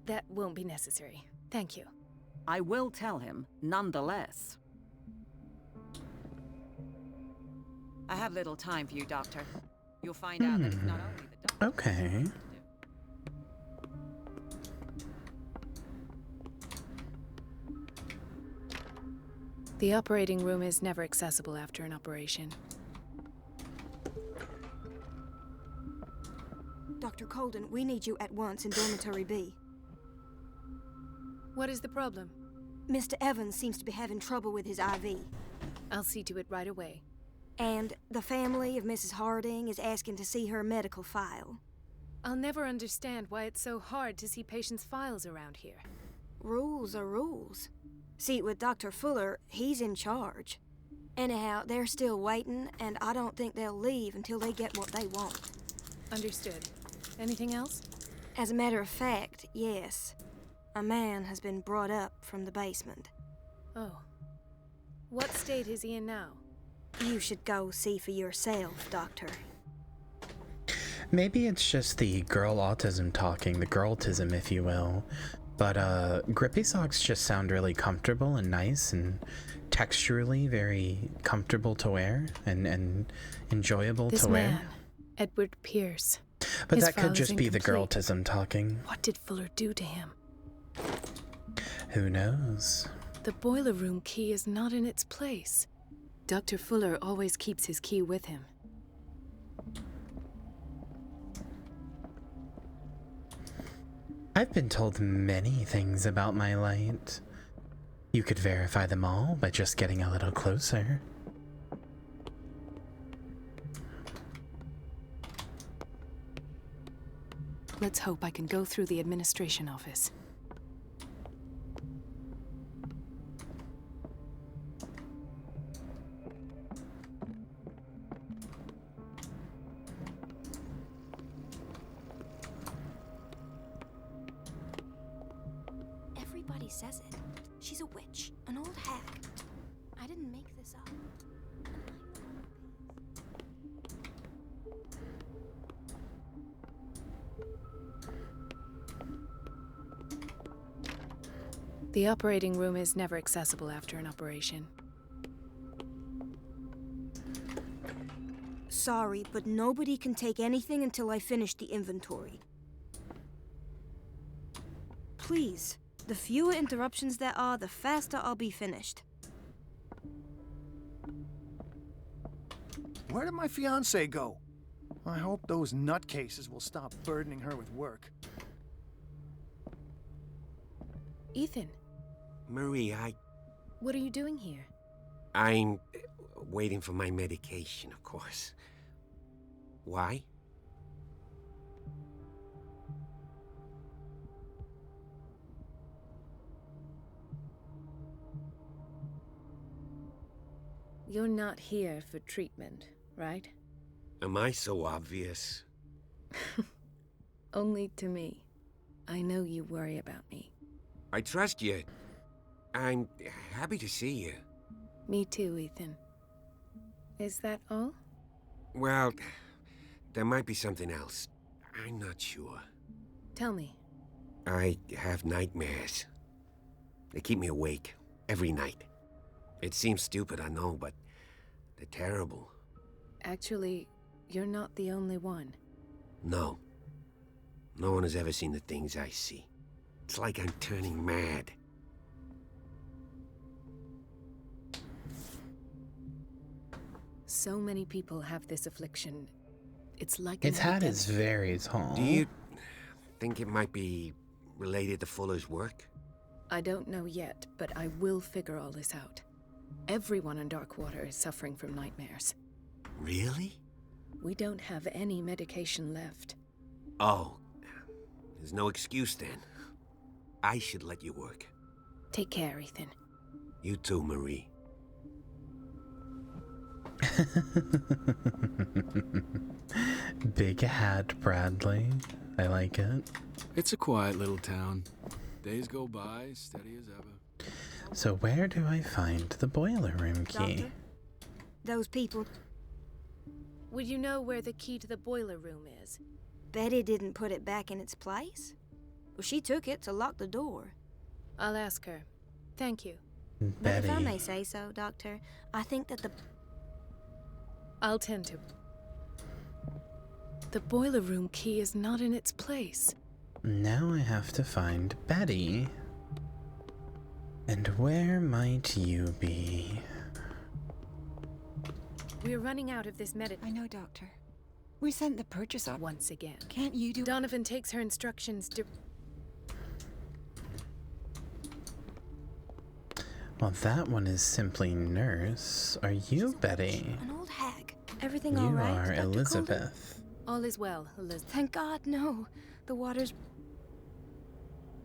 Speaker 22: That won't be necessary. Thank you.
Speaker 5: I will tell him, nonetheless. I have little time for you, Doctor. You'll find out that it's not only the doctor.
Speaker 8: Okay.
Speaker 22: The operating room is never accessible after an operation.
Speaker 6: Dr. Colden, we need you at once in Dormitory B.
Speaker 22: What is the problem?
Speaker 6: Mr. Evans seems to be having trouble with his IV.
Speaker 22: I'll see to it right away.
Speaker 6: And the family of Mrs. Harding is asking to see her medical file.
Speaker 22: I'll never understand why it's so hard to see patients' files around here.
Speaker 6: Rules are rules. See, with Dr. Fuller, he's in charge. Anyhow, they're still waiting, and I don't think they'll leave until they get what they want.
Speaker 22: Understood. Anything else?
Speaker 6: As a matter of fact, yes. A man has been brought up from the basement.
Speaker 22: Oh. What state is he in now?
Speaker 6: You should go see for yourself, Doctor.
Speaker 8: Maybe it's just the girl autism talking, the girltism, if you will. But grippy socks just sound really comfortable and nice and texturally very comfortable to wear and enjoyable to wear.
Speaker 22: This man, Edward Pierce.
Speaker 8: But
Speaker 22: his
Speaker 8: that could
Speaker 22: file is
Speaker 8: just be the
Speaker 22: incomplete.
Speaker 8: girltism talking.
Speaker 22: What did Fuller do to him?
Speaker 8: Who knows?
Speaker 22: The boiler room key is not in its place. Dr. Fuller always keeps his key with him.
Speaker 8: I've been told many things about my light. You could verify them all by just getting a little closer.
Speaker 22: Let's hope I can go through the administration office.
Speaker 6: Everybody says it. She's a witch, an old hag. I didn't make this up.
Speaker 22: The operating room is never accessible after an operation.
Speaker 6: Sorry, but nobody can take anything until I finish the inventory. Please, the fewer interruptions there are, the faster I'll be finished.
Speaker 16: Where did my fiancée go? I hope those nutcases will stop burdening her with work.
Speaker 22: Ethan,
Speaker 20: Marie,
Speaker 22: what are you doing here?
Speaker 20: I'm waiting for my medication, of course. Why?
Speaker 22: You're not here for treatment, right?
Speaker 20: Am I so obvious?
Speaker 22: Only to me. I know you worry about me.
Speaker 20: I trust you. I'm happy to see you.
Speaker 22: Me too, Ethan. Is that all?
Speaker 20: Well, there might be something else. I'm not sure.
Speaker 22: Tell me.
Speaker 20: I have nightmares. They keep me awake every night. It seems stupid, I know, but they're terrible.
Speaker 22: Actually, you're not the only one.
Speaker 20: No. No one has ever seen the things I see. It's like I'm turning mad.
Speaker 22: So many people have this affliction. It's like
Speaker 8: Its hat is very tall.
Speaker 20: Do you think it might be related to Fuller's work?
Speaker 22: I don't know yet, but I will figure all this out. Everyone in Darkwater is suffering from nightmares.
Speaker 20: Really?
Speaker 22: We don't have any medication left.
Speaker 20: Oh, there's no excuse then. I should let you work.
Speaker 22: Take care, Ethan.
Speaker 20: You too, Marie.
Speaker 8: Big hat, Bradley. I like it.
Speaker 18: It's a quiet little town. Days go by, steady as ever.
Speaker 8: So where do I find the boiler room key?
Speaker 6: Doctor, those people...
Speaker 22: Would you know where the key to the boiler room is?
Speaker 6: Betty didn't put it back in its place. Well, she took it to lock the door.
Speaker 22: I'll ask her. Thank you.
Speaker 6: But if I may say so, Doctor, I think that the...
Speaker 22: I'll tend to. The boiler room key is not in its place.
Speaker 8: Now I have to find Betty. And where might you be?
Speaker 22: We're running out of this
Speaker 5: I know, Doctor. We sent the purchase order.
Speaker 22: once again.
Speaker 5: Can't you do...
Speaker 22: Donovan takes her instructions
Speaker 8: Well, that one is simply nurse. Are you Betty?
Speaker 6: An old hag. Everything
Speaker 8: You
Speaker 6: all right,
Speaker 8: are
Speaker 6: Dr.
Speaker 8: Elizabeth.
Speaker 22: All is well, Elizabeth.
Speaker 6: Thank God, no. The water's...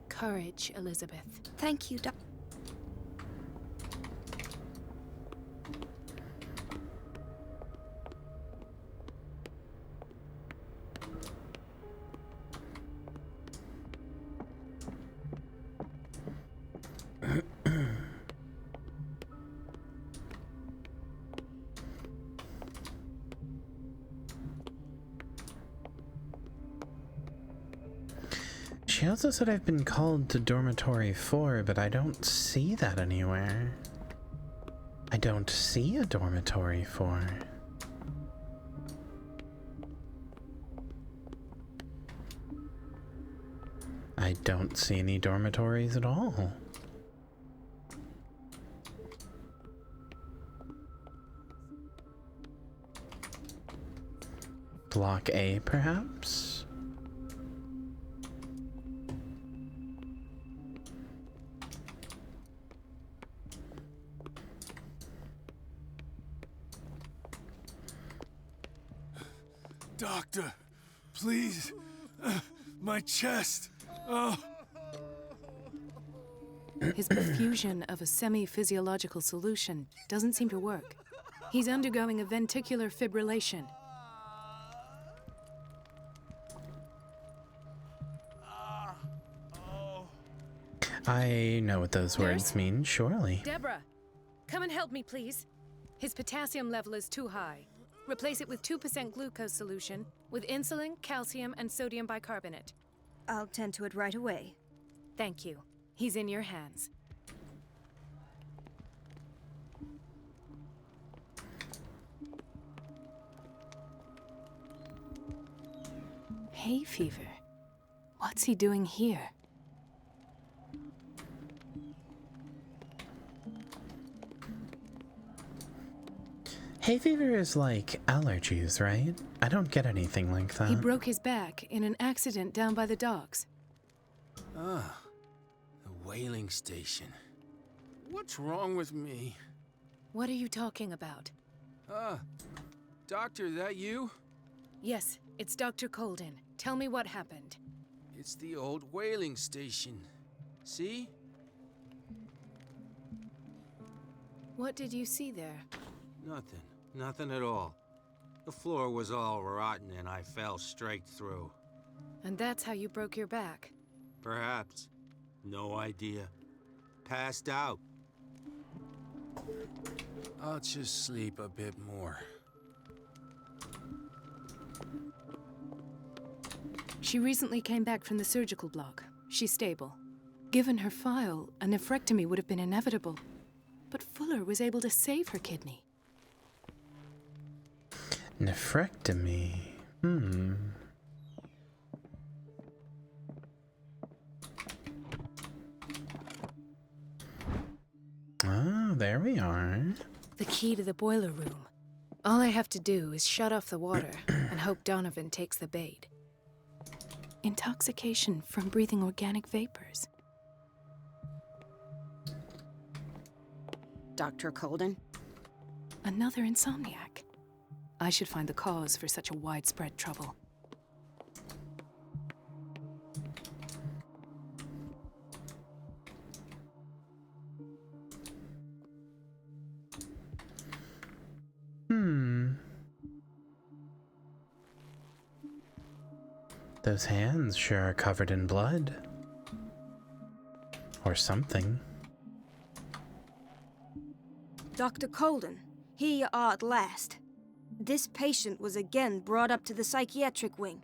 Speaker 22: Courage, Elizabeth.
Speaker 6: Thank you, Doc.
Speaker 8: She also said I've been called to Dormitory 4, but I don't see that anywhere. I don't see a Dormitory 4. I don't see any dormitories at all. Block A, perhaps?
Speaker 3: Doctor, please. My chest. Oh.
Speaker 22: His perfusion of a semi-physiological solution doesn't seem to work. He's undergoing a ventricular fibrillation.
Speaker 8: I know what those words mean, surely.
Speaker 22: Deborah, come and help me, please. His potassium level is too high. Replace it with 2% glucose solution with insulin, calcium, and sodium bicarbonate.
Speaker 6: I'll tend to it right away.
Speaker 22: Thank you. He's in your hands. Hay fever. What's he doing here?
Speaker 8: Hay fever is like allergies, right? I don't get anything like that.
Speaker 22: He broke his back in an accident down by the docks.
Speaker 19: Ah, the whaling station. What's wrong with me?
Speaker 22: What are you talking about?
Speaker 19: Doctor, that you?
Speaker 22: Yes, it's Dr. Colden. Tell me what happened.
Speaker 19: It's the old whaling station. See?
Speaker 22: What did you see there?
Speaker 19: Nothing. Nothing at all. The floor was all rotten and I fell straight through.
Speaker 22: And that's how you broke your back?
Speaker 19: Perhaps. No idea. Passed out. I'll just sleep a bit more.
Speaker 22: She recently came back from the surgical block. She's stable. Given her file, a nephrectomy would have been inevitable. But Fuller was able to save her kidney.
Speaker 8: Nephrectomy. Ah, there we are.
Speaker 22: The key to the boiler room. All I have to do is shut off the water and hope Donovan takes the bait. Intoxication from breathing organic vapors.
Speaker 12: Dr. Colden?
Speaker 22: Another insomniac. I should find the cause for such a widespread trouble.
Speaker 8: Those hands sure are covered in blood. Or something.
Speaker 6: Dr. Colden, here you are at last. This patient was again brought up to the psychiatric wing.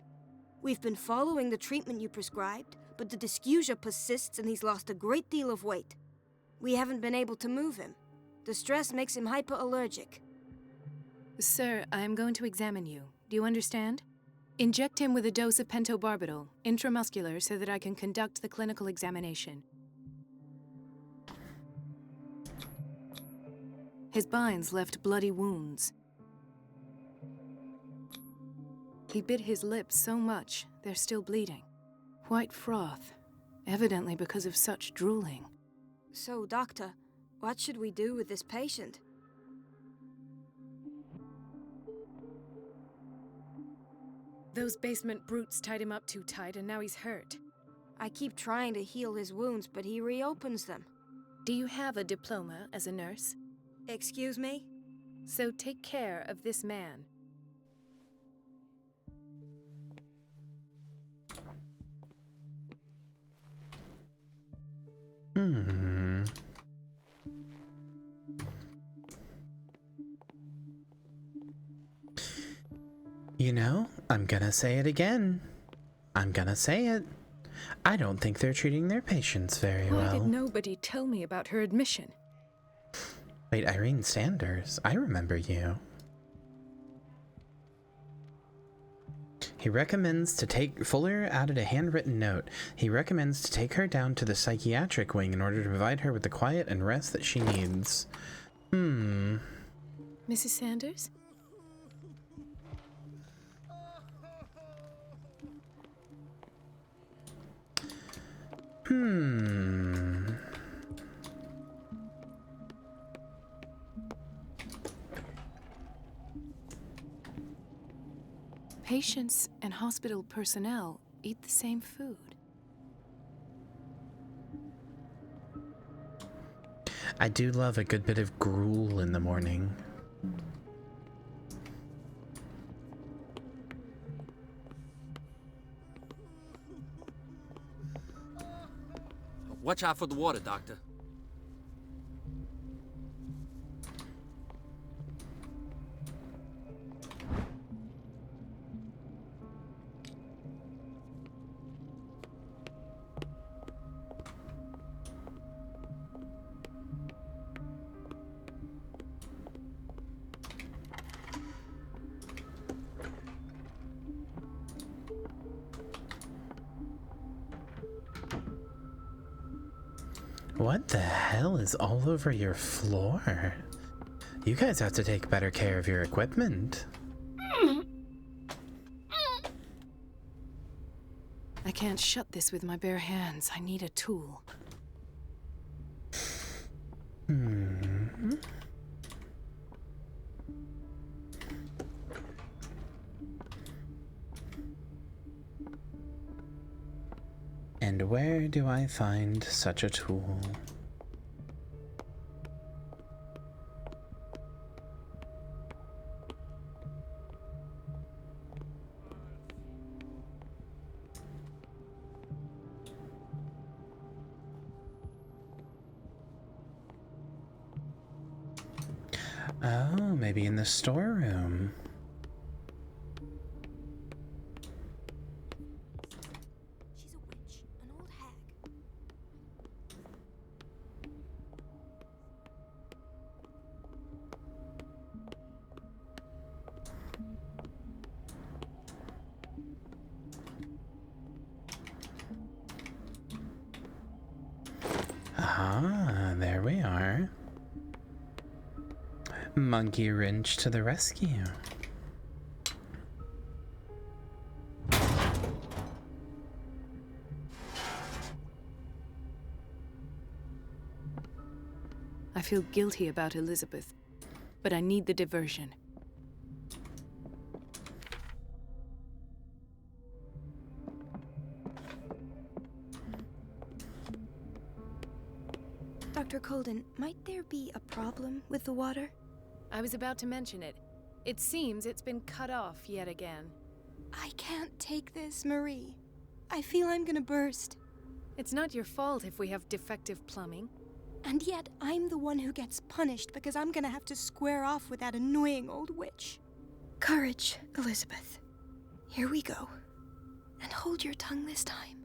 Speaker 6: We've been following the treatment you prescribed, but the dysgeusia persists and he's lost a great deal of weight. We haven't been able to move him. The stress makes him hyperallergic.
Speaker 22: Sir, I am going to examine you. Do you understand? Inject him with a dose of pentobarbital, intramuscular, so that I can conduct the clinical examination. His binds left bloody wounds. He bit his lips so much, they're still bleeding. White froth, evidently because of such drooling.
Speaker 6: So, Doctor, what should we do with this patient?
Speaker 22: Those basement brutes tied him up too tight, and now he's hurt.
Speaker 6: I keep trying to heal his wounds, but he reopens them.
Speaker 22: Do you have a diploma as a nurse?
Speaker 6: Excuse me?
Speaker 22: So take care of this man.
Speaker 8: You know, I'm gonna say it again. I'm gonna say it. I don't think they're treating their patients very well.
Speaker 22: Why did nobody tell me about her admission?
Speaker 8: Wait, Irene Sanders, I remember you. He recommends to take... Fuller added a handwritten note. He recommends to take her down to the psychiatric wing in order to provide her with the quiet and rest that she needs.
Speaker 22: Mrs. Sanders? Patients and hospital personnel eat the same food.
Speaker 8: I do love a good bit of gruel in the morning.
Speaker 21: Watch out for the water, Doctor.
Speaker 8: What the hell is all over your floor? You guys have to take better care of your equipment.
Speaker 22: I can't shut this with my bare hands. I need a tool.
Speaker 8: And where do I find such a tool? Oh, maybe in the storeroom. Ah, there we are. Monkey wrench to the rescue.
Speaker 22: I feel guilty about Elizabeth, but I need the diversion.
Speaker 6: Dr. Colden, might there be a problem with the water?
Speaker 22: I was about to mention it. It seems it's been cut off yet again.
Speaker 6: I can't take this, Marie. I feel I'm gonna burst.
Speaker 22: It's not your fault if we have defective plumbing.
Speaker 6: And yet, I'm the one who gets punished because I'm gonna have to square off with that annoying old witch. Courage, Elizabeth. Here we go. And hold your tongue this time.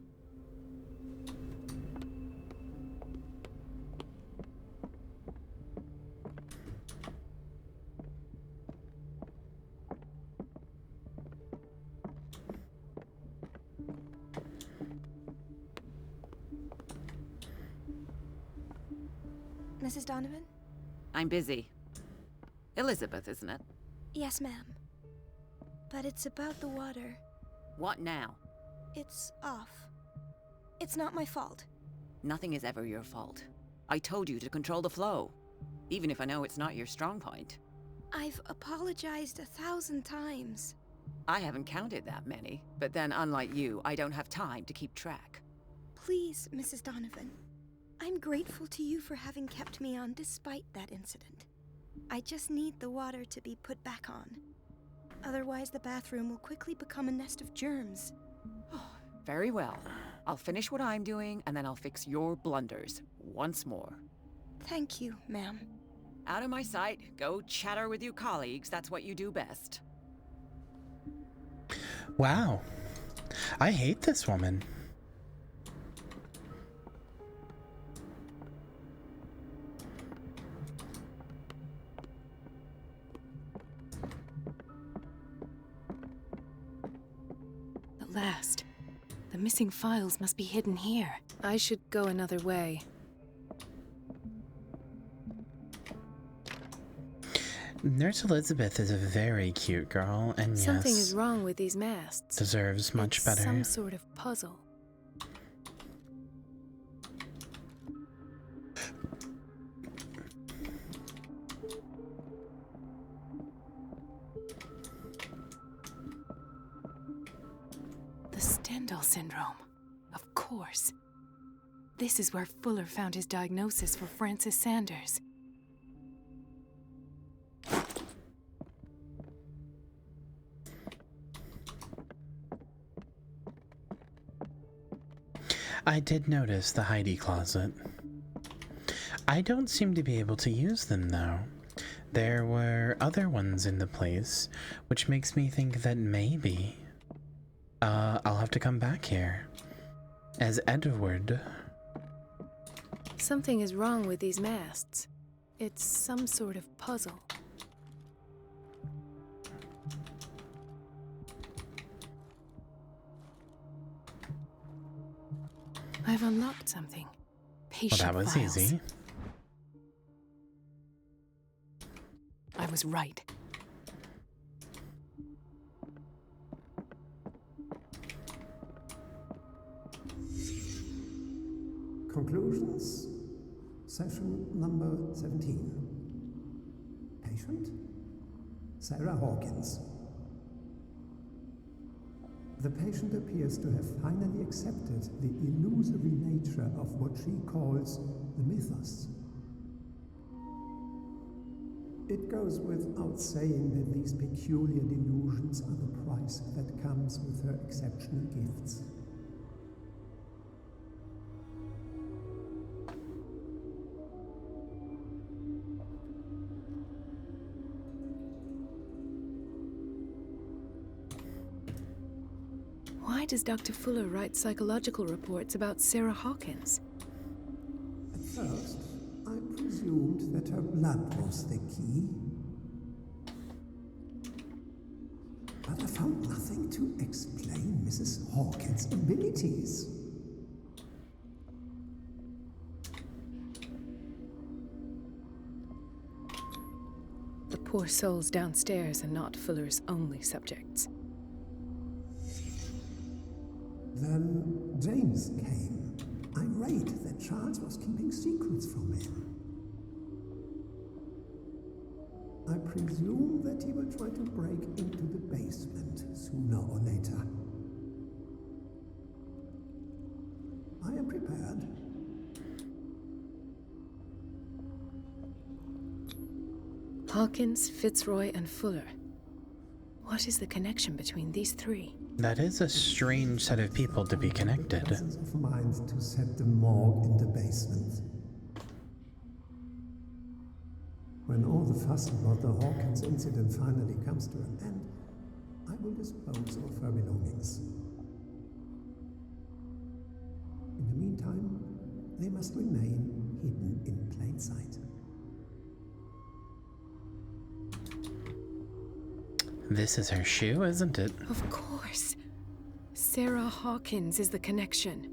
Speaker 6: Mrs. Donovan?
Speaker 5: I'm busy. Elizabeth, isn't it?
Speaker 6: Yes, ma'am. But it's about the water.
Speaker 5: What now?
Speaker 6: It's off. It's not my fault.
Speaker 5: Nothing is ever your fault. I told you to control the flow, even if I know it's not your strong point.
Speaker 6: I've apologized 1,000 times.
Speaker 5: I haven't counted that many, but then unlike you, I don't have time to keep track.
Speaker 6: Please, Mrs. Donovan. I'm grateful to you for having kept me on despite that incident. I just need the water to be put back on. Otherwise, the bathroom will quickly become a nest of germs.
Speaker 5: Very well. I'll finish what I'm doing, and then I'll fix your blunders once more.
Speaker 6: Thank you, ma'am.
Speaker 5: Out of my sight. Go chatter with your colleagues. That's what you do best.
Speaker 8: Wow. I hate this woman.
Speaker 22: At last. The missing files must be hidden here. I should go another way.
Speaker 8: Nurse Elizabeth is a very cute girl, and
Speaker 22: Something
Speaker 8: yes,
Speaker 22: is wrong with these masts.
Speaker 8: deserves much
Speaker 22: It's
Speaker 8: better.
Speaker 22: some sort of puzzle. The Stendhal syndrome. Of course. This is where Fuller found his diagnosis for Francis Sanders.
Speaker 8: I did notice the Heidi closet. I don't seem to be able to use them, though. There were other ones in the place, which makes me think that maybe I'll have to come back here as Edward.
Speaker 22: Something is wrong with these masts. It's some sort of puzzle. I've unlocked something. Patient
Speaker 8: Well, that was
Speaker 22: files.
Speaker 8: easy.
Speaker 22: I was right.
Speaker 2: Conclusions. Session number 17. Patient? Sarah Hawkins. The patient appears to have finally accepted the illusory nature of what she calls the mythos. It goes without saying that these peculiar delusions are the price that comes with her exceptional gifts.
Speaker 22: Why does Dr. Fuller write psychological reports about Sarah Hawkins?
Speaker 2: At first, I presumed that her blood was the key. But I found nothing to explain Mrs. Hawkins' abilities.
Speaker 22: The poor souls downstairs are not Fuller's only subjects.
Speaker 2: Then James came, irate that Charles was keeping secrets from him. I presume that he will try to break into the basement sooner or later. I am prepared.
Speaker 22: Hawkins, Fitzroy, and Fuller. What is the connection between these three?
Speaker 8: That is a strange set of people to be connected.
Speaker 2: Presence of mind to set the morgue in the basement. When all the fuss about the Hawkins incident finally comes to an end, I will dispose of her belongings. In the meantime, they must remain hidden in plain sight.
Speaker 8: This is her shoe, isn't it?
Speaker 22: Of course. Sarah Hawkins is the connection.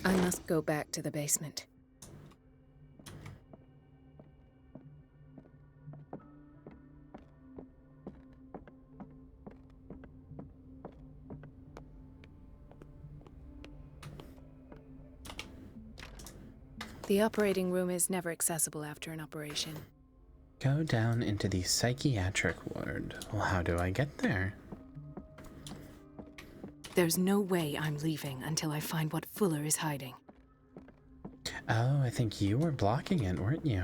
Speaker 22: I must go back to the basement. The operating room is never accessible after an operation.
Speaker 8: Go down into the psychiatric ward. Well, how do I get there?
Speaker 22: There's no way I'm leaving until I find what Fuller is hiding.
Speaker 8: Oh, I think you were blocking it, weren't you?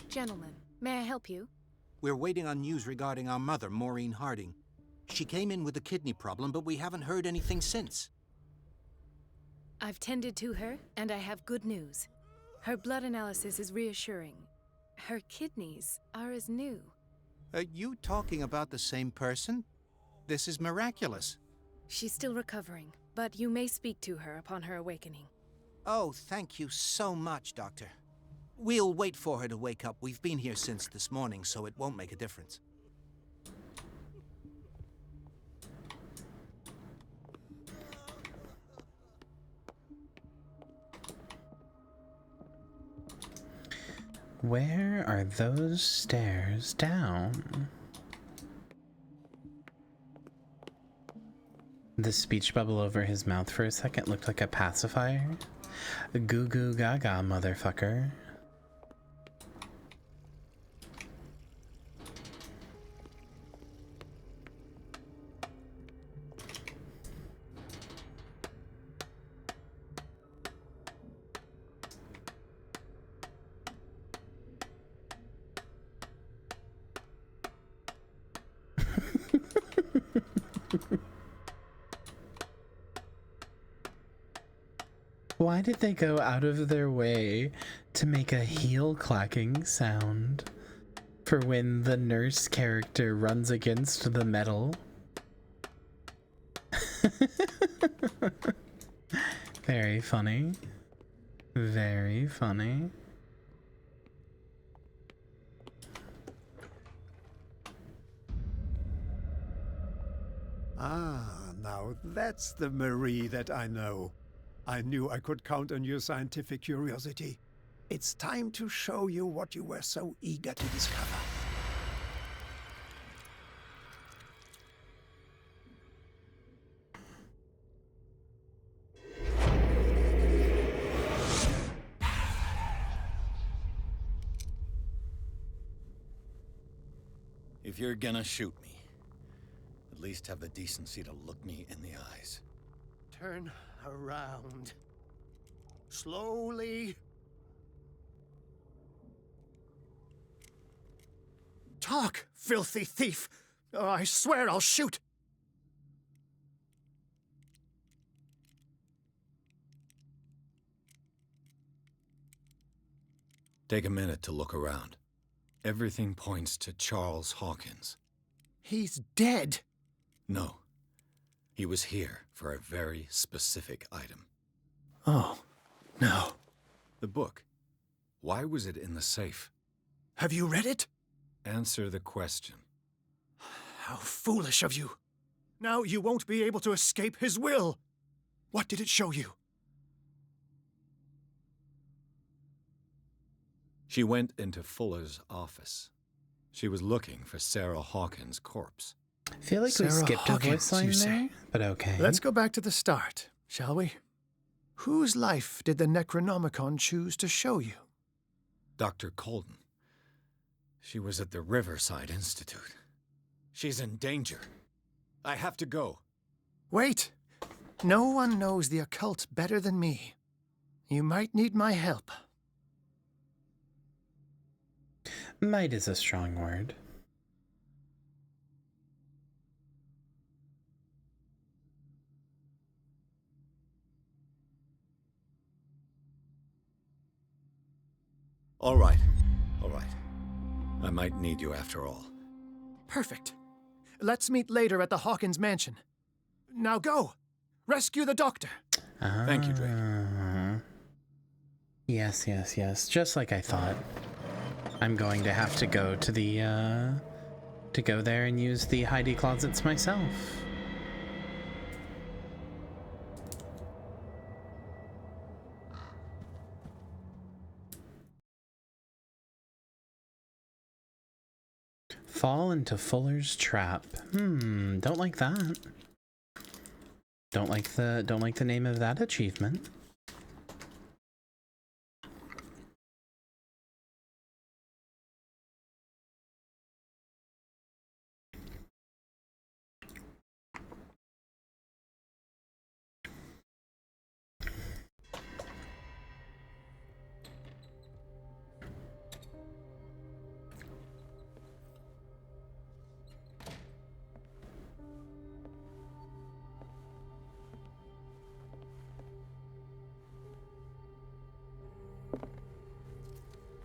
Speaker 22: Gentlemen, may I help you?
Speaker 13: We're waiting on news regarding our mother, Maureen Harding. She came in with a kidney problem, but we haven't heard anything since.
Speaker 22: I've tended to her, and I have good news. Her blood analysis is reassuring. Her kidneys are as new.
Speaker 13: Are you talking about the same person? This is miraculous.
Speaker 22: She's still recovering, but you may speak to her upon her awakening.
Speaker 13: Oh, thank you so much, Doctor. We'll wait for her to wake up. We've been here since this morning, so it won't make a difference.
Speaker 8: Where are those stairs down? The speech bubble over his mouth for a second looked like a pacifier. Goo goo gaga, motherfucker. Why did they go out of their way to make a heel clacking sound for when the nurse character runs against the metal? Very funny. Very funny.
Speaker 2: Ah, now that's the Marie that I know. I knew I could count on your scientific curiosity. It's time to show you what you were so eager to discover.
Speaker 10: If you're gonna shoot me, at least have the decency to look me in the eyes.
Speaker 16: Turn around. Slowly. Talk, filthy thief! Oh, I swear I'll shoot!
Speaker 10: Take a minute to look around. Everything points to Charles Hawkins.
Speaker 16: He's dead!
Speaker 10: No. He was here for a very specific item.
Speaker 16: Oh, no.
Speaker 10: The book. Why was it in the safe?
Speaker 16: Have you read it?
Speaker 10: Answer the question.
Speaker 16: How foolish of you. Now you won't be able to escape his will. What did it show you?
Speaker 10: She went into Fuller's office. She was looking for Sarah Hawkins' corpse.
Speaker 8: I feel like we skipped a voice line there, but okay.
Speaker 16: Let's go back to the start, shall we? Whose life did the Necronomicon choose to show you?
Speaker 10: Dr. Colden. She was at the Riverside Institute. She's in danger. I have to go.
Speaker 16: Wait. No one knows the occult better than me. You might need my help.
Speaker 8: Might is a strong word.
Speaker 10: All right. All right. I might need you after all.
Speaker 16: Perfect. Let's meet later at the Hawkins mansion. Now go! Rescue the doctor!
Speaker 10: Thank you, Drake.
Speaker 8: Yes, yes, yes. Just like I thought. I'm going to have to go to the to go there and use the hidey closets myself. Fall into Fuller's trap. Don't like that. Don't like the name of that achievement.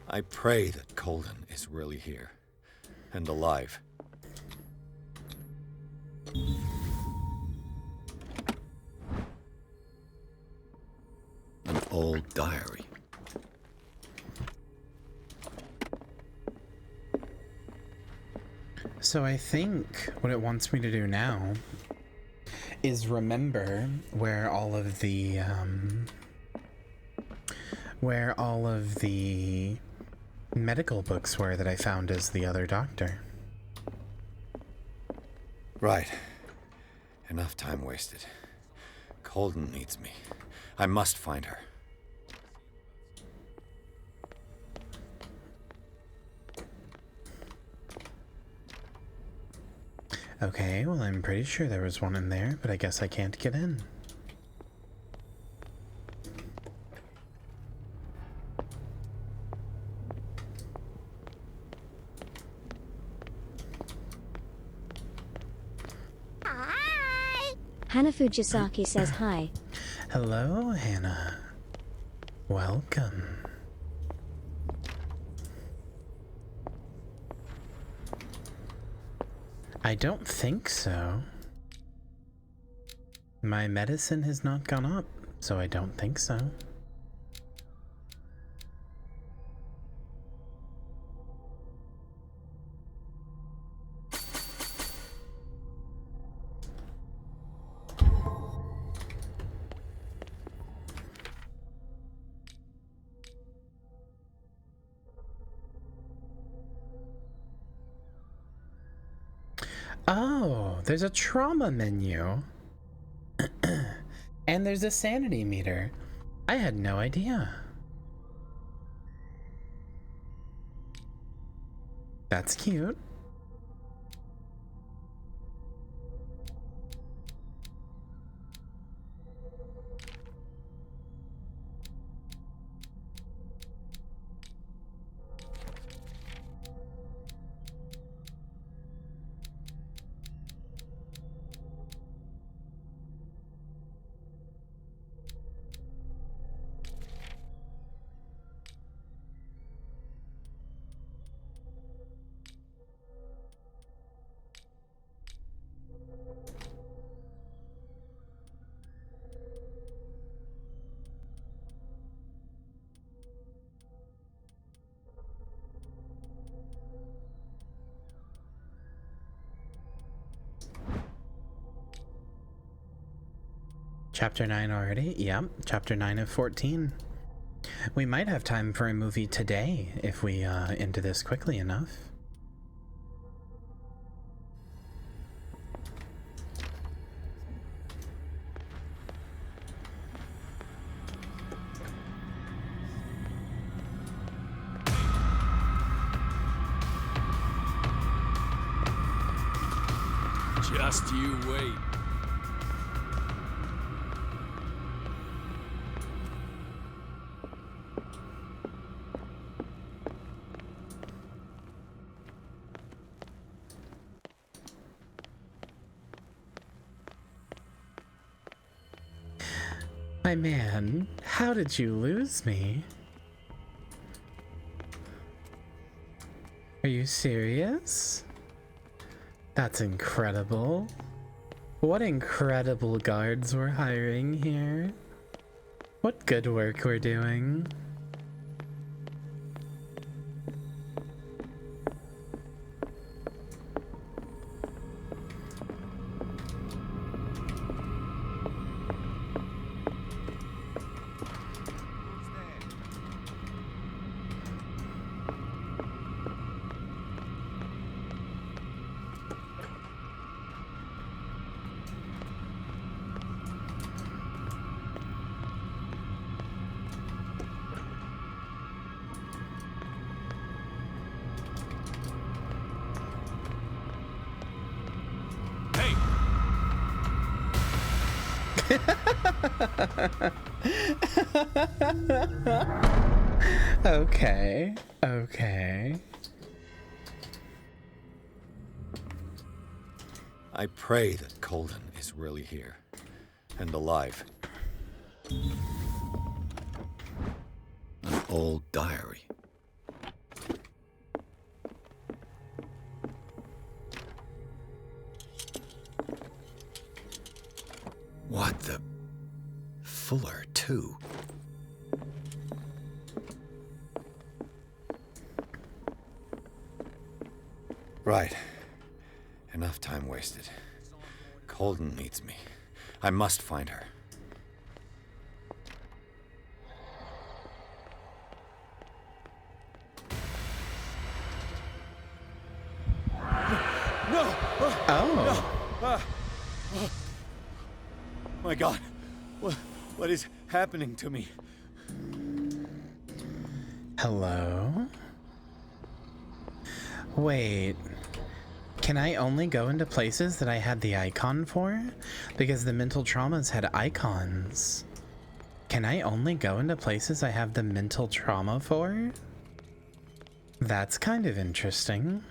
Speaker 10: I pray that Colden is really here and alive. An old diary.
Speaker 8: So I think what it wants me to do now is remember where all of the medical books were that I found as the other doctor.
Speaker 10: Right. Enough time wasted. Colden needs me. I must find her.
Speaker 8: Okay, well, I'm pretty sure there was one in there, but I guess I can't get in.
Speaker 11: Hana Fujisaki says hi.
Speaker 8: Hello, Hannah. Welcome. I don't think so. My medicine has not gone up, so I don't think so. Oh, there's a trauma menu. And there's a sanity meter. I had no idea. That's cute. Chapter 9 already? Yep, chapter 9 of 14. We might have time for a movie today if we into this quickly enough.
Speaker 18: Just you wait.
Speaker 8: My man, how did you lose me? Are you serious? That's incredible. What incredible guards we're hiring here. What good work we're doing. Okay, okay.
Speaker 10: I pray that Colden is really here and alive. An old diary. What the... Fuller, too. Right. Enough time wasted. Colden needs me. I must find her. No!
Speaker 8: Oh.
Speaker 10: My God. What is happening to me?
Speaker 8: Hello? Wait. Can I only go into places that I had the icon for? Because the mental traumas had icons. Can I only go into places I have the mental trauma for? That's kind of interesting.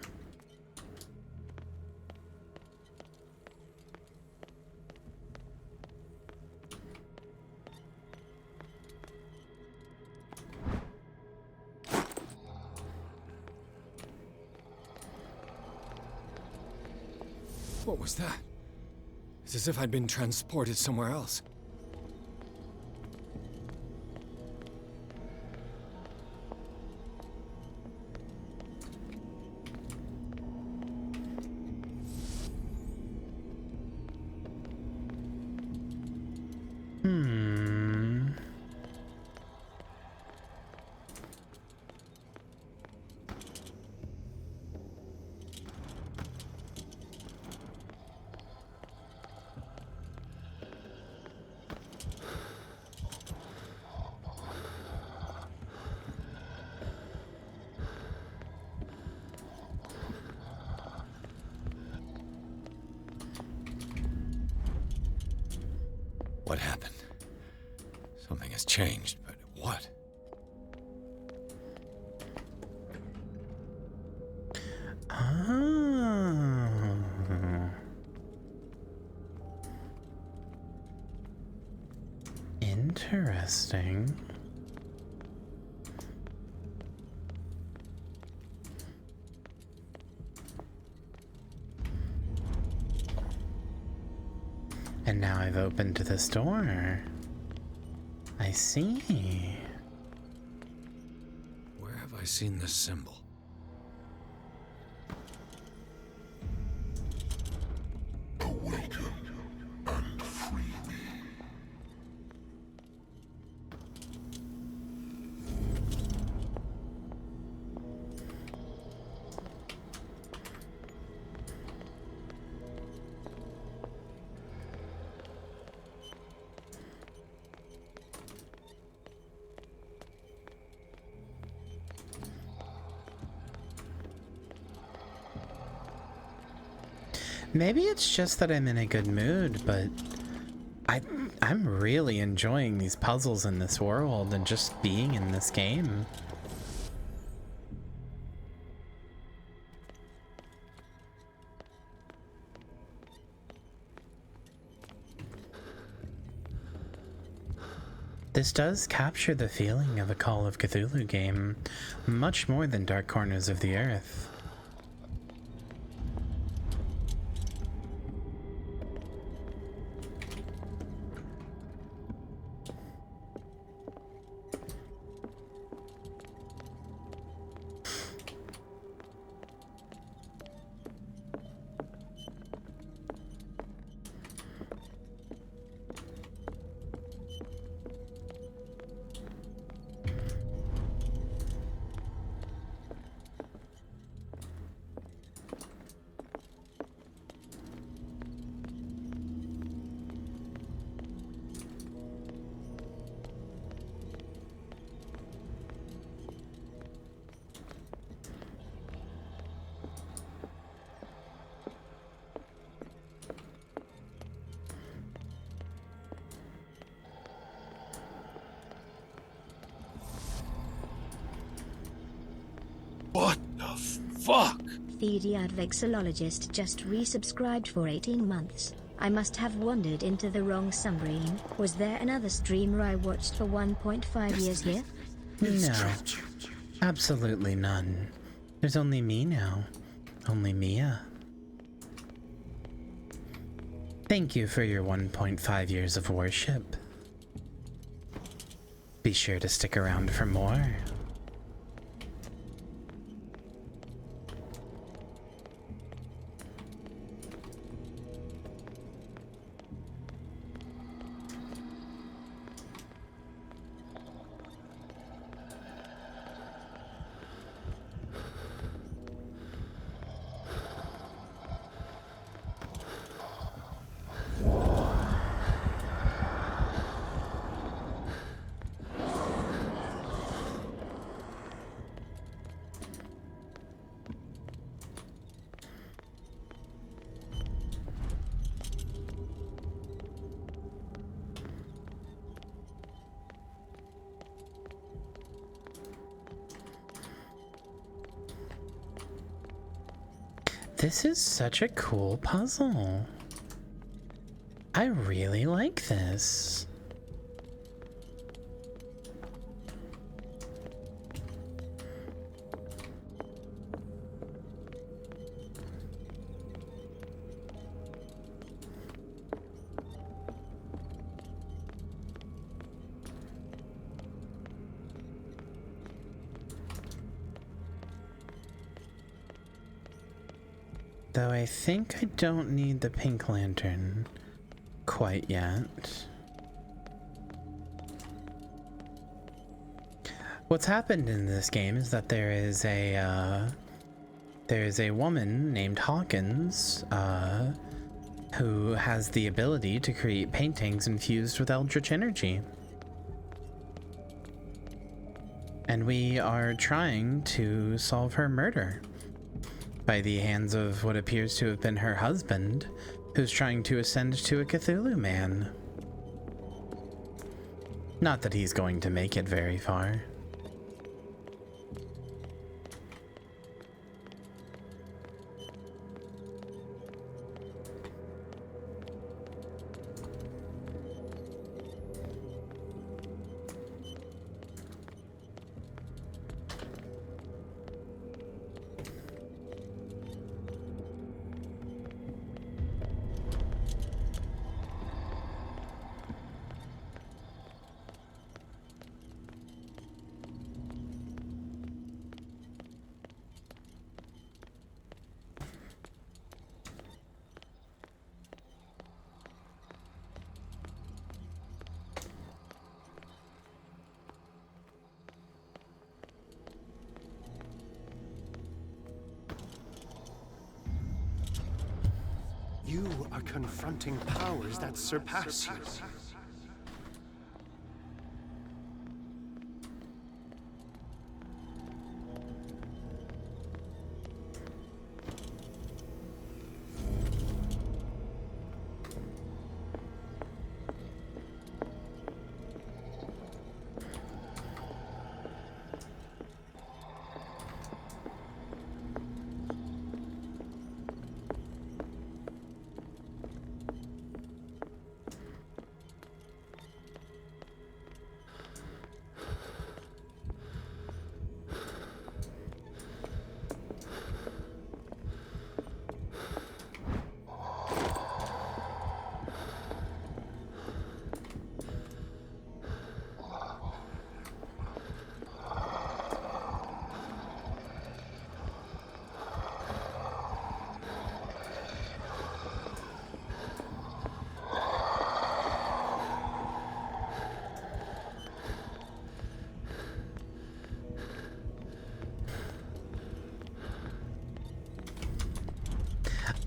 Speaker 16: What was that? It's as if I'd been transported somewhere else.
Speaker 10: What happened? Something has changed, but what?
Speaker 8: Interesting. And now I've opened this door. I see.
Speaker 10: Where have I seen this symbol?
Speaker 4: Awaken and free me.
Speaker 8: Maybe it's just that I'm in a good mood, but I'm really enjoying these puzzles in this world and just being in this game. This does capture the feeling of a Call of Cthulhu game, much more than Dark Corners of the Earth.
Speaker 3: What the fuck?
Speaker 11: The advexillologist just resubscribed for 18 months. I must have wandered into the wrong submarine. Was there another streamer I watched for 1.5 years here?
Speaker 8: No. Absolutely none. There's only me now. Only Mia. Thank you for your 1.5 years of worship. Be sure to stick around for more. This is such a cool puzzle. I really like this. Though I think I don't need the pink lantern quite yet. What's happened in this game is that there is a woman named Hawkins who has the ability to create paintings infused with eldritch energy. And we are trying to solve her murder by the hands of what appears to have been her husband, who's trying to ascend to a Cthulhu man. Not that he's going to make it very far.
Speaker 16: You are confronting powers that surpass you.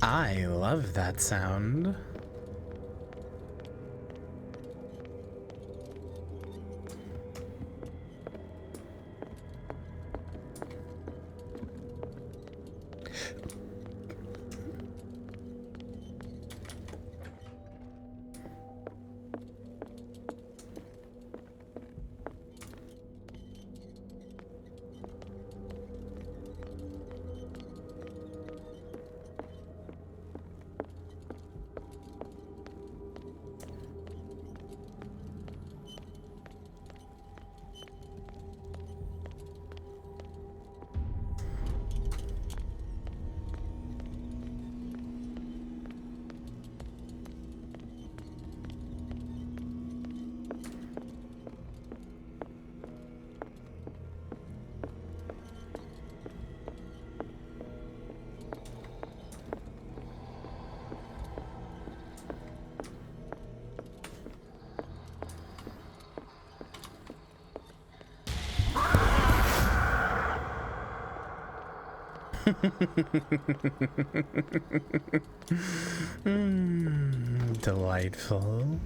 Speaker 8: I love that sound. Delightful.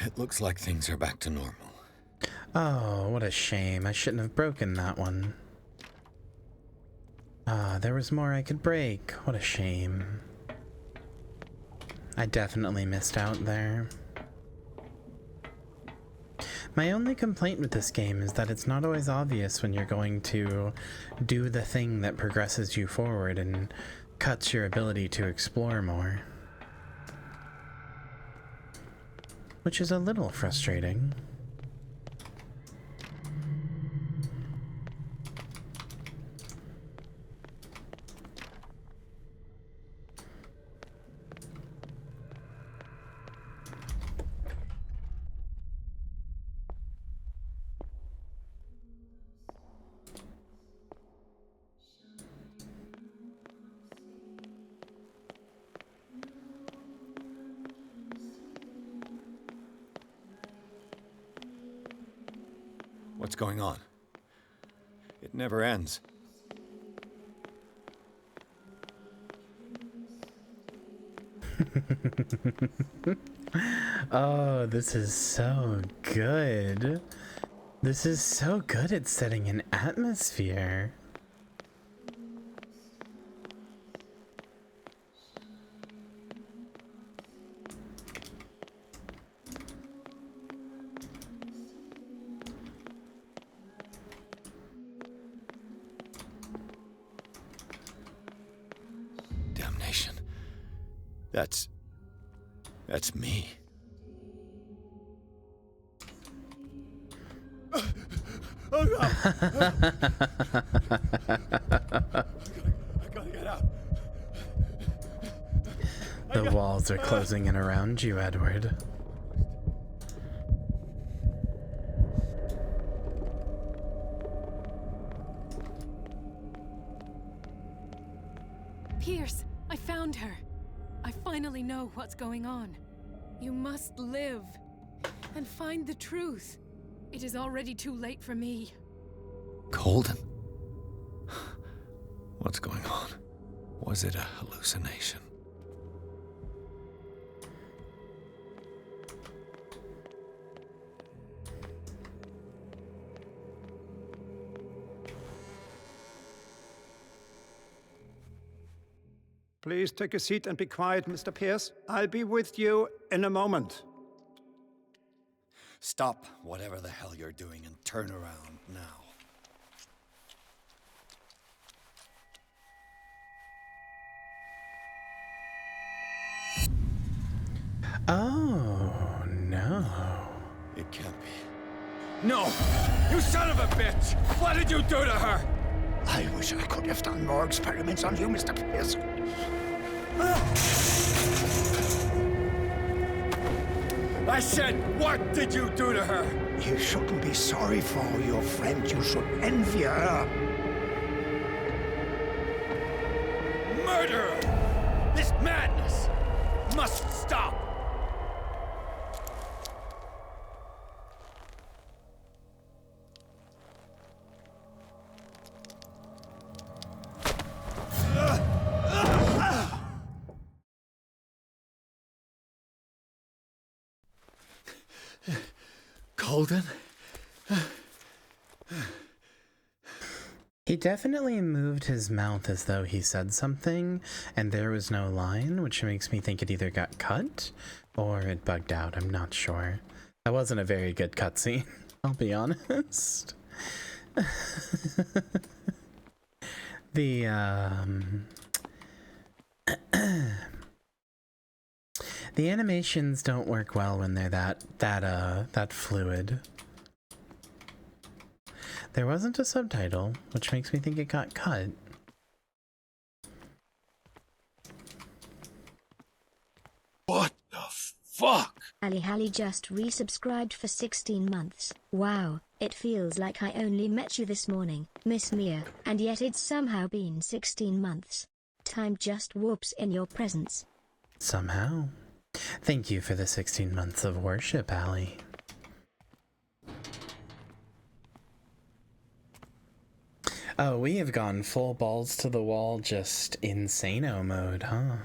Speaker 10: It looks like things are back to normal.
Speaker 8: Oh, what a shame. I shouldn't have broken that one. Ah, there was more I could break. What a shame. I definitely missed out there. My only complaint with this game is that it's not always obvious when you're going to do the thing that progresses you forward and cuts your ability to explore more. Which is a little frustrating.
Speaker 10: What's going on? It never ends.
Speaker 8: Oh, this is so good. This is so good at setting an atmosphere.
Speaker 10: Damnation. That's me.
Speaker 3: Oh no! I gotta get out.
Speaker 8: The walls are closing in around you, Edward.
Speaker 22: Pierce, I found her. I finally know what's going on. You must live and find the truth. It is already too late for me.
Speaker 10: Golden? What's going on? Was it a hallucination?
Speaker 2: Please take a seat and be quiet, Mr. Pierce. I'll be with you in a moment.
Speaker 10: Stop whatever the hell you're doing and turn around now.
Speaker 8: Oh, no.
Speaker 10: It can't be.
Speaker 3: No! You son of a bitch! What did you do to her?
Speaker 13: I wish I could have done more experiments on you, Mr. Pierce.
Speaker 3: I said, what did you do to her?
Speaker 13: You shouldn't be sorry for your friend. You should envy her.
Speaker 3: Murderer! This madness must stop!
Speaker 10: Golden?
Speaker 8: He definitely moved his mouth as though he said something, and there was no line, which makes me think it either got cut or it bugged out. I'm not sure. That wasn't a very good cutscene, I'll be honest. The animations don't work well when they're that fluid. There wasn't a subtitle, which makes me think it got cut.
Speaker 3: What the fuck?
Speaker 11: Ali just resubscribed for 16 months. Wow, it feels like I only met you this morning, Miss Mia, and yet it's somehow been 16 months. Time just warps in your presence.
Speaker 8: Somehow. Thank you for the 16 months of worship, Allie. Oh, we have gone full balls to the wall, just insano mode, huh?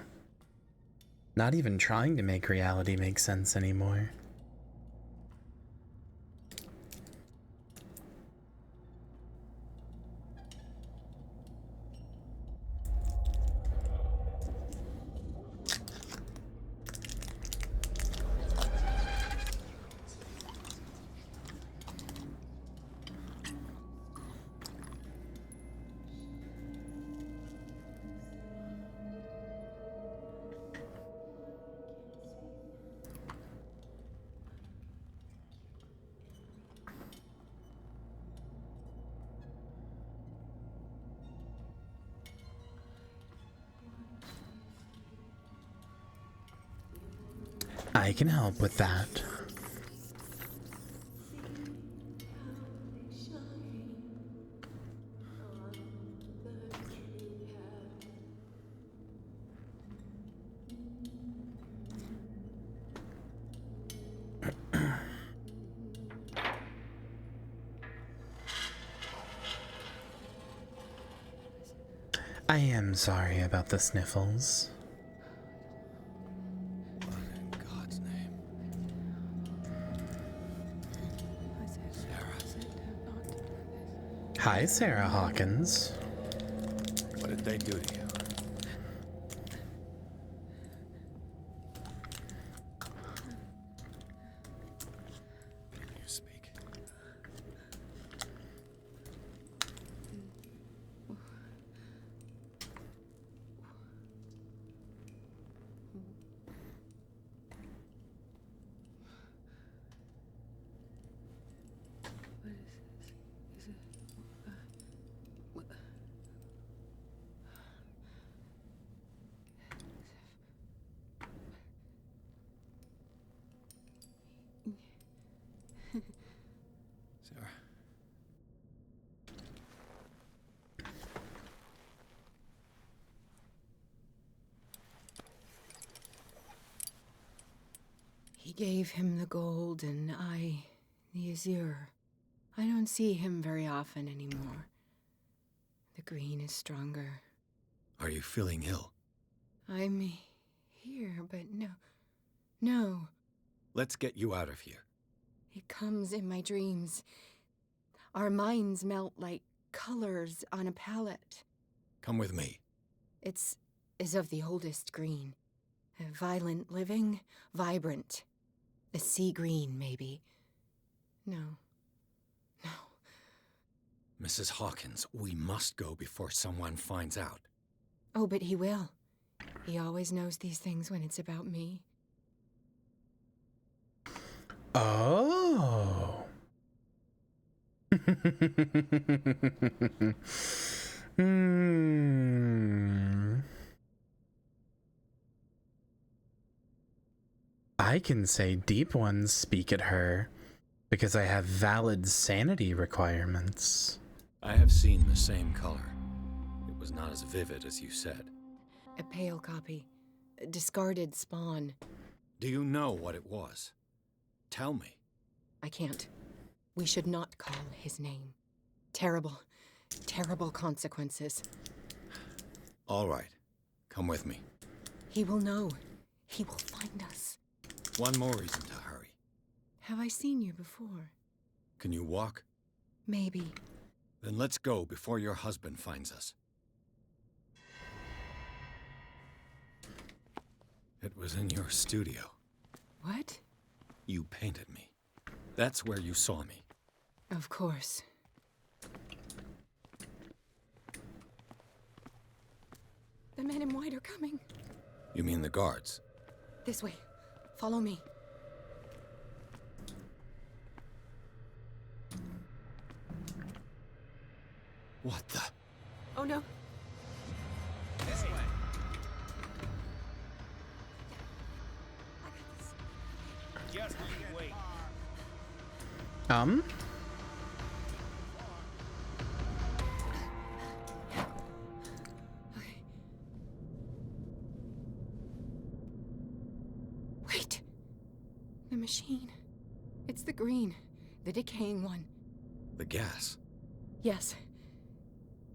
Speaker 8: Not even trying to make reality make sense anymore. I can help with that. I am sorry about the sniffles. Hi, Sarah Hawkins.
Speaker 10: What did they do to you? Can you speak? Sarah.
Speaker 12: He gave him the gold and I the azure. I don't see him very often anymore. The green is stronger.
Speaker 10: Are you feeling ill?
Speaker 12: I'm here, but no.
Speaker 10: Let's get you out of here.
Speaker 12: It comes in my dreams. Our minds melt like colors on a palette.
Speaker 10: Come with me.
Speaker 12: It's of the oldest green. Violent living, vibrant. The sea green, maybe. No.
Speaker 10: Mrs. Hawkins, we must go before someone finds out.
Speaker 12: Oh, but he will. He always knows these things when it's about me.
Speaker 8: Oh. I can say deep ones speak at her because I have valid sanity requirements.
Speaker 10: I have seen the same color. It was not as vivid as you said.
Speaker 12: A pale copy. A discarded spawn.
Speaker 10: Do you know what it was? Tell me.
Speaker 12: I can't. We should not call his name. Terrible consequences.
Speaker 10: All right. Come with me.
Speaker 12: He will know. He will find us.
Speaker 10: One more reason to hurry.
Speaker 12: Have I seen you before?
Speaker 10: Can you walk?
Speaker 12: Maybe.
Speaker 10: Then let's go before your husband finds us. It was in your studio.
Speaker 12: What?
Speaker 10: You painted me. That's where you saw me.
Speaker 12: Of course. The men in white are coming.
Speaker 10: You mean the guards?
Speaker 12: This way. Follow me.
Speaker 10: What the?
Speaker 12: Oh no.
Speaker 15: This way. Just wait.
Speaker 12: The machine. It's the green. The decaying one.
Speaker 10: The gas.
Speaker 12: Yes.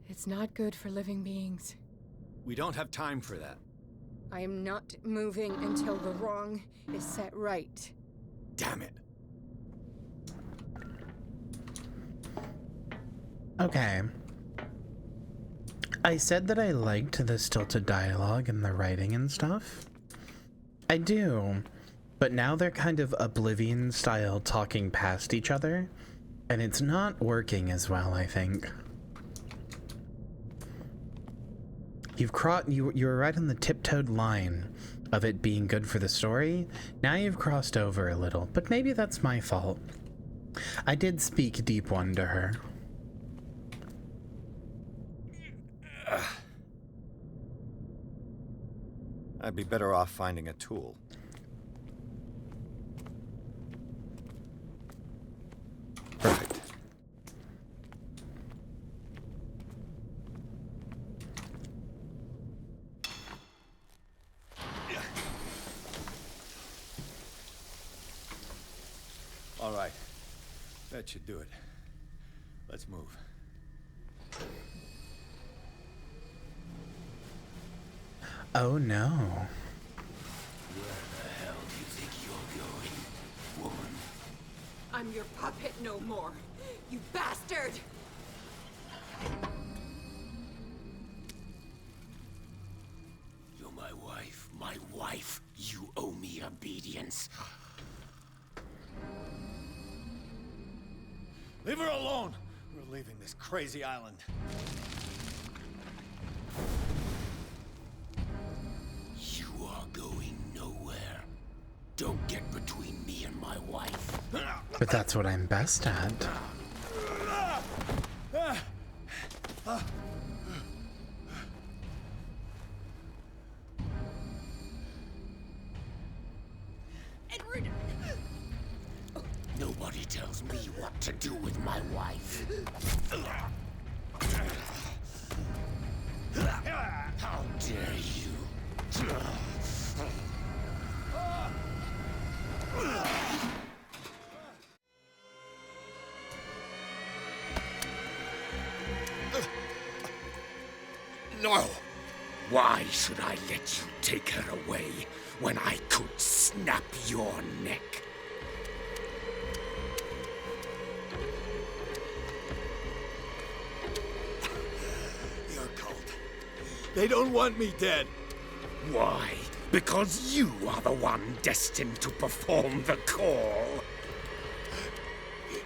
Speaker 12: It's not good for living beings.
Speaker 10: We don't have time for that.
Speaker 12: I am not moving until the wrong is set right.
Speaker 10: Damn it.
Speaker 8: Okay. I said that I liked the stilted dialogue and the writing and stuff. I do. But now they're kind of Oblivion style talking past each other, and it's not working as well, I think. You were right on the tiptoed line of it being good for the story. Now you've crossed over a little, but maybe that's my fault. I did speak deep one to her.
Speaker 10: I'd be better off finding a tool. Perfect. All right. That should do it. Let's move.
Speaker 8: Oh no.
Speaker 21: Where the hell do you think you're going, woman?
Speaker 9: I'm your puppet no more, you bastard!
Speaker 21: You're my wife. My wife. You owe me obedience.
Speaker 10: Leave her alone! We're leaving this crazy island.
Speaker 21: You are going nowhere. Don't get between me and my wife.
Speaker 8: But that's what I'm best at.
Speaker 21: Nobody tells me what to do with my wife. How dare you? No! Why should I let you take her away when I could snap your neck?
Speaker 10: Your cult. They don't want me dead.
Speaker 21: Why? Because you are the one destined to perform the call.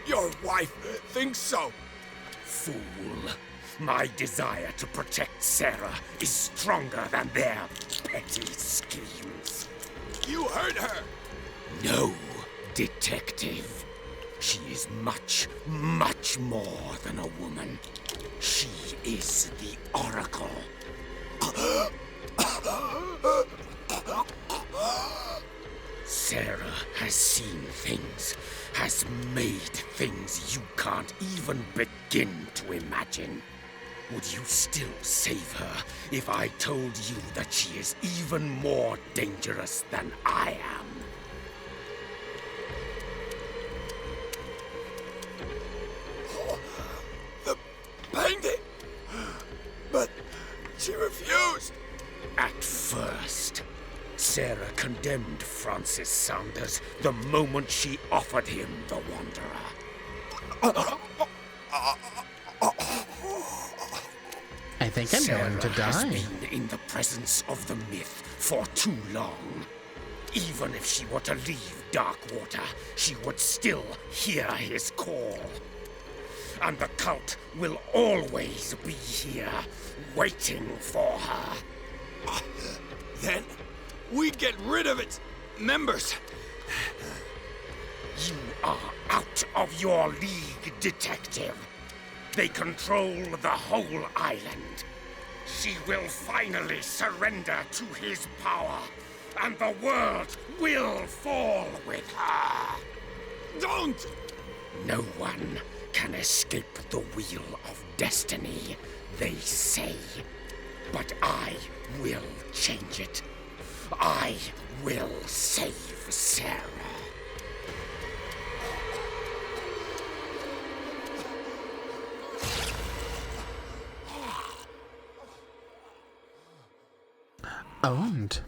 Speaker 10: Your wife thinks so.
Speaker 21: Fool. My desire to protect Sarah is stronger than their petty schemes.
Speaker 10: You hurt her!
Speaker 21: No, detective. She is much, much more than a woman. She is the Oracle. Sarah has seen things, has made things you can't even begin to imagine. Would you still save her if I told you that she is even more dangerous than I am?
Speaker 10: The painting! But she refused!
Speaker 21: At first, Sarah condemned Francis Saunders the moment she offered him the Wanderer.
Speaker 8: I think I'm going to die.
Speaker 21: Sarah has been in the presence of the myth for too long. Even if she were to leave Darkwater, she would still hear his call. And the cult will always be here, waiting for her.
Speaker 10: Then we get rid of its members.
Speaker 21: You are out of your league, detective. They control the whole island. She will finally surrender to his power, and the world will fall with her.
Speaker 10: Don't!
Speaker 21: No one can escape the wheel of destiny, they say. But I will change it. I will save Sarah.
Speaker 8: owned.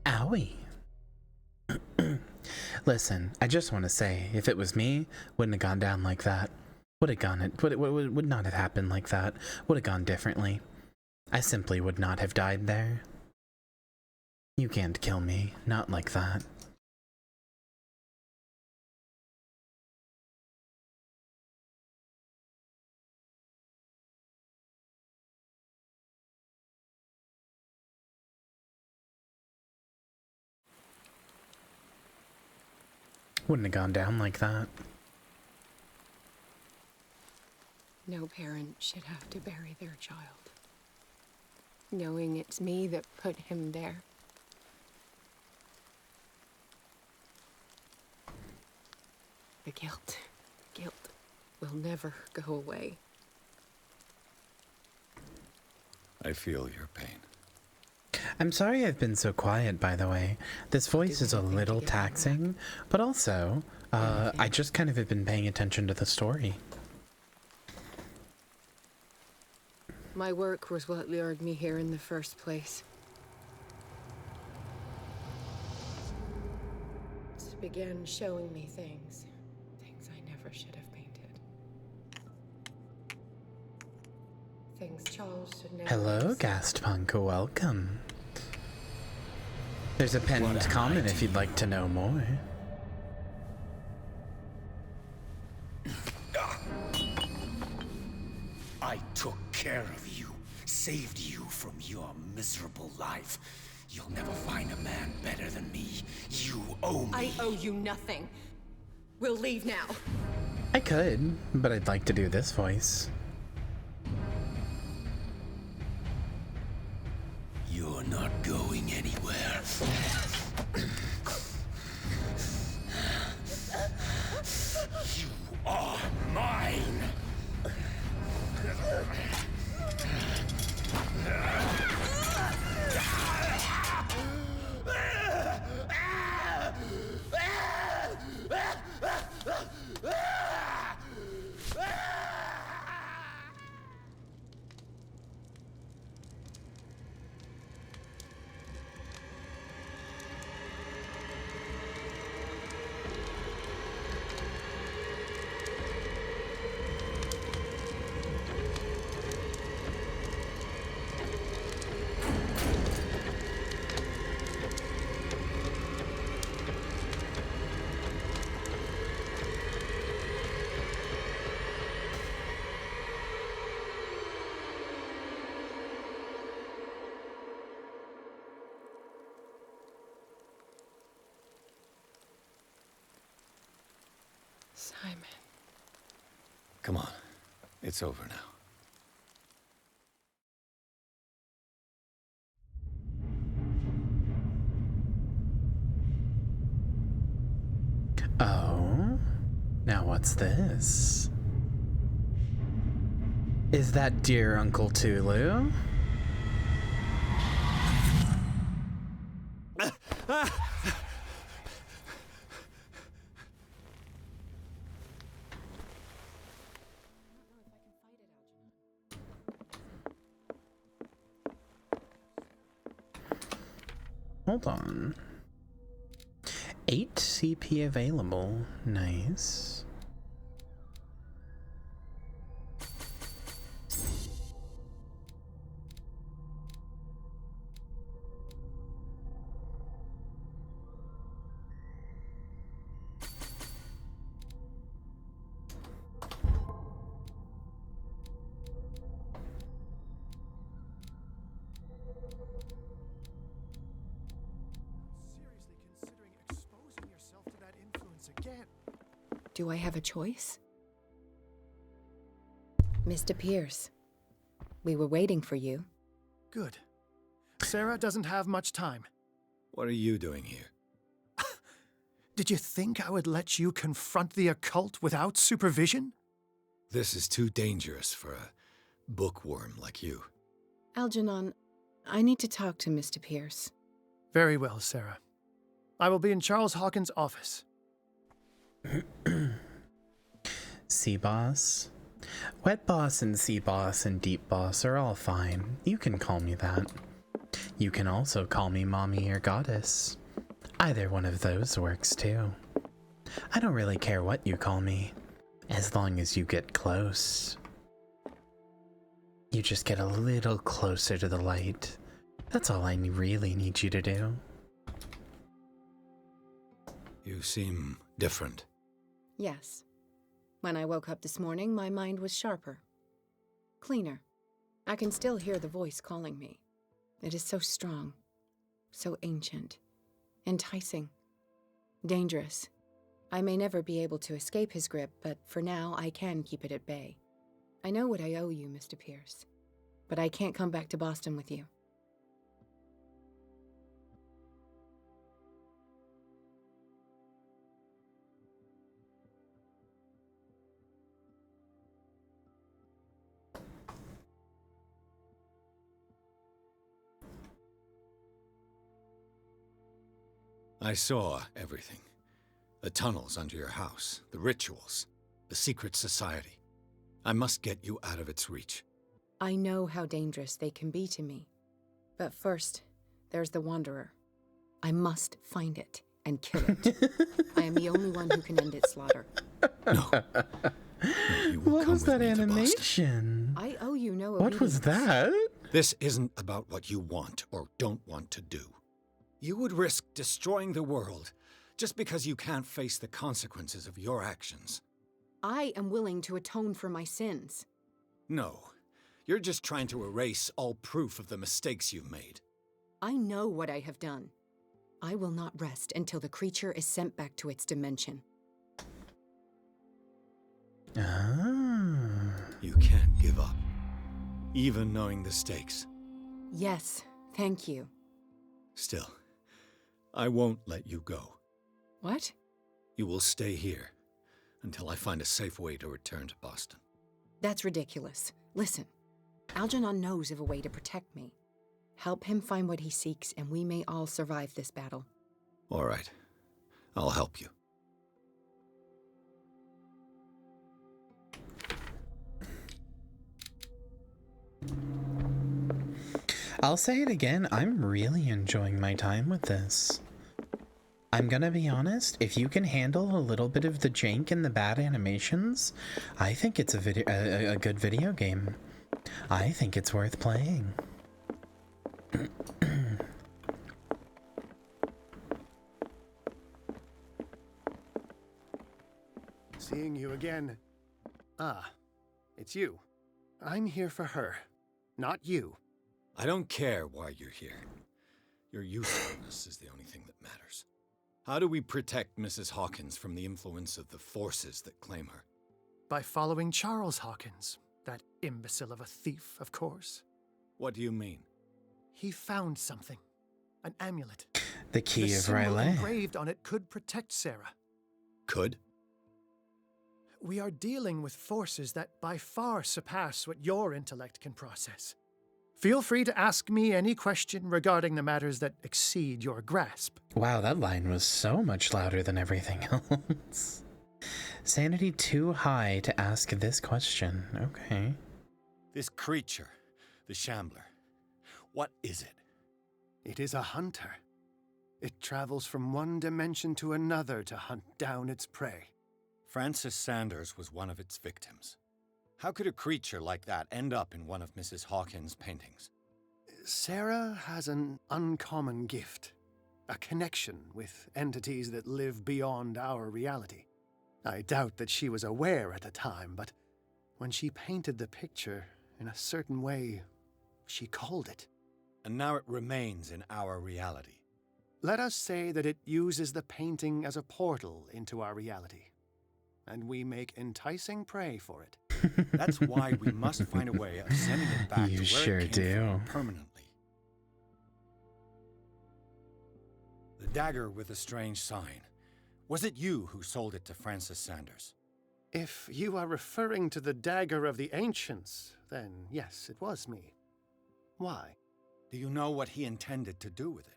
Speaker 8: Owie. Listen, I just want to say, if it was me, wouldn't have gone down like that. Would not have happened like that. Would have gone differently. I simply would not have died there. You can't kill me, not like that. Wouldn't have gone down like that.
Speaker 12: No parent should have to bury their child, knowing it's me that put him there. The guilt will never go away.
Speaker 10: I feel your pain.
Speaker 8: I'm sorry I've been so quiet, by the way. This voice is a little taxing, but also, I just kind of have been paying attention to the story.
Speaker 12: My work was what lured me here in the first place. It began showing me things I never should have painted. Things Charles should never
Speaker 8: Hello, Gastpunk, welcome. There's a pinned comment if you'd like to know more.
Speaker 13: I took care of you, saved you from your miserable life. You'll never find a man better than me. You owe me.
Speaker 9: I owe you nothing. We'll leave now.
Speaker 8: I could, but I'd like to do this voice.
Speaker 13: You're not going anywhere. You are mine.
Speaker 12: Simon.
Speaker 10: Come on. It's over now.
Speaker 8: Oh? Now what's this? Is that dear Uncle Tulu? Hold on. 8 CP available. Nice.
Speaker 12: Do I have a choice? Mr. Pierce, we were waiting for you.
Speaker 16: Good. Sarah doesn't have much time.
Speaker 10: What are you doing here?
Speaker 16: Did you think I would let you confront the occult without supervision?
Speaker 10: This is too dangerous for a bookworm like you.
Speaker 12: Algernon, I need to talk to Mr. Pierce.
Speaker 16: Very well, Sarah. I will be in Charles Hawkins' office.
Speaker 8: Sea Boss? Wet Boss and Sea Boss and Deep Boss are all fine. You can call me that. You can also call me Mommy or Goddess. Either one of those works too. I don't really care what you call me, as long as you get close. You just get a little closer to the light. That's all I really need you to do.
Speaker 10: You seem different.
Speaker 12: Yes. When I woke up this morning, my mind was sharper. Cleaner. I can still hear the voice calling me. It is so strong. So ancient. Enticing. Dangerous. I may never be able to escape his grip, but for now I can keep it at bay. I know what I owe you, Mr. Pierce. But I can't come back to Boston with you.
Speaker 10: I saw everything. The tunnels under your house, the rituals, the secret society. I must get you out of its reach.
Speaker 12: I know how dangerous they can be to me. But first, there's the Wanderer. I must find it and kill it. I am the only one who can end its slaughter.
Speaker 10: No.
Speaker 8: What was that animation?
Speaker 12: I owe you no
Speaker 8: What was that?
Speaker 10: This isn't about what you want or don't want to do. You would risk destroying the world just because you can't face the consequences of your actions.
Speaker 12: I am willing to atone for my sins.
Speaker 10: No. You're just trying to erase all proof of the mistakes you've made.
Speaker 12: I know what I have done. I will not rest until the creature is sent back to its dimension.
Speaker 10: You can't give up, even knowing the stakes.
Speaker 12: Yes, thank you.
Speaker 10: Still, I won't let you go.
Speaker 12: What?
Speaker 10: You will stay here until I find a safe way to return to Boston.
Speaker 12: That's ridiculous. Listen, Algernon knows of a way to protect me. Help him find what he seeks, and we may all survive this battle.
Speaker 10: All right. I'll help you.
Speaker 8: I'll say it again, I'm really enjoying my time with this. I'm gonna be honest, if you can handle a little bit of the jank and the bad animations, I think it's a good video game. I think it's worth playing.
Speaker 16: Seeing you again. Ah, it's you. I'm here for her, not you.
Speaker 10: I don't care why you're here. Your usefulness is the only thing that matters. How do we protect Mrs. Hawkins from the influence of the forces that claim her?
Speaker 16: By following Charles Hawkins, that imbecile of a thief, of course.
Speaker 10: What do you mean?
Speaker 16: He found something. An amulet.
Speaker 8: The key
Speaker 16: The
Speaker 8: of
Speaker 16: symbol
Speaker 8: Riley.
Speaker 16: engraved on it could protect Sarah.
Speaker 10: Could?
Speaker 16: We are dealing with forces that by far surpass what your intellect can process. Feel free to ask me any question regarding the matters that exceed your grasp.
Speaker 8: Wow, that line was so much louder than everything else. Sanity too high to ask this question. Okay.
Speaker 10: This creature, the Shambler, what is it?
Speaker 16: It is a hunter. It travels from one dimension to another to hunt down its prey.
Speaker 10: Francis Sanders was one of its victims. How could a creature like that end up in one of Mrs. Hawkins' paintings?
Speaker 16: Sarah has an uncommon gift. A connection with entities that live beyond our reality. I doubt that she was aware at the time, but when she painted the picture in a certain way, she called it.
Speaker 10: And now it remains in our reality.
Speaker 16: Let us say that it uses the painting as a portal into our reality.
Speaker 2: and we make enticing prey for it.
Speaker 10: That's why we must find a way of sending it back
Speaker 8: You
Speaker 10: to where
Speaker 8: sure
Speaker 10: it came
Speaker 8: do.
Speaker 10: from permanently. The dagger with the strange sign. Was it you who sold it to Francis Sanders?
Speaker 2: If you are referring to the dagger of the ancients, then yes, it was me. Why?
Speaker 10: Do you know what he intended to do with it?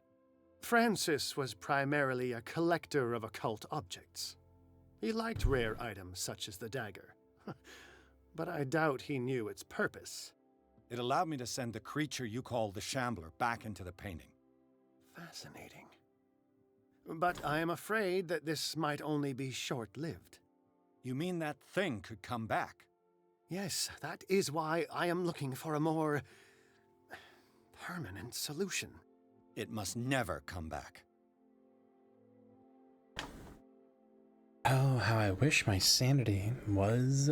Speaker 2: Francis was primarily a collector of occult objects. He liked rare items such as the dagger. But I doubt he knew its purpose.
Speaker 10: It allowed me to send the creature you call the Shambler back into the painting.
Speaker 2: Fascinating. But I am afraid that this might only be short-lived.
Speaker 10: You mean that thing could come back?
Speaker 2: Yes, that is why I am looking for a more permanent solution.
Speaker 10: It must never come back.
Speaker 8: Oh, how I wish my sanity was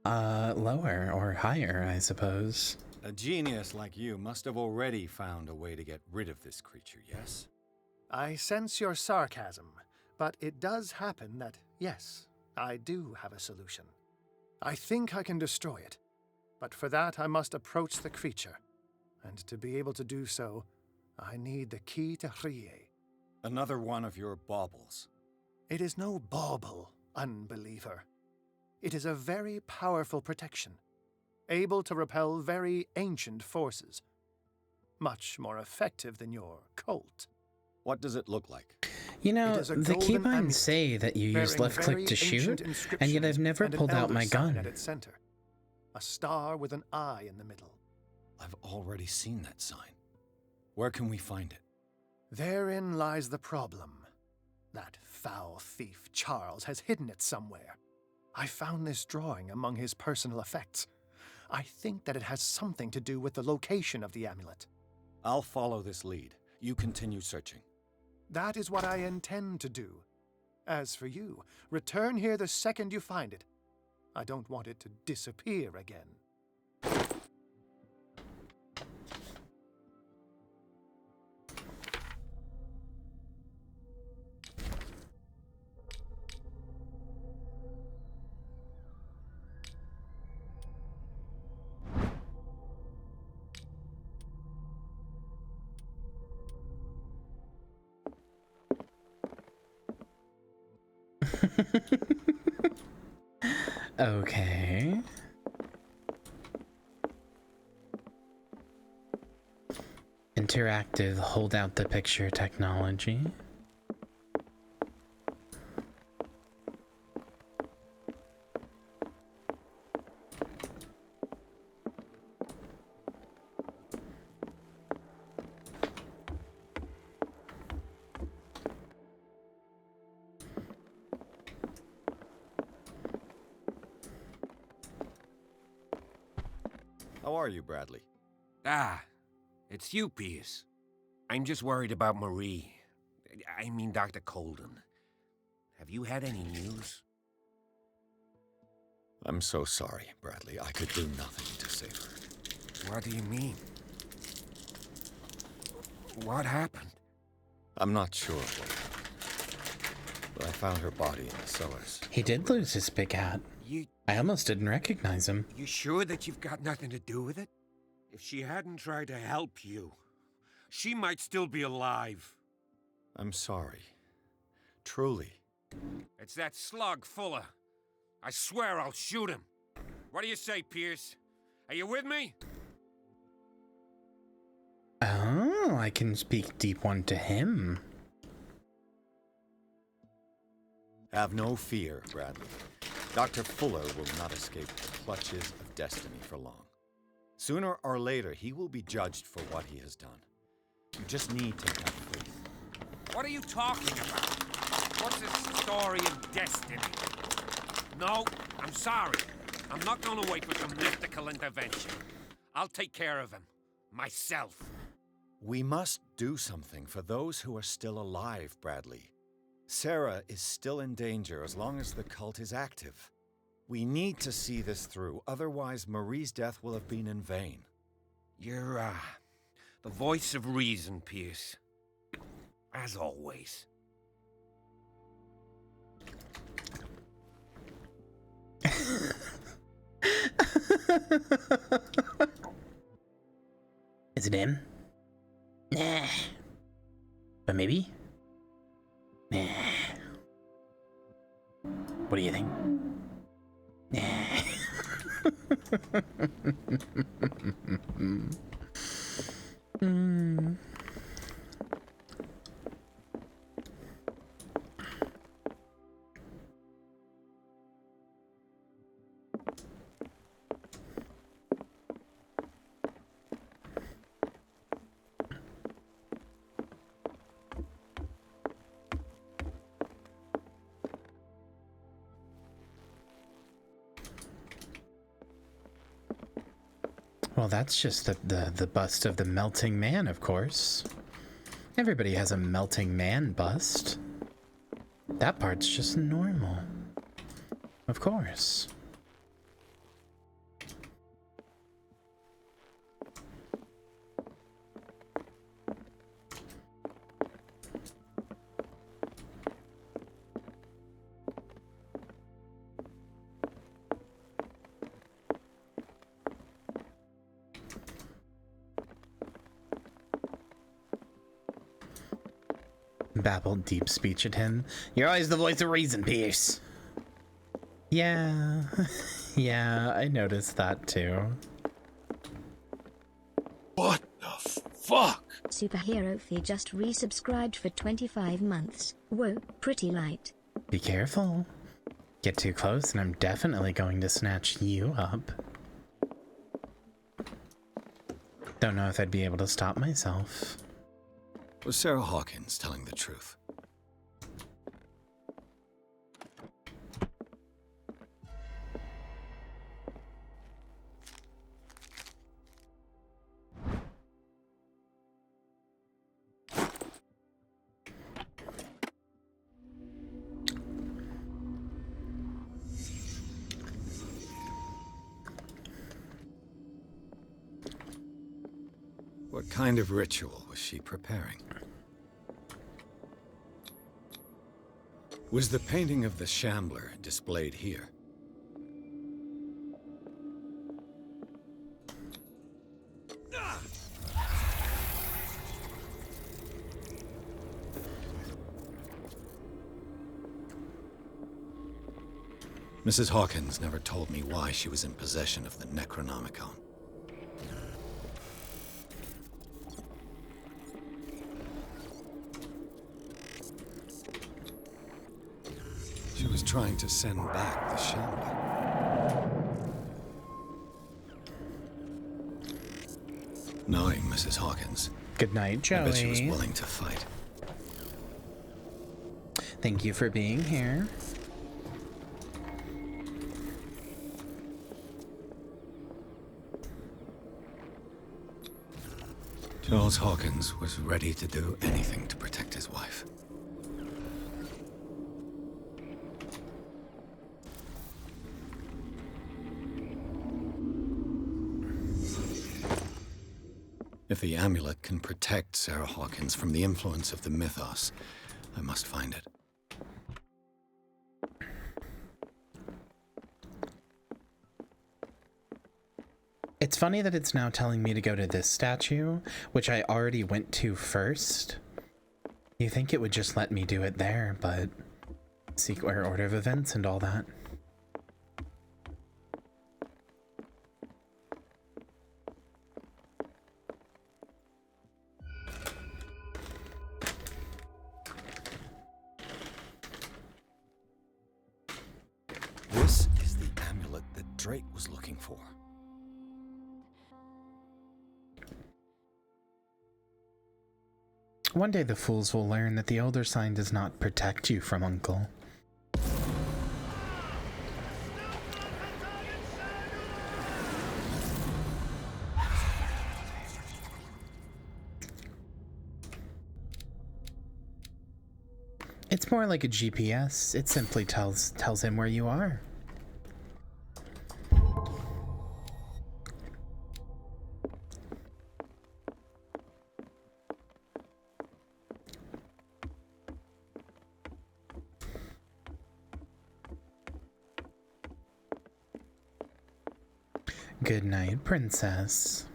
Speaker 8: lower or higher, I suppose.
Speaker 10: A genius like you must have already found a way to get rid of this creature, yes?
Speaker 2: I sense your sarcasm, but it does happen that, yes, I do have a solution. I think I can destroy it, but for that I must approach the creature. And to be able to do so, I need the key to Rie.
Speaker 10: Another one of your baubles.
Speaker 2: It is no bauble, unbeliever. It is a very powerful protection, able to repel very ancient forces. Much more effective than your cult.
Speaker 10: What does it look like?
Speaker 8: You know, the keybinds say that you use left click to shoot, and yet I've never pulled out my gun.
Speaker 2: At its center, a star with an eye in the middle.
Speaker 10: I've already seen that sign. Where can we find it?
Speaker 2: Therein lies the problem. That foul thief Charles has hidden it somewhere. I found this drawing among his personal effects. I think that it has something to do with the location of the amulet.
Speaker 10: I'll follow this lead. You continue searching.
Speaker 2: That is what I intend to do. As for you, return here the second you find it. I don't want it to disappear again.
Speaker 8: Okay. Interactive hold out the picture technology.
Speaker 10: How are you, Bradley?
Speaker 20: Ah, it's you, Pierce. I'm just worried about Marie. I mean, Dr. Colden. Have you had any news?
Speaker 10: I'm so sorry, Bradley. I could do nothing to save her.
Speaker 20: What do you mean? What happened?
Speaker 10: I'm not sure what happened, but I found her body in the cellars.
Speaker 8: He did lose his big hat. I almost didn't recognize him.
Speaker 20: You sure that you've got nothing to do with it? If she hadn't tried to help you, she might still be alive.
Speaker 10: I'm sorry. Truly.
Speaker 20: It's that slug, Fuller. I swear I'll shoot him. What do you say, Pierce? Are you with me?
Speaker 8: Oh, I can speak deep one to him.
Speaker 10: Have no fear, Bradley. Dr. Fuller will not escape the clutches of destiny for long. Sooner or later, he will be judged for what he has done. You just need to have faith.
Speaker 20: What are you talking about? What's this story of destiny? No, I'm sorry. I'm not going to wait for some mystical intervention. I'll take care of him. Myself.
Speaker 10: We must do something for those who are still alive, Bradley. Sarah is still in danger as long as the cult is active. We need to see this through, otherwise Marie's death will have been in vain.
Speaker 20: You're, the voice of reason, Pierce. As always.
Speaker 8: Is it him? Nah. But maybe? Nah. What do you think? Nah. Well, that's just the bust of the melting man, of course. Everybody has a melting man bust. That part's just normal. Of course. Babbled deep speech at him. You're always the voice of reason, Pierce. Yeah. Yeah, I noticed that too.
Speaker 3: What the fuck?
Speaker 11: Superhero Fee just resubscribed for 25 months. Whoa, pretty light.
Speaker 8: Be careful. Get too close and I'm definitely going to snatch you up. Don't know if I'd be able to stop myself.
Speaker 10: Was Sarah Hawkins telling the truth? What kind of ritual was she preparing? Was the painting of the Shambler displayed here? Mrs. Hawkins never told me why she was in possession of the Necronomicon. She was trying to send back the Shambler. Knowing Mrs. Hawkins.
Speaker 8: Good night, Joey.
Speaker 10: I bet she was willing to fight.
Speaker 8: Thank you for being here.
Speaker 10: Charles Hawkins was ready to do anything to protect his wife. If the amulet can protect Sarah Hawkins from the influence of the mythos, I must find it.
Speaker 8: It's funny that it's now telling me to go to this statue, which I already went to first. You think it would just let me do it there, but secret order of events and all that.
Speaker 10: This is the amulet that Drake was looking for.
Speaker 8: One day the fools will learn that the Elder Sign does not protect you from Uncle. It's more like a GPS. It simply tells him where you are. Good night, princess.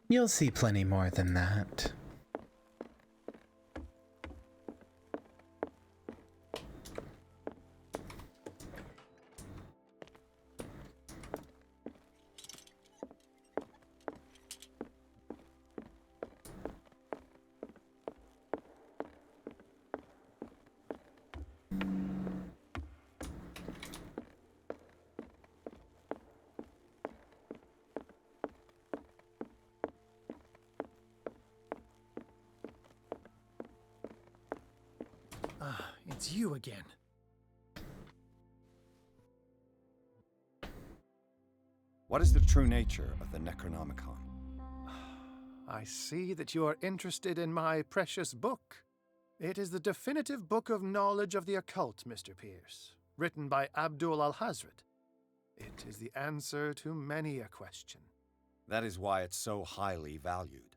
Speaker 8: You'll see plenty more than that.
Speaker 16: It's you again.
Speaker 10: What is the true nature of the Necronomicon?
Speaker 16: I see that you are interested in my precious book. It is the definitive book of knowledge of the occult, Mr. Pierce, written by Abdul al-Hazred. It is the answer to many a question.
Speaker 10: That is why it's so highly valued.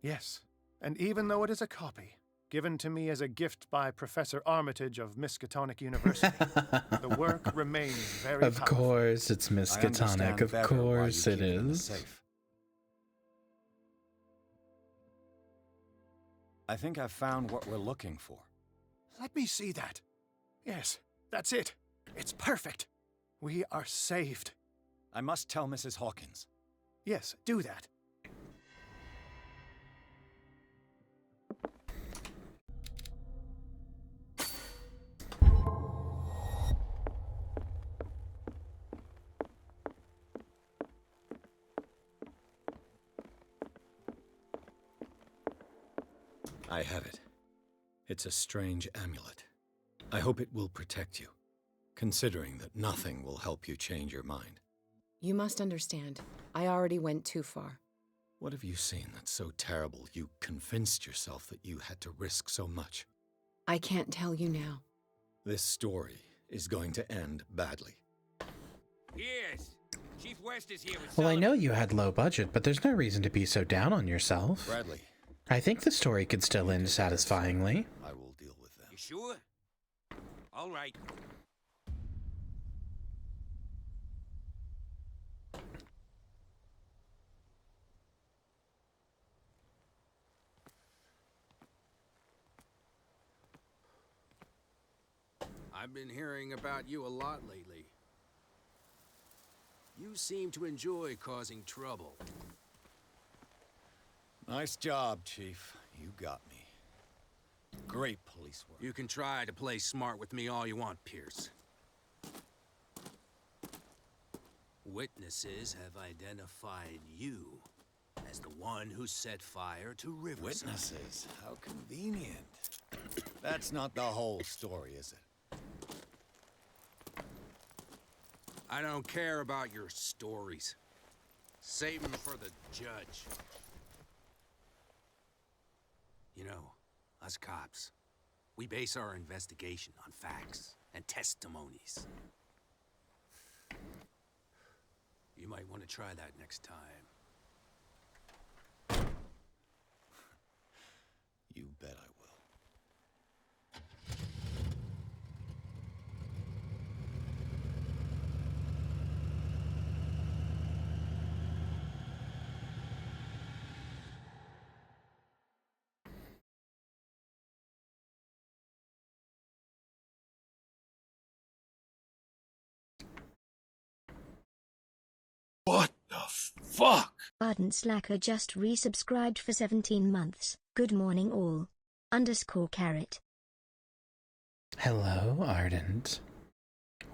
Speaker 16: Yes, and even though it is a copy, given to me as a gift by Professor Armitage of Miskatonic University, the work remains very
Speaker 8: Of
Speaker 16: powerful.
Speaker 8: course, it's Miskatonic. Of course it is.
Speaker 10: I think I've found what we're looking for.
Speaker 16: Let me see that. Yes, that's it. It's perfect. We are saved.
Speaker 10: I must tell Mrs. Hawkins.
Speaker 16: Yes, do that.
Speaker 10: I have it. It's a strange amulet. I hope it will protect you, considering that nothing will help you change your mind.
Speaker 12: You must understand, I already went too far.
Speaker 10: What have you seen that's so terrible you convinced yourself that you had to risk so much?
Speaker 12: I can't tell you now.
Speaker 10: This story is going to end badly.
Speaker 20: Pierce! Chief West is here with
Speaker 8: Well, I know you had low budget, but there's no reason to be so down on yourself.
Speaker 10: Bradley.
Speaker 8: I think the story could still end satisfyingly.
Speaker 10: I will deal with them.
Speaker 20: You sure? All right.
Speaker 15: I've been hearing about you a lot lately. You seem to enjoy causing trouble.
Speaker 10: Nice job, Chief. You got me. Great police work.
Speaker 15: You can try to play smart with me all you want, Pierce. Witnesses have identified you as the one who set fire to Riverside.
Speaker 10: Witnesses? How convenient. That's not the whole story, is it?
Speaker 15: I don't care about your stories. Save them for the judge. You know, us cops, we base our investigation on facts and testimonies. You might want to try that next time.
Speaker 10: You bet I will.
Speaker 3: What the fuck?
Speaker 11: Ardent Slacker just resubscribed for 17 months. Good morning all. _carrot.
Speaker 8: Hello, Ardent.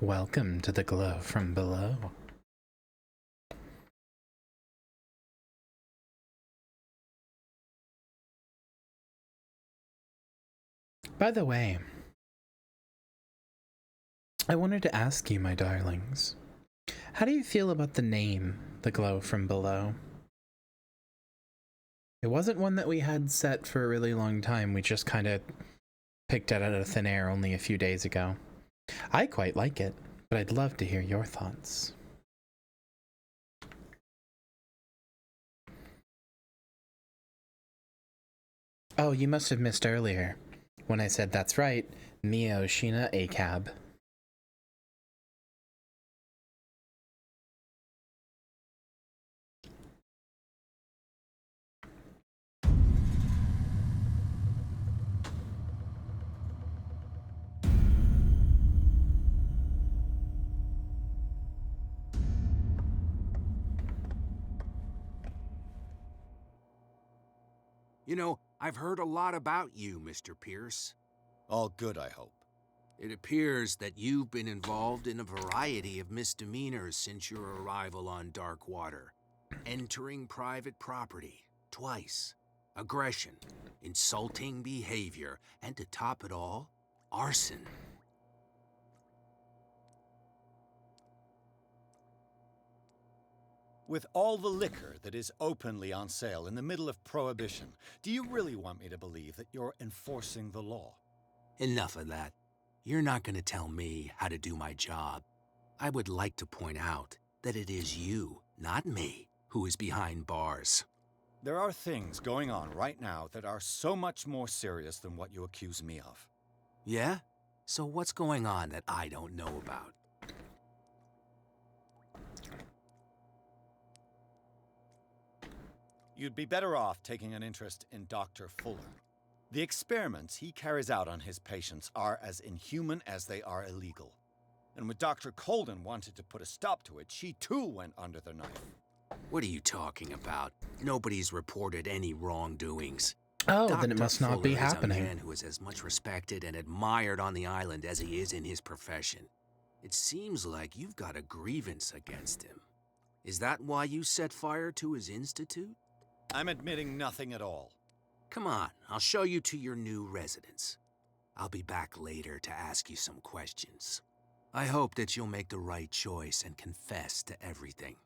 Speaker 8: Welcome to the glow from below. By the way, I wanted to ask you, my darlings, how do you feel about the name, The Glow from Below? It wasn't one that we had set for a really long time. We just kind of picked it out of thin air only a few days ago. I quite like it, but I'd love to hear your thoughts. Oh, you must have missed earlier. When I said that's right, Mio Sheena ACAB.
Speaker 19: You know, I've heard a lot about you, Mr. Pierce.
Speaker 10: All good, I hope.
Speaker 19: It appears that you've been involved in a variety of misdemeanors since your arrival on Darkwater. Entering private property, twice. Aggression, insulting behavior, and to top it all, arson.
Speaker 10: With all the liquor that is openly on sale in the middle of Prohibition, do you really want me to believe that you're enforcing the law?
Speaker 19: Enough of that. You're not going to tell me how to do my job. I would like to point out that it is you, not me, who is behind bars.
Speaker 10: There are things going on right now that are so much more serious than what you accuse me of.
Speaker 19: Yeah? So what's going on that I don't know about?
Speaker 10: You'd be better off taking an interest in Dr. Fuller. The experiments he carries out on his patients are as inhuman as they are illegal. And when Dr. Colden wanted to put a stop to it, she too went under the knife.
Speaker 19: What are you talking about? Nobody's reported any wrongdoings.
Speaker 8: Oh,
Speaker 19: Dr.
Speaker 8: then it must not be
Speaker 19: Fuller
Speaker 8: happening.
Speaker 19: Is a man who is as much respected and admired on the island as he is in his profession. It seems like you've got a grievance against him. Is that why you set fire to his institute?
Speaker 10: I'm admitting nothing at all.
Speaker 19: Come on, I'll show you to your new residence. I'll be back later to ask you some questions. I hope that you'll make the right choice and confess to everything.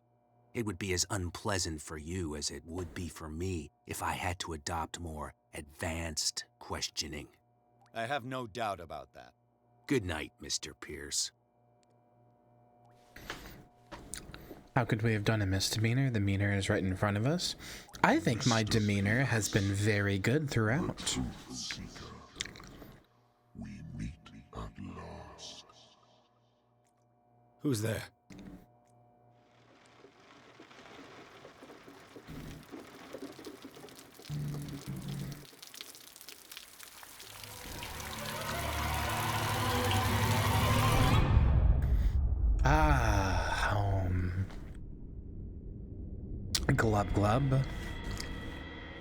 Speaker 19: It would be as unpleasant for you as it would be for me if I had to adopt more advanced questioning.
Speaker 10: I have no doubt about that.
Speaker 19: Good night, Mr. Pierce.
Speaker 8: How could we have done a misdemeanor? The demeanor is right in front of us. I think my demeanor has been very good throughout.
Speaker 4: We meet at last.
Speaker 3: Who's there?
Speaker 8: Ah, home. Glub glub.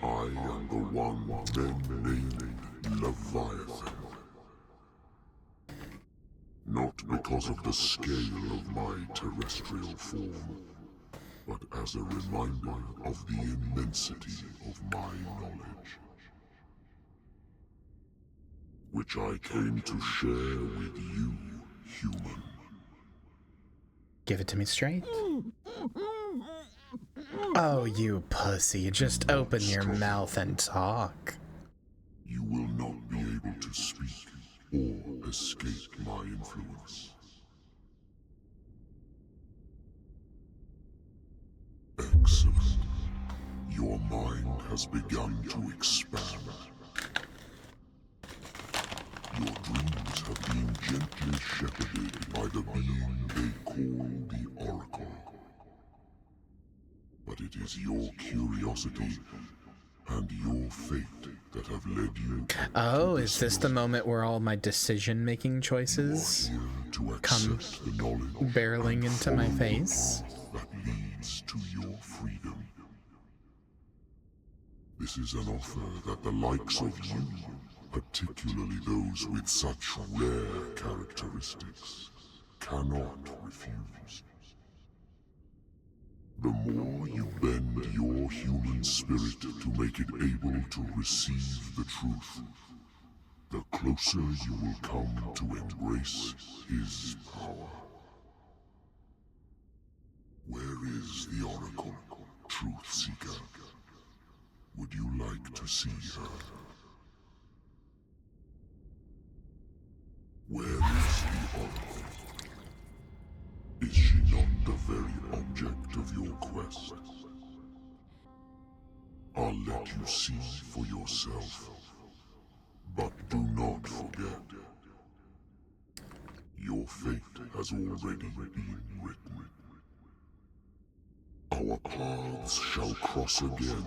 Speaker 4: I am the one men named Leviathan. Not because of the scale of my terrestrial form, but as a reminder of the immensity of my knowledge, which I came to share with you, human.
Speaker 8: Give it to me straight. Oh, you pussy. Just open your mouth and talk.
Speaker 4: You will not be able to speak or escape my influence. Excellent. Your mind has begun to expand. Your dreams have been gently shepherded by the being they call the Oracle. But it is your curiosity and your fate that have led you.
Speaker 8: Oh, is this the moment where all my decision-making choices come barreling into my face?
Speaker 4: That leads to your freedom. This is an offer that the likes of you, particularly those with such rare characteristics, cannot refuse. The more you bend your human spirit to make it able to receive the truth, the closer you will come to embrace his power. Where is the Oracle, Truth Seeker? Would you like to see her? Where is the Oracle? Is she not the very object of your quest? I'll let you see for yourself. do not forget. Your fate has already been written. Our paths shall cross again,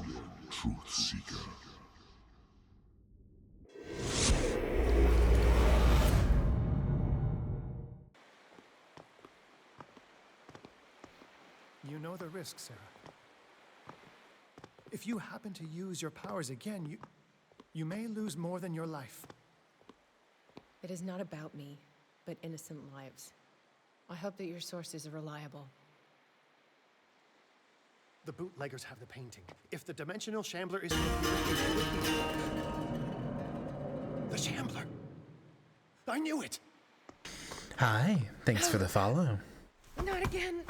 Speaker 4: Truth Seeker.
Speaker 16: You know the risk, Sarah. If you happen to use your powers again, you may lose more than your life.
Speaker 12: It is not about me, but innocent lives. I hope that your sources are reliable.
Speaker 16: The bootleggers have the painting. If the dimensional shambler is here, it would be... The shambler! I knew it!
Speaker 8: Hi, thanks for the follow.
Speaker 12: Not again!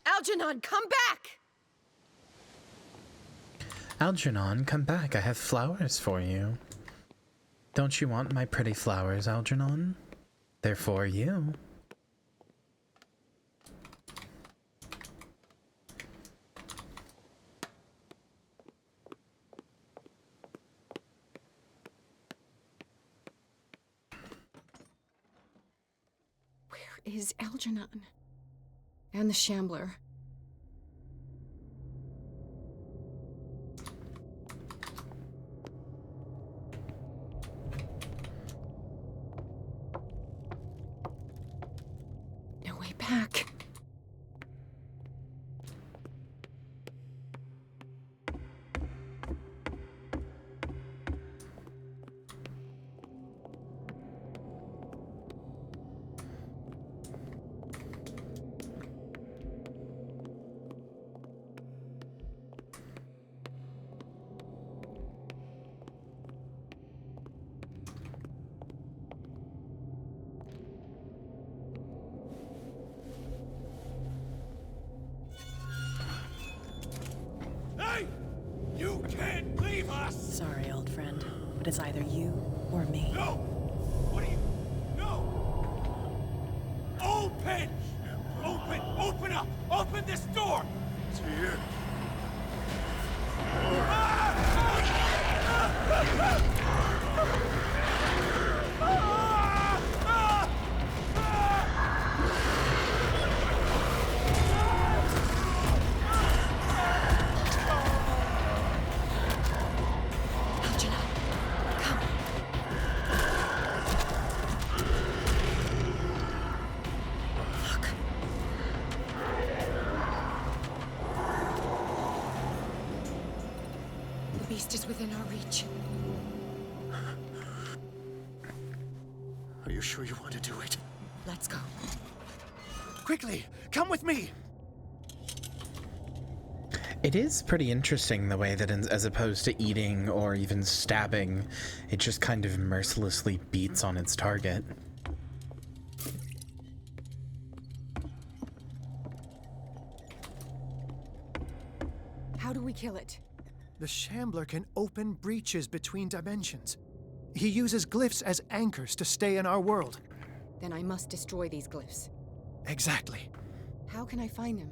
Speaker 12: Algernon, come back!
Speaker 8: Algernon, come back. I have flowers for you. Don't you want my pretty flowers, Algernon? They're for you.
Speaker 12: Where is Algernon? And the Shambler? No way back.
Speaker 3: You can't leave us!
Speaker 17: Sorry, old friend, but it's either you or me.
Speaker 3: No! What are you... No! Open! Open up! Open this door! It's here.
Speaker 12: The beast is within our reach.
Speaker 16: Are you sure you want to do it?
Speaker 12: Let's go.
Speaker 16: Quickly, come with me!
Speaker 8: It is pretty interesting the way that as opposed to eating or even stabbing, it just kind of mercilessly beats on its target.
Speaker 12: How do we kill it?
Speaker 16: The Shambler can open breaches between dimensions. He uses glyphs as anchors to stay in our world.
Speaker 12: Then I must destroy these glyphs.
Speaker 16: Exactly.
Speaker 12: How can I find them?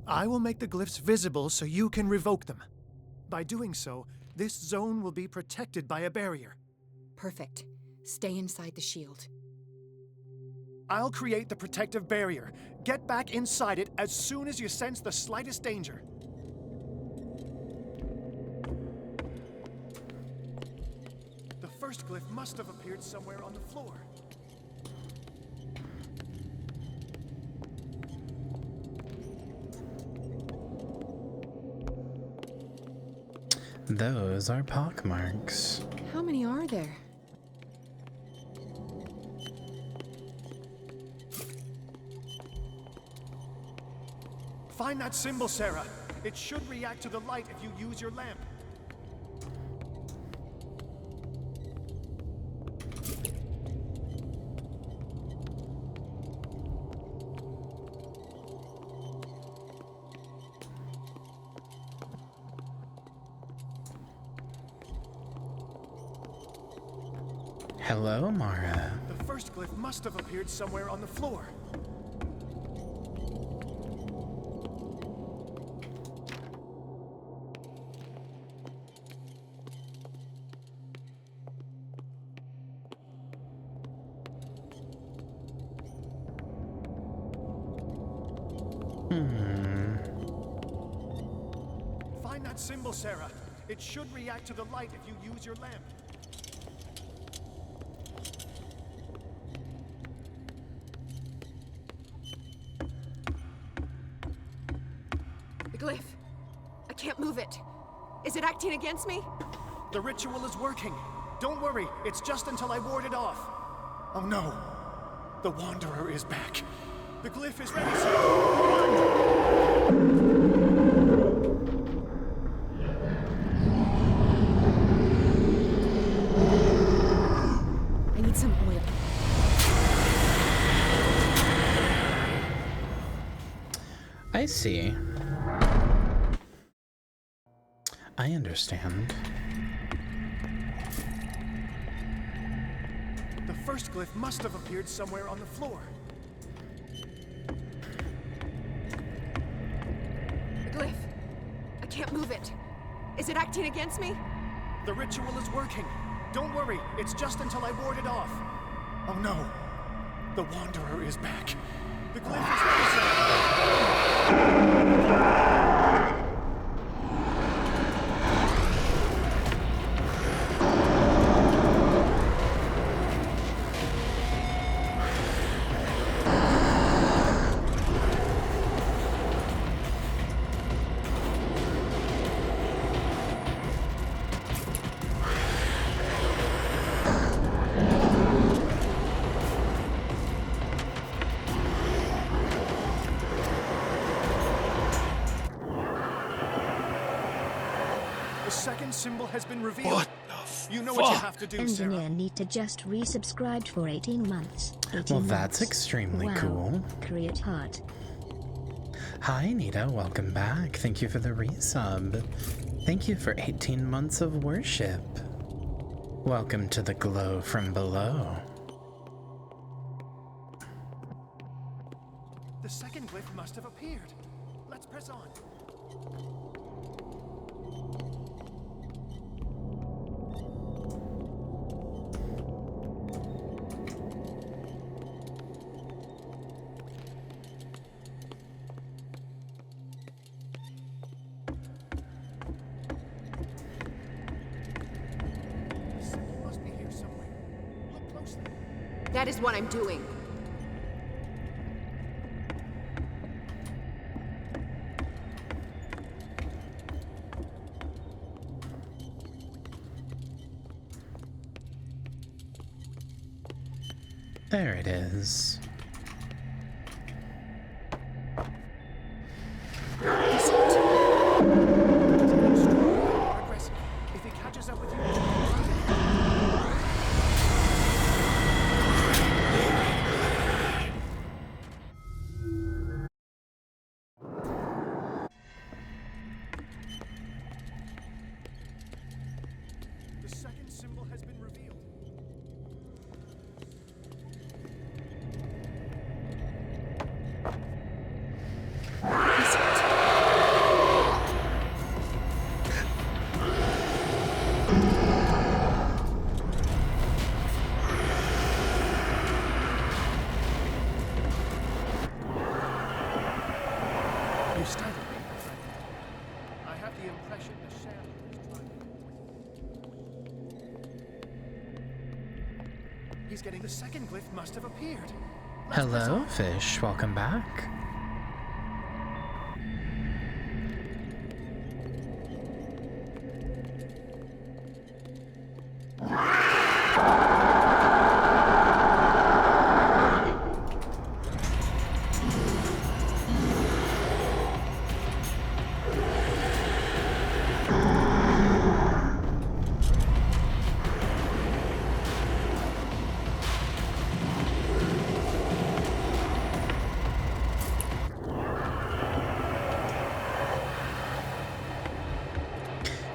Speaker 16: I will make the glyphs visible so you can revoke them. By doing so, this zone will be protected by a barrier.
Speaker 12: Perfect. Stay inside the shield.
Speaker 16: I'll create the protective barrier. Get back inside it as soon as you sense the slightest danger. The first glyph must have appeared somewhere on the floor.
Speaker 8: Those are pockmarks.
Speaker 12: How many are there?
Speaker 16: Find that symbol, Sarah. It should react to the light if you use your lamp.
Speaker 8: Hello, Mara.
Speaker 16: The first glyph must have appeared somewhere on the floor. Find that symbol, Sarah. It should react to the light if you use your lamp.
Speaker 9: The glyph. I can't move it. Is it acting against me?
Speaker 16: The ritual is working. Don't worry, it's just until I ward it off. Oh no. The Wanderer is back. The glyph is ready, sir.
Speaker 22: I need some oil.
Speaker 8: I see. I understand.
Speaker 16: The first glyph must have appeared somewhere on the floor.
Speaker 9: The glyph. I can't move it. Is it acting against me?
Speaker 16: The ritual is working. Don't worry, it's just until I ward it off. Oh no. The Wanderer is back. The glyph is ready, sir. Symbol has been revealed.
Speaker 8: What
Speaker 16: the You know what you have to do,
Speaker 11: Engineer
Speaker 16: Sarah.
Speaker 11: need to just resubscribed for 18 months. 18
Speaker 8: Well,
Speaker 11: months.
Speaker 8: that's extremely
Speaker 11: wow.
Speaker 8: cool.
Speaker 11: Create heart.
Speaker 8: Hi, Nita. Welcome back. Thank you for the resub. Thank you for 18 months of worship. Welcome to the glow from below.
Speaker 16: The second glyph must have appeared. Let's press on.
Speaker 9: That is what I'm doing.
Speaker 8: There it is.
Speaker 16: If he catches up with you, the second symbol has been revealed. You startled me, my friend. I have the impression the shadow is trying. He's getting the second glyph must have appeared.
Speaker 8: Hello, fish. Welcome back.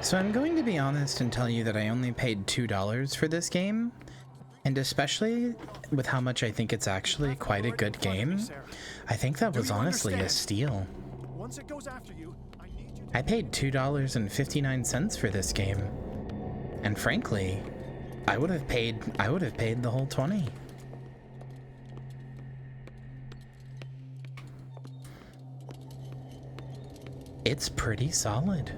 Speaker 8: So I'm going to be honest and tell you that I only paid $2 for this game. And especially with how much I think it's actually quite a good game, I think that was honestly a steal.
Speaker 16: Once it goes after you, I need you
Speaker 8: I paid $2.59 for this game. And frankly, I would have paid the whole 20. It's pretty solid.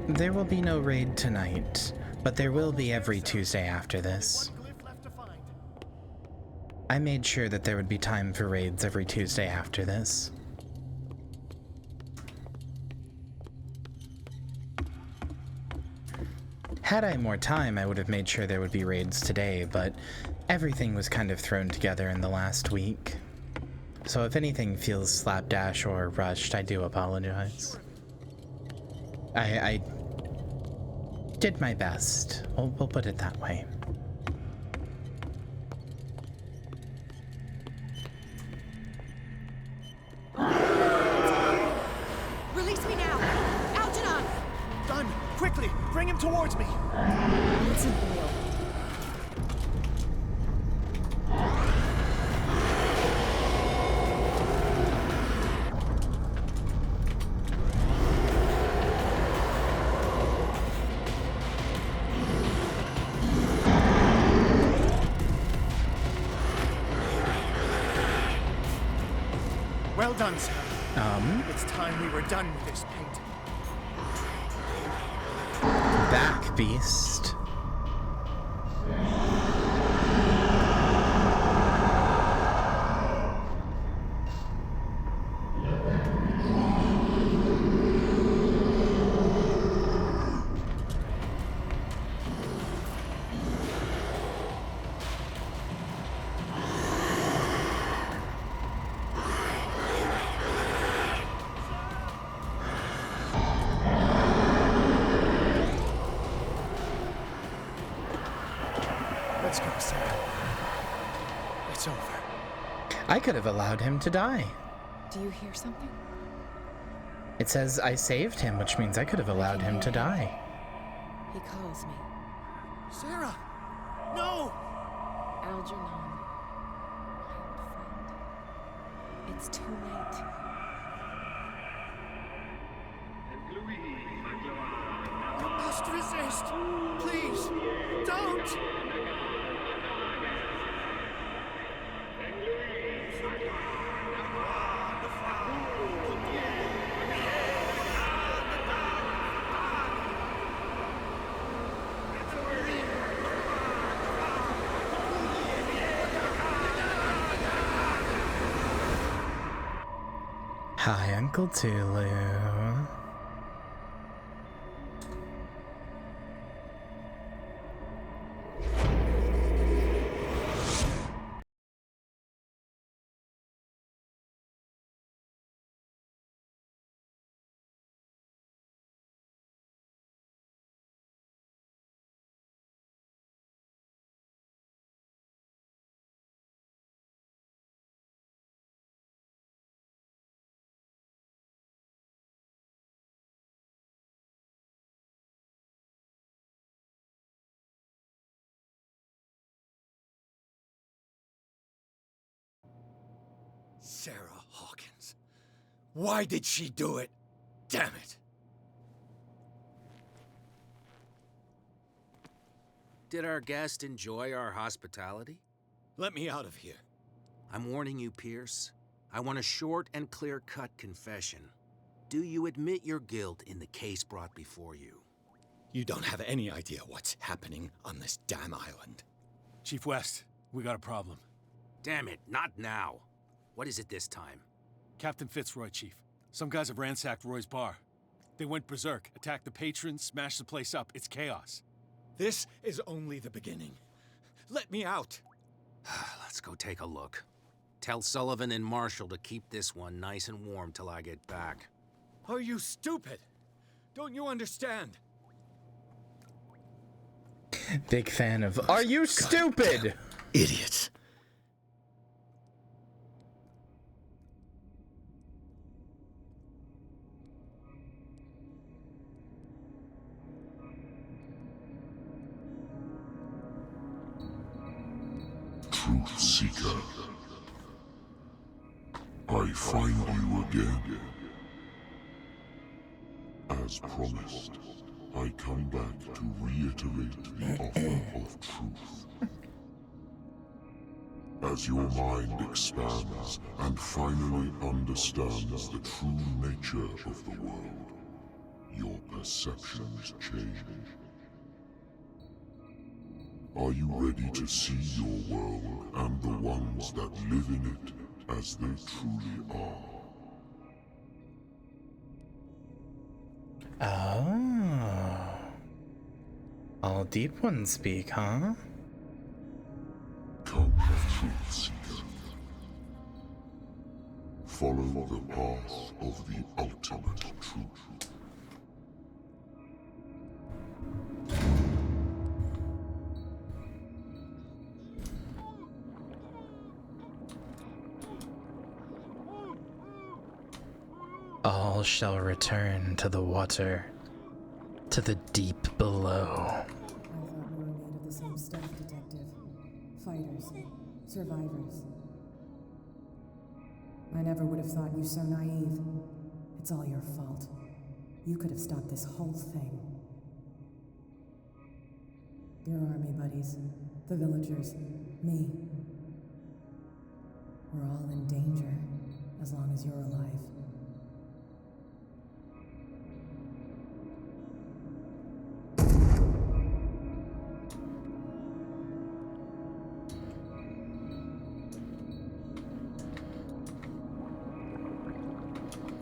Speaker 8: There will be no raid tonight, but there will be every Tuesday after this. I made sure that there would be time for raids every Tuesday after this. Had I more time, I would have made sure there would be raids today, but everything was kind of thrown together in the last week. So if anything feels slapdash or rushed, I do apologize. I did my best. We'll put it that way.
Speaker 9: Release me now! Algernon!
Speaker 16: Done! Quickly! Bring him towards me!
Speaker 22: Listen, Leo.
Speaker 16: Well done, sir. It's time we were done with this painting.
Speaker 8: Back, beast.
Speaker 16: Let's go, Sarah. It's over.
Speaker 8: I could have allowed him to die.
Speaker 12: Do you hear something?
Speaker 8: It says I saved him, which means I could have allowed him to die.
Speaker 12: He calls me.
Speaker 16: Sarah! No!
Speaker 12: Algernon. My old friend. It's too late.
Speaker 16: You must resist! Please! Don't!
Speaker 8: Hi, Uncle Tulu.
Speaker 10: Sarah Hawkins. Why did she do it? Damn it!
Speaker 19: Did our guest enjoy our hospitality?
Speaker 10: Let me out of here.
Speaker 19: I'm warning you, Pierce. I want a short and clear-cut confession. Do you admit your guilt in the case brought before you?
Speaker 10: You don't have any idea what's happening on this damn island.
Speaker 3: Chief West, we got a problem.
Speaker 19: Damn it, not now. What is it this time?
Speaker 3: Captain Fitzroy, Chief. Some guys have ransacked Roy's bar. They went berserk, attacked the patrons, smashed the place up. It's chaos.
Speaker 10: This is only the beginning. Let me out.
Speaker 19: Let's go take a look. Tell Sullivan and Marshall to keep this one nice and warm till I get back.
Speaker 10: Are you stupid? Don't you understand?
Speaker 8: Big fan of Are you stupid?
Speaker 10: Idiots.
Speaker 4: Seeker. I find you again. As promised, I come back to reiterate the offer of truth. As your mind expands and finally understands the true nature of the world, your perceptions change. Are you ready to see your world and the ones that live in it as they truly are?
Speaker 8: Oh. All deep ones speak, huh?
Speaker 4: Come, Truth Seeker. Follow the path of the ultimate truth.
Speaker 8: All shall return to the water, to the deep below.
Speaker 17: I thought we were made of the same stuff, Detective. Fighters, survivors. I never would have thought you so naive. It's all your fault. You could have stopped this whole thing. Your army buddies, the villagers, me. We're all in danger, as long as you're alive.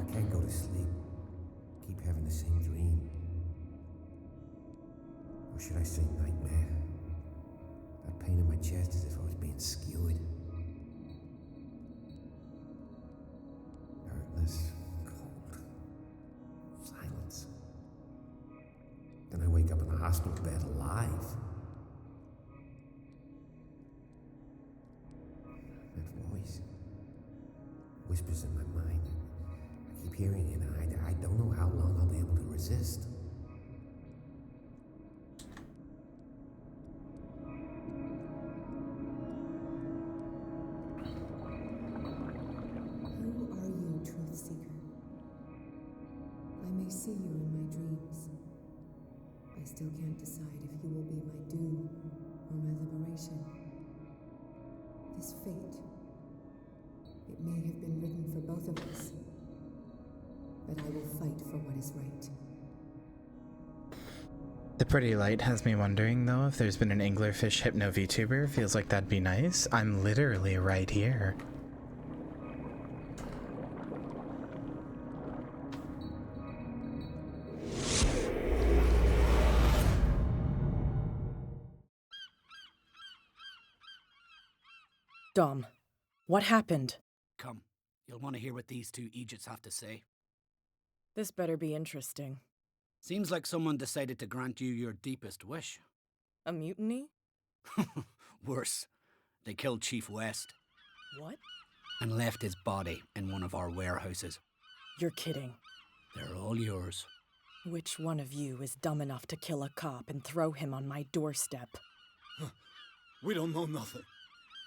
Speaker 7: I can't go to sleep. Keep having the same dream. Or should I say nightmare? That pain in my chest as if I was being skewered. Hurtless, cold, silence. Then I wake up in a hospital bed alive. That voice whispers in my mind. I keep hearing it, and I don't know how long I'll be able to resist.
Speaker 14: Who are you, Truth Seeker? I may see you in my dreams. I still can't decide if you will be my doom or my liberation. This fate, it may have been written for both of us, but I will fight for what is right.
Speaker 8: The pretty light has me wondering, though, if there's been an anglerfish hypno VTuber. Feels like that'd be nice. I'm literally right here.
Speaker 17: Dom, what happened?
Speaker 23: Come, you'll want to hear what these two Egypts have to say.
Speaker 17: This better be interesting.
Speaker 23: Seems like someone decided to grant you your deepest wish.
Speaker 17: A mutiny?
Speaker 23: Worse, they killed Chief West.
Speaker 17: What?
Speaker 23: And left his body in one of our warehouses.
Speaker 17: You're kidding.
Speaker 23: They're all yours.
Speaker 17: Which one of you is dumb enough to kill a cop and throw him on my doorstep?
Speaker 24: We don't know nothing.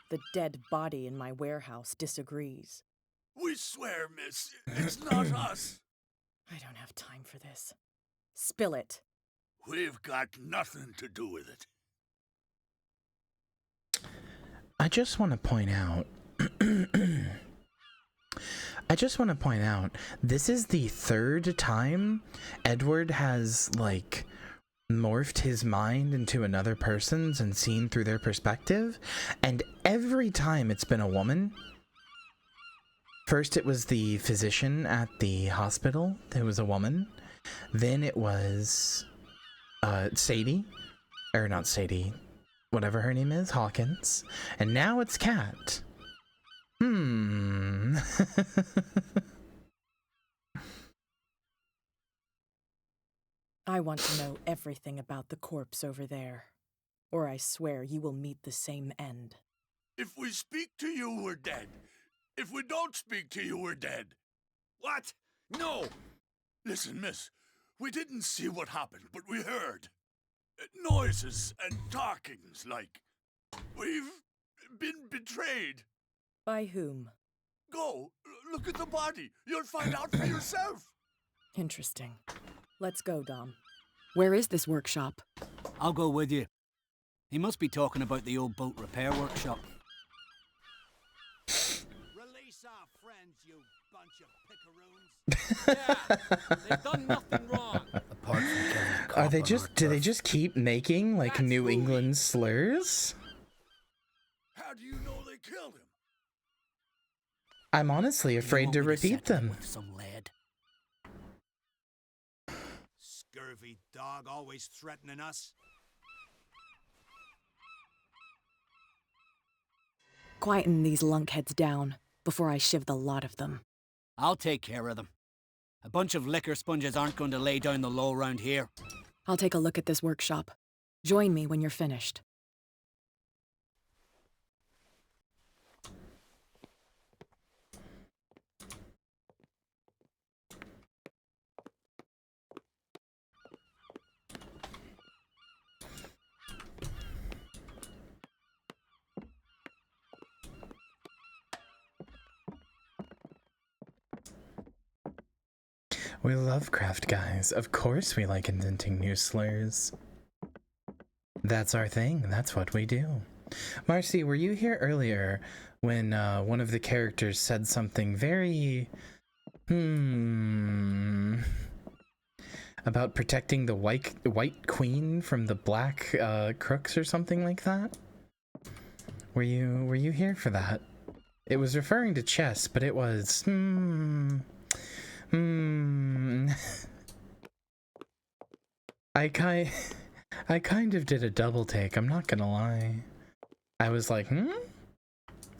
Speaker 17: The dead body in my warehouse disagrees.
Speaker 24: We swear, miss, it's not us.
Speaker 17: I don't have time for this. Spill it.
Speaker 24: We've got nothing to do with it.
Speaker 8: I just want to point out... this is the third time Edward has, like, morphed his mind into another person's and seen through their perspective, and every time it's been a woman. First it was the physician at the hospital, it was a woman. Then it was Sadie, or not Sadie, whatever her name is, Hawkins. And now it's Kat.
Speaker 17: I want to know everything about the corpse over there, or I swear you will meet the same end.
Speaker 24: If we speak to you, we're dead. If we don't speak to you, we're dead. What? No! Listen, miss, we didn't see what happened, but we heard. Noises and talkings, like. We've been betrayed.
Speaker 17: By whom?
Speaker 24: Go, look at the body. You'll find out for yourself.
Speaker 17: Interesting. Let's go, Dom. Where is this workshop?
Speaker 23: I'll go with you. He must be talking about the old boat repair workshop.
Speaker 15: Release our friends, you bunch of pickaroons.
Speaker 23: Yeah, they've done nothing wrong.
Speaker 13: Apart from killing the
Speaker 8: Are they
Speaker 13: cop on
Speaker 8: just,
Speaker 13: our
Speaker 8: do they
Speaker 13: turf.
Speaker 8: just keep making, like, New England slurs?
Speaker 24: How do you know they killed him?
Speaker 8: I'm honestly afraid to repeat them.
Speaker 23: With some lead.
Speaker 15: Scurvy dog, always threatening us.
Speaker 17: Quieten these lunkheads down before I shiv the lot of them.
Speaker 23: I'll take care of them. A bunch of liquor sponges aren't going to lay down the law around here.
Speaker 17: I'll take a look at this workshop. Join me when you're finished.
Speaker 8: We Lovecraft guys. Of course we like inventing new slurs. That's our thing. That's what we do. Marcy, were you here earlier when one of the characters said something very... about protecting the white queen from the black crooks or something like that? Were you here for that? It was referring to chess, but it was... I kind of did a double take, I'm not gonna lie. I was like,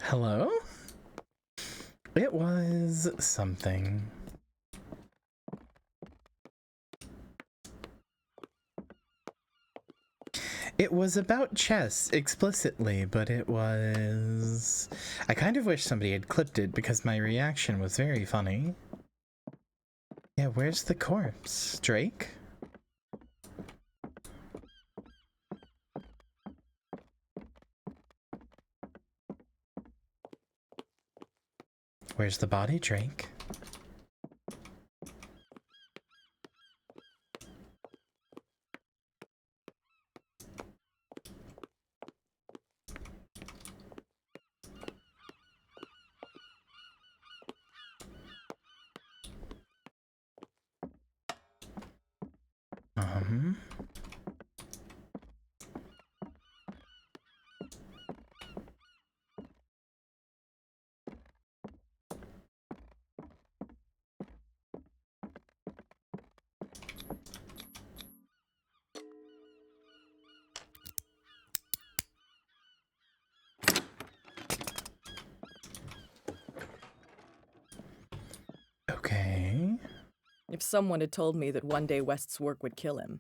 Speaker 8: hello? It was something. It was about chess, explicitly, but it was... I kind of wish somebody had clipped it because my reaction was very funny. Yeah, where's the corpse? Drake? Where's the body, Drake? Okay.
Speaker 17: If someone had told me that one day West's work would kill him.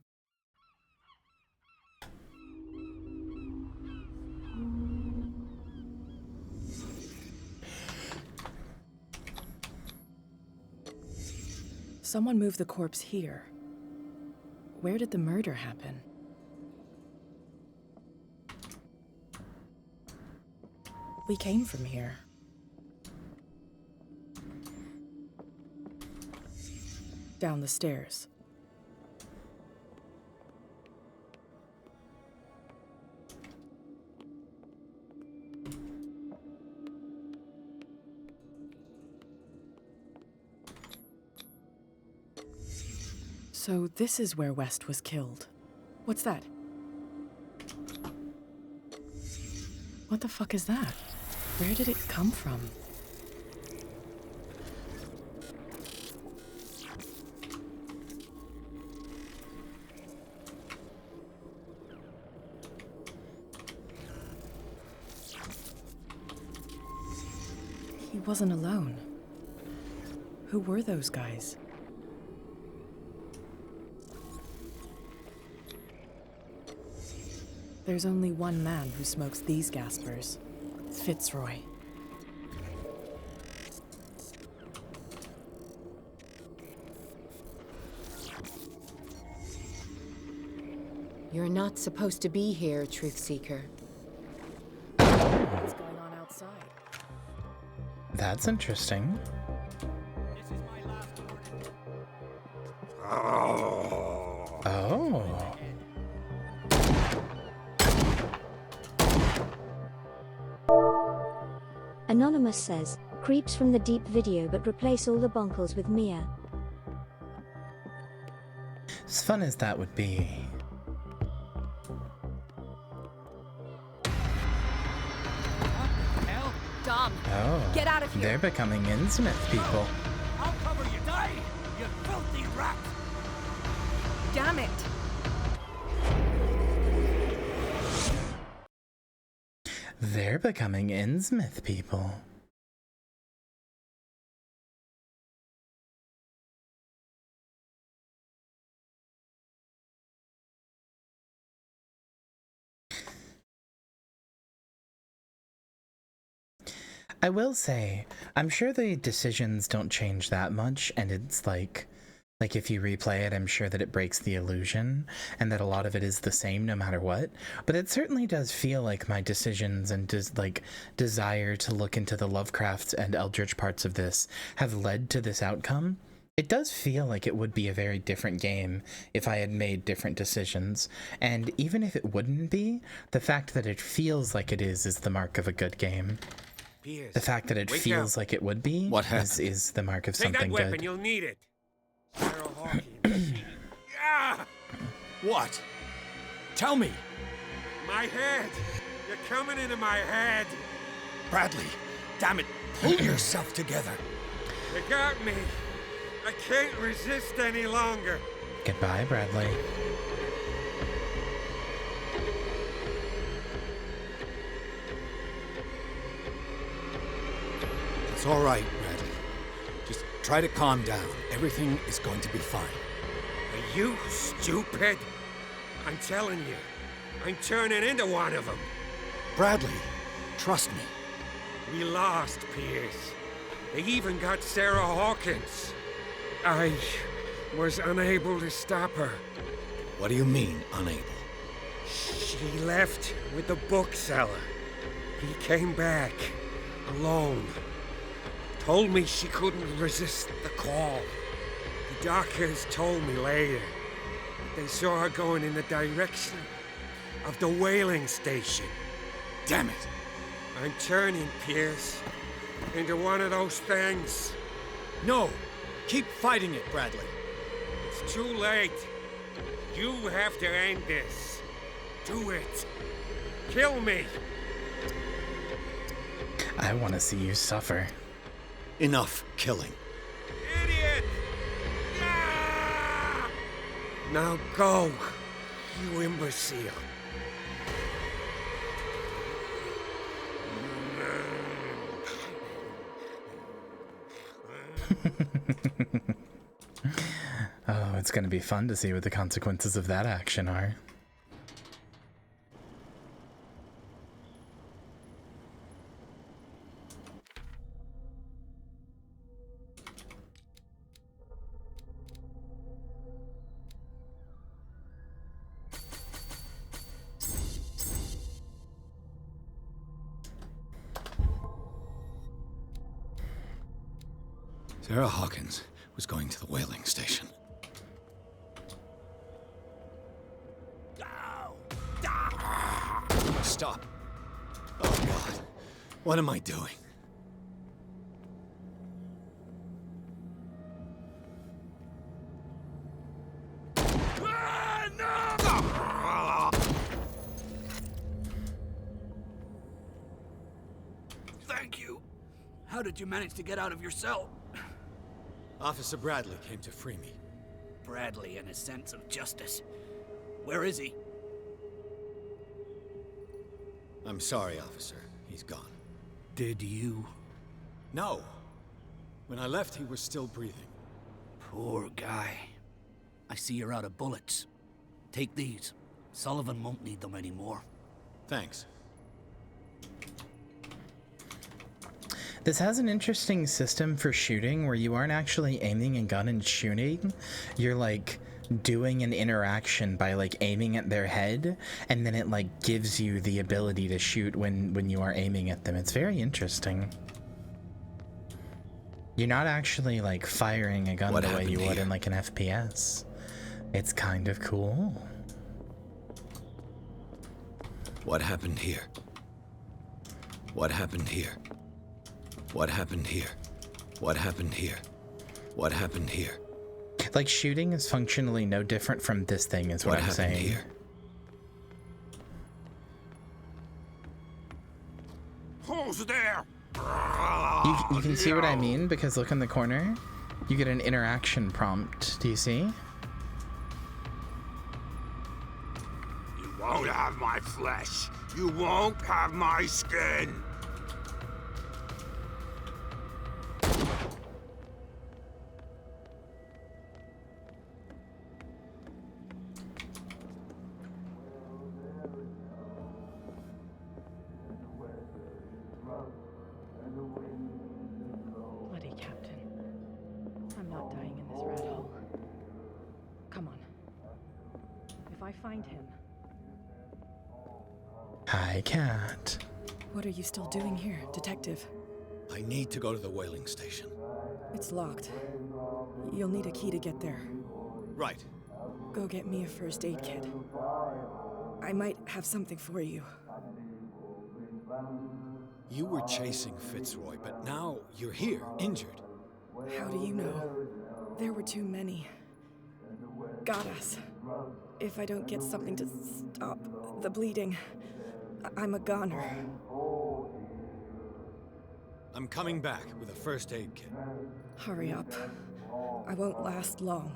Speaker 17: Someone moved the corpse here. Where did the murder happen? We came from here. Down the stairs. So this is where West was killed. What's that? What the fuck is that? Where did it come from? He wasn't alone. Who were those guys? There's only one man who smokes these gaspers. Fitzroy.
Speaker 12: You're not supposed to be here, Truth Seeker.
Speaker 17: What's going
Speaker 8: That's interesting. Oh.
Speaker 11: Anonymous says, creeps from the deep video but replace all the bonkles with Mia.
Speaker 8: As fun as that would be.
Speaker 22: Dom,
Speaker 8: Oh.
Speaker 22: get out of here.
Speaker 8: They're becoming Innsmouth people.
Speaker 23: I'll cover you. Die, you filthy rat!
Speaker 22: Damn it.
Speaker 8: They're becoming Innsmouth people. I will say, I'm sure the decisions don't change that much, and it's like if you replay it, I'm sure that it breaks the illusion, and that a lot of it is the same no matter what. But it certainly does feel like my decisions and desire to look into the Lovecraft and Eldritch parts of this have led to this outcome. It does feel like it would be a very different game if I had made different decisions, and even if it wouldn't be, the fact that it feels like it is the mark of a good game.
Speaker 20: Pierce,
Speaker 8: The fact that it
Speaker 20: wake
Speaker 8: feels
Speaker 20: up.
Speaker 8: like it would be is the mark of
Speaker 20: Take
Speaker 8: something
Speaker 20: that weapon,
Speaker 8: good.
Speaker 20: you'll need it. Sarah Hawkins. Ah!
Speaker 10: What? Tell me!
Speaker 20: My head! You're coming into my head!
Speaker 10: Bradley, damn it, pull yourself together.
Speaker 20: You got me. I can't resist any longer.
Speaker 8: Goodbye, Bradley.
Speaker 10: It's all right, Bradley. Just try to calm down. Everything is going to be fine.
Speaker 20: Are you stupid? I'm telling you, I'm turning into one of them.
Speaker 10: Bradley, trust me.
Speaker 20: We lost Pierce. They even got Sarah Hawkins. I was unable to stop her.
Speaker 10: What do you mean, unable?
Speaker 20: She left with the bookseller. He came back, alone. Told me she couldn't resist the call. The doctors told me later that they saw her going in the direction of the whaling station.
Speaker 10: Damn it!
Speaker 20: I'm turning, Pierce, into one of those things.
Speaker 10: No! Keep fighting it, Bradley.
Speaker 20: It's too late. You have to end this. Do it. Kill me.
Speaker 8: I want to see you suffer.
Speaker 10: Enough killing.
Speaker 20: Idiot! Ah! Now go, you imbecile.
Speaker 8: Oh, it's going to be fun to see what the consequences of that action are.
Speaker 10: Sarah Hawkins was going to the whaling station. Stop. Oh, God. What am I doing?
Speaker 23: Thank you. How did you manage to get out of your cell?
Speaker 10: Officer Bradley came to free me.
Speaker 23: Bradley and his sense of justice. Where is he?
Speaker 10: I'm sorry, officer. He's gone.
Speaker 23: Did you?
Speaker 10: No. When I left, he was still breathing.
Speaker 23: Poor guy. I see you're out of bullets. Take these. Sullivan won't need them anymore.
Speaker 10: Thanks.
Speaker 8: This has an interesting system for shooting where you aren't actually aiming a gun and shooting. You're like doing an interaction by like aiming at their head, and then it like gives you the ability to shoot when you are aiming at them. It's very interesting. You're not actually like firing a gun
Speaker 10: What
Speaker 8: the way
Speaker 10: happened
Speaker 8: you would
Speaker 10: here?
Speaker 8: in like an FPS. It's kind of cool.
Speaker 10: What happened here? What happened here? What happened here? What happened here? What happened here?
Speaker 8: Like shooting is functionally no different from this thing is what I'm
Speaker 10: happened
Speaker 8: saying.
Speaker 10: here?
Speaker 20: Who's there?
Speaker 8: You can see what I mean because look in the corner. You get an interaction prompt. Do you see?
Speaker 20: You won't have my flesh. You won't have my skin.
Speaker 17: Bloody Captain. I'm not dying in this rat hole. Come on. If I find him...
Speaker 8: Hi, cat.
Speaker 17: What are you still doing here, Detective?
Speaker 10: I need to go to the whaling station.
Speaker 17: It's locked. You'll need a key to get there.
Speaker 10: Right.
Speaker 17: Go get me a first aid kit. I might have something for you.
Speaker 10: You were chasing Fitzroy, but now you're here, injured.
Speaker 17: How do you know? There were too many. Got us. If I don't get something to stop the bleeding, I'm a goner.
Speaker 10: I'm coming back with a first aid kit.
Speaker 17: Hurry up. I won't last long.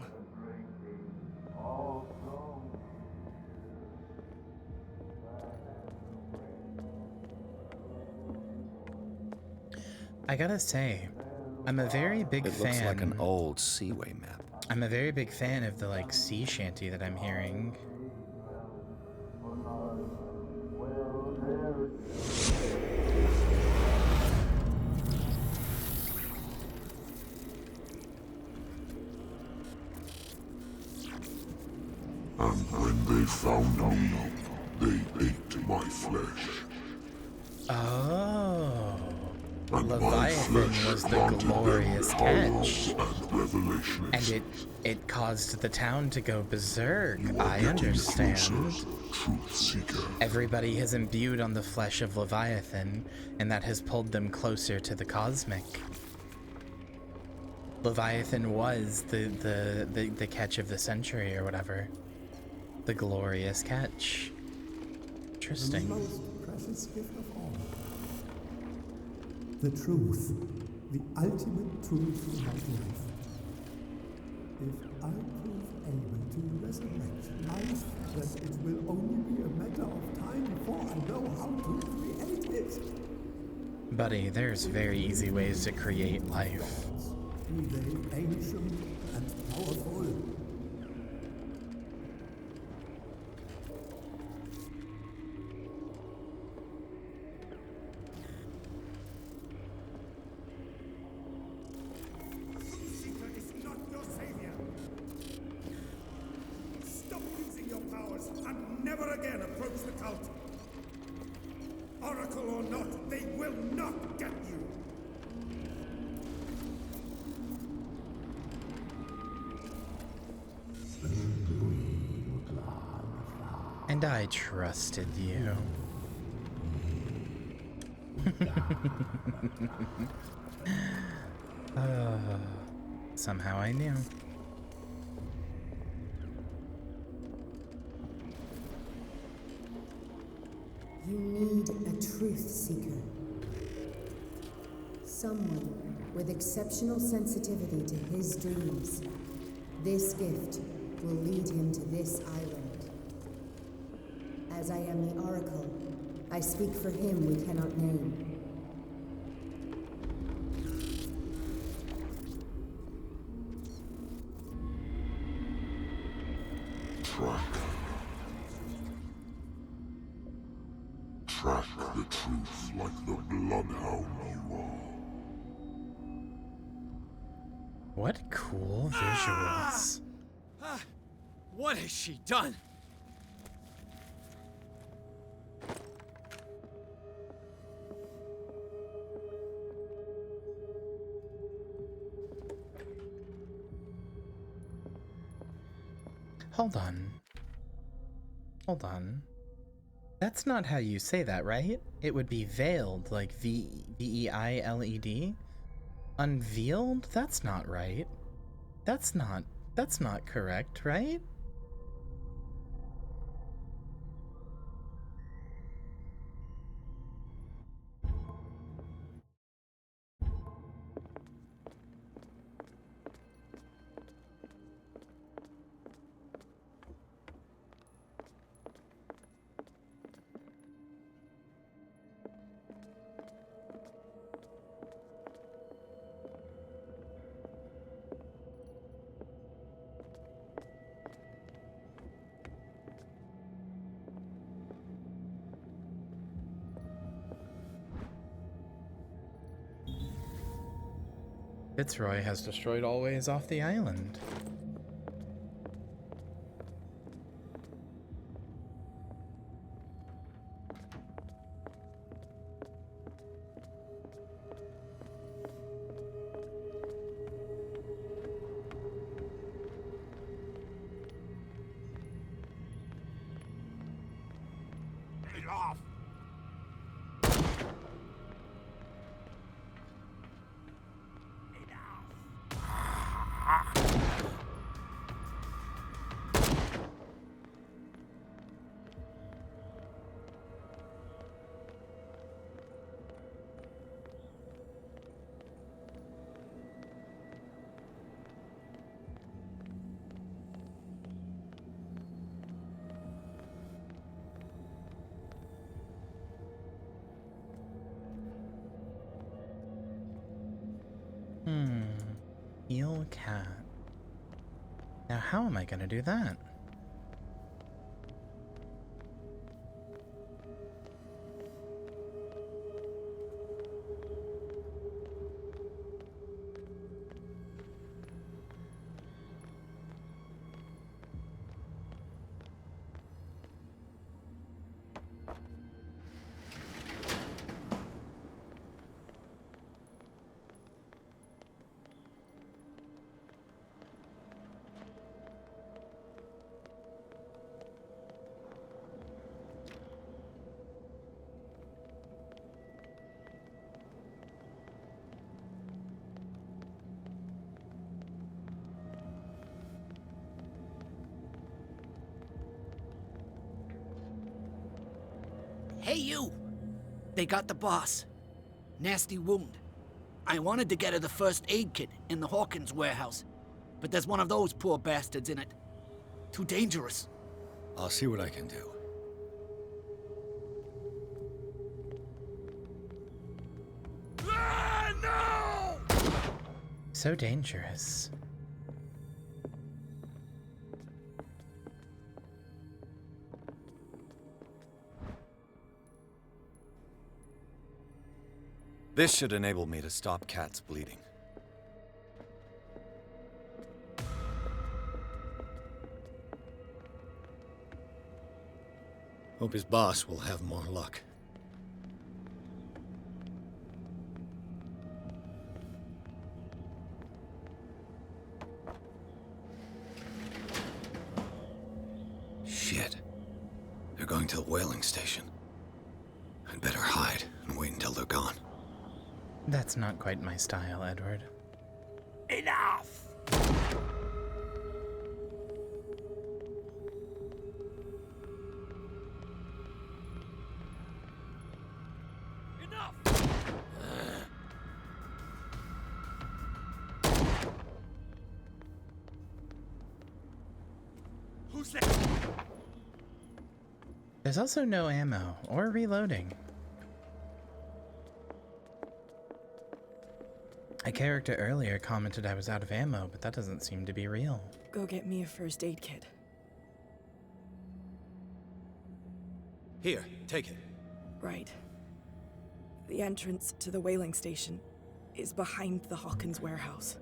Speaker 8: I gotta say, I'm a very big fan.
Speaker 10: It looks like an old seaway map.
Speaker 8: I'm a very big fan of the like sea shanty that I'm hearing.
Speaker 4: And when they found me, they ate my flesh.
Speaker 8: Oh.
Speaker 4: And
Speaker 8: Leviathan was the glorious catch.
Speaker 4: And revelations.
Speaker 8: And it caused the town to go berserk. I understand.
Speaker 4: Truth seeker.
Speaker 8: Everybody has imbued on the flesh of Leviathan, and that has pulled them closer to the cosmic. Leviathan was the catch of the century or whatever. The glorious catch. Interesting.
Speaker 2: The most precious gift of all. The truth. The ultimate truth about life. If I prove able to resurrect life, then it will only be a matter of time before I know how to create it.
Speaker 8: Buddy, there's very easy ways to create life.
Speaker 2: Be they ancient and powerful.
Speaker 1: Seeker is not your savior. Stop using your powers and never again approach the cult. Oracle or not, they will not get you.
Speaker 8: And I trusted you. Somehow I knew.
Speaker 14: You need a truth seeker. Someone with exceptional sensitivity to his dreams. This gift will lead him to this island. As I am the Oracle, I speak for him we cannot name.
Speaker 4: Track the truth like the bloodhound you are.
Speaker 8: What cool visuals.
Speaker 10: What has she done?
Speaker 8: Hold on. Hold on. That's not how you say that, right? It would be veiled, like V-E-I-L-E-D? Unveiled? That's not right. That's not correct, right? Fitzroy has destroyed all ways off the island.
Speaker 24: Get off!
Speaker 8: Heal cat. Now how am I gonna do that?
Speaker 23: Hey, you! They got the boss. Nasty wound. I wanted to get her the first aid kit in the Hawkins warehouse, but there's one of those poor bastards in it. Too dangerous.
Speaker 10: I'll see what I can do.
Speaker 24: Ah, no!
Speaker 8: So dangerous.
Speaker 10: This should enable me to stop Cat's bleeding. Hope his boss will have more luck. Shit. They're going to the whaling station. I'd better hide and wait until they're gone.
Speaker 8: That's not quite my style, Edward.
Speaker 24: Enough! Who's that?
Speaker 8: There's also no ammo or reloading. A character earlier commented I was out of ammo, but that doesn't seem to be real.
Speaker 17: Go get me a first aid kit.
Speaker 10: Here, take it.
Speaker 17: Right. The entrance to the whaling station is behind the Hawkins warehouse.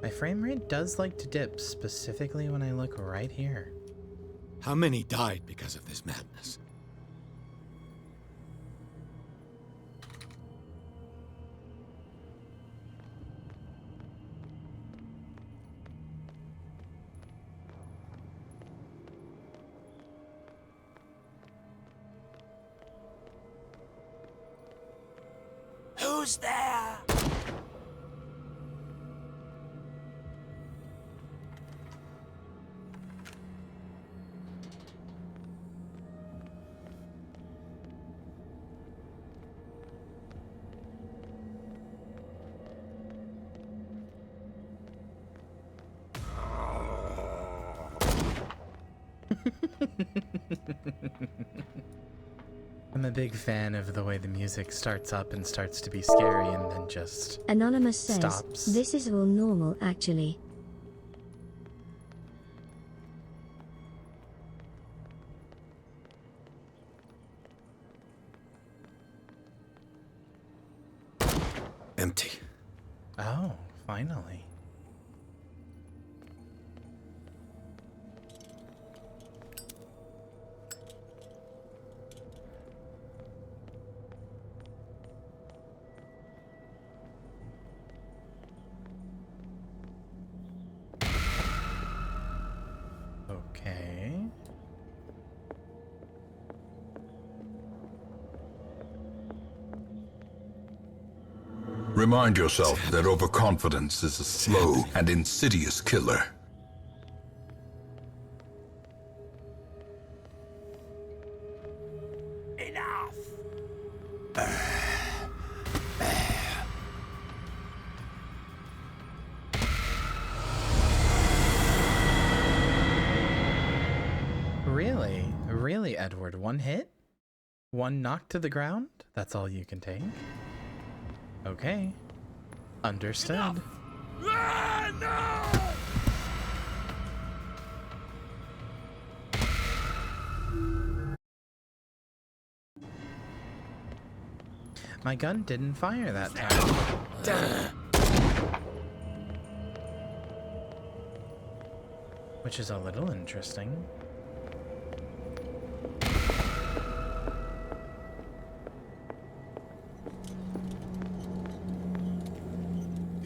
Speaker 17: My frame rate does like to dip, specifically when I look right here.
Speaker 10: How many died because of this madness?
Speaker 23: Who's there?
Speaker 8: I'm a big fan of the way the music starts up and starts to be scary and then just
Speaker 11: Anonymous says,
Speaker 8: stops.
Speaker 11: this is all normal actually.
Speaker 10: Empty.
Speaker 8: Oh, finally. Okay.
Speaker 5: Remind yourself that overconfidence is a slow and insidious killer.
Speaker 23: Enough!
Speaker 8: Really? Really, Edward? One hit? One knock to the ground? That's all you can take? Okay. Understood.
Speaker 23: Ah, no!
Speaker 8: My gun didn't fire that time.
Speaker 23: Damn.
Speaker 8: Which is a little interesting.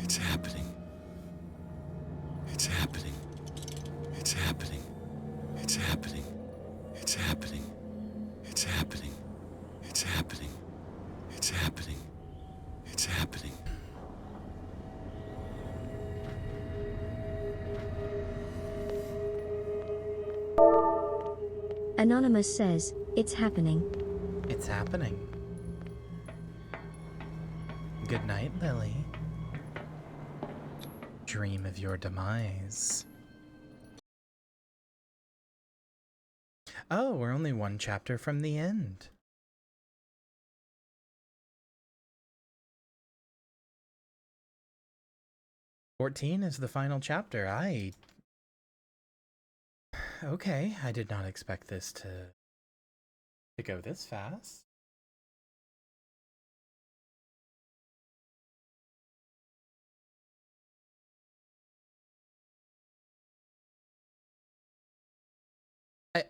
Speaker 10: It's happening. It's happening. It's happening. It's happening. It's happening. It's happening. It's happening. It's happening. It's happening.
Speaker 11: Anonymous says, it's happening.
Speaker 8: It's happening. Good night, Lily. Dream of your demise. Oh, we're only one chapter from the end. "14 is the final chapter. Okay, I did not expect this to go this fast.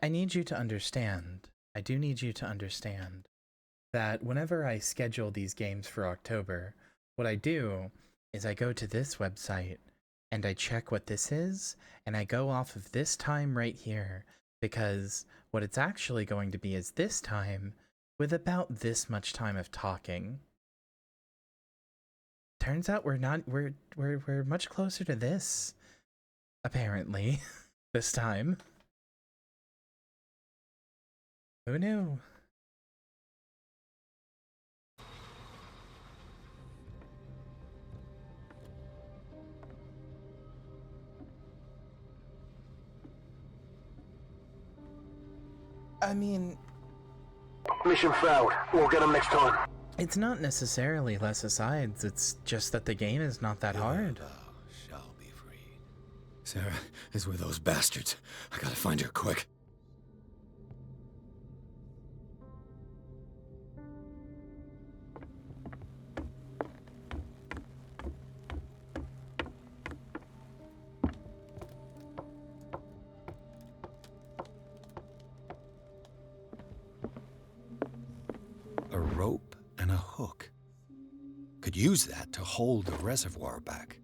Speaker 8: I need you to understand, I do need you to understand that whenever I schedule these games for October, what I do is I go to this website and I check what this is, and I go off of this time right here, because what it's actually going to be is this time with about this much time of talking. Turns out we're much closer to this, apparently, this time. Who knew? I mean...
Speaker 6: Mission failed. We'll get them next time.
Speaker 8: It's not necessarily less asides, it's just that the game is not that hard.
Speaker 10: Shall be free. Sarah is with those bastards. I gotta find her quick. use that to hold the reservoir back.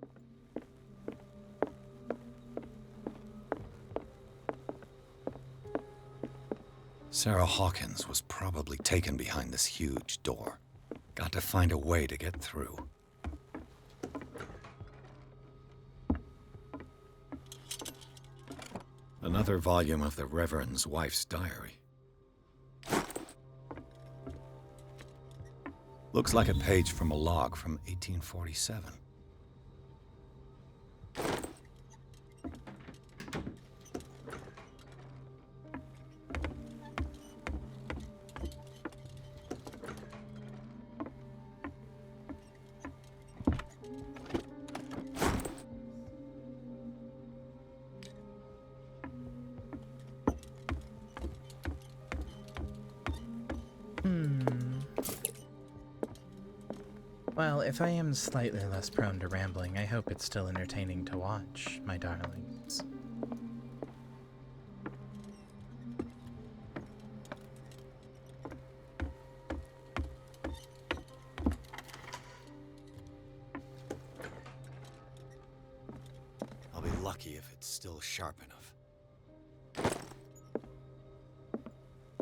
Speaker 10: Sarah Hawkins was probably taken behind this huge door. Got to find a way to get through. Another volume of the Reverend's wife's diary. Looks like a page from a log from 1847.
Speaker 8: Well, if I am slightly less prone to rambling, I hope it's still entertaining to watch, my darlings.
Speaker 10: I'll be lucky if it's still sharp enough.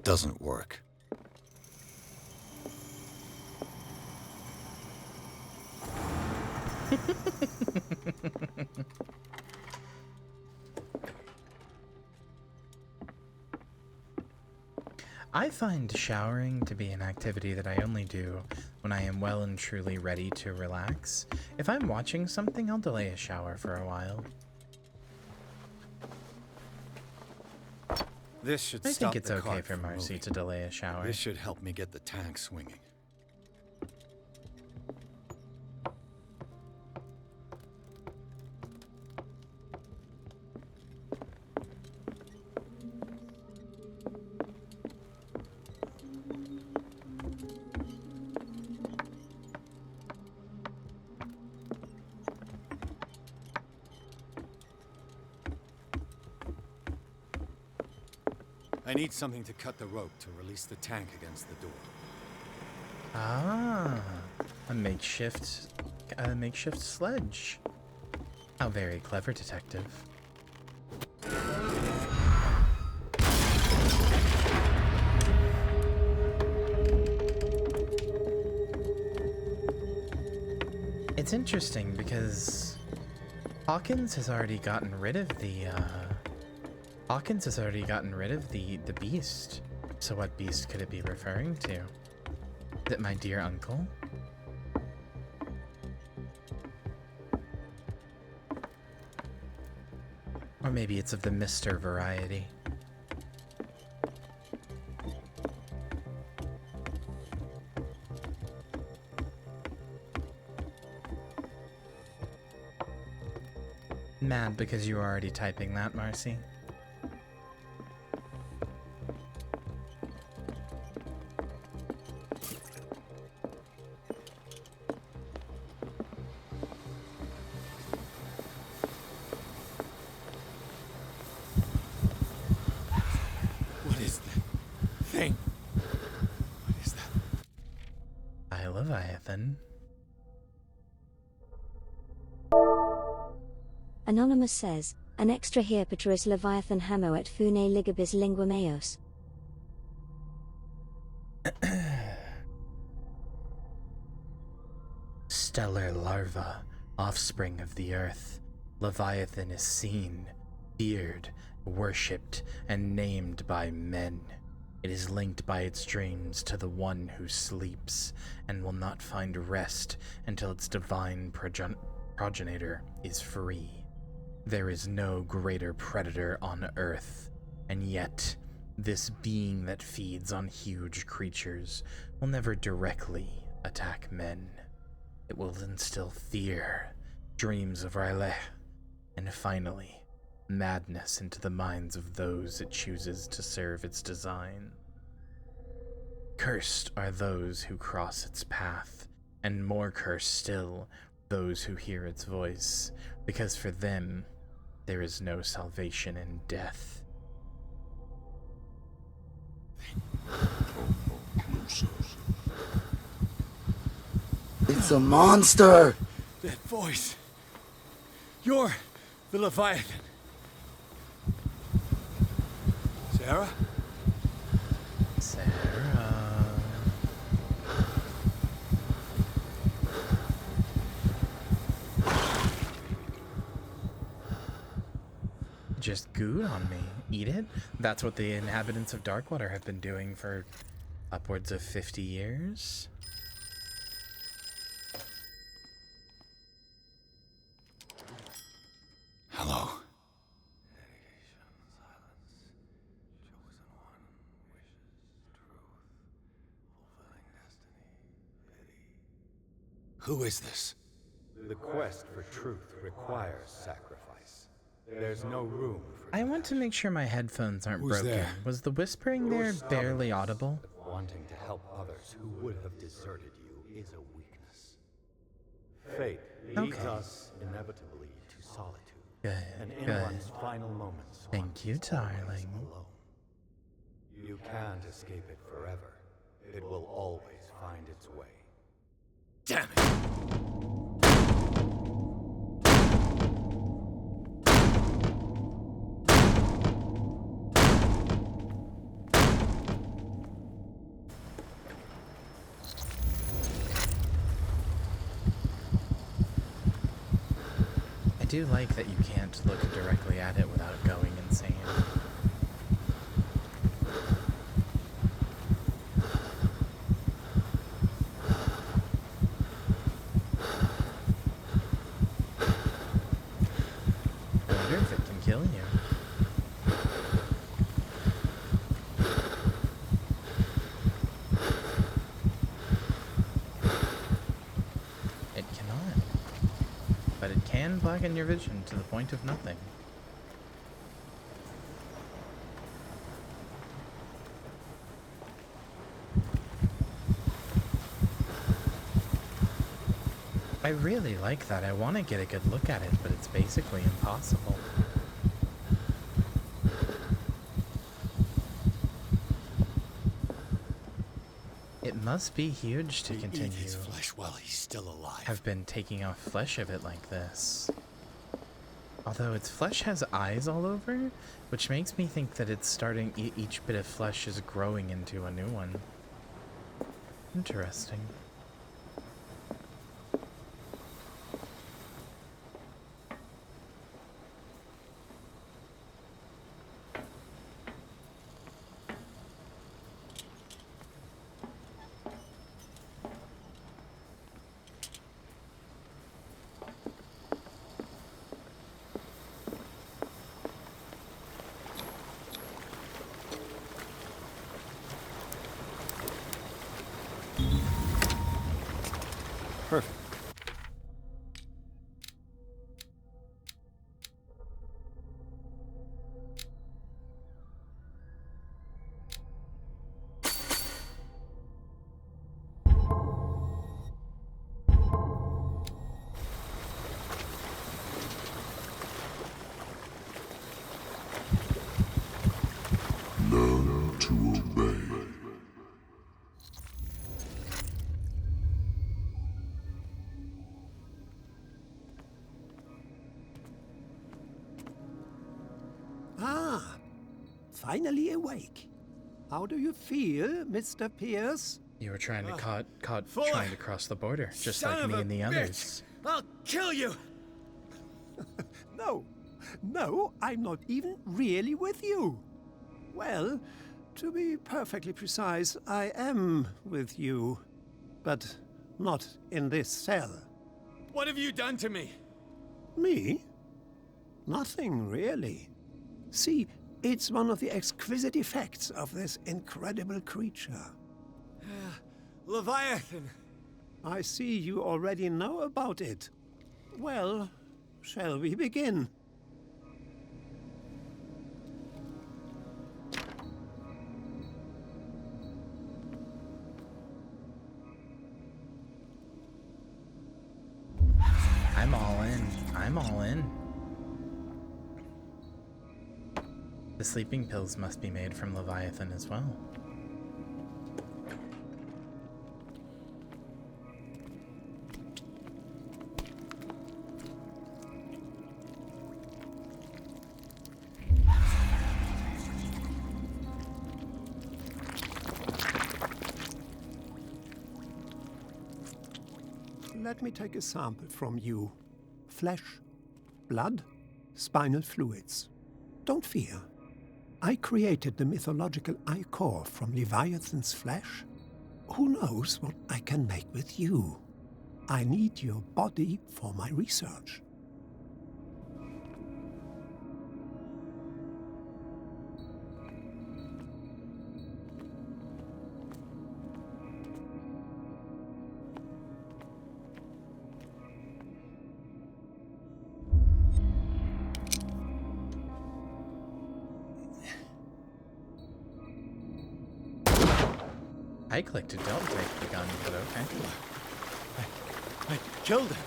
Speaker 10: Doesn't work.
Speaker 8: I find showering to be an activity that I only do when I am well and truly ready to relax. If I'm watching something, I'll delay a shower for a while.
Speaker 10: This should
Speaker 8: I
Speaker 10: stop
Speaker 8: think it's
Speaker 10: the
Speaker 8: okay
Speaker 10: cart
Speaker 8: for
Speaker 10: from
Speaker 8: Marcy
Speaker 10: moving.
Speaker 8: to delay a shower.
Speaker 10: This should help me get the tank swinging. I need something to cut the rope to release the tank against the door.
Speaker 8: Ah, a makeshift sledge. How very clever, detective. It's interesting because Hawkins has already gotten rid of the beast. So what beast could it be referring to? Is it my dear uncle? Or maybe it's of the Mr. variety. Mad because you were already typing that, Marcy.
Speaker 10: What is that thing? What is that?
Speaker 8: I Leviathan.
Speaker 11: Anonymous says, an extra here Patris Leviathan hamo et fune ligabis lingua meos.
Speaker 8: Stellar larva, offspring of the earth, Leviathan is seen, feared, worshipped, and named by men. It is linked by its dreams to the one who sleeps, and will not find rest until its divine progenitor is free. There is no greater predator on Earth, and yet, this being that feeds on huge creatures will never directly attack men. It will instill fear, dreams of R'lyeh, and finally, madness into the minds of those it chooses to serve its design. Cursed are those who cross its path, and more cursed still those who hear its voice, because for them, there is no salvation in death.
Speaker 9: It's a monster!
Speaker 3: That voice. You're the Leviathan. Sarah?
Speaker 8: Sarah. Just gooed on me. Eat it? That's what the inhabitants of Darkwater have been doing for upwards of 50 years.
Speaker 10: Hello. Who is this?
Speaker 16: The quest for truth requires sacrifice. There's no room for...
Speaker 8: I want to make sure my headphones aren't
Speaker 16: Who's
Speaker 8: broken.
Speaker 16: there?
Speaker 8: Was the whispering
Speaker 16: Your
Speaker 8: there barely
Speaker 16: stubbornness
Speaker 8: audible?
Speaker 16: of wanting to help others who would have deserted you is a weakness. Fate leads us inevitably to solitude.
Speaker 8: Good,
Speaker 16: And in
Speaker 8: good.
Speaker 16: one's final moments,
Speaker 8: Thank you, darling.
Speaker 16: alone. You can't escape it forever. It will always find its way.
Speaker 3: Damn it!
Speaker 8: I do like that you can't look directly at it without going insane. I wonder if it can kill you. It cannot. But it can blacken your vision to the point of nothing. I really like that. I want to get a good look at it, but it's basically impossible. It must be huge to continue.
Speaker 10: Eat his flesh while he's still alive.
Speaker 8: Have been taking off flesh of it like this. Although its flesh has eyes all over, which makes me think that it's starting, each bit of flesh is growing into a new one. Interesting.
Speaker 2: Perfect.
Speaker 4: Learn to obey.
Speaker 2: Ah, finally awake. How do you feel, Mr. Pierce?
Speaker 8: You were trying to
Speaker 3: Fuller!
Speaker 8: trying to cross the border, just
Speaker 3: Son
Speaker 8: like
Speaker 3: of
Speaker 8: me
Speaker 3: a
Speaker 8: and the
Speaker 3: bitch!
Speaker 8: others.
Speaker 3: I'll kill you!
Speaker 2: No, I'm not even really with you. Well, to be perfectly precise, I am with you, but not in this cell.
Speaker 3: What have you done to me?
Speaker 2: Me? Nothing, really. See, it's one of the exquisite effects of this incredible creature.
Speaker 3: Leviathan!
Speaker 2: I see you already know about it. Well, shall we begin?
Speaker 8: I'm all in. I'm all in. The sleeping pills must be made from Leviathan as well.
Speaker 2: Let me take a sample from you. Flesh, blood, spinal fluids. Don't fear. I created the mythological ichor from Leviathan's flesh. Who knows what I can make with you? I need your body for my research.
Speaker 8: I clicked it, don't take the gun, but okay.
Speaker 10: I killed him.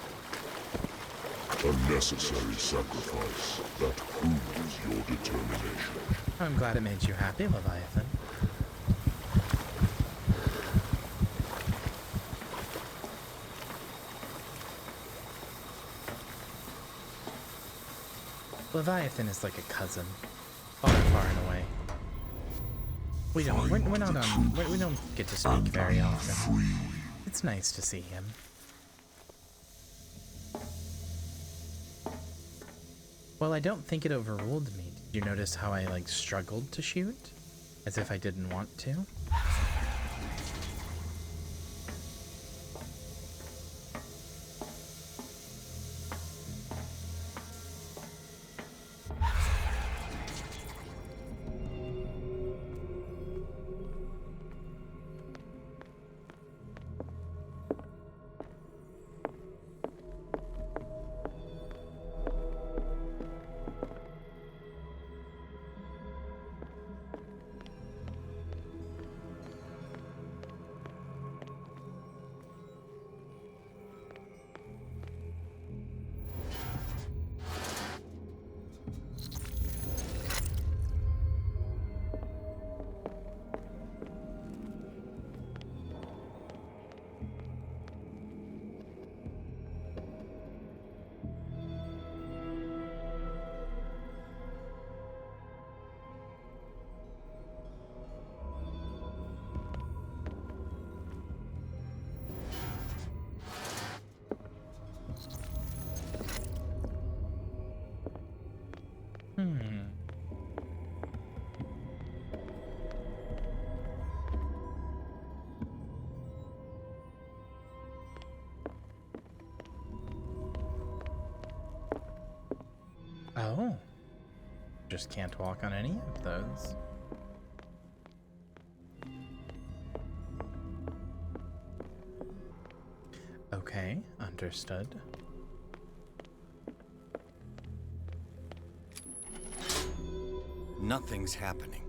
Speaker 4: A necessary sacrifice that proves your determination.
Speaker 8: I'm glad it made you happy, Leviathan. Leviathan is like a cousin, far and away. We don't get to speak very often. It's nice to see him. Well, I don't think it overruled me. Did you notice how I, like, struggled to shoot? As if I didn't want to? Oh. Just can't walk on any of those. Okay, understood.
Speaker 10: Nothing's happening.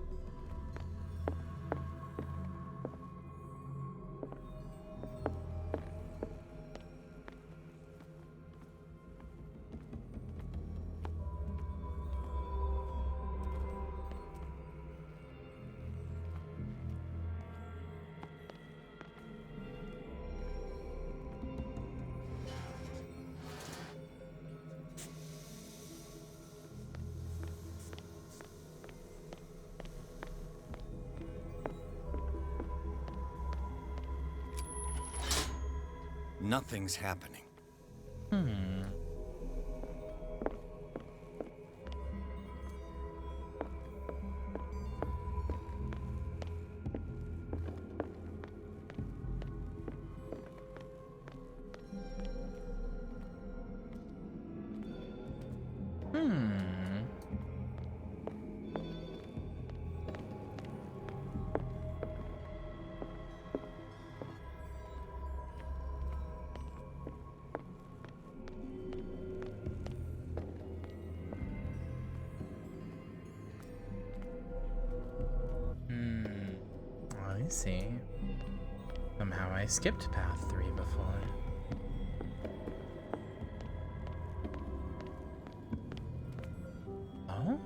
Speaker 10: Nothing's happening.
Speaker 8: I see. Somehow I skipped path 3 before. Oh.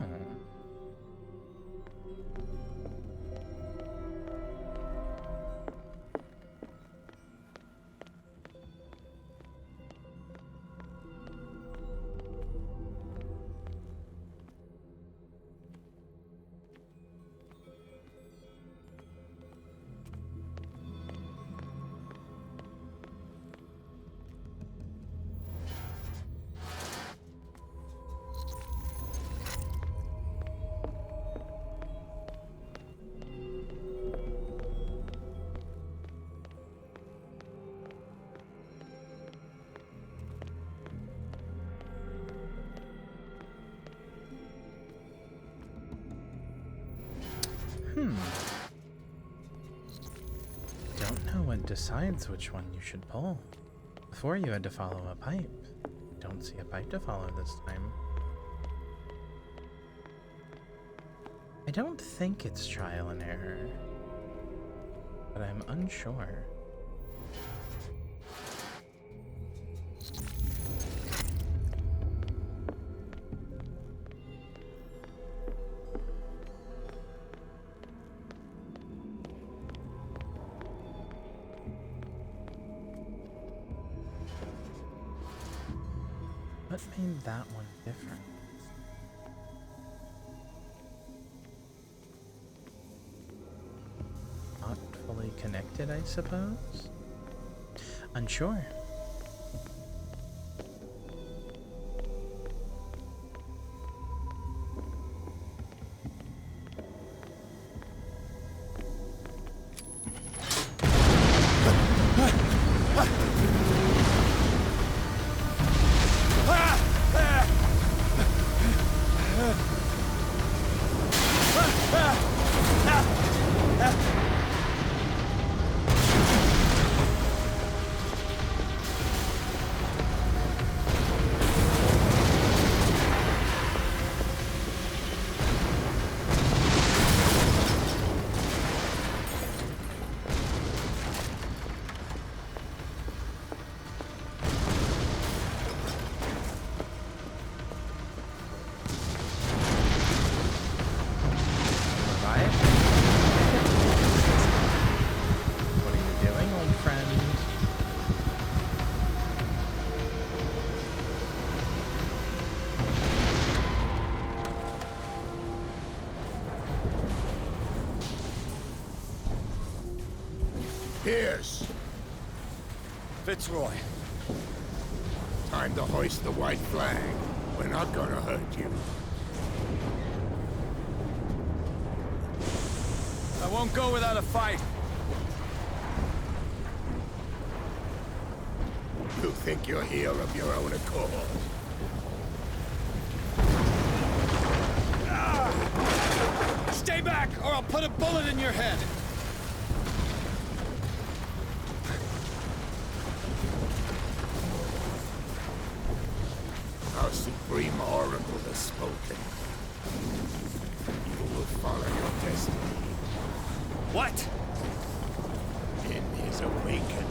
Speaker 8: decides which one you should pull. Before you had to follow a pipe. Don't see a pipe to follow this time. I don't think it's trial and error, but I'm unsure. What made that one different? Not fully connected, I suppose? Unsure.
Speaker 24: Pierce!
Speaker 15: Fitzroy.
Speaker 24: Time to hoist the white flag. We're not gonna hurt you.
Speaker 15: I won't go without a fight.
Speaker 24: You think you're here of your own accord?
Speaker 15: Stay back, or I'll put a bullet in your head!
Speaker 24: Our supreme oracle has spoken. You will follow your destiny.
Speaker 15: What?
Speaker 24: In his awakening.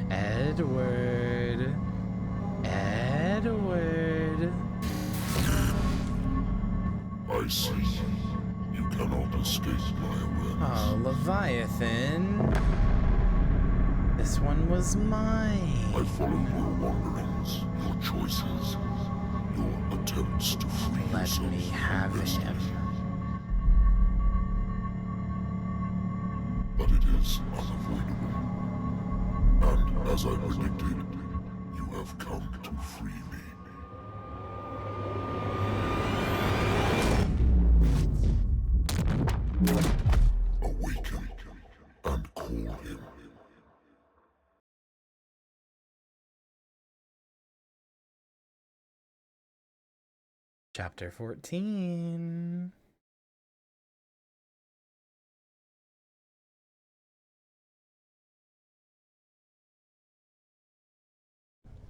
Speaker 8: Edward. Edward.
Speaker 4: I see. You cannot escape my awareness.
Speaker 8: Oh, Leviathan. This one was mine.
Speaker 4: I follow your wanderings, your choices, your attempts to free yourself.
Speaker 8: Let me have him.
Speaker 4: But it is unavoidable. And as I predicted, you have come to free me. Awaken and call him.
Speaker 8: Chapter 14.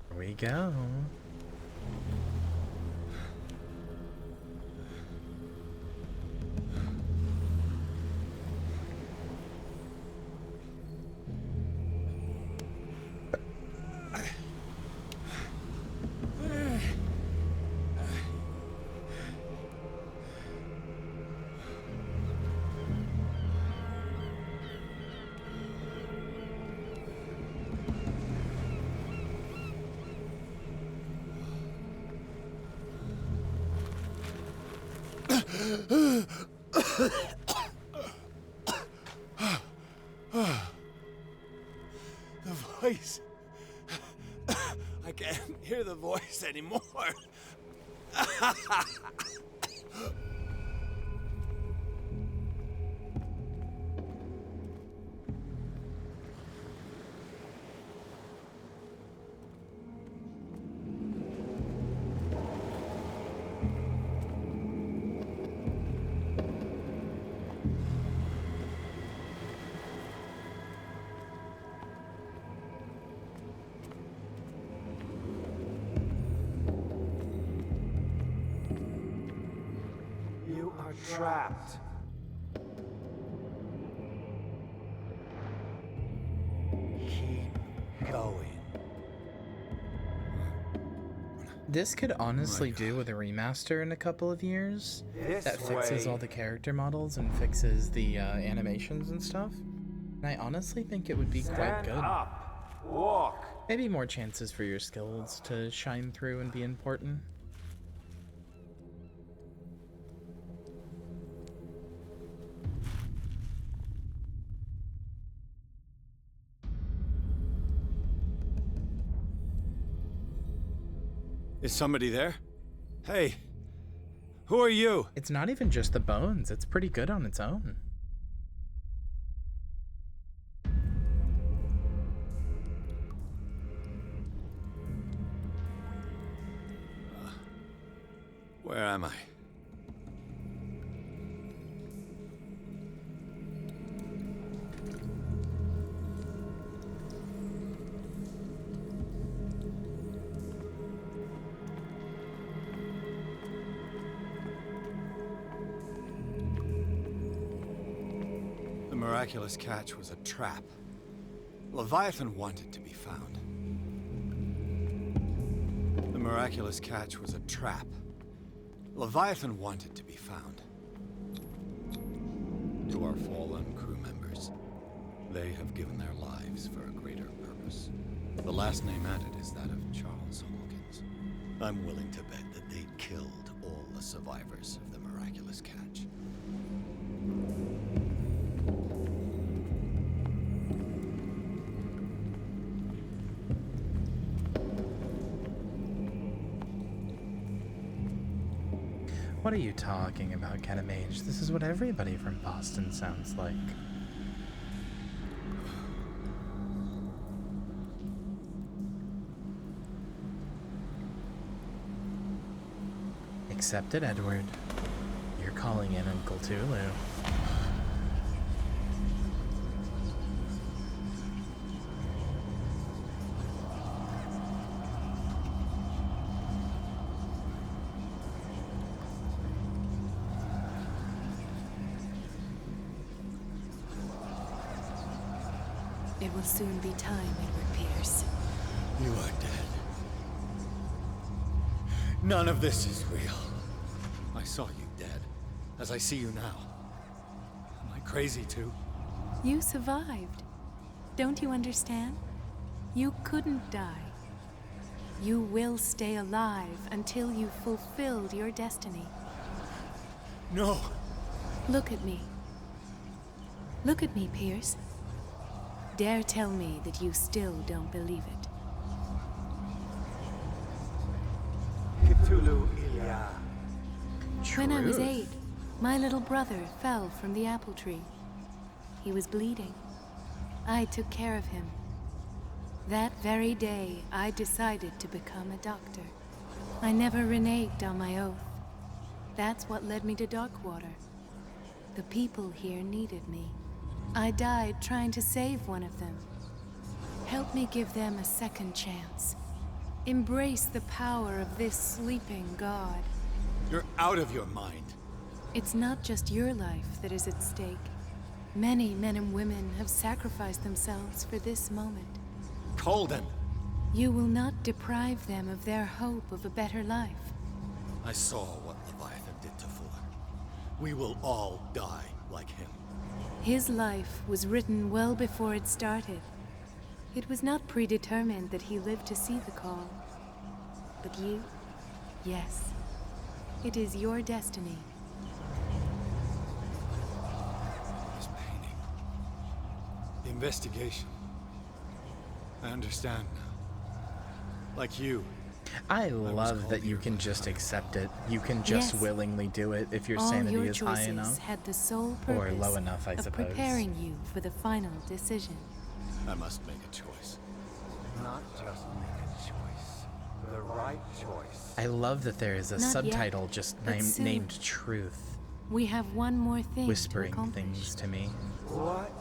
Speaker 8: Here we go.
Speaker 15: The voice. I can't hear the voice anymore.
Speaker 16: trapped. Keep going.
Speaker 8: This could honestly do with a remaster in a couple of years that fixes all the character models and fixes the animations and stuff. And I honestly think it would be quite good.
Speaker 16: Up. Walk.
Speaker 8: Maybe more chances for your skills to shine through and be important.
Speaker 10: Is somebody there? Hey, who are you?
Speaker 8: It's not even just the bones. It's pretty good on its own.
Speaker 10: Where am I? The miraculous catch was a trap. Leviathan wanted to be found. The miraculous catch was a trap. Leviathan wanted to be found. To our fallen crew members, they have given their lives for a greater purpose. The last name added is that of Charles Hawkins. I'm willing to bet that they killed all the survivors of the miraculous catch.
Speaker 8: What are you talking about, Catamage? This is what everybody from Boston sounds like. Accept it, Edward. You're calling in Uncle Tulu.
Speaker 22: It will soon be time, Edward Pierce.
Speaker 10: You are dead. None of this is real. I saw you dead, as I see you now. Am I crazy too?
Speaker 22: You survived. Don't you understand? You couldn't die. You will stay alive until you've fulfilled your destiny.
Speaker 10: No.
Speaker 22: Look at me. Look at me, Pierce. Dare tell me that you still don't believe it.
Speaker 16: Cthulhu Ilya.
Speaker 22: When I was 8, my little brother fell from the apple tree. He was bleeding. I took care of him. That very day, I decided to become a doctor. I never reneged on my oath. That's what led me to Darkwater. The people here needed me. I died trying to save one of them. Help me give them a second chance. Embrace the power of this sleeping god.
Speaker 10: You're out of your mind.
Speaker 22: It's not just your life that is at stake. Many men and women have sacrificed themselves for this moment.
Speaker 10: Colden!
Speaker 22: You will not deprive them of their hope of a better life.
Speaker 10: I saw what Leviathan did to Fuller. We will all die like him.
Speaker 22: His life was written well before it started. It was not predetermined that he lived to see the call. But you, yes, it is your destiny.
Speaker 10: This painting. The investigation. I understand now. Like you.
Speaker 8: I love that you can just accept it. You can just willingly do it if your sanity is high enough.
Speaker 22: Had the sole
Speaker 8: or
Speaker 22: purpose
Speaker 8: low enough, I
Speaker 22: of
Speaker 8: suppose.
Speaker 22: preparing you for the final decision.
Speaker 10: I must make a choice.
Speaker 16: Not just make a choice. The right choice.
Speaker 8: I love that there is a
Speaker 22: Not
Speaker 8: subtitle
Speaker 22: yet,
Speaker 8: just
Speaker 22: but soon.
Speaker 8: named Truth,
Speaker 22: We have one more thing
Speaker 8: whispering
Speaker 22: to accomplish.
Speaker 8: things to me.
Speaker 16: What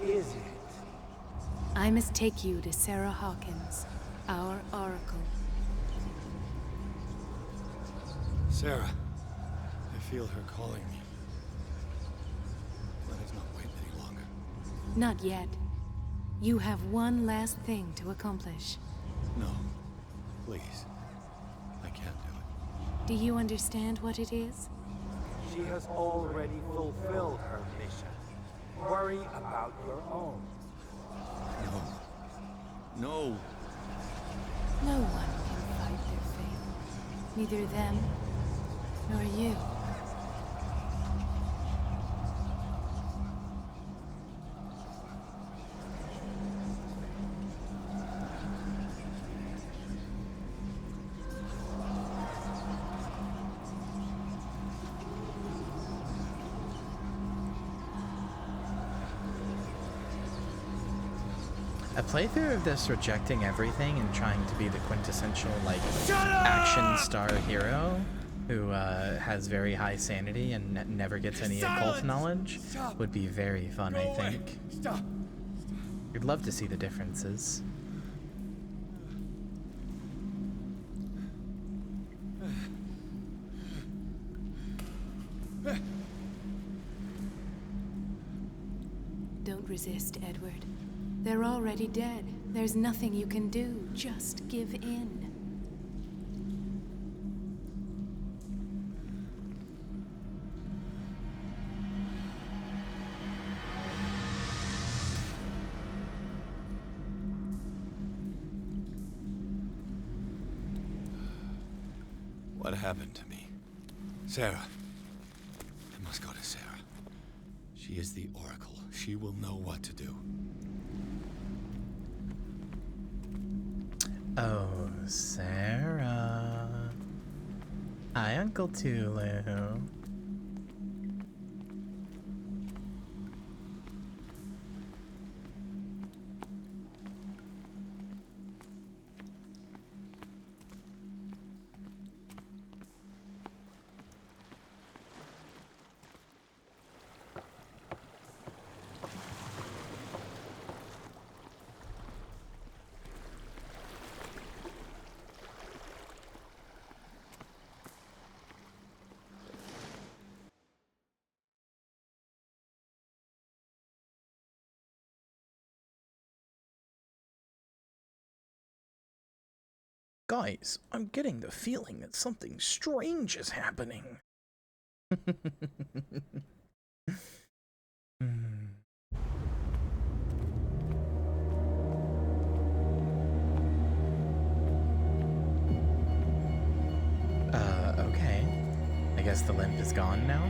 Speaker 16: is it?
Speaker 22: I must take you to Sarah Hawkins, our oracle.
Speaker 10: Sarah. I feel her calling me. Let's not wait any longer.
Speaker 22: Not yet. You have one last thing to accomplish.
Speaker 10: No. Please. I can't do it.
Speaker 22: Do you understand what it is?
Speaker 16: She has already fulfilled her mission. Worry about your own.
Speaker 10: No. No.
Speaker 22: No one can fight their fate. Neither them, nor you.
Speaker 8: A playthrough of this rejecting everything and trying to be the quintessential, like, action star hero who has very high sanity and never gets any occult knowledge would be very fun, I think.
Speaker 24: Stop!
Speaker 8: You'd love to see the differences.
Speaker 22: Don't resist, Edward. They're already dead. There's nothing you can do. Just give in.
Speaker 10: What happened to me? Sarah. I must go to Sarah. She is the Oracle. She will know what to do.
Speaker 8: Oh, Sarah. Hi, Uncle Tulu. Guys, I'm getting the feeling that something strange is happening. Okay. I guess the limp is gone now?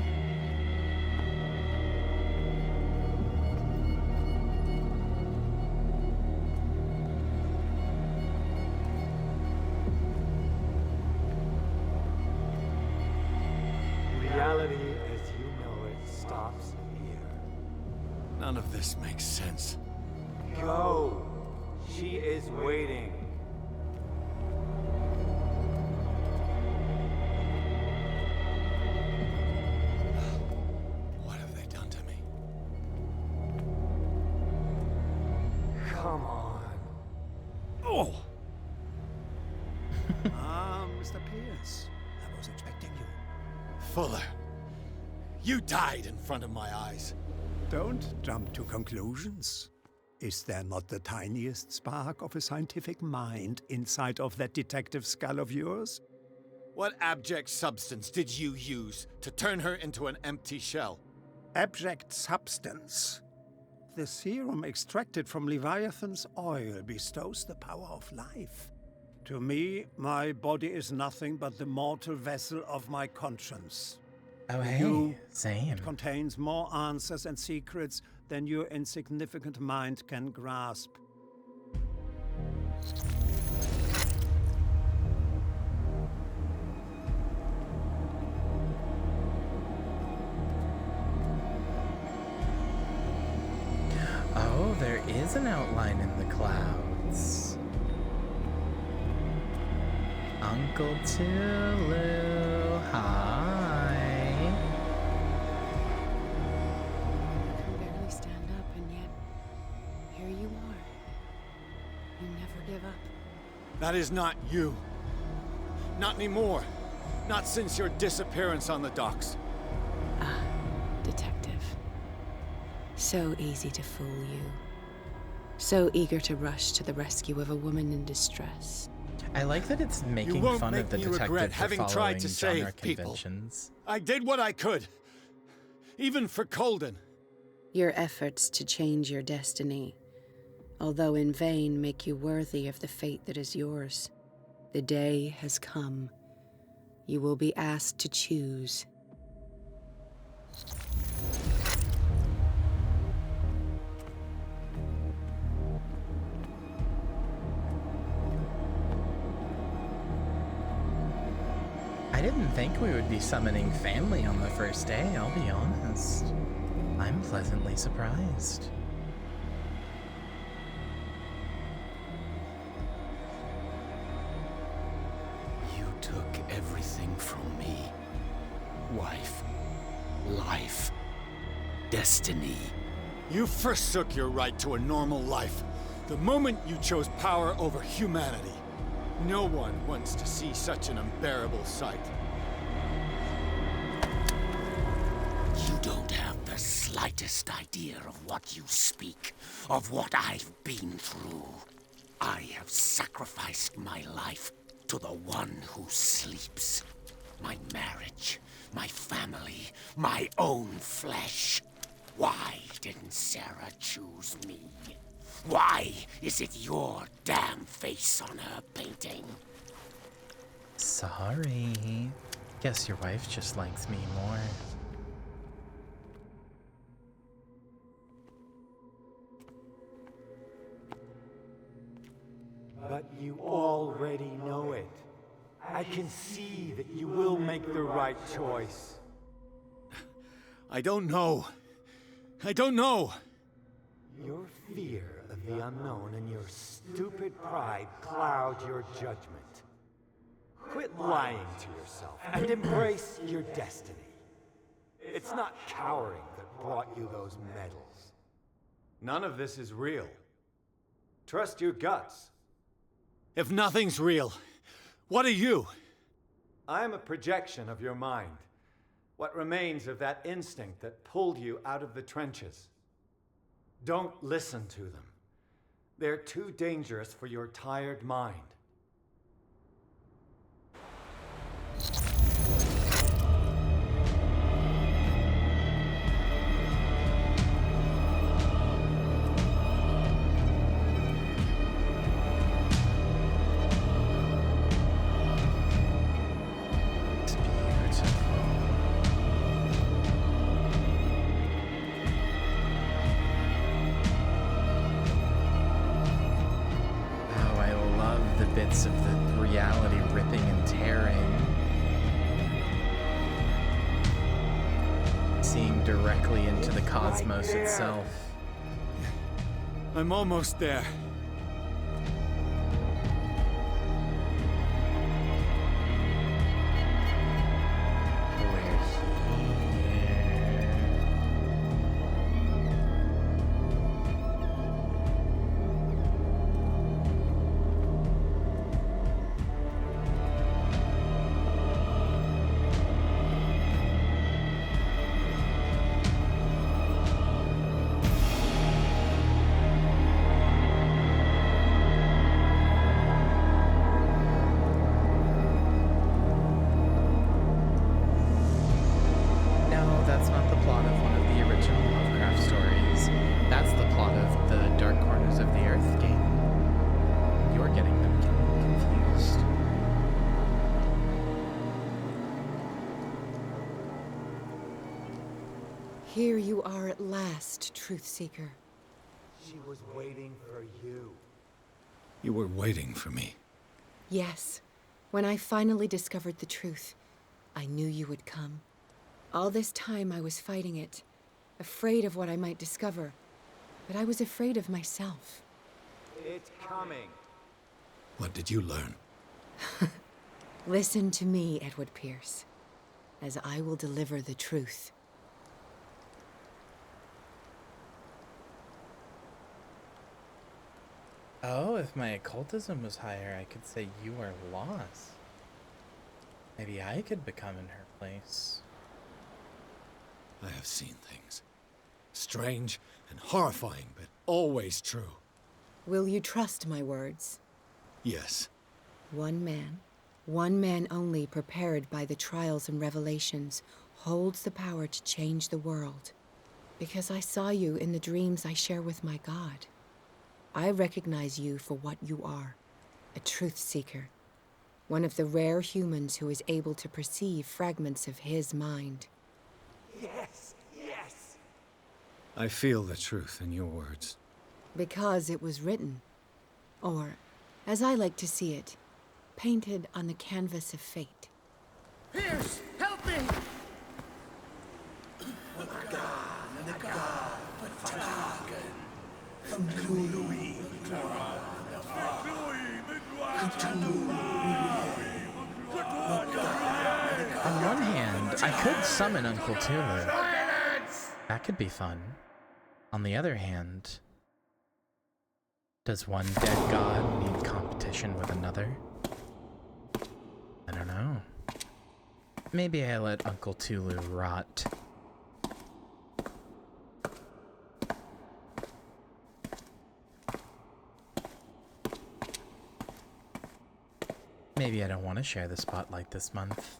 Speaker 16: Reality as you know it stops here.
Speaker 10: None of this makes sense.
Speaker 16: Go! She is waiting.
Speaker 10: What have they done to me?
Speaker 16: Come on.
Speaker 10: Oh!
Speaker 2: Mr. Pierce, I was expecting you.
Speaker 10: Fuller, you died in front of my eyes.
Speaker 2: Don't jump to conclusions. Is there not the tiniest spark of a scientific mind inside of that detective skull of yours?
Speaker 10: What abject substance did you use to turn her into an empty shell?
Speaker 2: Abject substance. The serum extracted from Leviathan's oil bestows the power of life. To me, my body is nothing but the mortal vessel of my conscience.
Speaker 8: Oh, hey,
Speaker 2: you,
Speaker 8: same.
Speaker 2: It contains more answers and secrets than your insignificant mind can grasp.
Speaker 8: Oh, there is an outline in the clouds. Uncle Tulu, hi.
Speaker 12: I can barely stand up, and yet here you are. You never give up.
Speaker 10: That is not you. Not anymore. Not since your disappearance on the docks.
Speaker 12: Ah, detective. So easy to fool you. So eager to rush to the rescue of a woman in distress.
Speaker 8: I like that it's making fun of the detective for following genre conventions.
Speaker 10: I did what I could. Even for Colden.
Speaker 12: Your efforts to change your destiny, although in vain, make you worthy of the fate that is yours. The day has come. You will be asked to choose.
Speaker 8: I didn't think we would be summoning family on the first day, I'll be honest. I'm pleasantly surprised.
Speaker 23: You took everything from me. Wife, life, destiny.
Speaker 10: You forsook your right to a normal life the moment you chose power over humanity. No one wants to see such an unbearable sight.
Speaker 23: You don't have the slightest idea of what you speak, of what I've been through. I have sacrificed my life to the one who sleeps. My marriage, my family, my own flesh. Why didn't Sarah choose me? Why is it your damn face on her painting?
Speaker 8: Sorry. Guess your wife just likes me more.
Speaker 16: But you already know it. I can see that you will make the right choice.
Speaker 10: I don't know. I don't know.
Speaker 16: Your fear of the unknown and your stupid pride cloud your judgment. Quit lying to yourself and embrace your destiny. It's not cowering that brought you those medals. None of this is real. Trust your guts.
Speaker 10: If nothing's real, what are you?
Speaker 16: I am a projection of your mind. What remains of that instinct that pulled you out of the trenches. Don't listen to them. They're too dangerous for your tired mind.
Speaker 8: Bits of the reality ripping and tearing. Seeing directly into the cosmos itself.
Speaker 10: I'm almost there.
Speaker 12: Here you are at last, Truth Seeker.
Speaker 16: She was waiting for you.
Speaker 10: You were waiting for me.
Speaker 12: Yes. When I finally discovered the truth, I knew you would come. All this time I was fighting it, afraid of what I might discover, but I was afraid of myself.
Speaker 16: It's coming.
Speaker 10: What did you learn?
Speaker 12: Listen to me, Edward Pierce, as I will deliver the truth.
Speaker 8: Oh, if my occultism was higher, I could say you are lost. Maybe I could become in her place.
Speaker 10: I have seen things. Strange and horrifying, but always true.
Speaker 12: Will you trust my words?
Speaker 10: Yes.
Speaker 12: One man only prepared by the trials and revelations, holds the power to change the world. Because I saw you in the dreams I share with my God. I recognize you for what you are, a truth seeker. One of the rare humans who is able to perceive fragments of his mind.
Speaker 16: Yes, yes!
Speaker 10: I feel the truth in your words.
Speaker 12: Because it was written. Or, as I like to see it, painted on the canvas of fate.
Speaker 23: Pierce, help me!
Speaker 8: On one hand, I could summon Uncle Tulu. That could be fun. On the other hand, does one dead god need competition with another? I don't know. Maybe I let Uncle Tulu rot. Maybe I don't want to share the spotlight this month.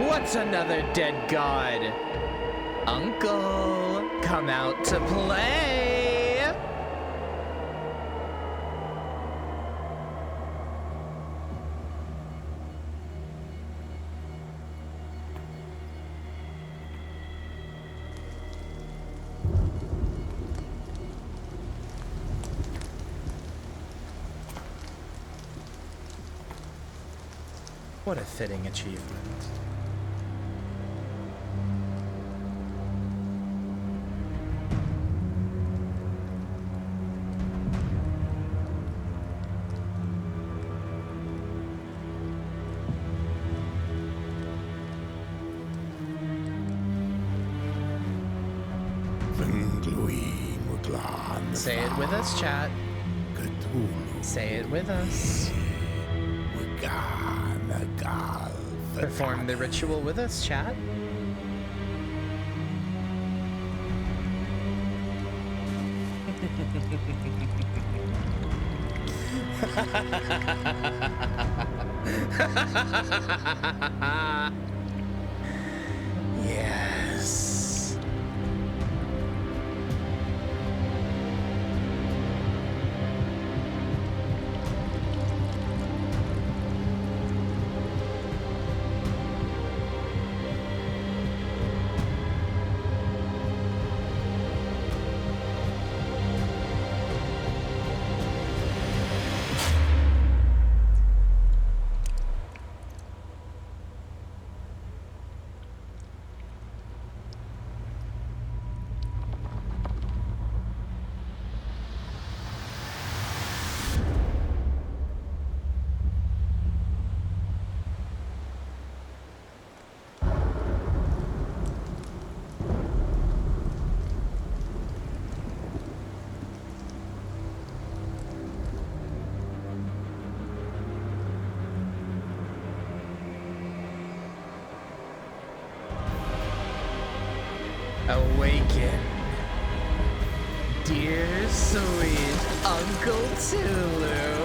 Speaker 8: What's another dead god? Uncle, come out to play! What a fitting achievement. Say it with us, chat. Say it with us. Perform the ritual with us, chat. Yes. Awaken, dear sweet Uncle Tulu.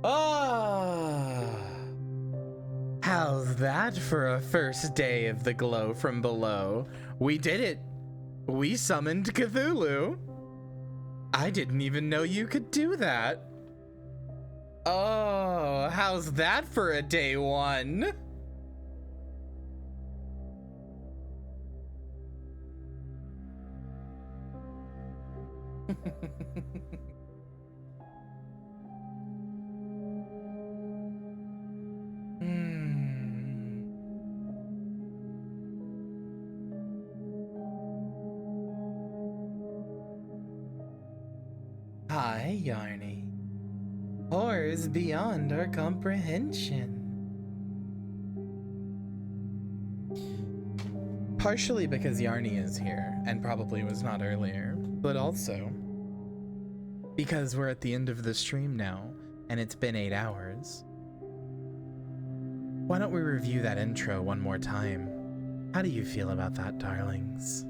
Speaker 8: Oh, how's that for a first day of the glow from below? We did it. We summoned Cthulhu. I didn't even know you could do that. Oh, how's that for a day one? Hi, Yarny. Horrors beyond our comprehension. Partially because Yarny is here, and probably was not earlier, but also because we're at the end of the stream now, and it's been 8 hours. Why don't we review that intro one more time? How do you feel about that, darlings?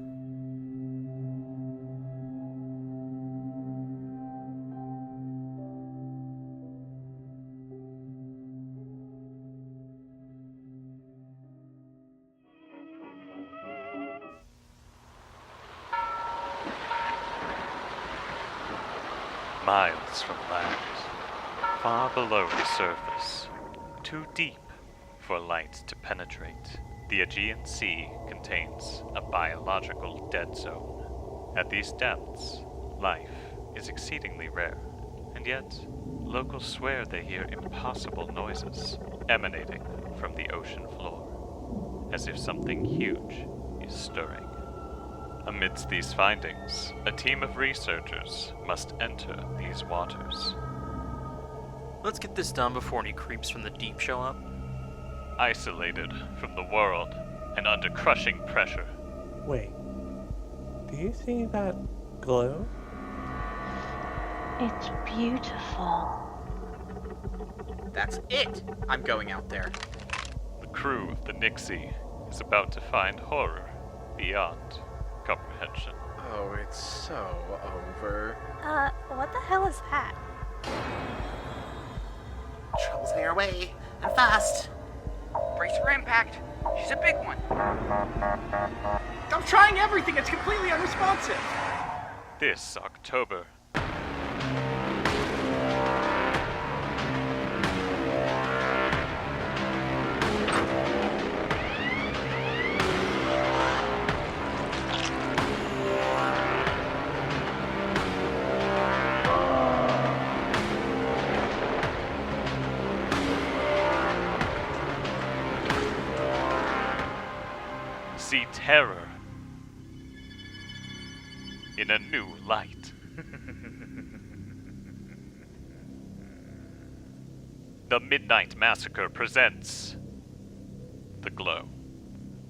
Speaker 9: Miles from land, far below the surface, too deep for light to penetrate, the Aegean Sea contains a biological dead zone. At these depths, life is exceedingly rare, and yet locals swear they hear impossible noises emanating from the ocean floor, as if something huge is stirring. Amidst these findings, a team of researchers must enter these waters.
Speaker 18: Let's get this done before any creeps from the deep show up.
Speaker 9: Isolated from the world and under crushing pressure.
Speaker 19: Wait, do you see that glow?
Speaker 21: It's beautiful.
Speaker 18: That's it! I'm going out there.
Speaker 9: The crew of the Nixie is about to find horror beyond comprehension.
Speaker 18: Oh, it's so over.
Speaker 21: What the hell is that?
Speaker 18: Trouble's heading our way, and fast. Brace for impact. She's a big one. I'm trying everything. It's completely unresponsive.
Speaker 9: This October. See terror in a new light. The Midnight Massacre presents The Glow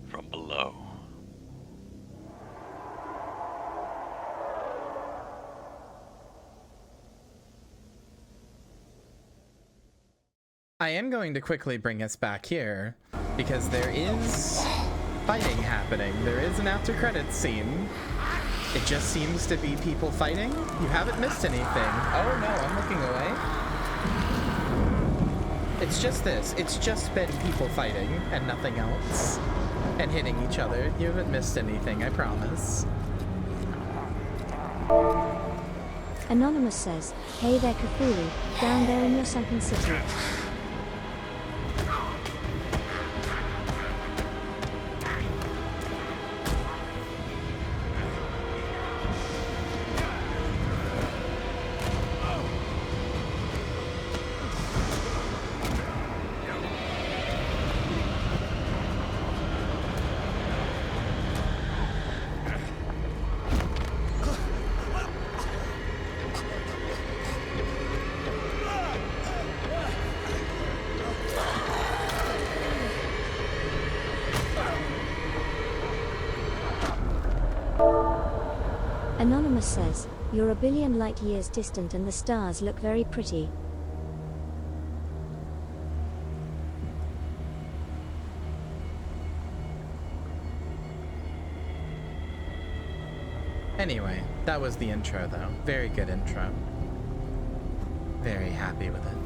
Speaker 9: from Below.
Speaker 8: I am going to quickly bring us back here, because there is fighting happening. There is an after credits scene. It just seems to be people fighting. You haven't missed anything. Oh no, I'm looking away. It's just this. It's just been people fighting and nothing else. And hitting each other. You haven't missed anything, I promise.
Speaker 11: Anonymous says, "Hey there, Cthulhu, down there in your sunken city." Anonymous says, "You're a billion light years distant and the stars look very pretty."
Speaker 8: Anyway, that was the intro, though. Very good intro. Very happy with it.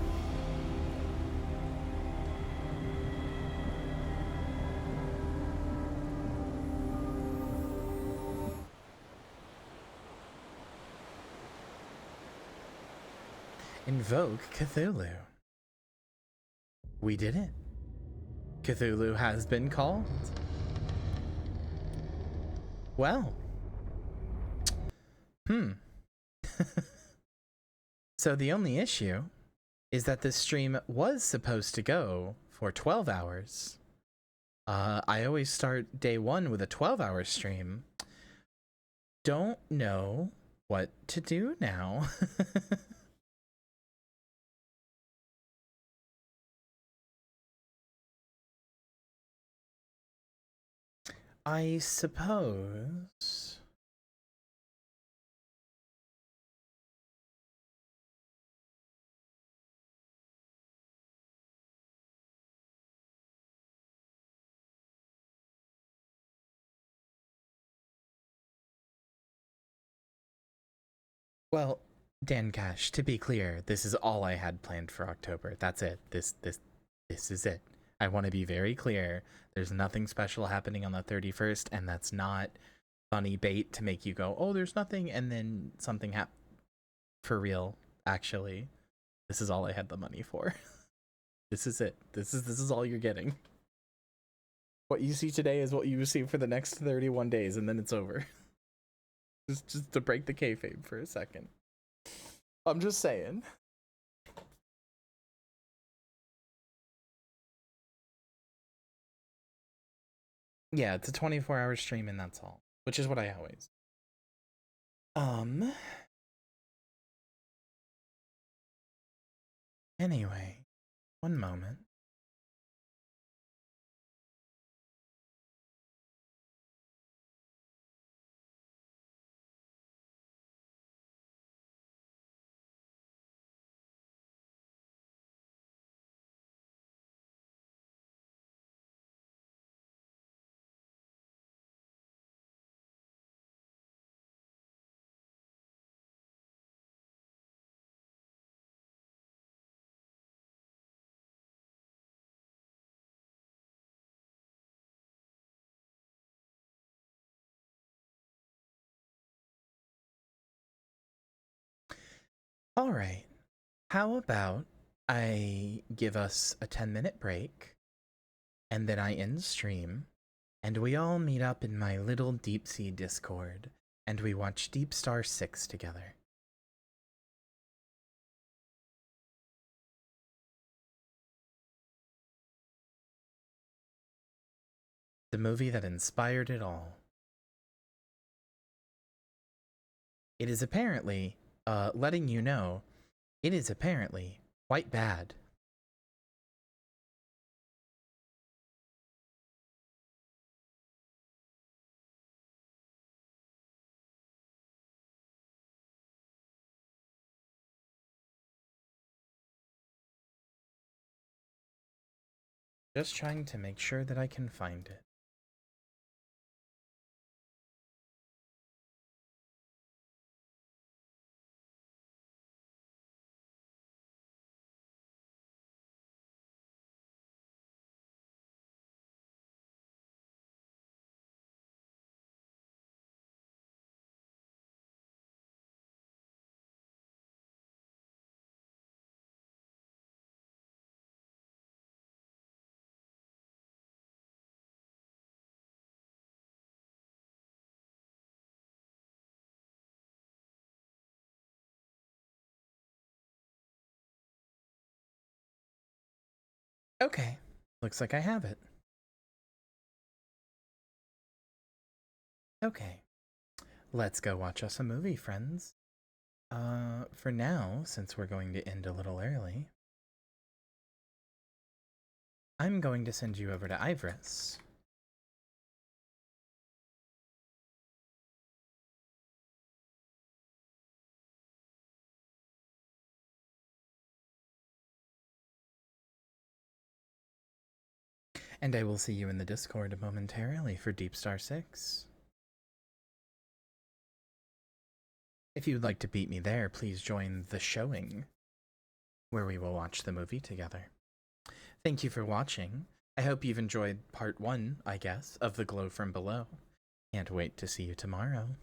Speaker 8: Invoke Cthulhu. We did it. Cthulhu has been called. Well. So the only issue is that this stream was supposed to go for 12 hours. I always start day one with a 12-hour stream. Don't know what to do now. I suppose... Well, Dan Cash, to be clear, this is all I had planned for October. That's it. This is it. I want to be very clear. There's nothing special happening on the 31st, and that's not funny bait to make you go, oh, there's nothing, and then something happen. For real, actually. This is all I had the money for. This is it. This is all you're getting. What you see today is what you receive for the next 31 days, and then it's over. Just to break the kayfabe for a second. I'm just saying. Yeah, it's a 24-hour stream and that's all. Which is what I always. Anyway, one moment. All right. How about I give us a 10-minute break and then I end stream and we all meet up in my little deep sea Discord and we watch Deep Star 6 together. The movie that inspired it all. It is apparently, letting you know, it is apparently quite bad. Just trying to make sure that I can find it. Okay, looks like I have it. Okay, let's go watch us a movie, friends. For now, since we're going to end a little early, I'm going to send you over to Ivrus. And I will see you in the Discord momentarily for Deep Star 6. If you would like to beat me there, please join the showing, where we will watch the movie together. Thank you for watching. I hope you've enjoyed part 1, I guess, of The Glow from Below. Can't wait to see you tomorrow.